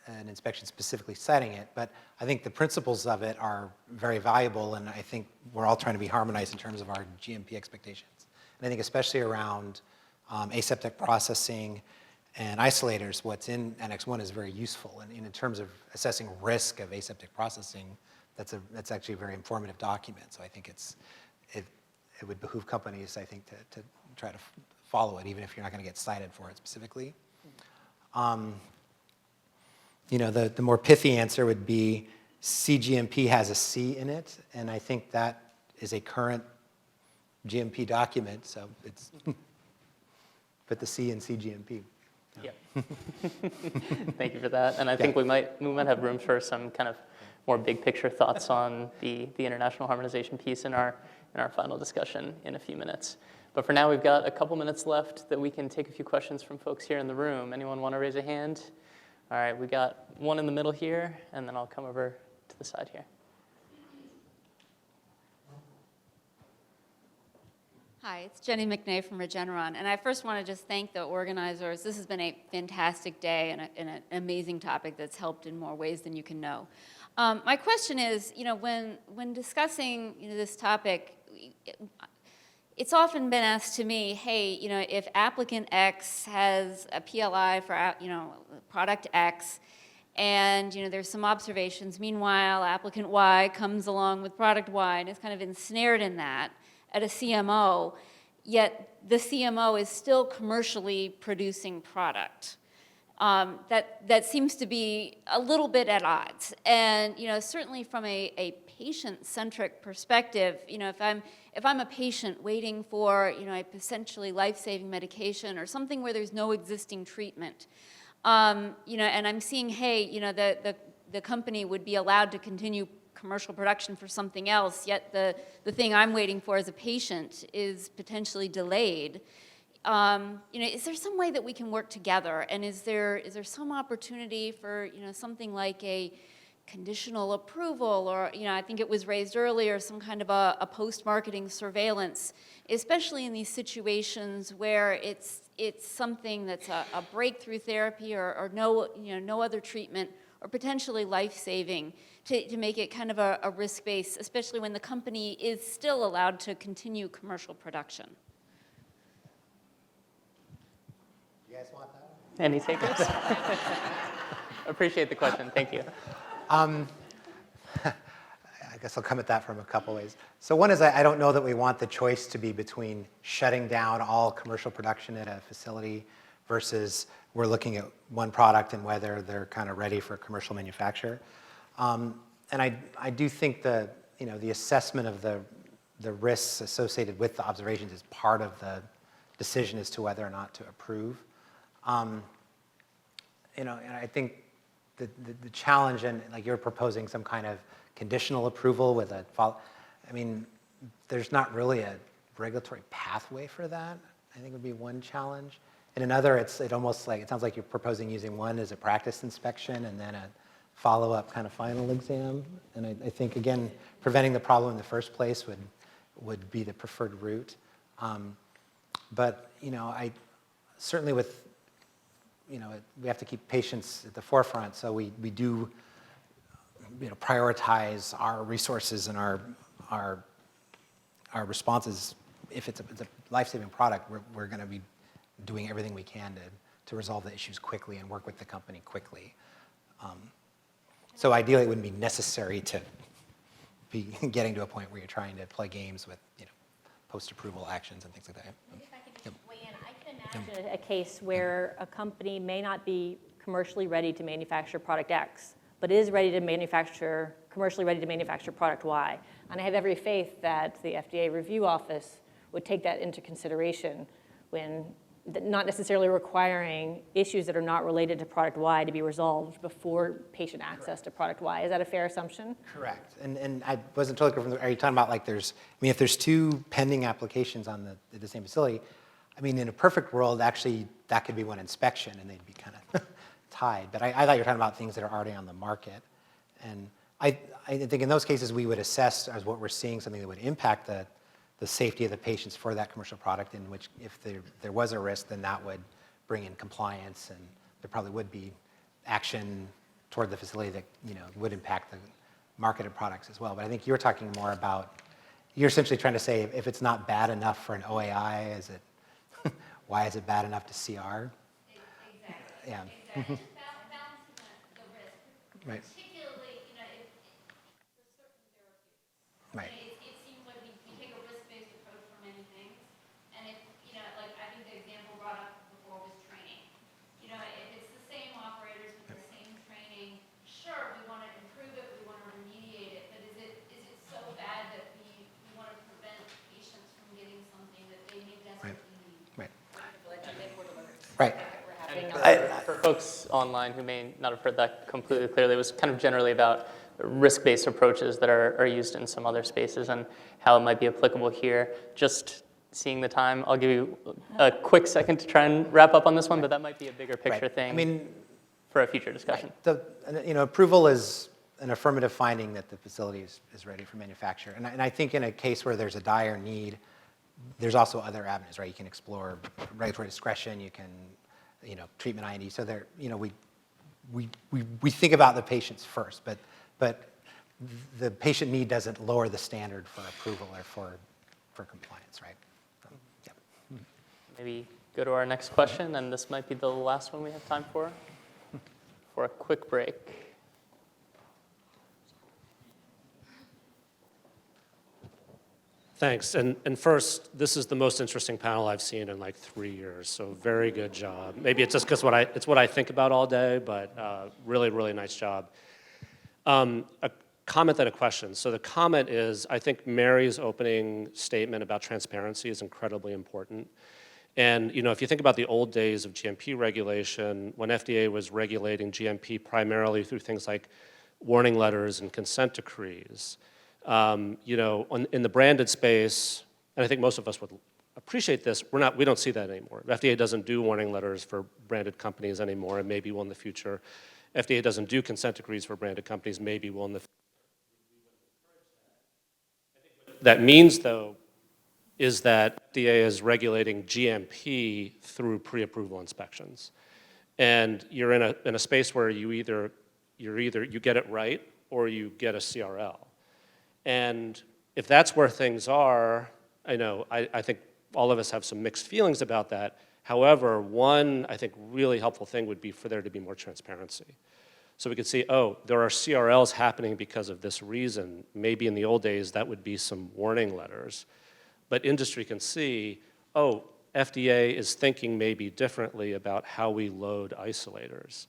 an inspection specifically citing it, but I think the principles of it are very valuable, and I think we're all trying to be harmonized in terms of our GMP expectations. And I think especially around aseptic processing and isolators, what's in Annex 1 is very useful. And in terms of assessing risk of aseptic processing, that's actually a very informative document. So I think it would behoove companies, I think, to try to follow it, even if you're not going to get cited for it specifically. The more pithy answer would be CGMP has a C in it, and I think that is a current GMP document, so it's put the C in CGMP. Yeah. Thank you for that. And I think we might have room for some kind of more big picture thoughts on the international harmonization piece in our final discussion in a few minutes. But for now, we've got a couple minutes left that we can take a few questions from folks here in the room. Anyone want to raise a hand? All right, we got one in the middle here, and then I'll come over to the side here. Hi, it's Jenny McNay from Regeneron, and I first want to just thank the organizers. This has been a fantastic day and an amazing topic that's helped in more ways than you can know. My question is, when discussing this topic, it's often been asked to me, hey, if applicant X has a PLI for product X, and there's some observations. Meanwhile, applicant Y comes along with product Y and is kind of ensnared in that at a CMO, yet the CMO is still commercially producing product. That seems to be a little bit at odds. And certainly from a patient-centric perspective, if I'm a patient waiting for a potentially life-saving medication or something where there's no existing treatment, and I'm seeing, hey, the company would be allowed to continue commercial production for something else, yet the thing I'm waiting for as a patient is potentially delayed. Is there some way that we can work together? And is there some opportunity for something like a conditional approval, or I think it was raised earlier, some kind of a post-marketing surveillance, especially in these situations where it's something that's a breakthrough therapy or no other treatment or potentially life-saving, to make it kind of a risk-based, especially when the company is still allowed to continue commercial production. You guys want that? Any takers? Appreciate the question. Thank you. I guess I'll come at that from a couple ways. So one is I don't know that we want the choice to be between shutting down all commercial production at a facility versus we're looking at one product and whether they're kind of ready for commercial manufacture. And I do think the assessment of the risks associated with the observations is part of the decision as to whether or not to approve. And I think the challenge, and like you're proposing some kind of conditional approval with a there's not really a regulatory pathway for that. I think would be one challenge. And another, it sounds like you're proposing using one as a practice inspection and then a follow-up kind of final exam. And I think, again, preventing the problem in the first place would be the preferred route. But, I certainly we have to keep patients at the forefront, so we do, prioritize our resources and our responses. If it's a life-saving product, we're going to be doing everything we can to resolve the issues quickly and work with the company quickly. So ideally, it wouldn't be necessary to be getting to a point where you're trying to play games with, post-approval actions and things like that. If I could just weigh in, I can imagine a case where a company may not be commercially ready to manufacture product X, but is commercially ready to manufacture product Y. And I have every faith that the FDA review office would take that into consideration when not necessarily requiring issues that are not related to product Y to be resolved before patient access to product Y. Is that a fair assumption? Correct. And I wasn't totally clear. Are you talking about like if there's two pending applications on the same facility, in a perfect world, actually, that could be one inspection and they'd be kind of tied. But I thought you were talking about things that are already on the market. And I think in those cases, we would assess as what we're seeing something that would impact the safety of the patients for that commercial product, in which if there was a risk, then that would bring in compliance, and there probably would be action toward the facility that would impact the marketed products as well. But I think you're talking more about, you're essentially trying to say if it's not bad enough for an OAI, why is it bad enough to CR? Exactly. Yeah. Exactly. Just balancing the risk, Right. particularly for certain therapeutics. Right. It seems like we take a risk-based approach for many things, and I think the example brought up before was training. If it's the same operators with the same training, sure, we want to improve it, we want to remediate it, but is it so bad that we want to prevent patients from getting something that they may desperately need? Right. I feel like folks online who may not have heard that completely clearly, it was kind of generally about risk-based approaches that are used in some other spaces and how it might be applicable here. Just seeing the time, I'll give you a quick second to try and wrap up on this one, but that might be a bigger picture thing for a future discussion. Approval is an affirmative finding that the facility is ready for manufacture. And I think in a case where there's a dire need, there's also other avenues, right? You can explore regulatory discretion, you can, treatment IND. So there, we think about the patients first, but the patient need doesn't lower the standard for approval or for compliance, right? Maybe go to our next question, and this might be the last one we have time for a quick break. Thanks. And first, this is the most interesting panel I've seen in like 3 years, so very good job. Maybe it's just because it's what I think about all day, but really, really nice job. A comment and a question. So the comment is, I think Mary's opening statement about transparency is incredibly important. And if you think about the old days of GMP regulation, when FDA was regulating GMP primarily through things like warning letters and consent decrees, in the branded space, and I think most of us would appreciate this, we don't see that anymore. The FDA doesn't do warning letters for branded companies anymore, and maybe will in the future. FDA doesn't do consent decrees for branded companies, maybe will in the future. That means, though, is that FDA is regulating GMP through pre-approval inspections. And you're in a space where you get it right or you get a CRL. And if that's where things are, I think all of us have some mixed feelings about that. However, one, I think, really helpful thing would be for there to be more transparency. So we could see, there are CRLs happening because of this reason. Maybe in the old days, that would be some warning letters. But industry can see, FDA is thinking maybe differently about how we load isolators.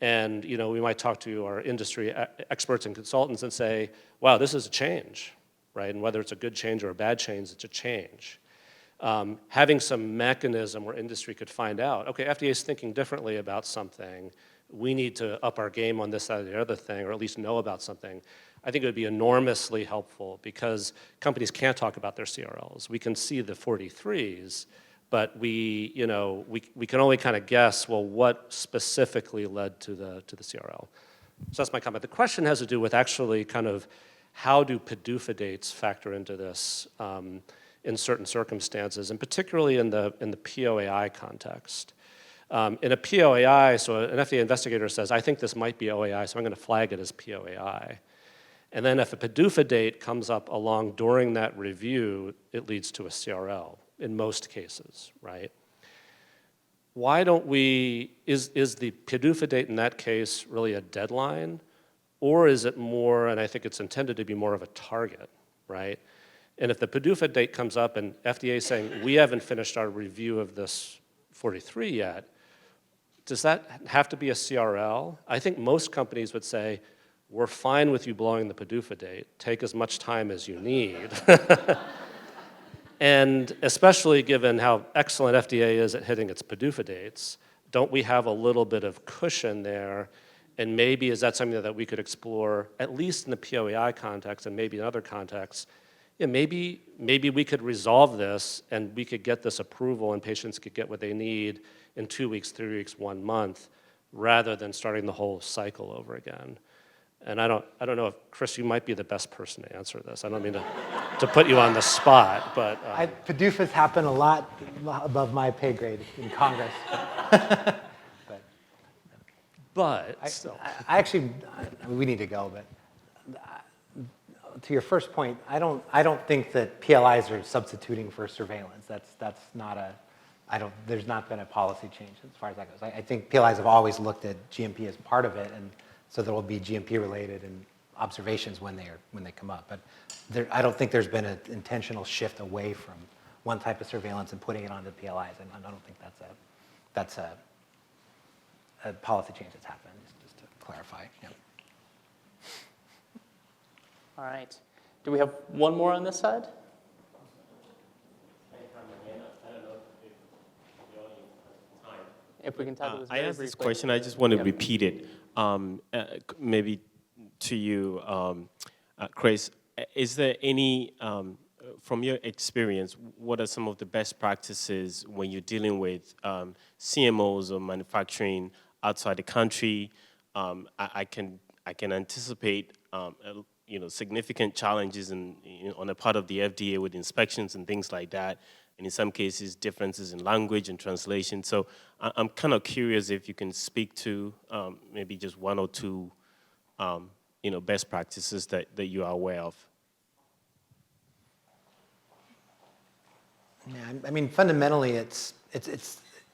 And we might talk to our industry experts and consultants and say, wow, this is a change, right? And whether it's a good change or a bad change, it's a change. Having some mechanism where industry could find out, okay, FDA is thinking differently about something. We need to up our game on this, that, or the other thing, or at least know about something. I think it would be enormously helpful because companies can't talk about their CRLs. We can see the 43s, but we can only kind of guess, well, what specifically led to the CRL? So that's my comment. The question has to do with actually kind of how do PDUFA dates factor into this in certain circumstances, and particularly in the POAI context. In a POAI, so an FDA investigator says, I think this might be OAI, so I'm going to flag it as POAI. And then if a PDUFA date comes up along during that review, it leads to a CRL in most cases, right? Why don't is the PDUFA date in that case really a deadline? Or is it more, and I think it's intended to be more of a target, right? And if the PDUFA date comes up and FDA is saying, we haven't finished our review of this 43 yet, does that have to be a CRL? I think most companies would say, we're fine with you blowing the PDUFA date. Take as much time as you need. And especially given how excellent FDA is at hitting its PDUFA dates, don't we have a little bit of cushion there? And maybe is that something that we could explore, at least in the POAI context and maybe in other contexts? Yeah, maybe we could resolve this and we could get this approval and patients could get what they need in 2 weeks, 3 weeks, 1 month, rather than starting the whole cycle over again. And I don't know if, Chris, you might be the best person to answer this. I don't mean to put you on the spot, but... PDUFAs happen a lot above my pay grade in Congress. But I actually, we need to go, but to your first point, I don't think that PLIs are substituting for surveillance. That's not there's not been a policy change as far as that goes. I think PLIs have always looked at GMP as part of it, and so there will be GMP related and observations when they come up. But I don't think there's been an intentional shift away from one type of surveillance and putting it onto PLIs. And I don't think that's a policy change that's happened, just to clarify. Yeah. All right. Do we have one more on this side? If we can tackle this I very asked this briefly. question, I just want to Yep. repeat it. Maybe to you, Chris, is there any, from your experience, what are some of the best practices when you're dealing with CMOs or manufacturing outside the country? I can anticipate significant challenges on the part of the FDA with inspections and things like that, and in some cases differences in language and translation. So I'm kind of curious if you can speak to maybe just one or two best practices that you are aware of. Yeah, I mean, fundamentally, it's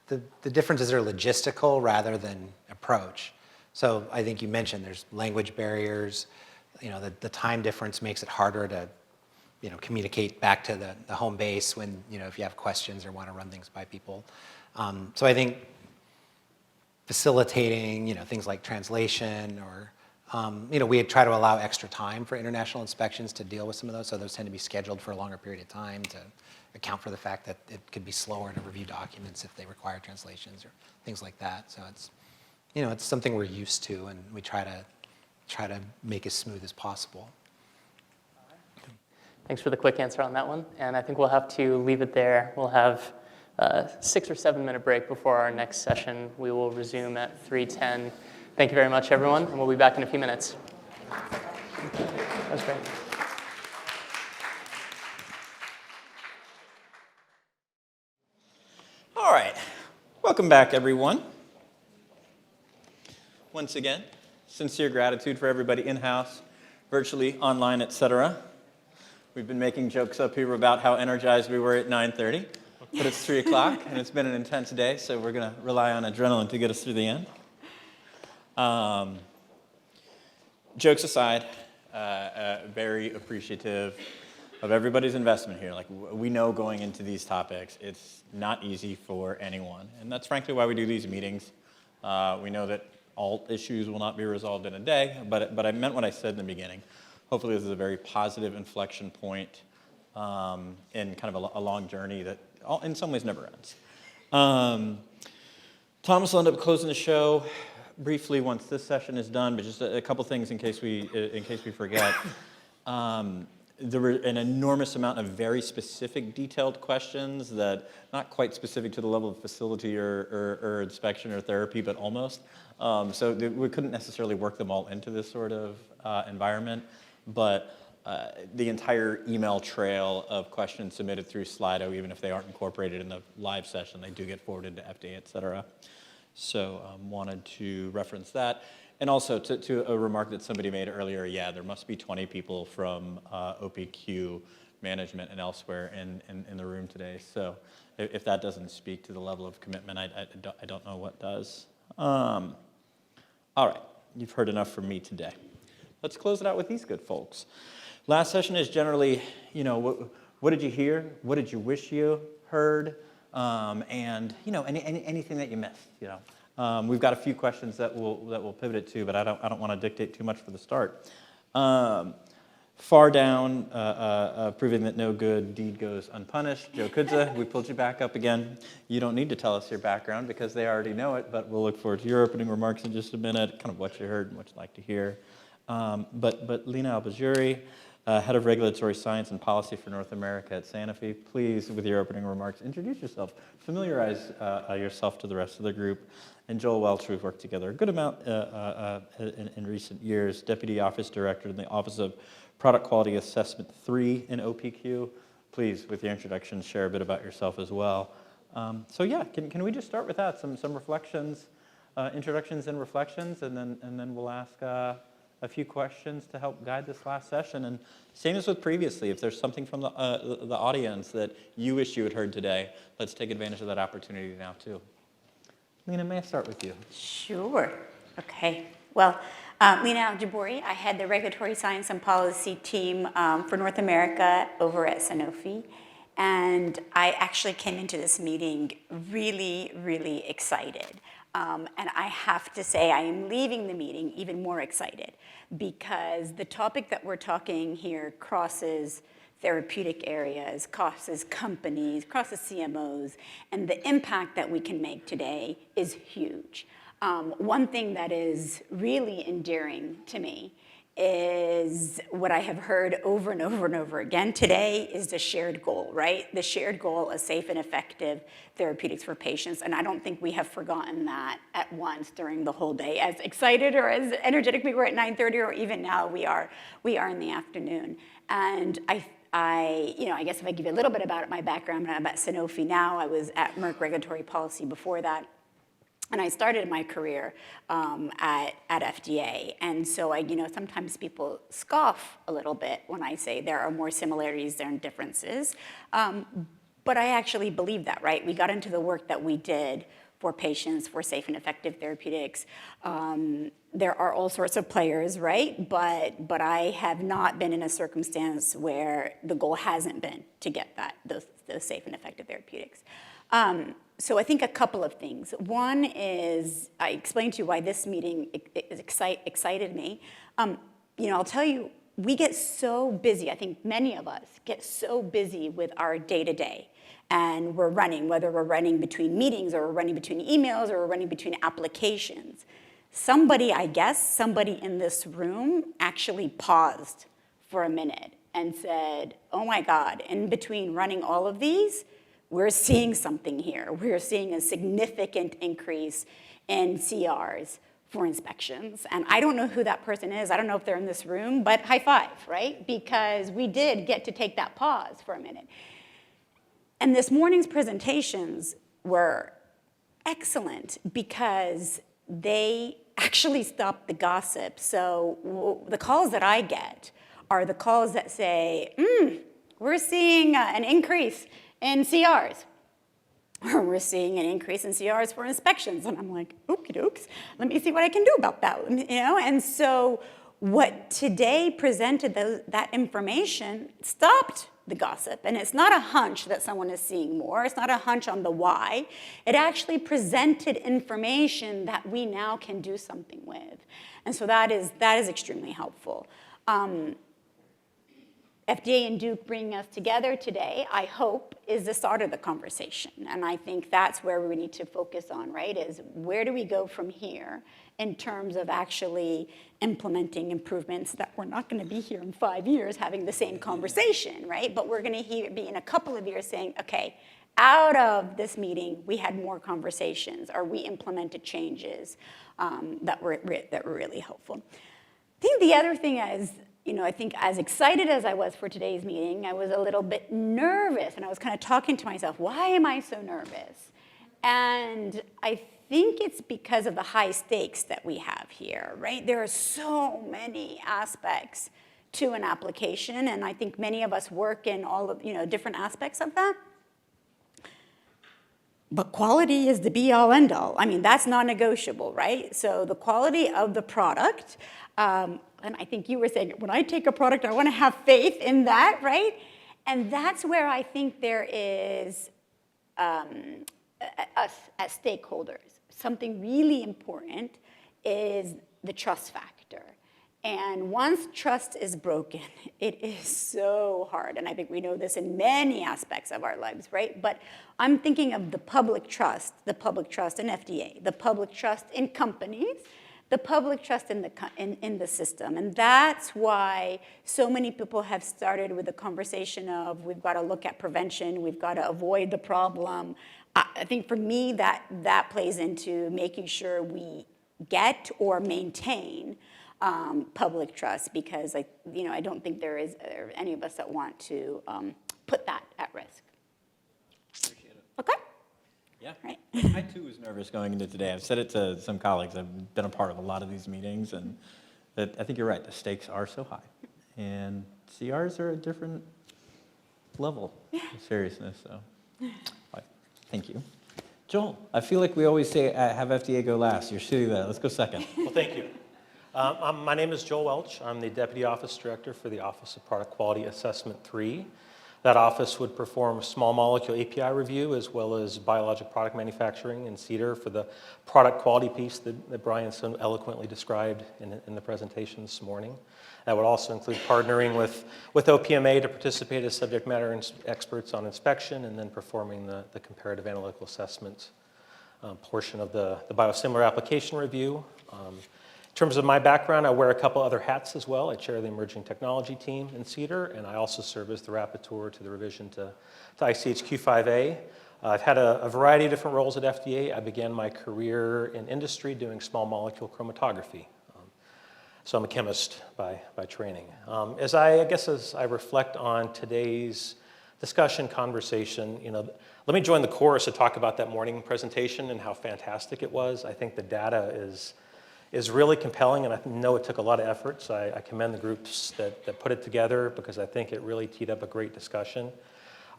the differences are logistical rather than approach. So I think you mentioned there's language barriers. The time difference makes it harder to, communicate back to the home base when, if you have questions or want to run things by people. So I think facilitating, things like translation or, we try to allow extra time for international inspections to deal with some of those. So those tend to be scheduled for a longer period of time to account for the fact that it could be slower to review documents if they require translations or things like that. So it's, it's something we're used to, and we try to make as smooth as possible. Thanks for the quick answer on that one. And I think we'll have to leave it there. We'll have a 6 or 7 minute break before our next session. We will resume at 3:10. Thank you very much, everyone, and we'll be back in a few minutes. That's great. All right. Welcome back, everyone. Once again, sincere gratitude for everybody in-house, virtually, online, etc. We've been making jokes up here about how energized we were at 9:30, but it's 3 o'clock, and it's been an intense day, so we're going to rely on adrenaline to get us through the end. Jokes aside, very appreciative of everybody's investment here. Like, we know going into these topics, it's not easy for anyone, and that's frankly why we do these meetings. We know that all issues will not be resolved in a day, but I meant what I said in the beginning. Hopefully this is a very positive inflection point in kind of a long journey that in some ways never ends. Thomas will end up closing the show briefly once this session is done, but just a couple things in case we forget. There were an enormous amount of very specific, detailed questions that not quite specific to the level of facility or inspection or therapy, but almost. So we couldn't necessarily work them all into this sort of environment, but the entire email trail of questions submitted through Slido, even if they aren't incorporated in the live session, they do get forwarded to FDA, et cetera. So wanted to reference that. And also to a remark that somebody made earlier, yeah, there must be 20 people from OPQ management and elsewhere in the room today. So if that doesn't speak to the level of commitment, I don't know what does. All right, you've heard enough from me today. Let's close it out with these good folks. Last session is generally, what did you hear? What did you wish you heard? And anything that you missed. We've got a few questions that we'll pivot it to, but I don't want to dictate too much for the start. Far down, proving that no good deed goes unpunished. Joe Kudza, we pulled you back up again. You don't need to tell us your background because they already know it, but we'll look forward to your opening remarks in just a minute, kind of what you heard and what you'd like to hear. But Lina Albajuri, Head of Regulatory Science and Policy for North America at Sanofi, please, with your opening remarks, introduce yourself, familiarize yourself to the rest of the group. And Joel Welch, we've worked together a good amount in recent years, Deputy Office Director in the Office of Product Quality Assessment 3 in OPQ. Please, with your introduction, share a bit about yourself as well. So yeah, can we just start with that, some reflections, introductions and reflections, and then we'll ask a few questions to help guide this last session. And same as with previously, if there's something from the audience that you wish you had heard today, let's take advantage of that opportunity now too. Lina, may I start with you? Sure. Okay. Well, Lina Al-Jabouri, I head the Regulatory Science and Policy team for North America over at Sanofi. And I actually came into this meeting really, really excited. And I have to say, I am leaving the meeting even more excited because the topic that we're talking here crosses therapeutic areas, crosses companies, crosses CMOs, and the impact that we can make today is huge. One thing that is really endearing to me is what I have heard over and over and over again today is the shared goal, right? The shared goal of safe and effective therapeutics for patients. And I don't think we have forgotten that at once during the whole day. As excited or as energetic we were at 9:30, or even now we are in the afternoon. And I guess if I give you a little bit about my background, I'm at Sanofi now. I was at Merck Regulatory Policy before that. And I started my career at FDA. And so sometimes people scoff a little bit when I say there are more similarities than differences. But I actually believe that, right? We got into the work that we did for patients, for safe and effective therapeutics. There are all sorts of players, right? But I have not been in a circumstance where the goal hasn't been to get those safe and effective therapeutics. So I think a couple of things. One is, I explained to you why this meeting excited me. I'll tell you, we get so busy, I think many of us get so busy with our day-to-day. And we're running, whether we're running between meetings or we're running between emails or we're running between applications. Somebody in this room actually paused for a minute and said, oh my God, in between running all of these, we're seeing something here. We're seeing a significant increase in CRs for inspections. And I don't know who that person is. I don't know if they're in this room, but high five, right? Because we did get to take that pause for a minute. And this morning's presentations were excellent because they actually stopped the gossip. So the calls that I get are the calls that say, we're seeing an increase in CRs, or we're seeing an increase in CRs for inspections. And I'm like, okie dokes, let me see what I can do about that, And so what today presented that information stopped the gossip. And it's not a hunch that someone is seeing more. It's not a hunch on the why. It actually presented information that we now can do something with. And so that is extremely helpful. FDA and Duke bringing us together today, I hope, is the start of the conversation. And I think that's where we need to focus on, right, is where do we go from here in terms of actually implementing improvements that we're not going to be here in 5 years having the same conversation, right? But we're going to be in a couple of years saying, okay, out of this meeting, we had more conversations, or we implemented changes that were really helpful. I think the other thing is, I think as excited as I was for today's meeting, I was a little bit nervous, and I was kind of talking to myself, why am I so nervous? And I think it's because of the high stakes that we have here, right? There are so many aspects to an application, and I think many of us work in all of, different aspects of that. But quality is the be-all, end-all. I mean, that's non-negotiable, right? So the quality of the product, and I think you were saying, when I take a product, I want to have faith in that, right? And that's where I think there is us as stakeholders. Something really important is the trust factor. And once trust is broken, it is so hard. And I think we know this in many aspects of our lives, right? But I'm thinking of the public trust in FDA, the public trust in companies, the public trust in the system. And that's why so many people have started with the conversation of we've got to look at prevention, we've got to avoid the problem. I think for me that plays into making sure we get or maintain public trust, because I don't think there is any of us that want to put that at risk. Appreciate it. Okay? Yeah. Right. I too was nervous going into today. I've said it to some colleagues. I've been a part of a lot of these meetings, and that I think you're right. The stakes are so high, and CRs are a different level of seriousness. So, thank you, Joel. I feel like we always say have FDA go last. You're shooting that. Let's go second. Well, thank you. My name is Joel Welch. I'm the Deputy Office Director for the Office of Product Quality Assessment 3. That office would perform small molecule API review as well as biologic product manufacturing in CDER for the product quality piece that Brian so eloquently described in the presentation this morning. That would also include partnering with OPMA to participate as subject matter experts on inspection and then performing the comparative analytical assessment portion of the biosimilar application review. In terms of my background, I wear a couple other hats as well. I chair the emerging technology team in CDER, and I also serve as the rapporteur to the revision to ICH Q5A. I've had a variety of different roles at FDA. I began my career in industry doing small molecule chromatography. So I'm a chemist by training. As I reflect on today's discussion, conversation, let me join the chorus to talk about that morning presentation and how fantastic it was. I think the data is really compelling, and I know it took a lot of effort, so I commend the groups that put it together because I think it really teed up a great discussion.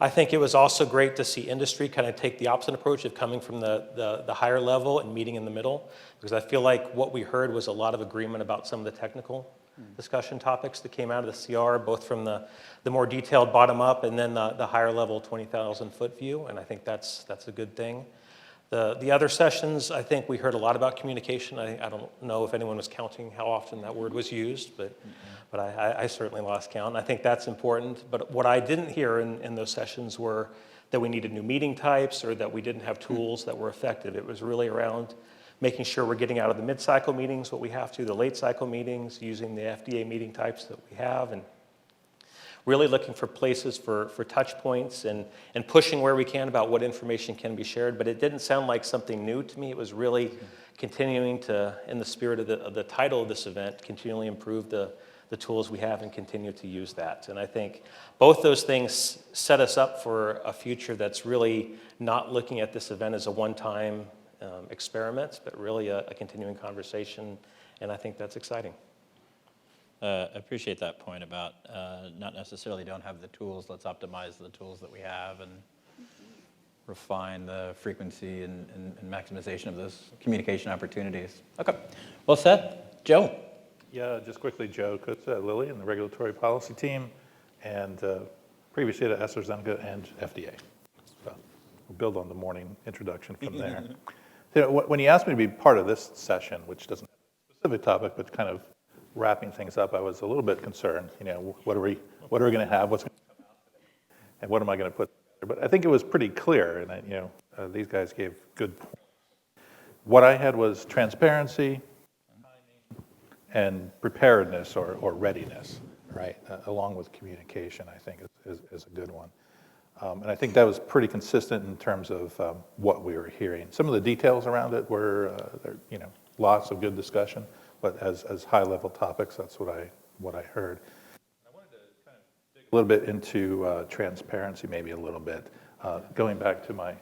I think it was also great to see industry kind of take the opposite approach of coming from the higher level and meeting in the middle, because I feel like what we heard was a lot of agreement about some of the technical discussion topics that came out of the CR, both from the more detailed bottom-up and then the higher level 20,000-foot view, and I think that's a good thing. The other sessions, I think we heard a lot about communication. I don't know if anyone was counting how often that word was used, but I certainly lost count. I think that's important. But what I didn't hear in those sessions were that we needed new meeting types or that we didn't have tools that were effective. It was really around making sure we're getting out of the mid-cycle meetings what we have to, the late-cycle meetings, using the FDA meeting types that we have, and really looking for places for touch points and pushing where we can about what information can be shared. But it didn't sound like something new to me. It was really continuing to, in the spirit of the title of this event, continually improve the tools we have and continue to use that. And I think both those things set us up for a future that's really not looking at this event as a one-time experiment, but really a continuing conversation. And I think that's exciting. I appreciate that point about not necessarily don't have the tools, let's optimize the tools that we have and refine the frequency and maximization of those communication opportunities. Okay, well said. Joe? Yeah, just quickly, Joe Kutza, Lilly, and the regulatory policy team, and previously at AstraZeneca and FDA. So we'll build on the morning introduction from there. So when you asked me to be part of this session, which doesn't have a specific topic, but kind of wrapping things up, I was a little bit concerned. What are we going to have? What's going to come out today? And what am I going to put together? But I think it was pretty clear, and these guys gave good points. What I had was transparency, timing, and preparedness or readiness, right? Along with communication, I think is a good one. And I think that was pretty consistent in terms of what we were hearing. Some of the details around it were, lots of good discussion. But as high-level topics, that's what I heard. I wanted to kind of dig a little bit into transparency, maybe a little bit, going back to my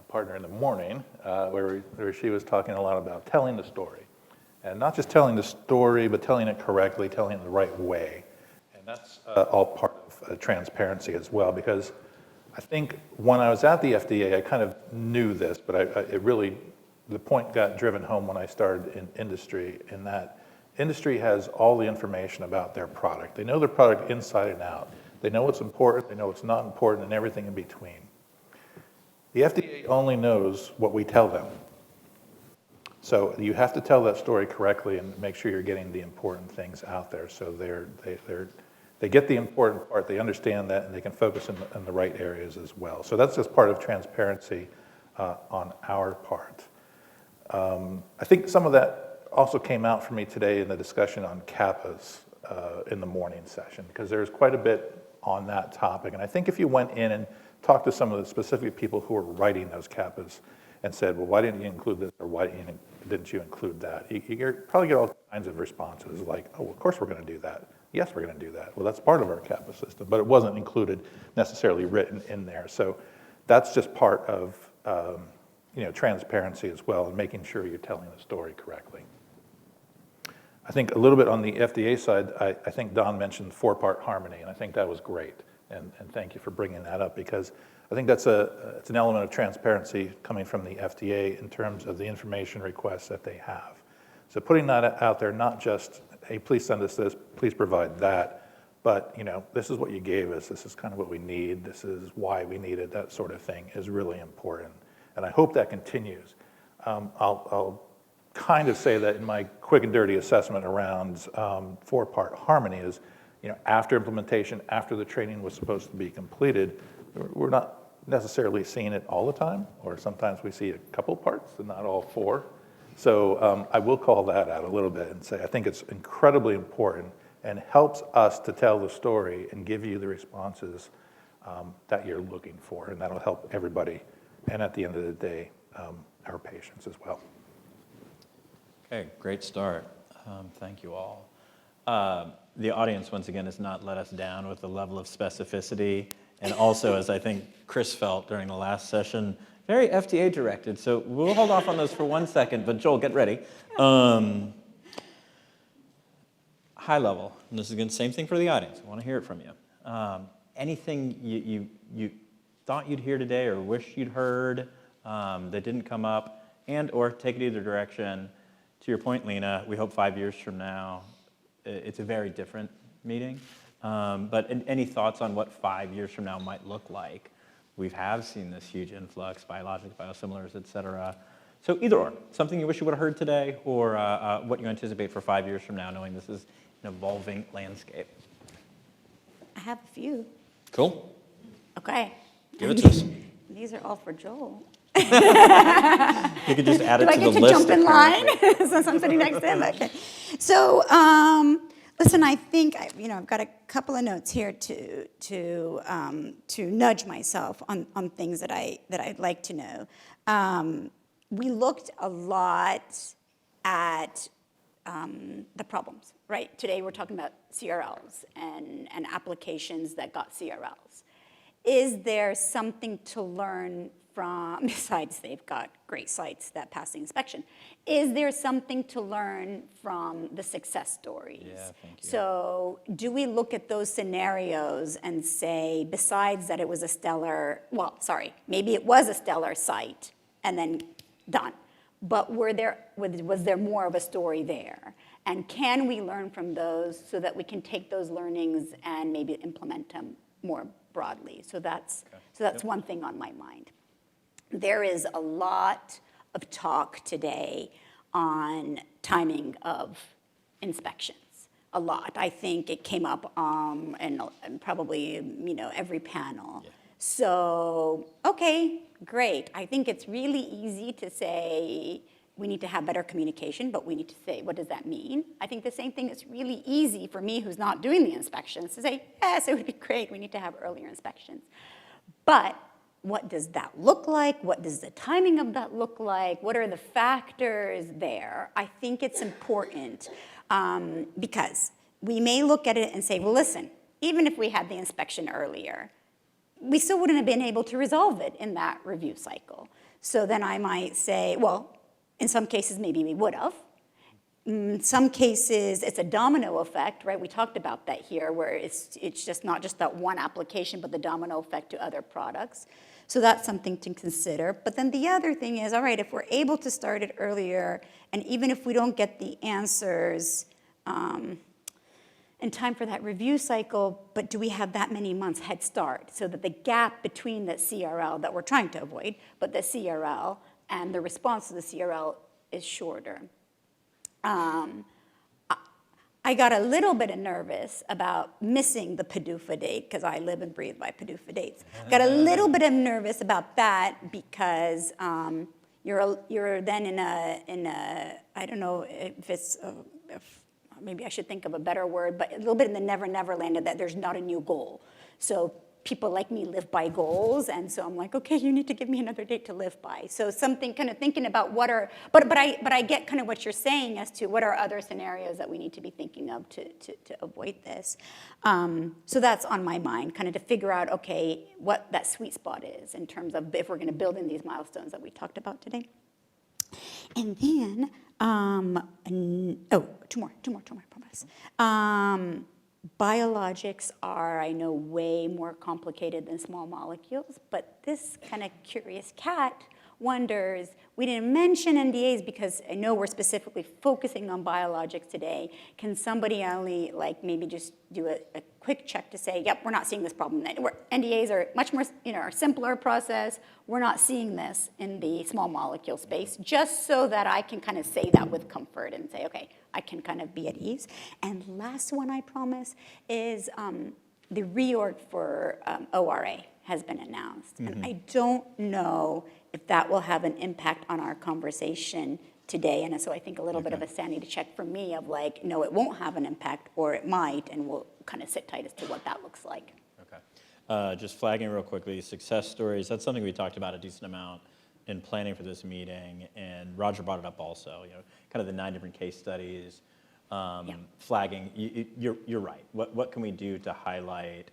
partner in the morning, where she was talking a lot about telling the story, and not just telling the story, but telling it correctly, telling it the right way, and that's all part of transparency as well. Because I think when I was at the FDA, I kind of knew this, but the point got driven home when I started in industry, in that industry has all the information about their product. They know their product inside and out. They know what's important, they know what's not important, and everything in between. The FDA only knows what we tell them. So you have to tell that story correctly and make sure you're getting the important things out there. So they get the important part, they understand that, and they can focus in the right areas as well. So that's just part of transparency on our part. I think some of that also came out for me today in the discussion on CAPAs in the morning session, because there's quite a bit on that topic. And I think if you went in and talked to some of the specific people who were writing those CAPAs and said, well, why didn't you include this, or why didn't you include that? You probably get all kinds of responses like, oh, of course we're going to do that. Yes, we're going to do that. Well, that's part of our CAPA system, but it wasn't included necessarily written in there. So that's just part of transparency as well, and making sure you're telling the story correctly. I think a little bit on the FDA side, I think Don mentioned 4-part harmony, and I think that was great. And thank you for bringing that up, because I think it's an element of transparency coming from the FDA in terms of the information requests that they have. So putting that out there, not just, hey, please send us this, please provide that, but this is what you gave us, this is kind of what we need, this is why we need it, that sort of thing is really important. And I hope that continues. I'll kind of say that in my quick and dirty assessment around 4-part harmony is, after implementation, after the training was supposed to be completed, we're not necessarily seeing it all the time, or sometimes we see a couple parts and not all 4. So I will call that out a little bit and say I think it's incredibly important and helps us to tell the story and give you the responses that you're looking for, and that'll help everybody, and at the end of the day, our patients as well. Okay, great start. Thank you all. The audience, once again, has not let us down with the level of specificity, and also, as I think Chris felt during the last session, very FDA directed. So we'll hold off on those for 1 second, but Joel, get ready. High level, and this is again, same thing for the audience. I want to hear it from you. Anything you thought you'd hear today or wish you'd heard that didn't come up, and or take it either direction. To your point, Lena, we hope 5 years from now, it's a very different meeting. But any thoughts on what 5 years from now might look like? We have seen this huge influx, biologics, biosimilars, et cetera. So either or, something you wish you would have heard today, or what you anticipate for 5 years from now, knowing this is an evolving landscape. I have a few. Cool. Okay. Give it to us. These are all for Joel. You could just add it to the list. Do I get to jump in line since I'm sitting next to him? Okay. So, listen, I think I've got a couple of notes here to nudge myself on things that I'd like to know. We looked a lot at the problems, right? Today we're talking about CRLs and applications that got CRLs. Is there something to learn from, besides they've got great sites that pass the inspection, is there something to learn from the success stories? Yeah, thank you. So do we look at those scenarios and say, besides that it was a stellar, maybe it was a stellar site and then done, but was there more of a story there? And can we learn from those so that we can take those learnings and maybe implement them more broadly? So that's one thing on my mind. There is a lot of talk today on timing of inspections. A lot. I think it came up in probably every panel. Yeah. So, okay, great. I think it's really easy to say we need to have better communication, but we need to say, what does that mean? I think the same thing is really easy for me who's not doing the inspections to say, yes, it would be great. We need to have earlier inspections. But what does that look like? What does the timing of that look like? What are the factors there? I think it's important because we may look at it and say, well, listen, even if we had the inspection earlier, we still wouldn't have been able to resolve it in that review cycle. So then I might say, well, in some cases, maybe we would have. In some cases, it's a domino effect, right? We talked about that here, where it's just not just that one application, but the domino effect to other products. So that's something to consider. But then the other thing is, all right, if we're able to start it earlier, and even if we don't get the answers in time for that review cycle, but do we have that many months head start so that the gap between the CRL that we're trying to avoid, but the CRL and the response to the CRL is shorter. I got a little bit nervous about missing the PDUFA date because I live and breathe by PDUFA dates. Got a little bit nervous about that because you're then in a I don't know if it's maybe I should think of a better word, but a little bit in the never land that there's not a new goal. So people like me live by goals, and so I'm like, okay, you need to give me another date to live by. So something kind of thinking about what are, but I get kind of what you're saying as to what are other scenarios that we need to be thinking of to avoid this. So that's on my mind, kind of to figure out, okay, what that sweet spot is in terms of if we're going to build in these milestones that we talked about today. And then, two more, I promise. Biologics are, I know, way more complicated than small molecules, but this kind of curious cat wonders, we didn't mention NDAs because I know we're specifically focusing on biologics today. Can somebody only like maybe just do a quick check to say, yep, we're not seeing this problem. NDAs are much more, a simpler process. We're not seeing this in the small molecule space, just so that I can kind of say that with comfort and say, okay, I can kind of be at ease. And last one, I promise, is the reorg for ORA has been announced. Mm-hmm. And I don't know if that will have an impact on our conversation today. And so I think a little bit of a sanity check for me of like, no, it won't have an impact, or it might, and we'll kind of sit tight as to what that looks like. Okay. Just flagging real quickly, success stories, that's something we talked about a decent amount in planning for this meeting, and Roger brought it up also, kind of the 9 different case studies, flagging, you're right. What can we do to highlight,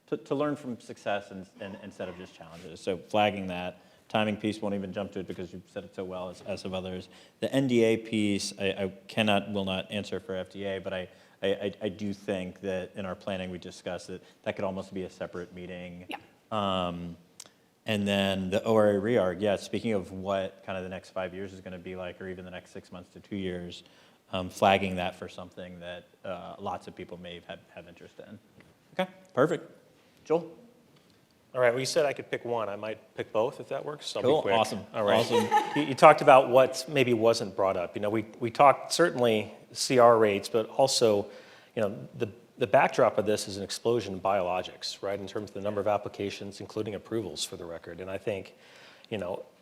to learn from success and instead of just challenges? So flagging that. Timing piece, won't even jump to it because you've said it so well, as have others. The NDA piece, I will not answer for FDA, but I do think that in our planning we discussed that could almost be a separate meeting. Yeah. And then the ORA reorg, speaking of what kind of the next 5 years is going to be like, or even the next 6 months to 2 years, flagging that for something that lots of people may have interest in. Okay, perfect. Joel? All right, well, you said I could pick one. I might pick both if that works. I'll Cool, be quick. awesome. All right. Awesome. You talked about what maybe wasn't brought up. We talked certainly CR rates, but also, the backdrop of this is an explosion in biologics, right, in terms of the number of applications, including approvals for the record. And I think,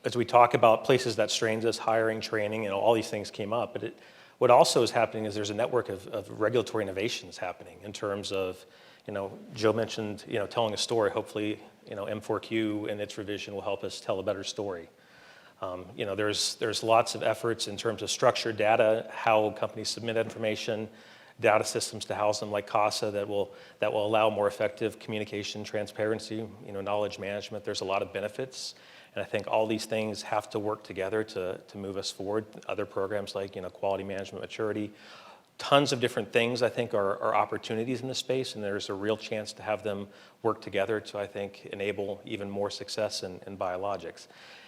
as we talk about places that strains us, hiring, training, all these things came up. But what also is happening is there's a network of regulatory innovations happening in terms of, Joe mentioned, telling a story. Hopefully, M4Q and its revision will help us tell a better story. There's lots of efforts in terms of structured data, how companies submit information, data systems to house them like CASA that will allow more effective communication, transparency, knowledge management. There's a lot of benefits. And I think all these things have to work together to move us forward. Other programs like, quality management maturity, tons of different things I think are opportunities in this space, and there's a real chance to have them work together to, I think, enable even more success in biologics.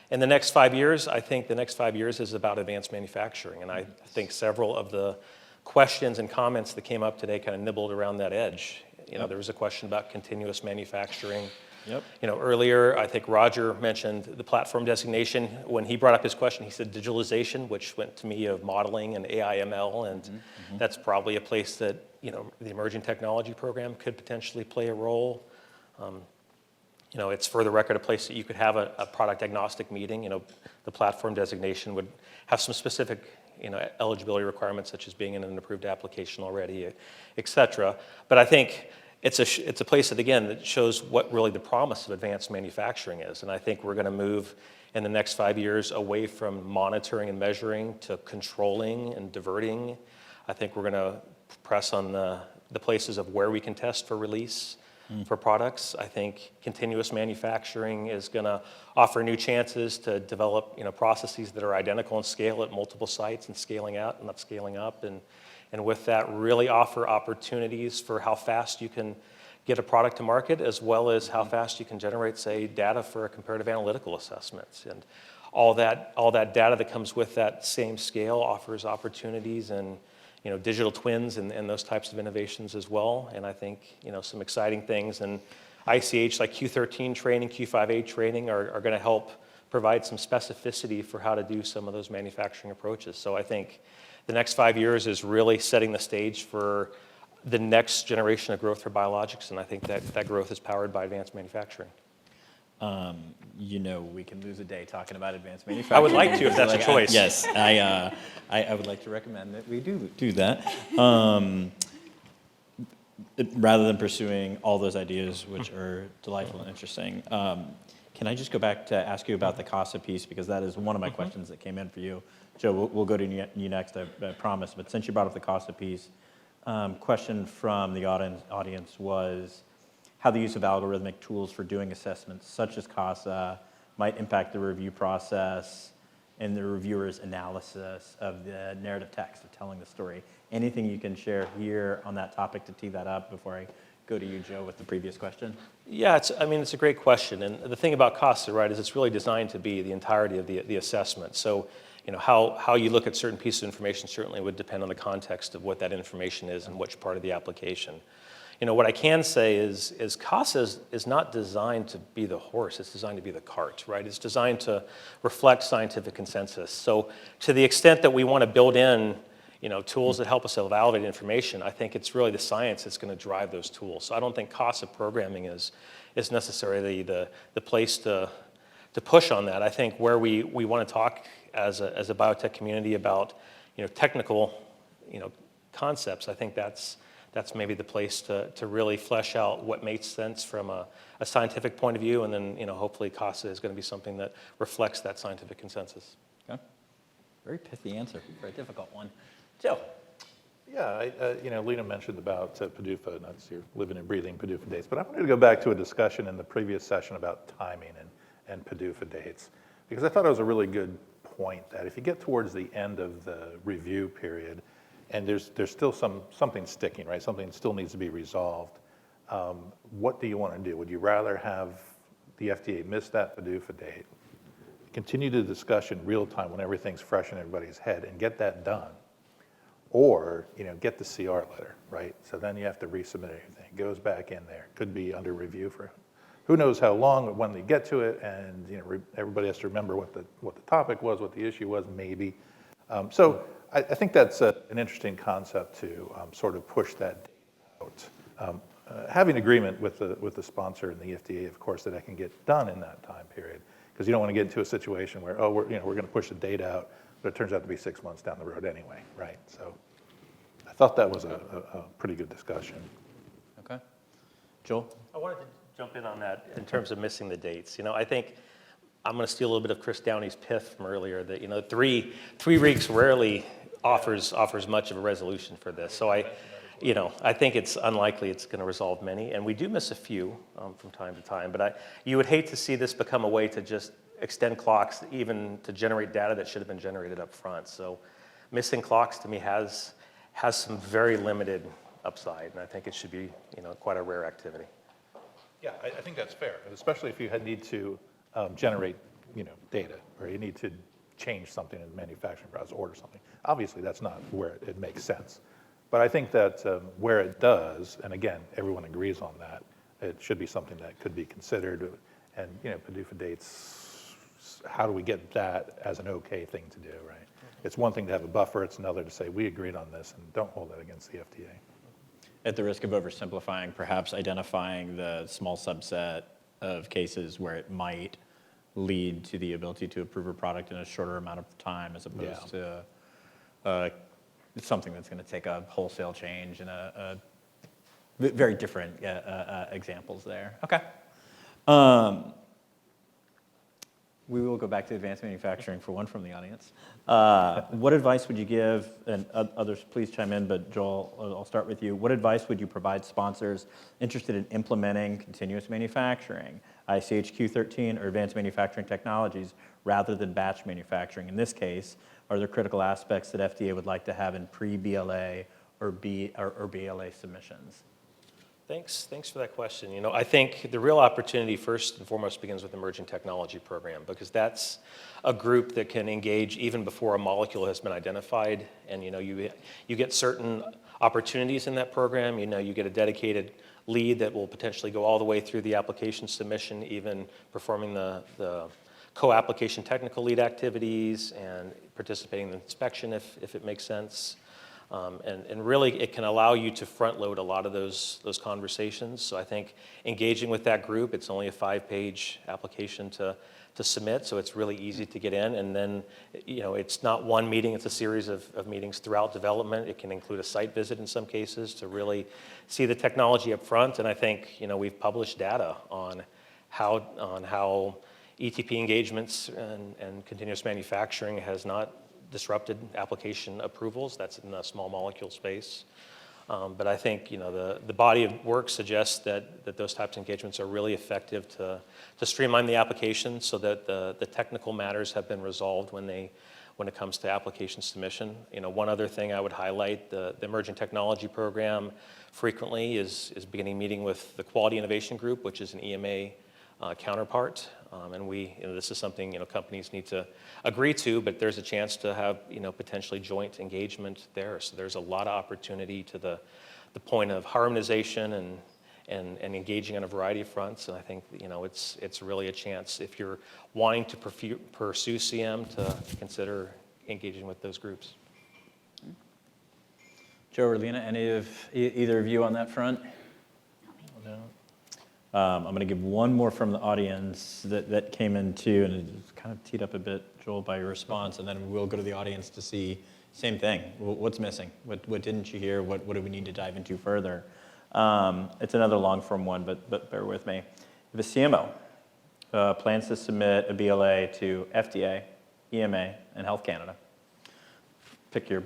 In the next 5 years, I think the next 5 years is about advanced manufacturing, and I think several of the questions and comments that came up today kind of nibbled around that edge. There was a question about continuous manufacturing. Yep. Earlier, I think Roger mentioned the platform designation. When he brought up his question, he said digitalization, which went to me of modeling and AI ML, and that's probably a place that the emerging technology program could potentially play a role. It's for the record a place that you could have a product agnostic meeting. The platform designation would have some specific eligibility requirements, such as being in an approved application already, et cetera. But I think it's a place that, again, that shows what really the promise of advanced manufacturing is. And I think we're going to move in the next 5 years away from monitoring and measuring to controlling and diverting. I think we're going to press on the places of where we can test for release for products. I think continuous manufacturing is going to offer new chances to develop processes that are identical in scale at multiple sites and scaling out and not scaling up. And with that, really offer opportunities for how fast you can get a product to market, as well as how fast you can generate, say, data for a comparative analytical assessments. And all that data that comes with that same scale offers opportunities and digital twins and those types of innovations as well. And I think some exciting things and ICH like Q13 training, Q5A training are going to help provide some specificity for how to do some of those manufacturing approaches. So I think the next 5 years is really setting the stage for the next generation of growth for biologics, and I think that growth is powered by advanced manufacturing. We can lose a day talking about advanced manufacturing. I would like to, if that's a choice. Yes, I would like to recommend that we do that. Rather than pursuing all those ideas, which are delightful and interesting. Can I just go back to ask you about the CASA piece, because that is one of my questions that came in for you. Joe, we'll go to you next, I promise. But since you brought up the CASA piece, question from the audience was how the use of algorithmic tools for doing assessments, such as CASA, might impact the review process and the reviewer's analysis of the narrative text of telling the story. Anything you can share here on that topic to tee that up before I go to you, Joe, with the previous question. Yeah, it's a great question. And the thing about CASA, right, is it's really designed to be the entirety of the assessment. So, how you look at certain pieces of information certainly would depend on the context of what that information is and which part of the application. What I can say is CASA is not designed to be the horse, it's designed to be the cart, right? It's designed to reflect scientific consensus. So to the extent that we want to build in tools that help us evaluate information, I think it's really the science that's going to drive those tools. So I don't think CASA programming is necessarily the place to push on that. I think where we want to talk as a biotech community about technical concepts, I think that's maybe the place to really flesh out what makes sense from a scientific point of view, and then hopefully CASA is going to be something that reflects that scientific consensus. Okay. Very pithy answer, very difficult one. Joe. Yeah, Lena mentioned about PDUFA, and that's your living and breathing PDUFA dates, but I wanted to go back to a discussion in the previous session about timing and PDUFA dates, because I thought it was a really good point that if you get towards the end of the review period, and there's still something sticking, right? Something still needs to be resolved. What do you want to do? Would you rather have the FDA miss that PDUFA date, continue the discussion real time when everything's fresh in everybody's head, and get that done, or get the CR letter, right? So then you have to resubmit everything. It goes back in there. Could be under review for who knows how long, but when they get to it, and everybody has to remember what the topic was, what the issue was, maybe. So I think that's an interesting concept to sort of push that out. Having agreement with the sponsor and the FDA, of course, that can get done in that time period, because you don't want to get into a situation where we're going to push the date out, but it turns out to be 6 months down the road anyway, right? So I thought that was a pretty good discussion. Okay, Joel. I wanted to jump in on that in terms of missing the dates. I think I'm going to steal a little bit of Chris Downey's pith from earlier that 3 weeks rarely offers much of a resolution for this. So I think it's unlikely it's going to resolve many, and we do miss a few from time to time. But you would hate to see this become a way to just extend clocks, even to generate data that should have been generated up front. So missing clocks to me has some very limited upside, and I think it should be quite a rare activity. Yeah, I think that's fair, especially if you need to generate data, or you need to change something in the manufacturing process, order something. Obviously, that's not where it makes sense. But I think that where it does, and again, everyone agrees on that, it should be something that could be considered. And PDUFA dates, how do we get that as an okay thing to do, right? It's one thing to have a buffer, it's another to say, we agreed on this, and don't hold that against the FDA. At the risk of oversimplifying, perhaps identifying the small subset of cases where it might lead to the ability to approve a product in a shorter amount of time, as opposed to something that's going to take a wholesale change, and very different examples there. Okay. We will go back to advanced manufacturing for one from the audience. What advice would you give, and others please chime in, but Joel, I'll start with you. What advice would you provide sponsors interested in implementing continuous manufacturing, ICH Q13, or advanced manufacturing technologies, rather than batch manufacturing? In this case, are there critical aspects that FDA would like to have in pre-BLA or BLA submissions? Thanks for that question. I think the real opportunity first and foremost begins with the Emerging Technology Program, because that's a group that can engage even before a molecule has been identified. And you get certain opportunities in that program. You get a dedicated lead that will potentially go all the way through the application submission, even performing the co-application technical lead activities and participating in the inspection if it makes sense. And really, it can allow you to front load a lot of those conversations. So I think engaging with that group, it's only a 5-page application to submit, so it's really easy to get in. And then, it's not one meeting, it's a series of meetings throughout development. It can include a site visit in some cases to really see the technology up front. And I think, we've published data on how ETP engagements and continuous manufacturing has not disrupted application approvals. That's in the small molecule space. But I think the body of work suggests that those types of engagements are really effective to streamline the application, so that the technical matters have been resolved when when it comes to application submission. One other thing I would highlight, the Emerging Technology Program frequently is beginning meeting with the Quality Innovation Group, which is an EMA counterpart. And this is something, companies need to agree to, but there's a chance to have, potentially joint engagement there. So there's a lot of opportunity to the point of harmonization and engaging on a variety of fronts. And I think, it's really a chance, if you're wanting to pursue CM, to consider engaging with those groups. Joe or Lena, either of you on that front? No. I'm going to give one more from the audience that came in too, and it's kind of teed up a bit, Joel, by your response, and then we'll go to the audience to see same thing. What's missing? What didn't you hear? What do we need to dive into further? It's another long-form one, but bear with me. If a CMO plans to submit a BLA to FDA, EMA, and Health Canada, pick your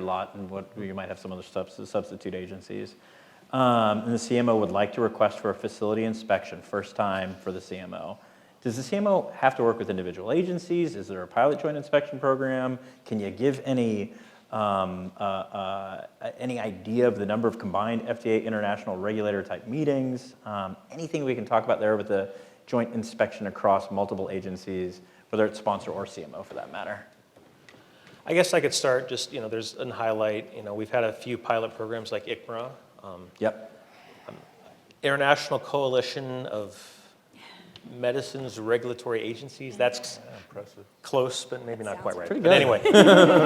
lot, and you might have some other substitute agencies. And the CMO would like to request for a facility inspection, first time for the CMO. Does the CMO have to work with individual agencies? Is there a pilot joint inspection program? Can you give any idea of the number of combined FDA international regulator type meetings? Anything we can talk about there with the joint inspection across multiple agencies, whether it's sponsor or CMO for that matter? I guess I could start just, there's a highlight, we've had a few pilot programs like ICMRA. International Coalition of Medicines Regulatory Agencies. That's impressive. Close, but maybe not quite right. Pretty but good. Anyway,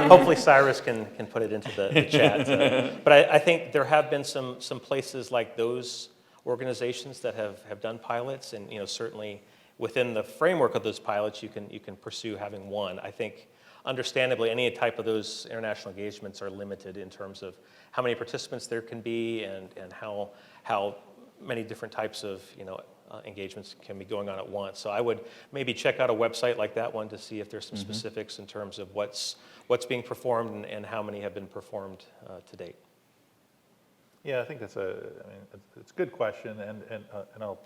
hopefully Cyrus can put it into the chat. But I think there have been some places like those organizations that have done pilots, and certainly within the framework of those pilots, you can pursue having one. I think, understandably, any type of those international engagements are limited in terms of how many participants there can be and how many different types of engagements can be going on at once. So I would maybe check out a website like that one to see if there's some specifics in terms of what's being performed and how many have been performed to date. Yeah, I think it's a good question, and I'm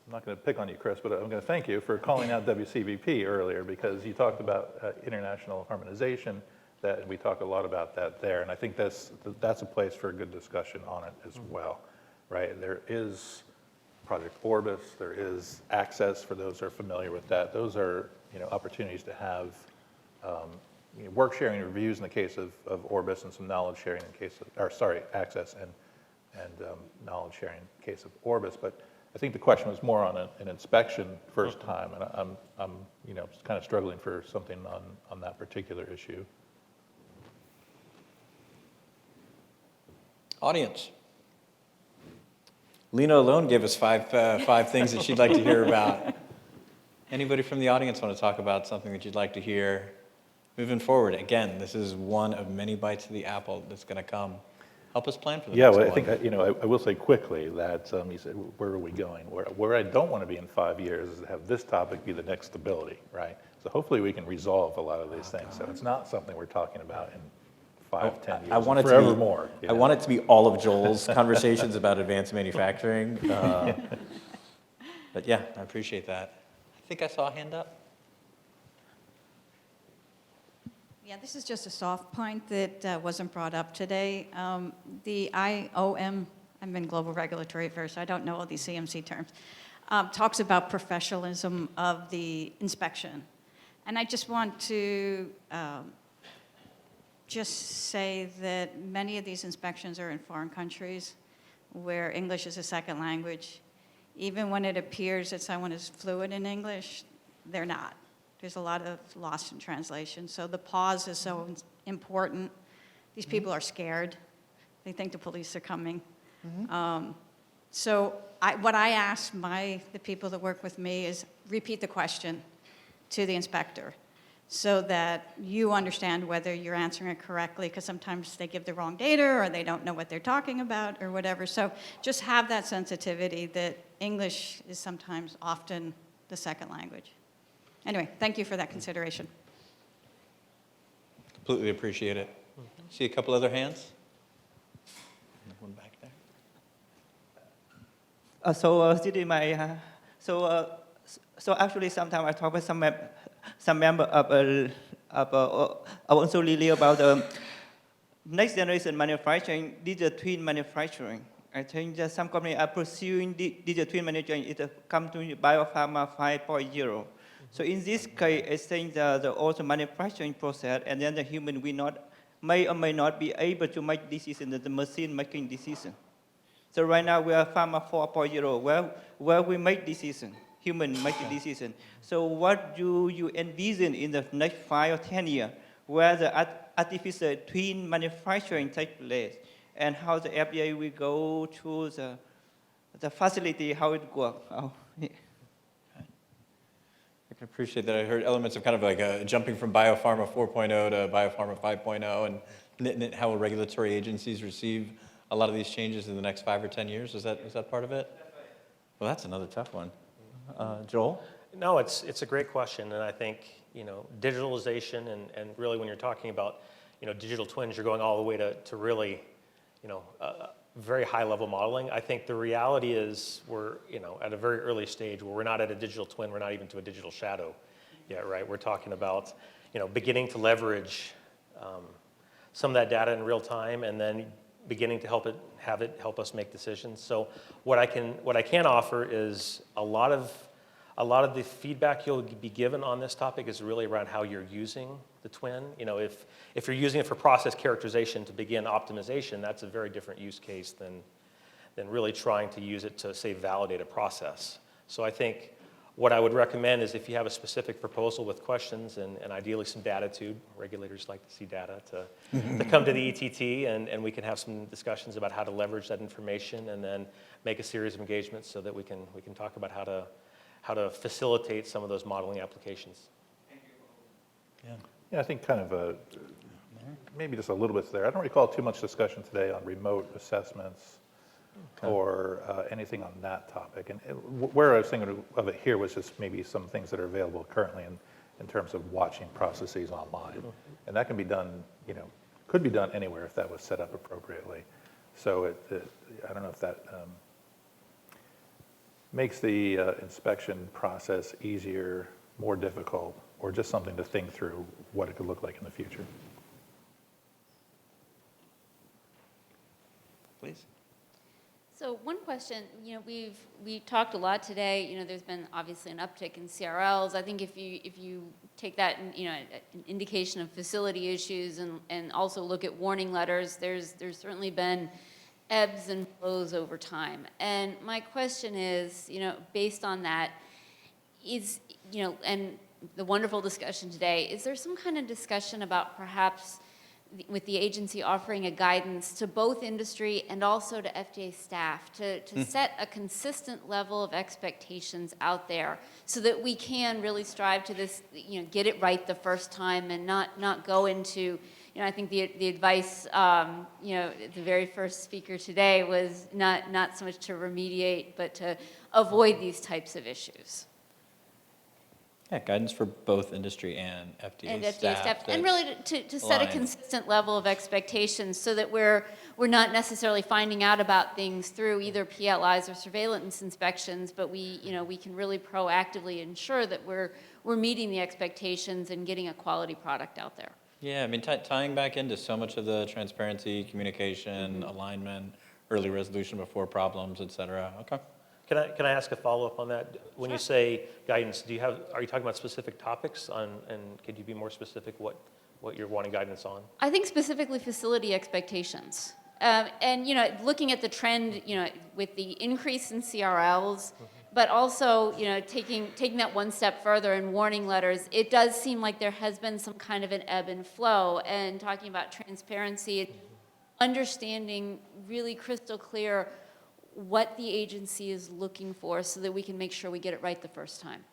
not going to pick on you, Chris, but I'm going to thank you for calling out WCBP earlier, because you talked about international harmonization, and we talk a lot about that there, and I think that's a place for a good discussion on it as well, right? There is Project Orbis, there is Access for those who are familiar with that. Those are opportunities to have work sharing reviews in the case of Orbis, and some knowledge sharing in the case of, Access and knowledge sharing in the case of Orbis, but I think the question was more on an inspection first time, and I'm kind of struggling for something on that particular issue. Audience. Lena alone gave us five things that she'd like to hear about. Anybody from the audience want to talk about something that you'd like to hear moving forward? Again, this is one of many bites of the apple that's going to come. Help us plan for the next one. Yeah, well, I think, I will say quickly that you said, where are we going? Where I don't want to be in 5 years is to have this topic be the next stability, right? So hopefully we can resolve a lot of these things. So it's not something we're talking about in 5, 10 years, I want it forevermore. I want it to be all of Joel's conversations about advanced manufacturing. But yeah, I appreciate that. I think I saw a hand up. Yeah, this is just a soft point that wasn't brought up today. The IOM, I'm in global regulatory affairs, so I don't know all these CMC terms, talks about professionalism of the inspection. And I just want to just say that many of these inspections are in foreign countries where English is a second language. Even when it appears that someone is fluent in English, they're not. There's a lot of loss in translation. So the pause is so important. These people are scared. They think the police are coming. So what I ask the people that work with me is repeat the question to the inspector so that you understand whether you're answering it correctly, because sometimes they give the wrong data or they don't know what they're talking about or whatever. So just have that sensitivity that English is sometimes often the second language. Anyway, thank you for that consideration. Completely appreciate it. See a couple other hands? One back there. So actually, sometimes I talk with some member of also really about next generation manufacturing, digital twin manufacturing. I think that some companies are pursuing digital twin manufacturing. It comes to biopharma 5.0. So in this case, I think the also manufacturing process, and then the human may or may not be able to make decisions, the machine making decisions. So right now we are pharma 4.0, where we make decisions, human make the decision. So what do you envision in the next 5 or 10 years, where the artificial twin manufacturing takes place, and how the FDA will go to the facility, how it works? Oh, yeah. I can appreciate that. I heard elements of kind of like jumping from biopharma 4.0 to biopharma 5.0 and how will regulatory agencies receive a lot of these changes in the next 5 or 10 years. Is that part of it? Well, that's another tough one. Joel? No, it's a great question, and I think, digitalization and really when you're talking about, digital twins, you're going all the way to really, very high level modeling. I think the reality is we're, at a very early stage where we're not at a digital twin, we're not even to a digital shadow yet, right? We're talking about, beginning to leverage some of that data in real time and then beginning to have it help us make decisions. So what I can offer is a lot of the feedback you'll be given on this topic is really around how you're using the twin. If you're using it for process characterization to begin optimization, that's a very different use case than really trying to use it to, say, validate a process. So I think what I would recommend is if you have a specific proposal with questions and ideally some data too, regulators like to see data, to come to the ETT and we can have some discussions about how to leverage that information and then make a series of engagements so that we can talk about how to facilitate some of those modeling applications. Yeah, I think kind of maybe just a little bit there. I don't recall too much discussion today on remote assessments or anything on that topic. And where I was thinking of it here was just maybe some things that are available currently in terms of watching processes online. And that can be done, could be done anywhere if that was set up appropriately. So I don't know if that makes the inspection process easier, more difficult, or just something to think through what it could look like in the future. Please. So one question, we've talked a lot today. There's been obviously an uptick in CRLs. I think if you take that, an indication of facility issues and also look at warning letters, there's certainly been ebbs and flows over time. And my question is, based on that, and the wonderful discussion today, is there some kind of discussion about perhaps with the agency offering a guidance to both industry and also to FDA staff to set a consistent level of expectations out there so that we can really strive to this, get it right the first time and not go into, I think the advice, the very first speaker today was not so much to remediate, but to avoid these types of issues. Yeah, guidance for both industry and FDA staff. And really to set a consistent level of expectations so that we're not necessarily finding out about things through either PLIs or surveillance inspections, but we can really proactively ensure that we're meeting the expectations and getting a quality product out there. Yeah, I mean, tying back into so much of the transparency, communication, alignment, early resolution before problems, et cetera. Okay. Can I ask a follow-up on that? When you say guidance, are you talking about specific topics and could you be more specific what you're wanting guidance on? I think specifically facility expectations. And looking at the trend, with the increase in CRLs, but also, taking that one step further in warning letters, it does seem like there has been some kind of an ebb and flow. And talking about transparency, understanding really crystal clear what the agency is looking for so that we can make sure we get it right the first time.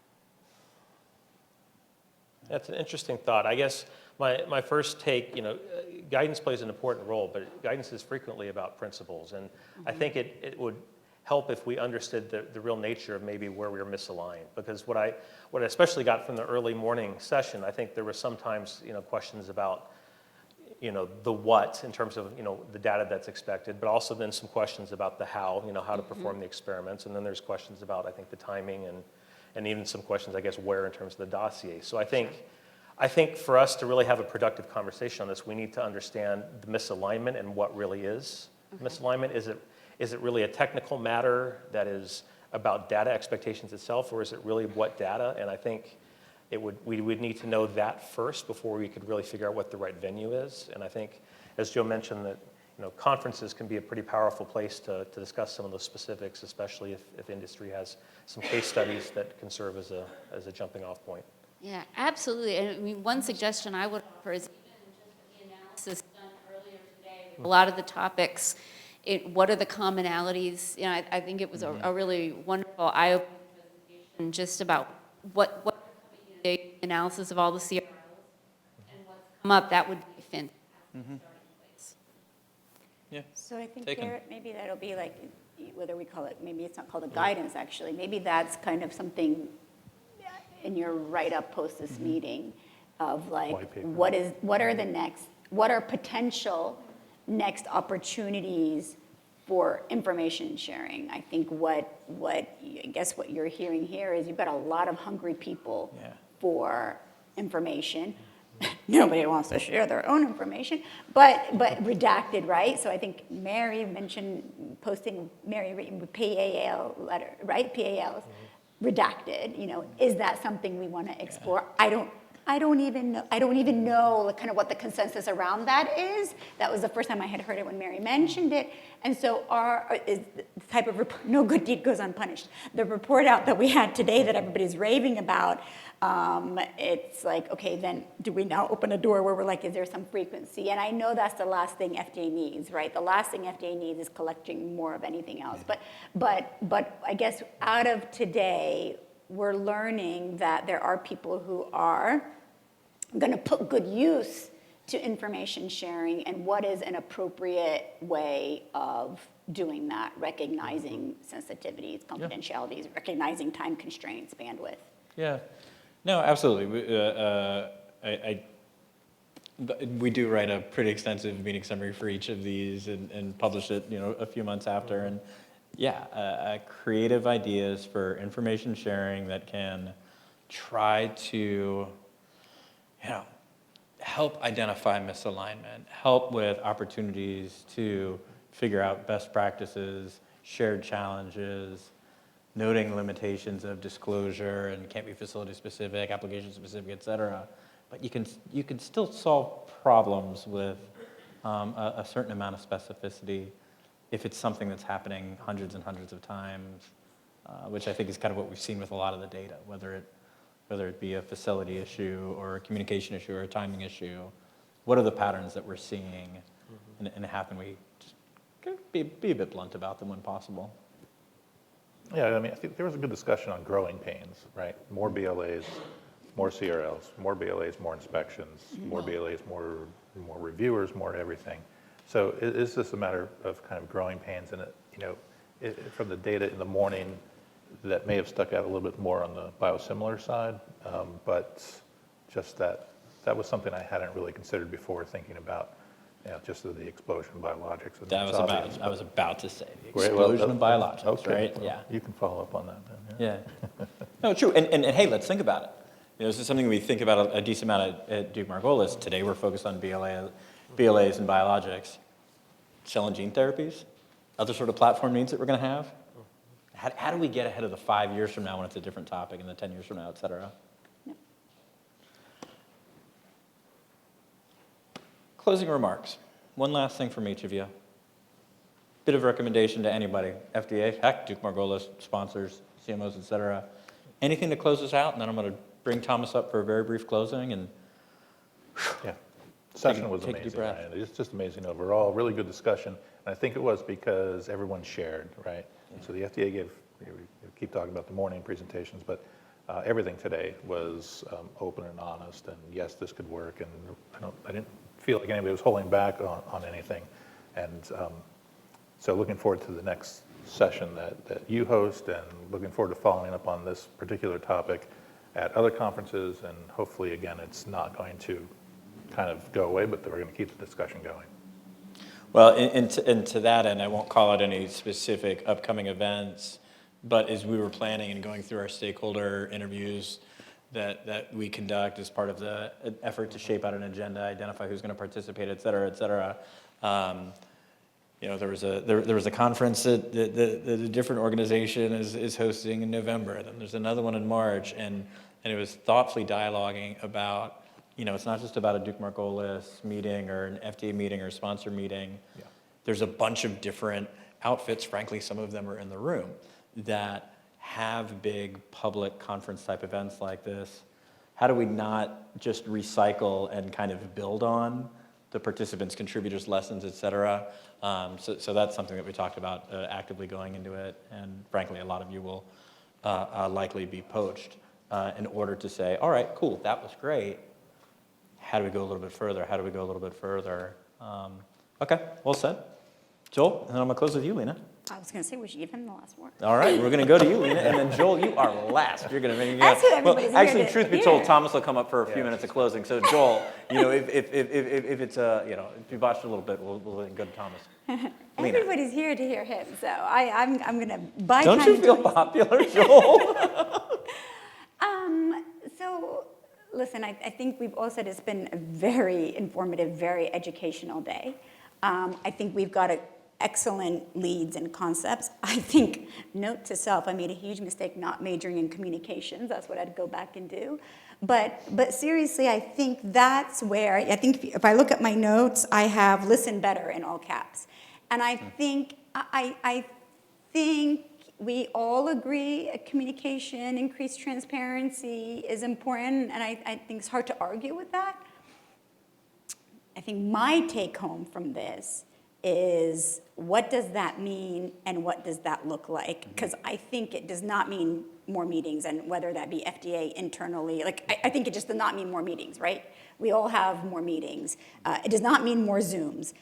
That's an interesting thought. I guess my first take, guidance plays an important role, but guidance is frequently about principles. And I think it would help if we understood the real nature of maybe where we were misaligned. Because what I especially got from the early morning session, I think there were sometimes, questions about the what in terms of, the data that's expected, but also then some questions about the how, how to perform the experiments. And then there's questions about, I think, the timing and even some questions, I guess, where in terms of the dossier. So I think I think for us to really have a productive conversation on this, we need to understand the misalignment and what really is misalignment. Is it really a technical matter that is about data expectations itself, or is it really what data? And I think we would need to know that first before we could really figure out what the right venue is. And I think, as Joe mentioned, that conferences can be a pretty powerful place to discuss some of those specifics, especially if industry has some case studies that can serve as a jumping off point. Yeah, absolutely. And I mean, one suggestion I would offer is even just the analysis done earlier today, a lot of the topics, what are the commonalities? I think it was a really wonderful eye-opening presentation just about what the analysis of all the CRLs and what's come up. That would be fantastic starting place. Yeah. So I think, Garrett, maybe that'll be like, whether we call it, maybe it's not called a guidance, actually. Maybe that's kind of something in your write-up post this meeting of like, what are potential next opportunities for information sharing? I think what you're hearing here is you've got a lot of hungry people for information. Nobody wants to share their own information, but redacted, right? So I think Mary mentioned posting PAL letter, right? PALs redacted. Is that something we want to explore? I don't even know kind of what the consensus around that is. That was the first time I had heard it when Mary mentioned it. And so is the type of report, no good deed goes unpunished. The report out that we had today that everybody's raving about, it's like, okay, then do we now open a door where we're like, is there some frequency? And I know that's the last thing FDA needs, right? The last thing FDA needs is collecting more of anything else. But I guess out of today, we're learning that there are people who are going to put good use to information sharing and what is an appropriate way of doing that, recognizing sensitivities, confidentialities, recognizing time constraints, bandwidth. Yeah, no, absolutely. We do write a pretty extensive meeting summary for each of these and publish it, a few months after. And yeah, creative ideas for information sharing that can try to, help identify misalignment, help with opportunities to figure out best practices, shared challenges, noting limitations of disclosure and can't be facility specific, application specific, et cetera. But you can still solve problems with a certain amount of specificity if it's something that's happening hundreds and hundreds of times, which I think is kind of what we've seen with a lot of the data, whether it be a facility issue or a communication issue or a timing issue. What are the patterns that we're seeing, and how can we just be a bit blunt about them when possible? Yeah, I mean, I think there was a good discussion on growing pains, right? More BLAs, more CRLs, more BLAs, more inspections, more BLAs, more reviewers, more everything. So is this a matter of kind of growing pains? And from the data in the morning, that may have stuck out a little bit more on the biosimilar side, but just that was something I hadn't really considered before, thinking about just the explosion of biologics. And I was about to say the explosion of biologics, okay. right? Well, Yeah. You can follow up on that then. Yeah. No, true. And hey, let's think about it. This is something we think about a decent amount at Duke Margolis. Today we're focused on BLAs and biologics. Cell and gene therapies, other sort of platform needs that we're going to have. How do we get ahead of the 5 years from now when it's a different topic, and the 10 years from now, et cetera? Yep. Closing remarks. One last thing from each of you. Bit of recommendation to anybody. FDA, heck, Duke Margolis, sponsors, CMOs, et cetera. Anything to close us out, and then I'm going to bring Thomas up for a very brief closing. And yeah, session was amazing, Ryan. It's just amazing overall. Really good discussion. And I think it was because everyone shared, right? And so the FDA we keep talking about the morning presentations, but everything today was open and honest. And yes, this could work. And I didn't feel like anybody was holding back on anything. And so looking forward to the next session that you host, and looking forward to following up on this particular topic at other conferences. And hopefully, again, it's not going to kind of go away, but that we're going to keep the discussion going. Well, and to that end, I won't call out any specific upcoming events, but as we were planning and going through our stakeholder interviews, that we conduct as part of the effort to shape out an agenda, identify who's going to participate, et cetera, et cetera. You know, there was a conference that a different organization is hosting in November. Then there's another one in March, and it was thoughtfully dialoguing about, you know, it's not just about a Duke Margolis meeting or an FDA meeting or a sponsor meeting. Yeah. There's a bunch of different outfits, frankly, some of them are in the room, that have big public conference type events like this. How do we not just recycle and kind of build on the participants, contributors, lessons, et cetera? So that's something that we talked about actively going into it, and frankly, a lot of you will likely be poached in order to say, all right, cool, that was great. How do we go a little bit further? How do we go a little bit further? Okay, well said. Joel, and then I'm gonna close with you, Lena. I was going to say, was you even the last word? All right, we're gonna go to you, Lena, and then Joel, you are last. You're gonna make. That's what everybody's here actually, to truth be hear. told, Thomas will come up for a few minutes of closing. So Joel, you know, if it's you know, if you botched a little bit, we'll go to Thomas. Lena. Everybody's here to hear him, so I'm going to buy Don't time. you feel popular, Joel? So, listen, I think we've all said it's been a very informative, very educational day. I think we've got excellent leads and concepts. I think, note to self, I made a huge mistake not majoring in communications. That's what I'd go back and do. But seriously, I think that's where, I think if I look at my notes, I have listen better in all caps. And I think, I think we all agree communication, increased transparency is important, and I think it's hard to argue with that. I think my take home from this is, what does that mean and what does that look like? Because I think it does not mean more meetings, and whether that be FDA internally, like I think it just does not mean more meetings, right? We all have more meetings. It does not mean more Zooms.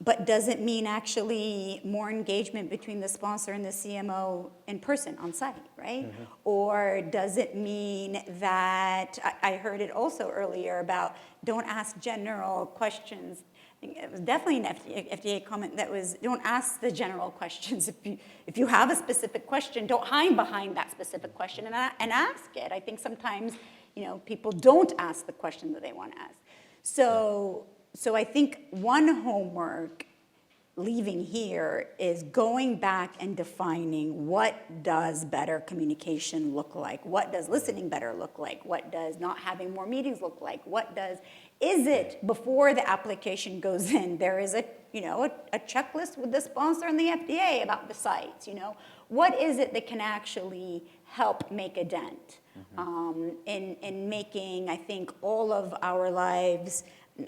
But does it mean actually more engagement between the sponsor and the CMO in person, on site, right? Mm-hmm. Or does it mean that, I heard it also earlier about don't ask general questions. It was definitely an FDA comment that was, don't ask the general questions. If you have a specific question, don't hide behind that specific question and ask it. I think sometimes, you know, people don't ask the question that they want to ask. So I think one homework leaving here is going back and defining, what does better communication look like? What does listening better look like? What does not having more meetings look like? Is it before the application goes in, there is a checklist with the sponsor and the FDA about the sites, you know? What is it that can actually help make a dent in making, I think, all of our lives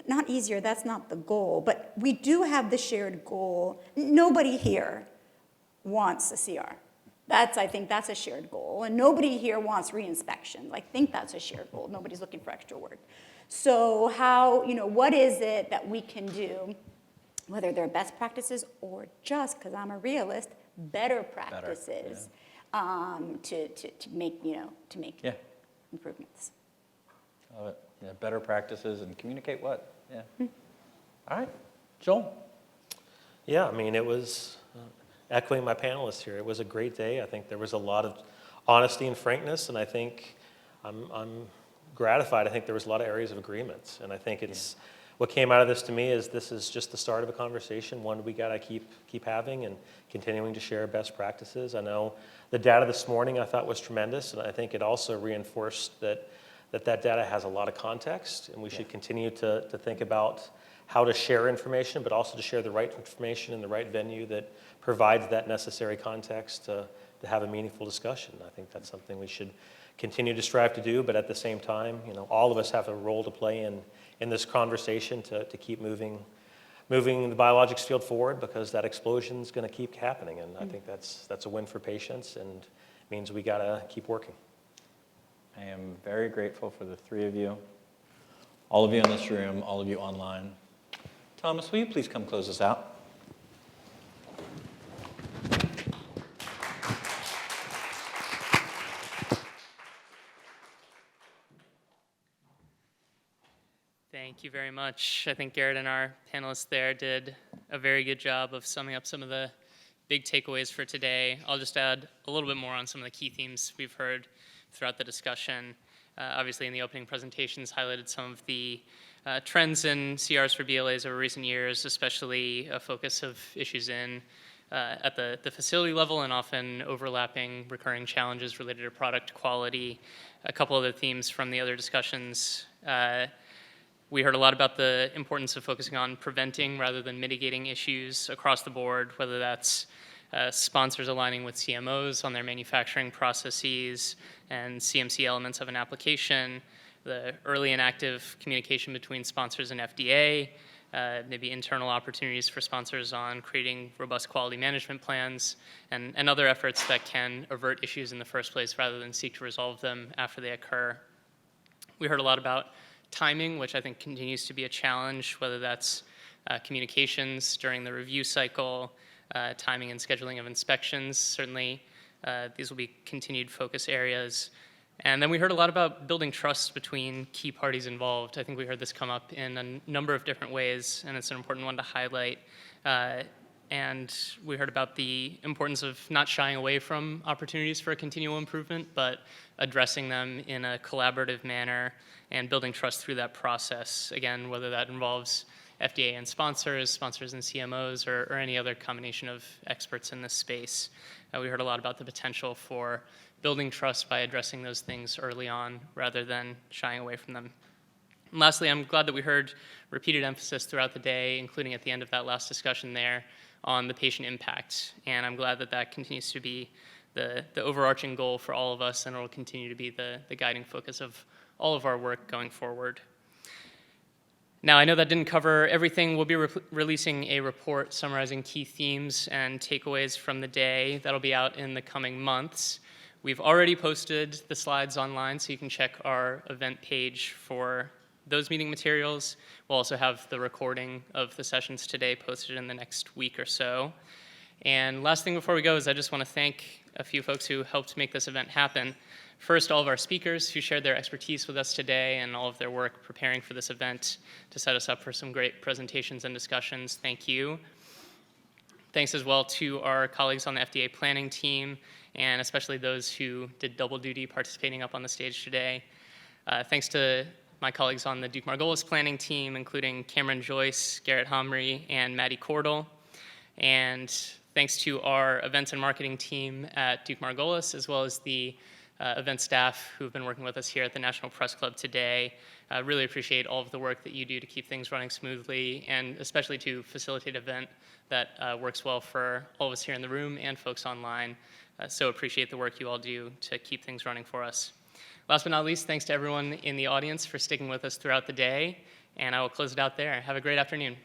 not easier, that's not the goal, but we do have the shared goal. Nobody here wants a CR. I think that's a shared goal. And nobody here wants re-inspections. I think that's a shared goal. Nobody's looking for extra work. So what is it that we can do, whether they're best practices or just, because I'm a realist, better practices to make improvements. Love it. Yeah, better practices and communicate what? Yeah. All right, Joel. Yeah, I mean, it was, echoing my panelists here, it was a great day. I think there was a lot of honesty and frankness, and I think I'm gratified. I think there was a lot of areas of agreement, and I think it's, what came out of this to me is this is just the start of a conversation, one we gotta keep having and continuing to share best practices. I know the data this morning I thought was tremendous, and I think it also reinforced that data has a lot of context, and we should continue to think about how to share information, but also to share the right information in the right venue that provides that necessary context to have a meaningful discussion. I think that's something we should continue to strive to do, but at the same time, you know, all of us have a role to play in this conversation to keep moving the biologics field forward, because that explosion is going to keep happening, and I think that's a win for patients and means we got to keep working. I am very grateful for the three of you, all of you in this room, all of you online. Thomas, will you please come close us out? Thank you very much. I think Garrett and our panelists there did a very good job of summing up some of the big takeaways for today. I'll just add a little bit more on some of the key themes we've heard throughout the discussion. obviously in the opening presentations highlighted some of the trends in CRs for BLAs over recent years, especially a focus of issues at the facility level and often overlapping recurring challenges related to product quality. A couple other themes from the other discussions. We heard a lot about the importance of focusing on preventing rather than mitigating issues across the board, whether that's sponsors aligning with CMOs on their manufacturing processes and CMC elements of an application, the early and active communication between sponsors and FDA, maybe internal opportunities for sponsors on creating robust quality management plans, and other efforts that can avert issues in the first place rather than seek to resolve them after they occur. We heard a lot about timing, which I think continues to be a challenge, whether that's communications during the review cycle, timing and scheduling of inspections. Certainly, these will be continued focus areas. And then we heard a lot about building trust between key parties involved. I think we heard this come up in a number of different ways, and it's an important one to highlight. And we heard about the importance of not shying away from opportunities for a continual improvement, but addressing them in a collaborative manner and building trust through that process. Again, whether that involves FDA and sponsors and CMOs, or any other combination of experts in this space. We heard a lot about the potential for building trust by addressing those things early on rather than shying away from them. And lastly, I'm glad that we heard repeated emphasis throughout the day, including at the end of that last discussion there, on the patient impact. And I'm glad that that continues to be the overarching goal for all of us, and it will continue to be the guiding focus of all of our work going forward. Now, I know that didn't cover everything. We'll be releasing a report summarizing key themes and takeaways from the day. That'll be out in the coming months. We've already posted the slides online, so you can check our event page for those meeting materials. We'll also have the recording of the sessions today posted in the next week or so. And last thing before we go is I just want to thank a few folks who helped make this event happen. First, all of our speakers who shared their expertise with us today and all of their work preparing for this event to set us up for some great presentations and discussions. Thank you. Thanks as well to our colleagues on the FDA planning team, and especially those who did double duty participating up on the stage today. Thanks to my colleagues on the Duke Margolis planning team, including Cameron Joyce, Garrett Homry, and Maddie Cordell. And thanks to our events and marketing team at Duke Margolis, as well as the event staff who've been working with us here at the National Press Club today. I really appreciate all of the work that you do to keep things running smoothly, and especially to facilitate an event that works well for all of us here in the room and folks online. So appreciate the work you all do to keep things running for us. Last but not least, thanks to everyone in the audience for sticking with us throughout the day, and I will close it out there. Have a great afternoon.